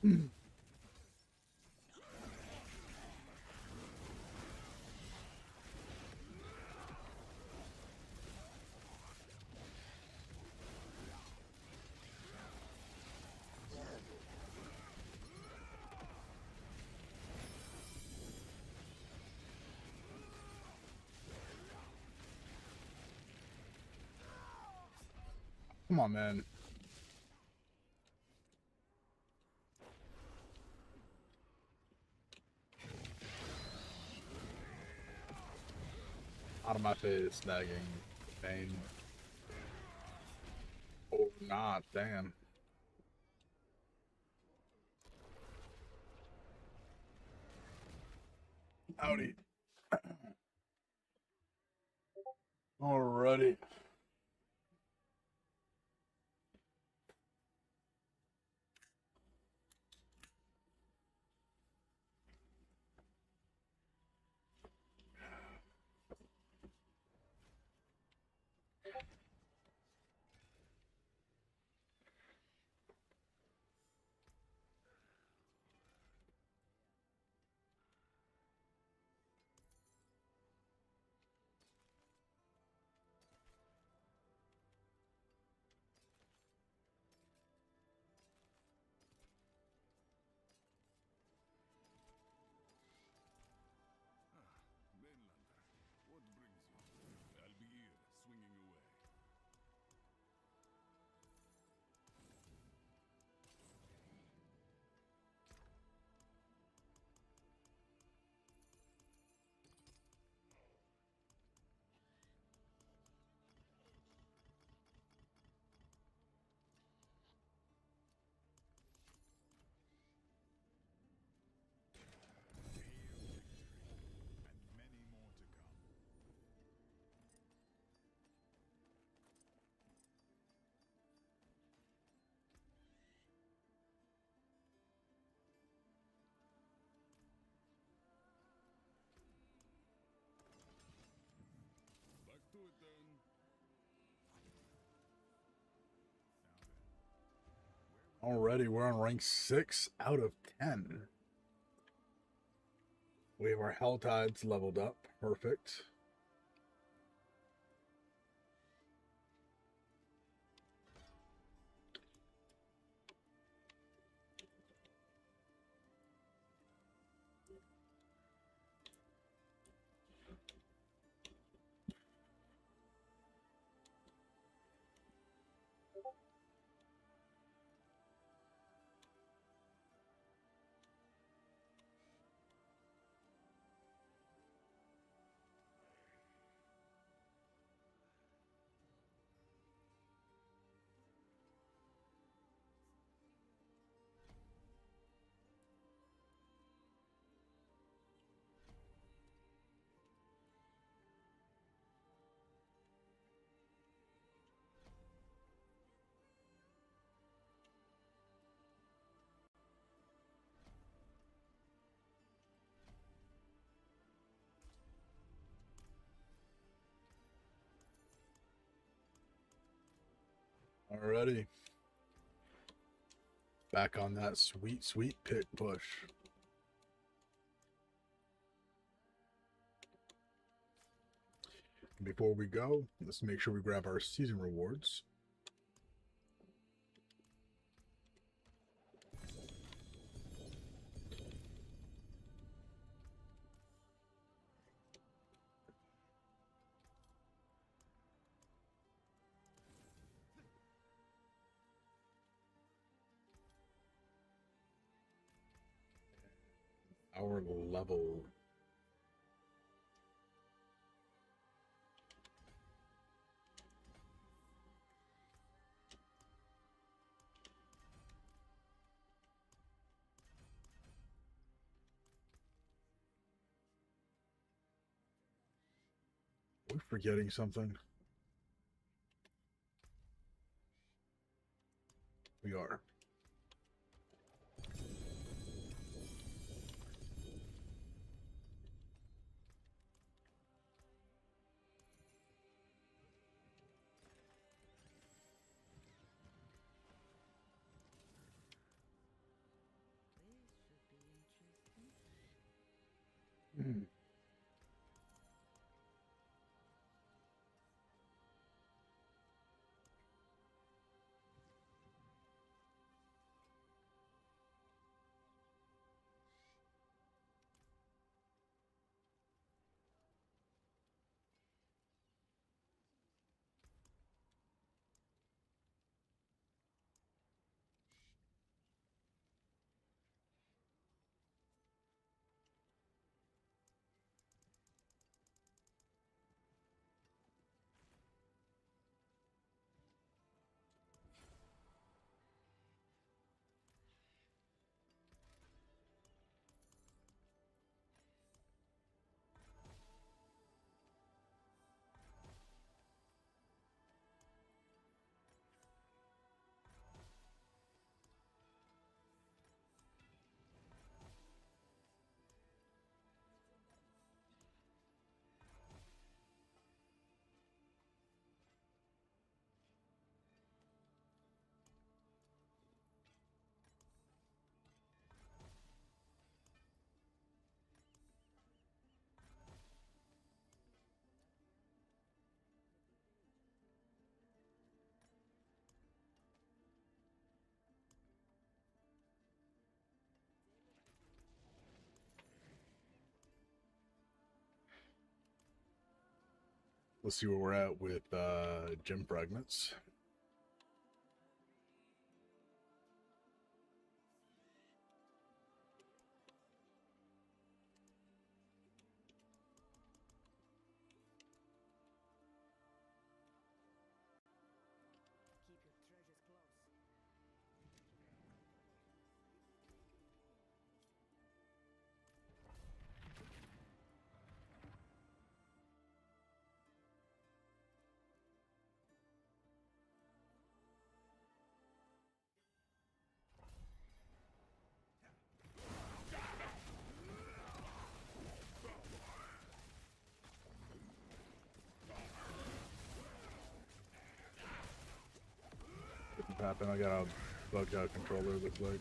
Come on, man. Out of my face, snagging. Pain. Or not, damn. Howdy. Alrighty. Mainlander, what brings you? I'll be here, swinging away. And many more to come. Back to it then. Already, we're on rank 6 out of 10. We have our Hell Tides leveled up. Perfect. Alrighty. Back on that sweet, sweet pick push. Before we go, let's make sure we grab our season rewards. Our level. We're forgetting something. We are. Let's see where we're at with gem fragments. Keep your treasures close. Didn't happen. I got a bugged out controller, looks like.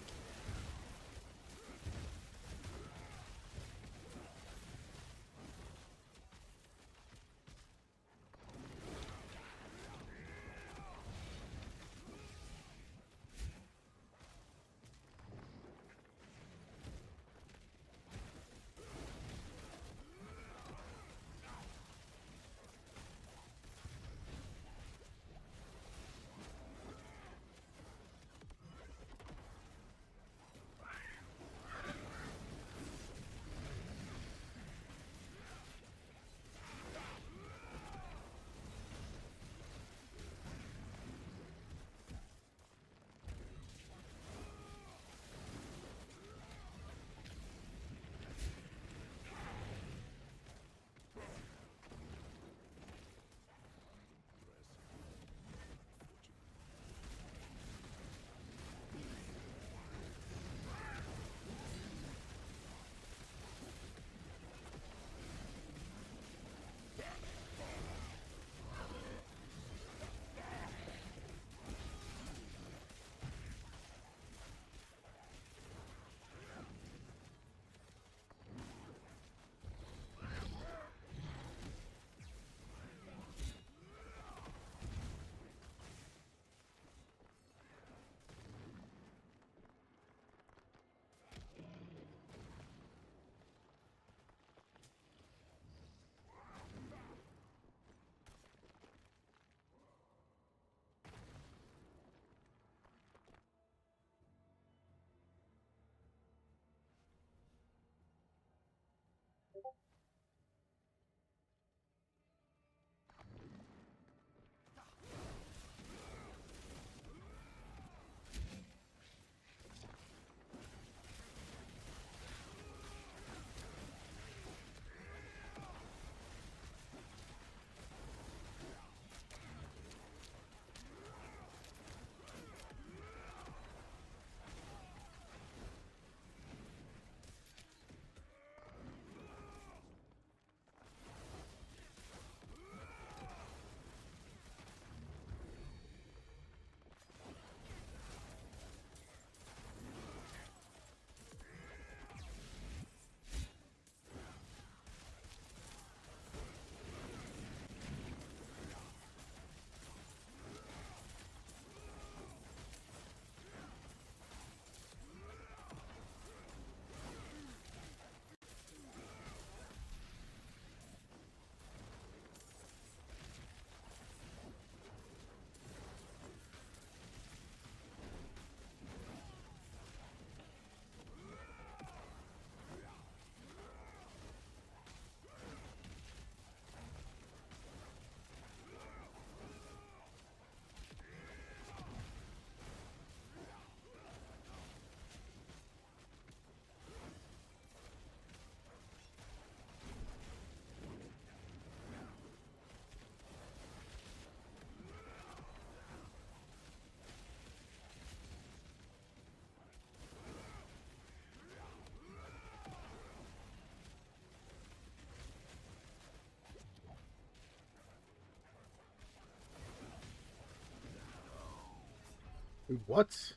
Dude, what?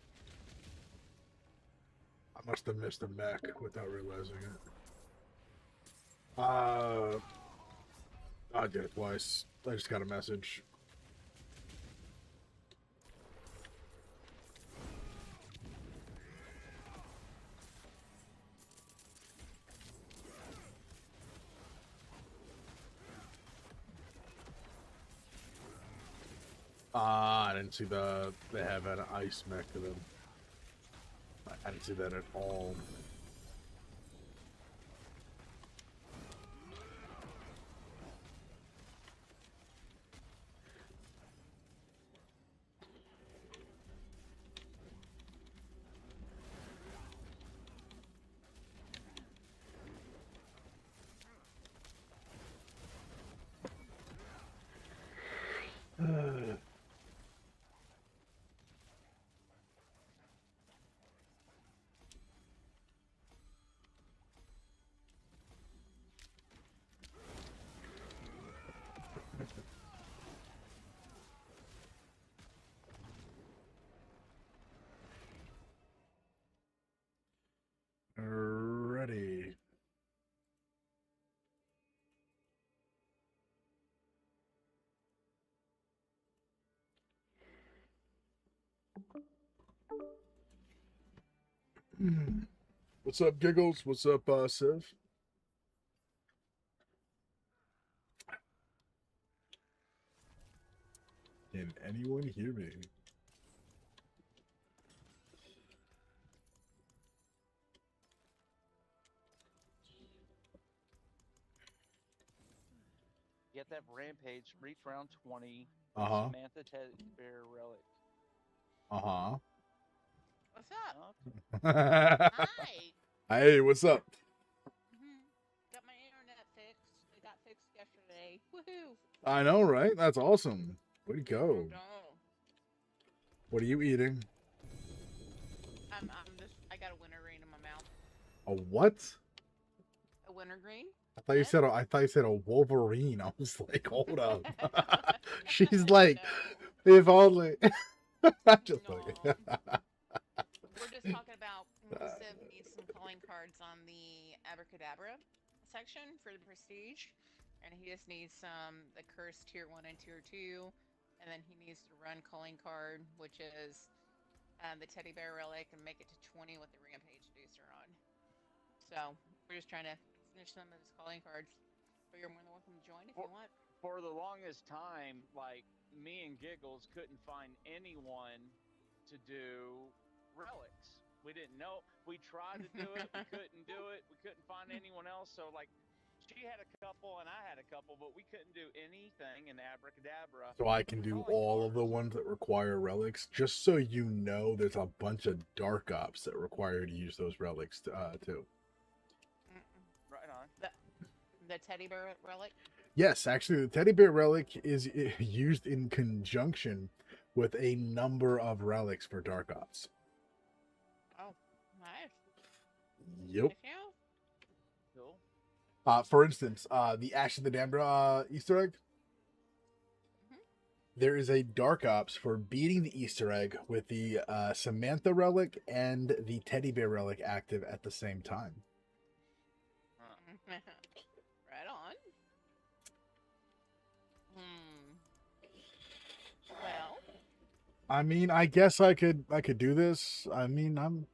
I must have missed a mech without realizing it. I did it twice. I just got a message. Ah, I didn't see they have an ice mech to them. I didn't see that at all. Ready. What's up, Giggles? What's up, Civ? Can anyone hear me? Get that rampage, reach round 20. Uh-huh. Samantha Teddy Bear Relic. Uh-huh. What's up? Hi. Hi. Hey, what's up? Got my internet fixed. It got fixed yesterday. Woohoo! I know, right? That's awesome. Way to go. No. What are you eating? I'm just. I got a wintergreen in my mouth. A what? A wintergreen? I thought you What? said I thought you said a Wolverine. I was like, hold up. She's No, like, no. if only. Just No. like We're just talking about Civ needs some calling cards on the Abracadabra section for the prestige, and he just needs the curse tier 1 and tier 2, and then he needs to run calling card, which is the teddy bear relic, and make it to 20 with the rampage booster on. So we're just trying to finish some of his calling cards. But you're more than welcome to join if you want. For the longest time, like, me and Giggles couldn't find anyone to do relics. We didn't know. We tried to do it. We couldn't do it. We couldn't find anyone else. So, like, she had a couple and I had a couple, but we couldn't do anything in Abracadabra. so I can do Calling all of the cards. ones that require relics. Just so you know, there's a bunch of dark ops that require you to use those relics too. Right on. The teddy bear relic. Yes, actually, the teddy bear relic is used in conjunction with a number of relics for dark ops. Oh, nice. Yep. Thank you. Cool. For instance, the Ash of the Damned Easter egg. There is a dark ops for beating the Easter egg with the Samantha relic and the teddy bear relic active at the same time. Right on. Well, I mean, I guess I could do this. I mean, I'm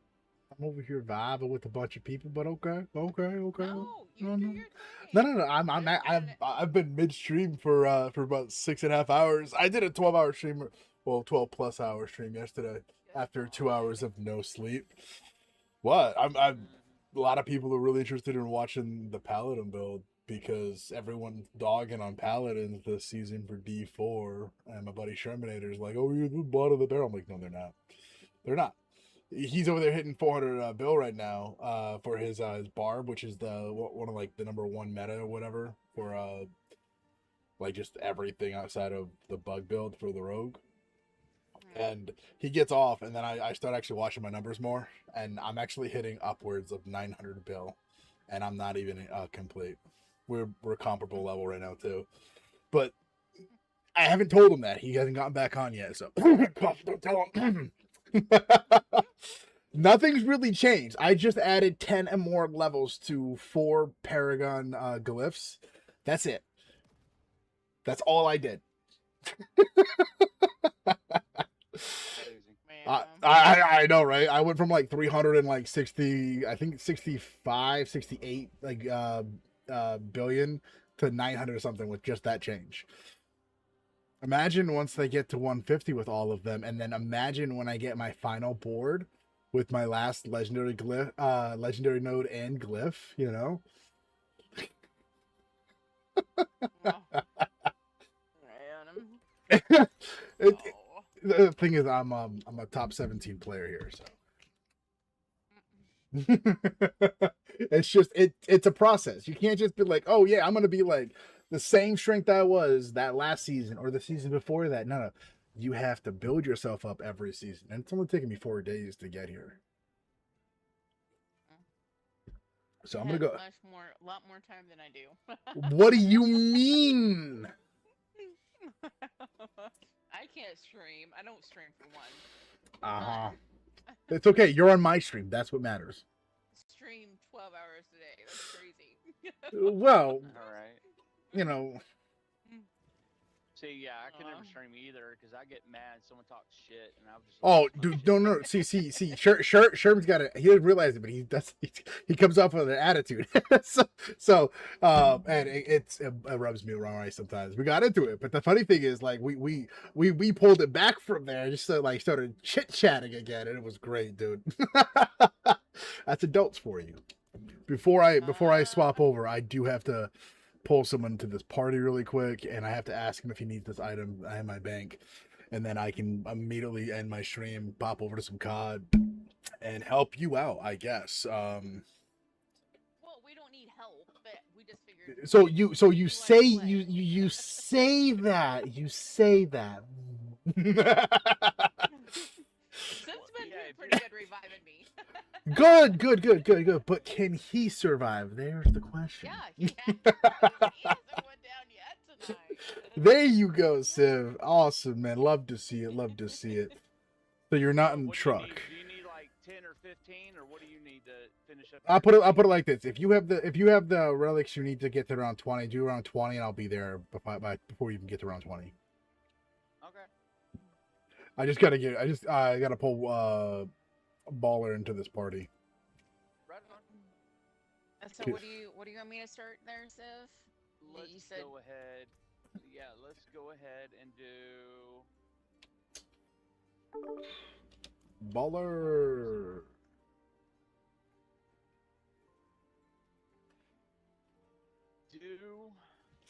over here vibing with a bunch of people, but okay. no, you No, do no. your thing. I've been midstream for about 6.5 hours. I did a 12-hour stream, well, 12+ hour stream yesterday after 2 hours of no sleep. What? I'm a lot of people are really interested in watching the Paladin build because everyone's dogging on Paladins this season for D4, and my buddy Shermanator's like, "Oh, you're the bottom of the barrel." I'm like, "No, they're not. They're not." He's over there hitting 400 bill right now for his barb, which is one of like the number 1 meta or whatever for like just everything outside of the bug build for the rogue. And he gets off, and then I start actually watching my numbers more, and I'm actually hitting upwards of 900 bill, and I'm not even complete. We're comparable level right now too, but I haven't told him that. He hasn't gotten back on yet, so don't tell him. Nothing's really changed. I just added 10 and more levels to 4 Paragon glyphs. That's it. That's all I did. I know, right? I went from like 360, I think 65, 68 like billion to 900 or something with just that change. Imagine once they get to 150 with all of them, and then imagine when I get my final board with my last legendary glyph, legendary node and glyph. You know. Oh, man. it, Oh. the thing is, I'm a top 17 player here, so. It's just it's a process. You can't just be like, oh yeah, I'm gonna be like the same strength I was that last season or the season before that. No, you have to build yourself up every season, and it's only taken me 4 days to get here. So I'm gonna go. A lot more time than I do. What do you mean? I can't stream. I don't stream for one. It's okay. You're on my stream. That's what matters. Stream 12 hours a day. That's crazy. Well, All right. you know. See, yeah, I can never stream either because I get mad. Someone talks shit, and I'm just. Oh, dude, no. See. Sherman's got it. He doesn't realize it, but he does. He comes off with an attitude. And it rubs me the wrong way sometimes. We got into it, but the funny thing is, like, we pulled it back from there, just so, like, started chit chatting again, and it was great, dude. That's adults for you. Before I swap over, I do have to pull someone to this party really quick, and I have to ask him if he needs this item in my bank, and then I can immediately end my stream, pop over to some COD, and help you out, I guess. Well, we don't need help, but we just figured. So you say you say that Since been doing pretty good reviving me. Good. But can he survive? There's the question. Yeah, he hasn't went down yet tonight. There you go, Civ. Awesome, man. Love to see it. So you're not in the truck. Do you need like 10 or 15, or what do you need to finish up? I'll put it like this. If you have the relics you need to get to around 20, do around 20, and I'll be there before you can get to around 20. Okay. I gotta pull Baller into this party. Right on. So what do you want me to start there, Civ? Let's go ahead. Yeah, let's go ahead and do Baller.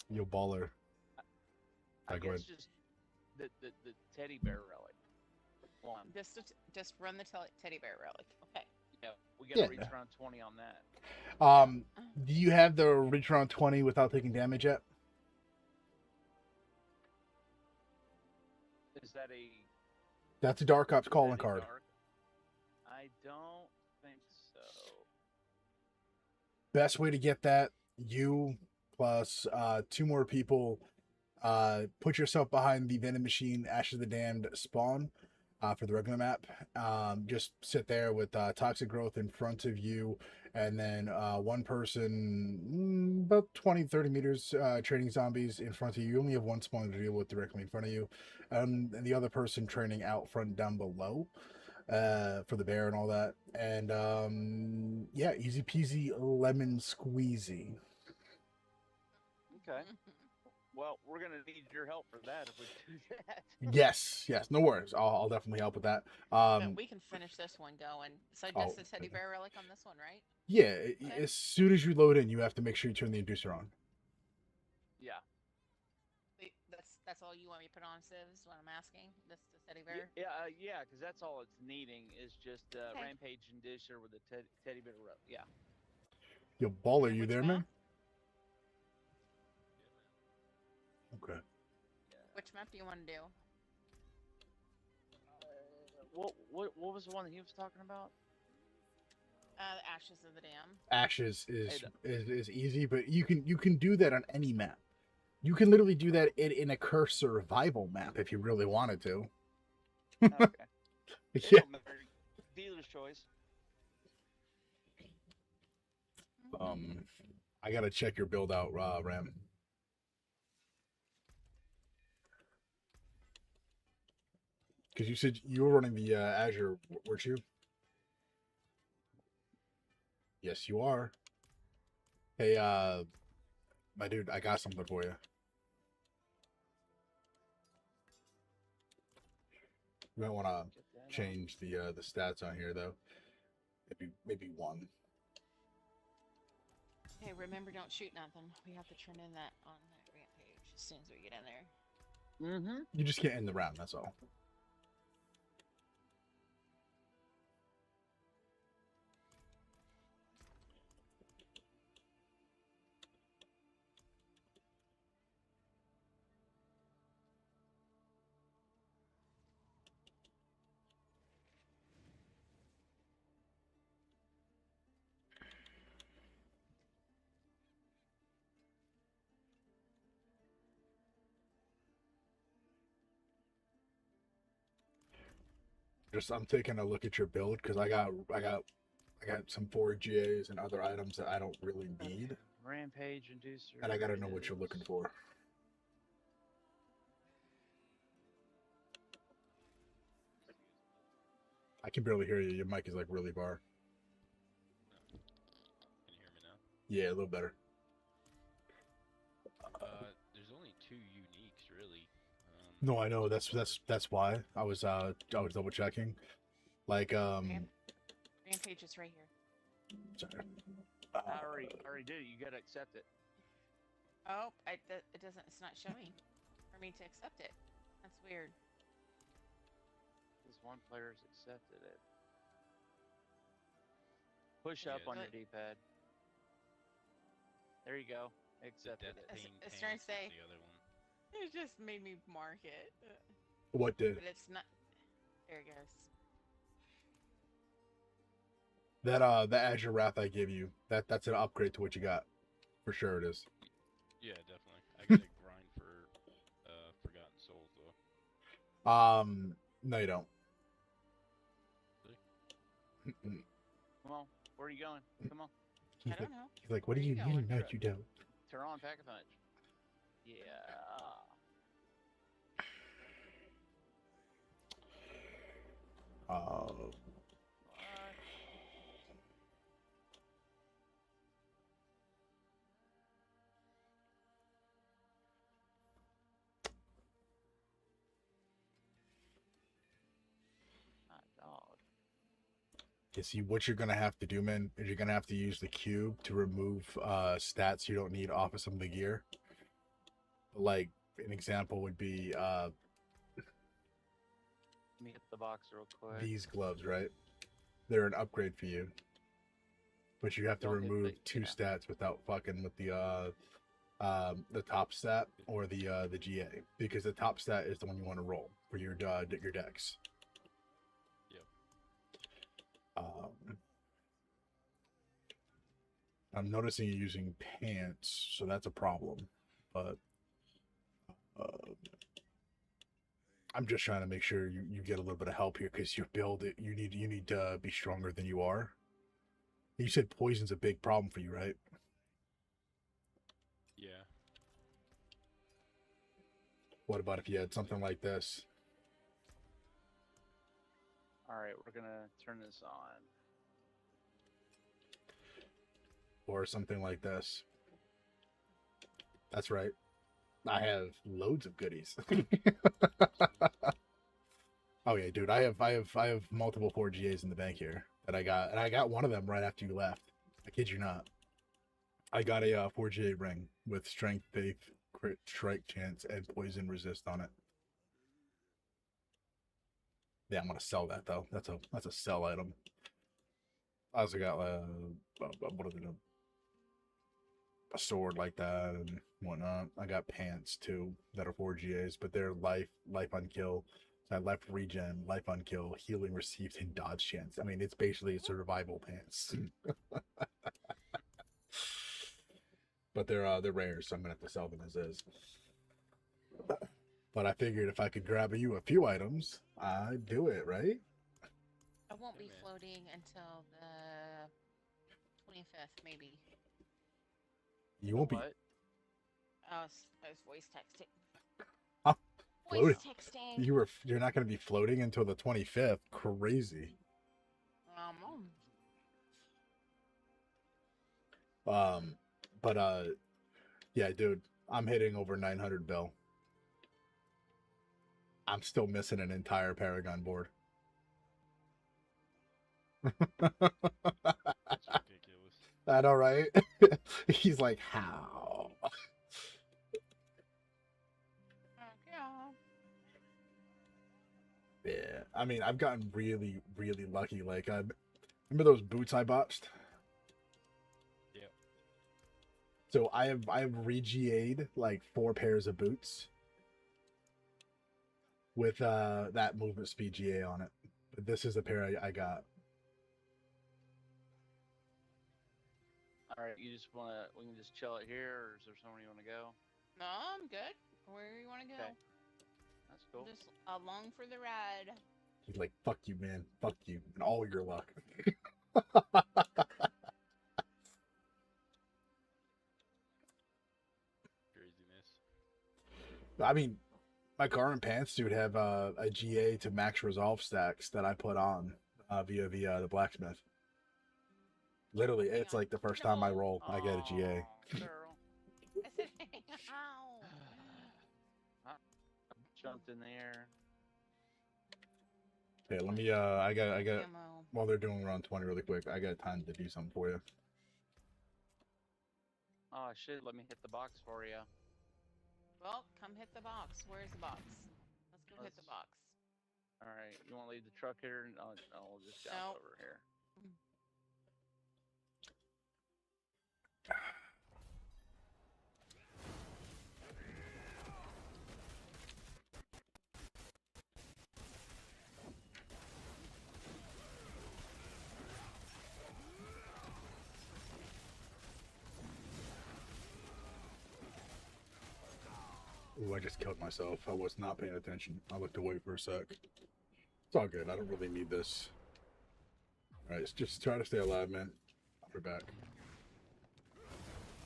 Yo, Baller. I go guess ahead. just the teddy bear relic. One. Just run the teddy bear relic. Okay. Yeah, we gotta reach around 20 on that. Do you have the reach around 20 without taking damage yet? Is that a? That's a Dark Ops calling card. I don't think so. Best way to get that, you plus 2 more people, put yourself behind the Venom Machine, Ashes of the Damned spawn for the regular map. Just sit there with Toxic Growth in front of you, and then one person about 20-30 meters training zombies in front of you. You only have one spawn to deal with directly in front of you, and the other person training out front down below for the bear and all that. And yeah, easy peasy lemon squeezy. Okay. Well, we're gonna need your help for that if we do that. Yes, no worries. I'll definitely help with that. But we can finish this one going. So just the teddy bear relic on this one, right? Yeah, as soon as you load in, you have to make sure you turn the inducer on. Yeah. That's all you want me to put on, Civ, is what I'm asking? This the teddy bear? Yeah, because that's all it's needing is just Rampage inducer with a teddy bear relic. Yeah. Yo, Baller, you there, man? Okay. Which map do you want to do? What was the one that he was talking about? Ashes of the Dam. Ashes is easy, but you can do that on any map. You can literally do that in a curse survival map if you really wanted to. Okay. Yeah. Dealer's choice. I gotta check your build out, Ram. Because you said you were running the Azure, weren't you? Yes, you are. Hey, my dude, I got something for you. You might want to Get that on. change the stats on here though. Maybe one. Hey, remember, don't shoot nothing. We have to turn in that on that rampage as soon as we get in there. Mm-hmm. You just can't end the round. That's all. Just I'm taking a look at your build because I got some 4GAs and other items that I don't really need, Rampage inducer. and I gotta know it what you're is. looking for. I can barely hear you. Your mic is like really far. Can you hear me now? Yeah, a little better. There's only 2 uniques, really. No, I know. That's why I was double checking. Like Rampage is right here. sorry. I already did it. You gotta accept it. Oh, it doesn't. It's not showing for me to accept it. That's weird. This one player's accepted it. Push up Yeah, on your But- D-pad. There you go. The Accepted Death it. It's- Pain it's trying Pants to say- is the other one. It just made me mark it, What did but it's not. There it goes. that Azure Wrath I gave you? That's an upgrade to what you got, for sure it is. Yeah, definitely. I gotta grind for Forgotten Souls though. No, you don't. Really? Come on. Where are you going? Come on. He's I don't like, know. he's like, what do Where you you mean? going? No, you don't. Turn on Pack-a-Punch. Yeah. Uh, What? Hot dog. you see, what you're gonna have to do, man, is you're gonna have to use the cube to remove stats you don't need off of some of the gear. Like an example would be Let me hit the box real quick. these gloves, right? They're an upgrade for you, but you have to Don't hit remove the- 2 yeah. stats without fucking with the top stat or the GA, because the top stat is the one you want to roll for your decks. Yep. I'm noticing you're using pants, so that's a problem. But I'm just trying to make sure you get a little bit of help here because your build you need to be stronger than you are. You said poison's a big problem for you, right? Yeah. What about if you had something like this? Alright, we're gonna turn this on. Or something like this? That's right. I have loads of goodies. Oh yeah, dude. I have multiple 4GAs in the bank here that I got, and I got one of them right after you left. I kid you not. I got a 4GA ring with strength, faith, crit, strike chance, and poison resist on it. Yeah, I'm gonna sell that though. That's a sell item. I also got what is it? A sword like that and whatnot. I got pants too that are 4GAs, but they're life on kill. So I life regen, life on kill, healing received, and dodge chance. I mean, it's basically survival pants. But they're rare, so I'm gonna have to sell them as is. But I figured if I could grab you a few items, I'd do it, right? I won't be man. floating until the 25th, maybe. You won't be What? I was voice texting. Huh? Voice Floating? texting. you're not gonna be floating until the 25th. Crazy. But yeah, dude, I'm hitting over 900 bill. I'm still missing an entire Paragon board. That's ridiculous. I know, right? He's like, how? Yeah, I mean, I've gotten really, really lucky. Like, I remember those boots I botched. Yep. So I've re-GA'd like 4 pairs of boots with that movement speed GA on it. But this is the pair I got. All right, you just wanna we can just chill it here, or is there somewhere you wanna go? No, I'm good. Where you want to go? Okay. That's cool. Just along for the ride. He's like, fuck you, man. Fuck you. And all your luck. Craziness. I mean, my car and pantsuit have a GA to max resolve stacks that I put on via the blacksmith. Literally, it's like the first time I roll, I get a GA. Aw, girl. I said, ow. I jumped in the air. Okay, let me. I got. Ammo. While they're doing round 20 really quick, I got time to do something for you. Oh shit! Let me hit the box for you. Well, come hit the box. Where's the box? Let's go hit the box. All right, you want to leave the truck here? And I'll just jump Nope. over here. Ooh, I just killed myself. I was not paying attention. I looked away for a sec. It's all good. I don't really need this. All right, just try to stay alive, man. I'll be back.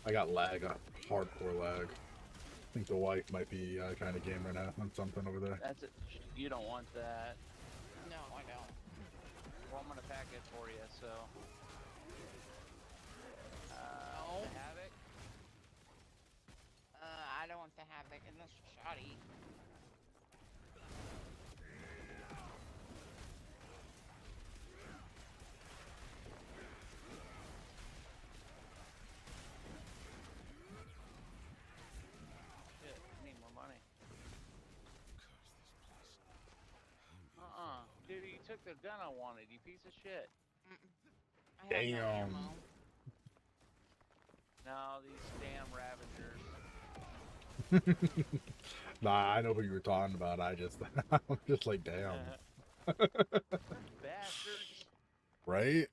I got lag, hardcore lag. I think the wife might be kind of game right now on something over there. That's it. You don't want that. No, I don't. Well, I'm gonna pack it for you. So. No. The havoc. I don't want the havoc unless you're shoddy. Shit, I need more money. Dude, you took the gun I wanted, you piece of shit. I have no Damn. ammo. No, these damn Ravagers. Nah, I know what you were talking about. I'm just like, damn. Bastards. Right?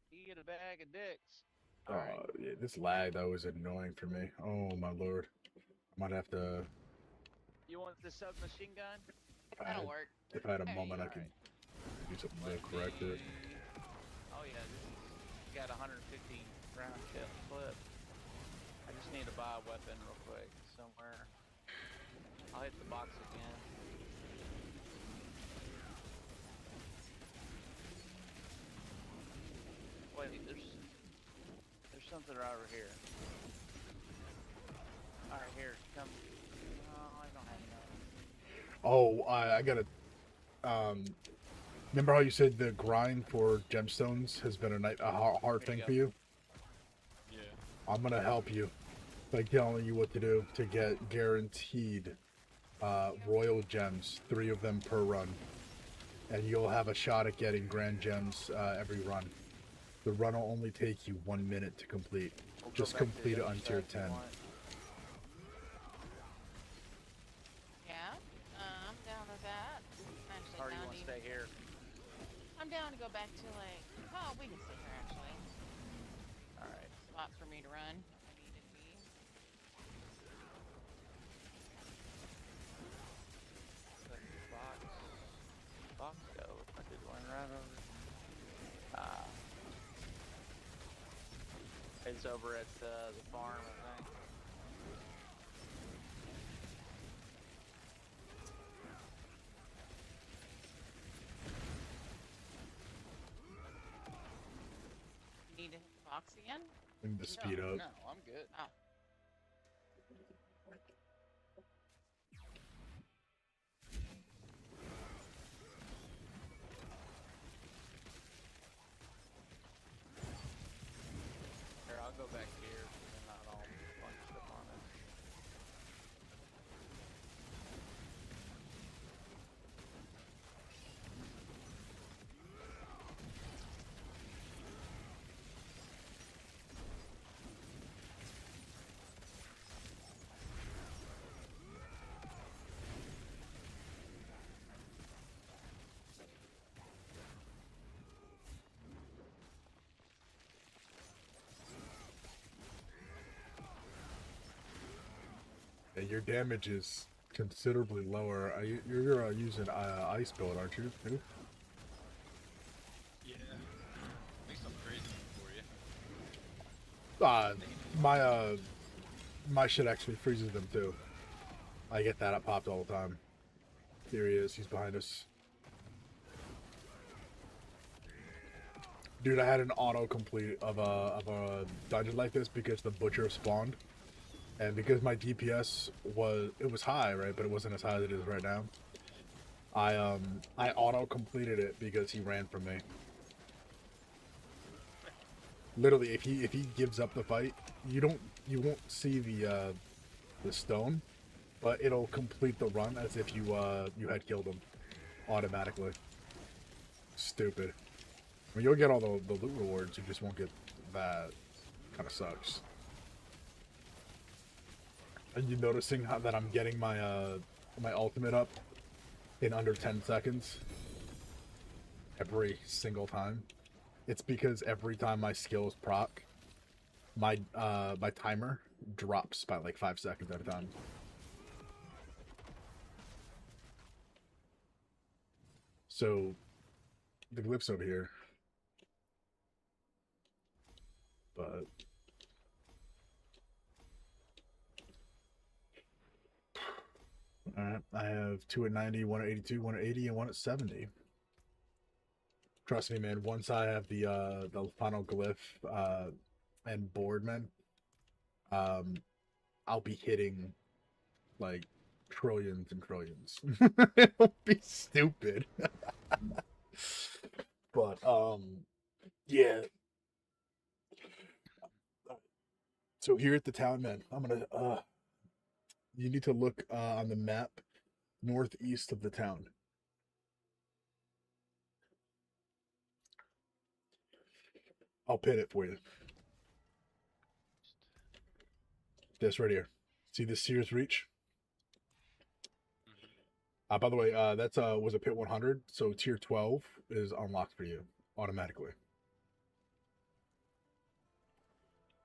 You get a bag of dicks. Oh, Alright. yeah, this lag though is annoying for me. Oh my lord. I might have to. You want the submachine gun? That'll work. If I had a Hey, moment, I could do something to correct it. Oh yeah, this is got 150 round clip. I just need to buy a weapon real quick somewhere. I'll hit the box again. Wait, there's something right over here. All right, here, come. No, I don't have enough. Oh, I gotta. Remember how you said the grind for gemstones has been a hard thing for you? Yeah. I'm gonna help you by telling you what to do to get guaranteed royal gems, 3 of them per run, and you'll have a shot at getting grand gems every run. The run will only take you 1 minute to complete. We'll go Just back to complete the it other on side tier if you 10. want. Yeah, I'm down with that. Actually, Or do you down want to to stay here? I'm down to go back to like. Oh, we can stay here actually. All right. Spot for me to run if I need it to be. Let the box go. I did one right over. It's over at the farm, I think. Need to hit the box again? And to speed up. No, I'm good. Oh. your damage is considerably lower. You're using ice build, aren't you? Too? Yeah. At least I'm crazy for you. My shit actually freezes them too. I get that up popped all the time. Here he is. He's behind us. Dude, I had an auto-complete of a dungeon like this because the butcher spawned. And because my DPS was high, right? But it wasn't as high as it is right now. I auto-completed it because he ran from me. Literally, if he gives up the fight, you won't see the stone, but it'll complete the run as if you had killed him automatically. Stupid. I mean, you'll get all the loot rewards, you just won't get that. Kind of sucks. Are you noticing that I'm getting my my ultimate up in under 10 seconds every single time? It's because every time my skills proc, my timer drops by like 5 seconds at a time. So the glyph's over here, but alright, I have 2 at 90, 1 at 82, 1 at 80, and 1 at 70. Trust me, man, once I have the final glyph and board, man, I'll be hitting like trillions and trillions. It'll be stupid. But yeah. So here at the town, man, I'm gonna you need to look on the map northeast of the town. I'll pin it for you. This right here. See this Sears Reach? By the way, that's was a pit 100, so tier 12 is unlocked for you automatically.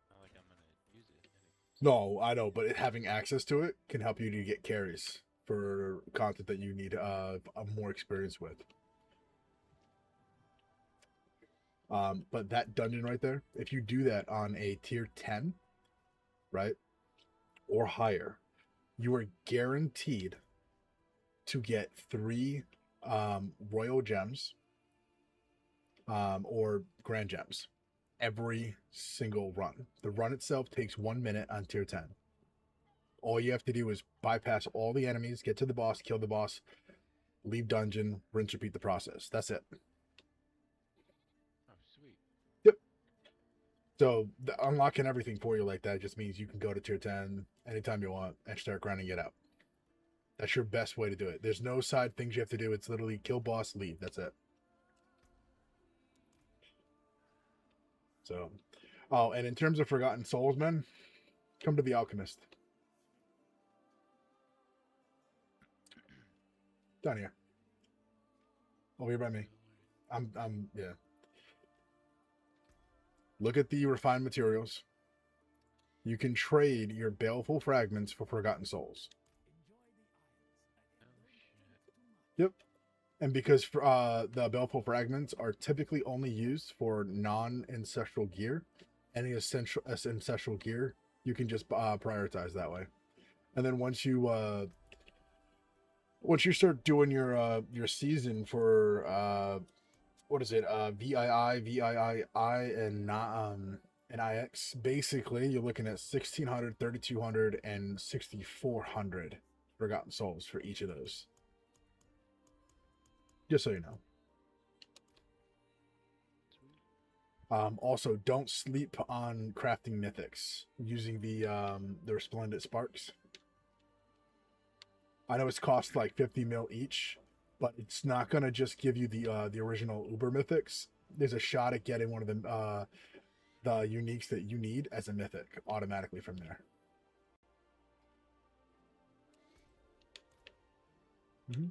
Not like I'm gonna use it. No, I know, but having access to it can help you to get carries for content that you need more experience with. But that dungeon right there, if you do that on a tier 10, right, or higher, you are guaranteed to get 3 royal gems or grand gems every single run. The run itself takes 1 minute on tier 10. All you have to do is bypass all the enemies, get to the boss, kill the boss, leave dungeon, rinse, repeat the process. That's it. Oh, sweet. Yep. So unlocking everything for you like that just means you can go to tier 10 anytime you want and start grinding it out. That's your best way to do it. There's no side things you have to do. It's literally kill boss, leave. That's it. So, oh, and in terms of Forgotten Souls, man, come to the Alchemist. Down here. Over here by me. Yeah. Look at the refined materials. You can trade your baleful fragments for Forgotten Souls. Yep. And because the baleful fragments are typically only used for non-ancestral gear, any ancestral gear, you can just prioritize that way. And then once you start doing your season for what is it, VII, and not and IX, basically you're looking at 1600, 3200, and 6400 Forgotten Souls for each of those. Just so you know. Also, don't sleep on crafting mythics using the Resplendent Sparks. I know it's cost like 50 mil each, but it's not gonna just give you the original Uber mythics. There's a shot at getting one of them the uniques that you need as a mythic automatically from there. Mm-hmm.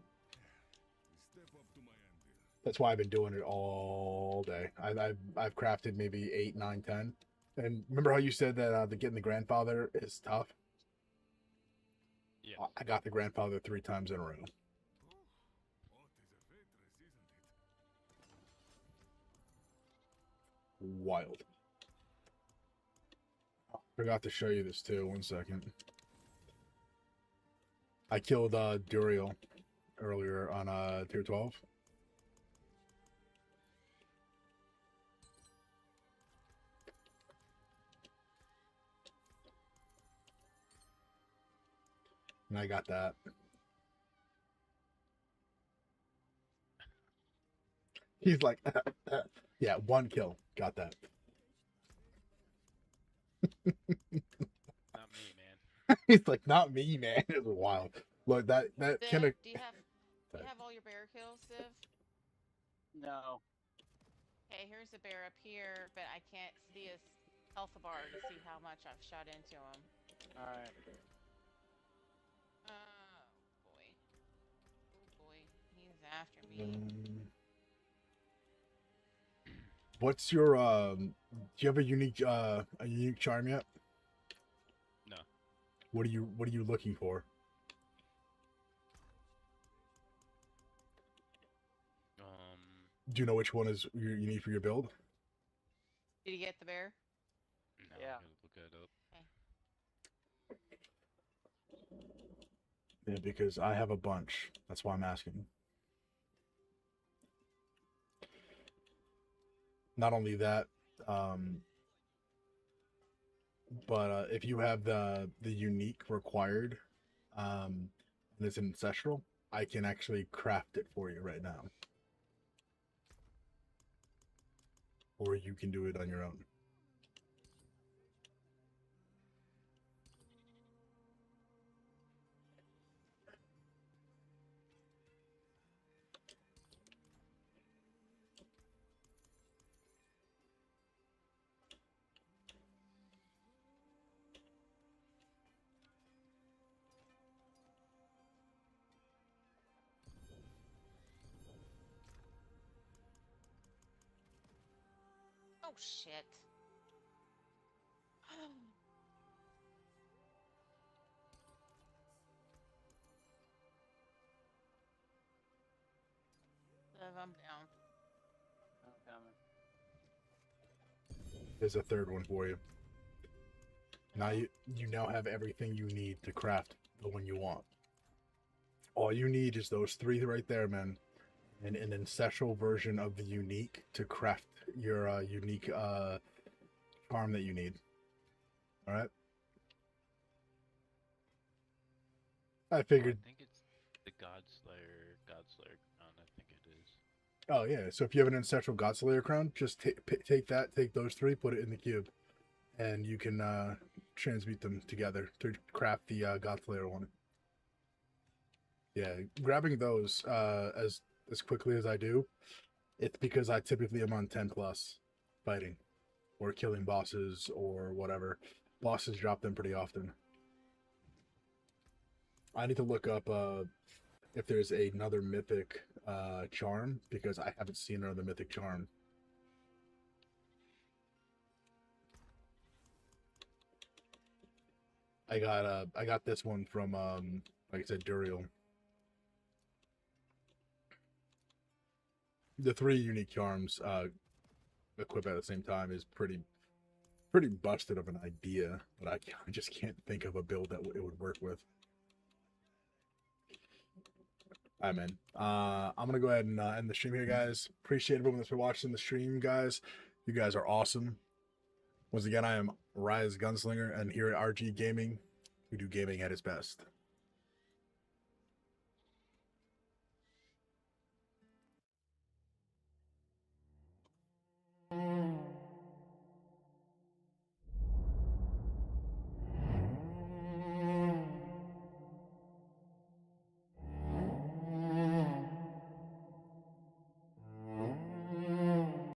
That's why I've been doing it all day. I've crafted maybe 8, 9, 10. And remember how you said that getting the grandfather is tough? I got the grandfather 3 times in a row. Wild. Forgot to show you this too. 1 second. I killed Duriel earlier on tier 12. And I got that. He's like, yeah, 1 kill. Got that. Not me, man. He's like, not me, man. It's wild. Look, that Civ, kind of. do you have all your bear kills, Civ? No. Okay, here's a bear up here, but I can't see his health bar to see how much I've shot into him. Alright. Oh boy, he's after me. What's your do you have a unique charm yet? No. What are you looking for? Do you know which one is you need for your build? Did you get the bear? No, Yeah. I gotta look that up. Okay. Yeah, because I have a bunch. That's why I'm asking. Not only that, but if you have the unique required, and it's ancestral, I can actually craft it for you right now. Or you can do it on your own. Oh shit. Civ, I'm down. I'm coming. There's a third one for you. Now you now have everything you need to craft the one you want. All you need is those 3 right there, man. And an ancestral version of the unique to craft your unique charm that you need. All right. I figured. I think it's the Godslayer crown. I think it is. Oh yeah. So if you have an ancestral Godslayer crown, just take that, take those 3, put it in the cube, and you can transmute them together to craft the Godslayer one. Yeah, grabbing those as quickly as I do, it's because I typically am on 10+ fighting or killing bosses or whatever. Bosses drop them pretty often. I need to look up if there's another mythic charm, because I haven't seen another mythic charm. I got this one from like I said, Duriel. The 3 unique charms equipped at the same time is pretty busted of an idea, but I just can't think of a build that it would work with. All right, man. I'm gonna go ahead and end the stream here, guys. Appreciate everyone that's been watching the stream, guys. You guys are awesome. Once again, I am Rise Gunslinger, and here at RG Gaming, we do gaming at its best.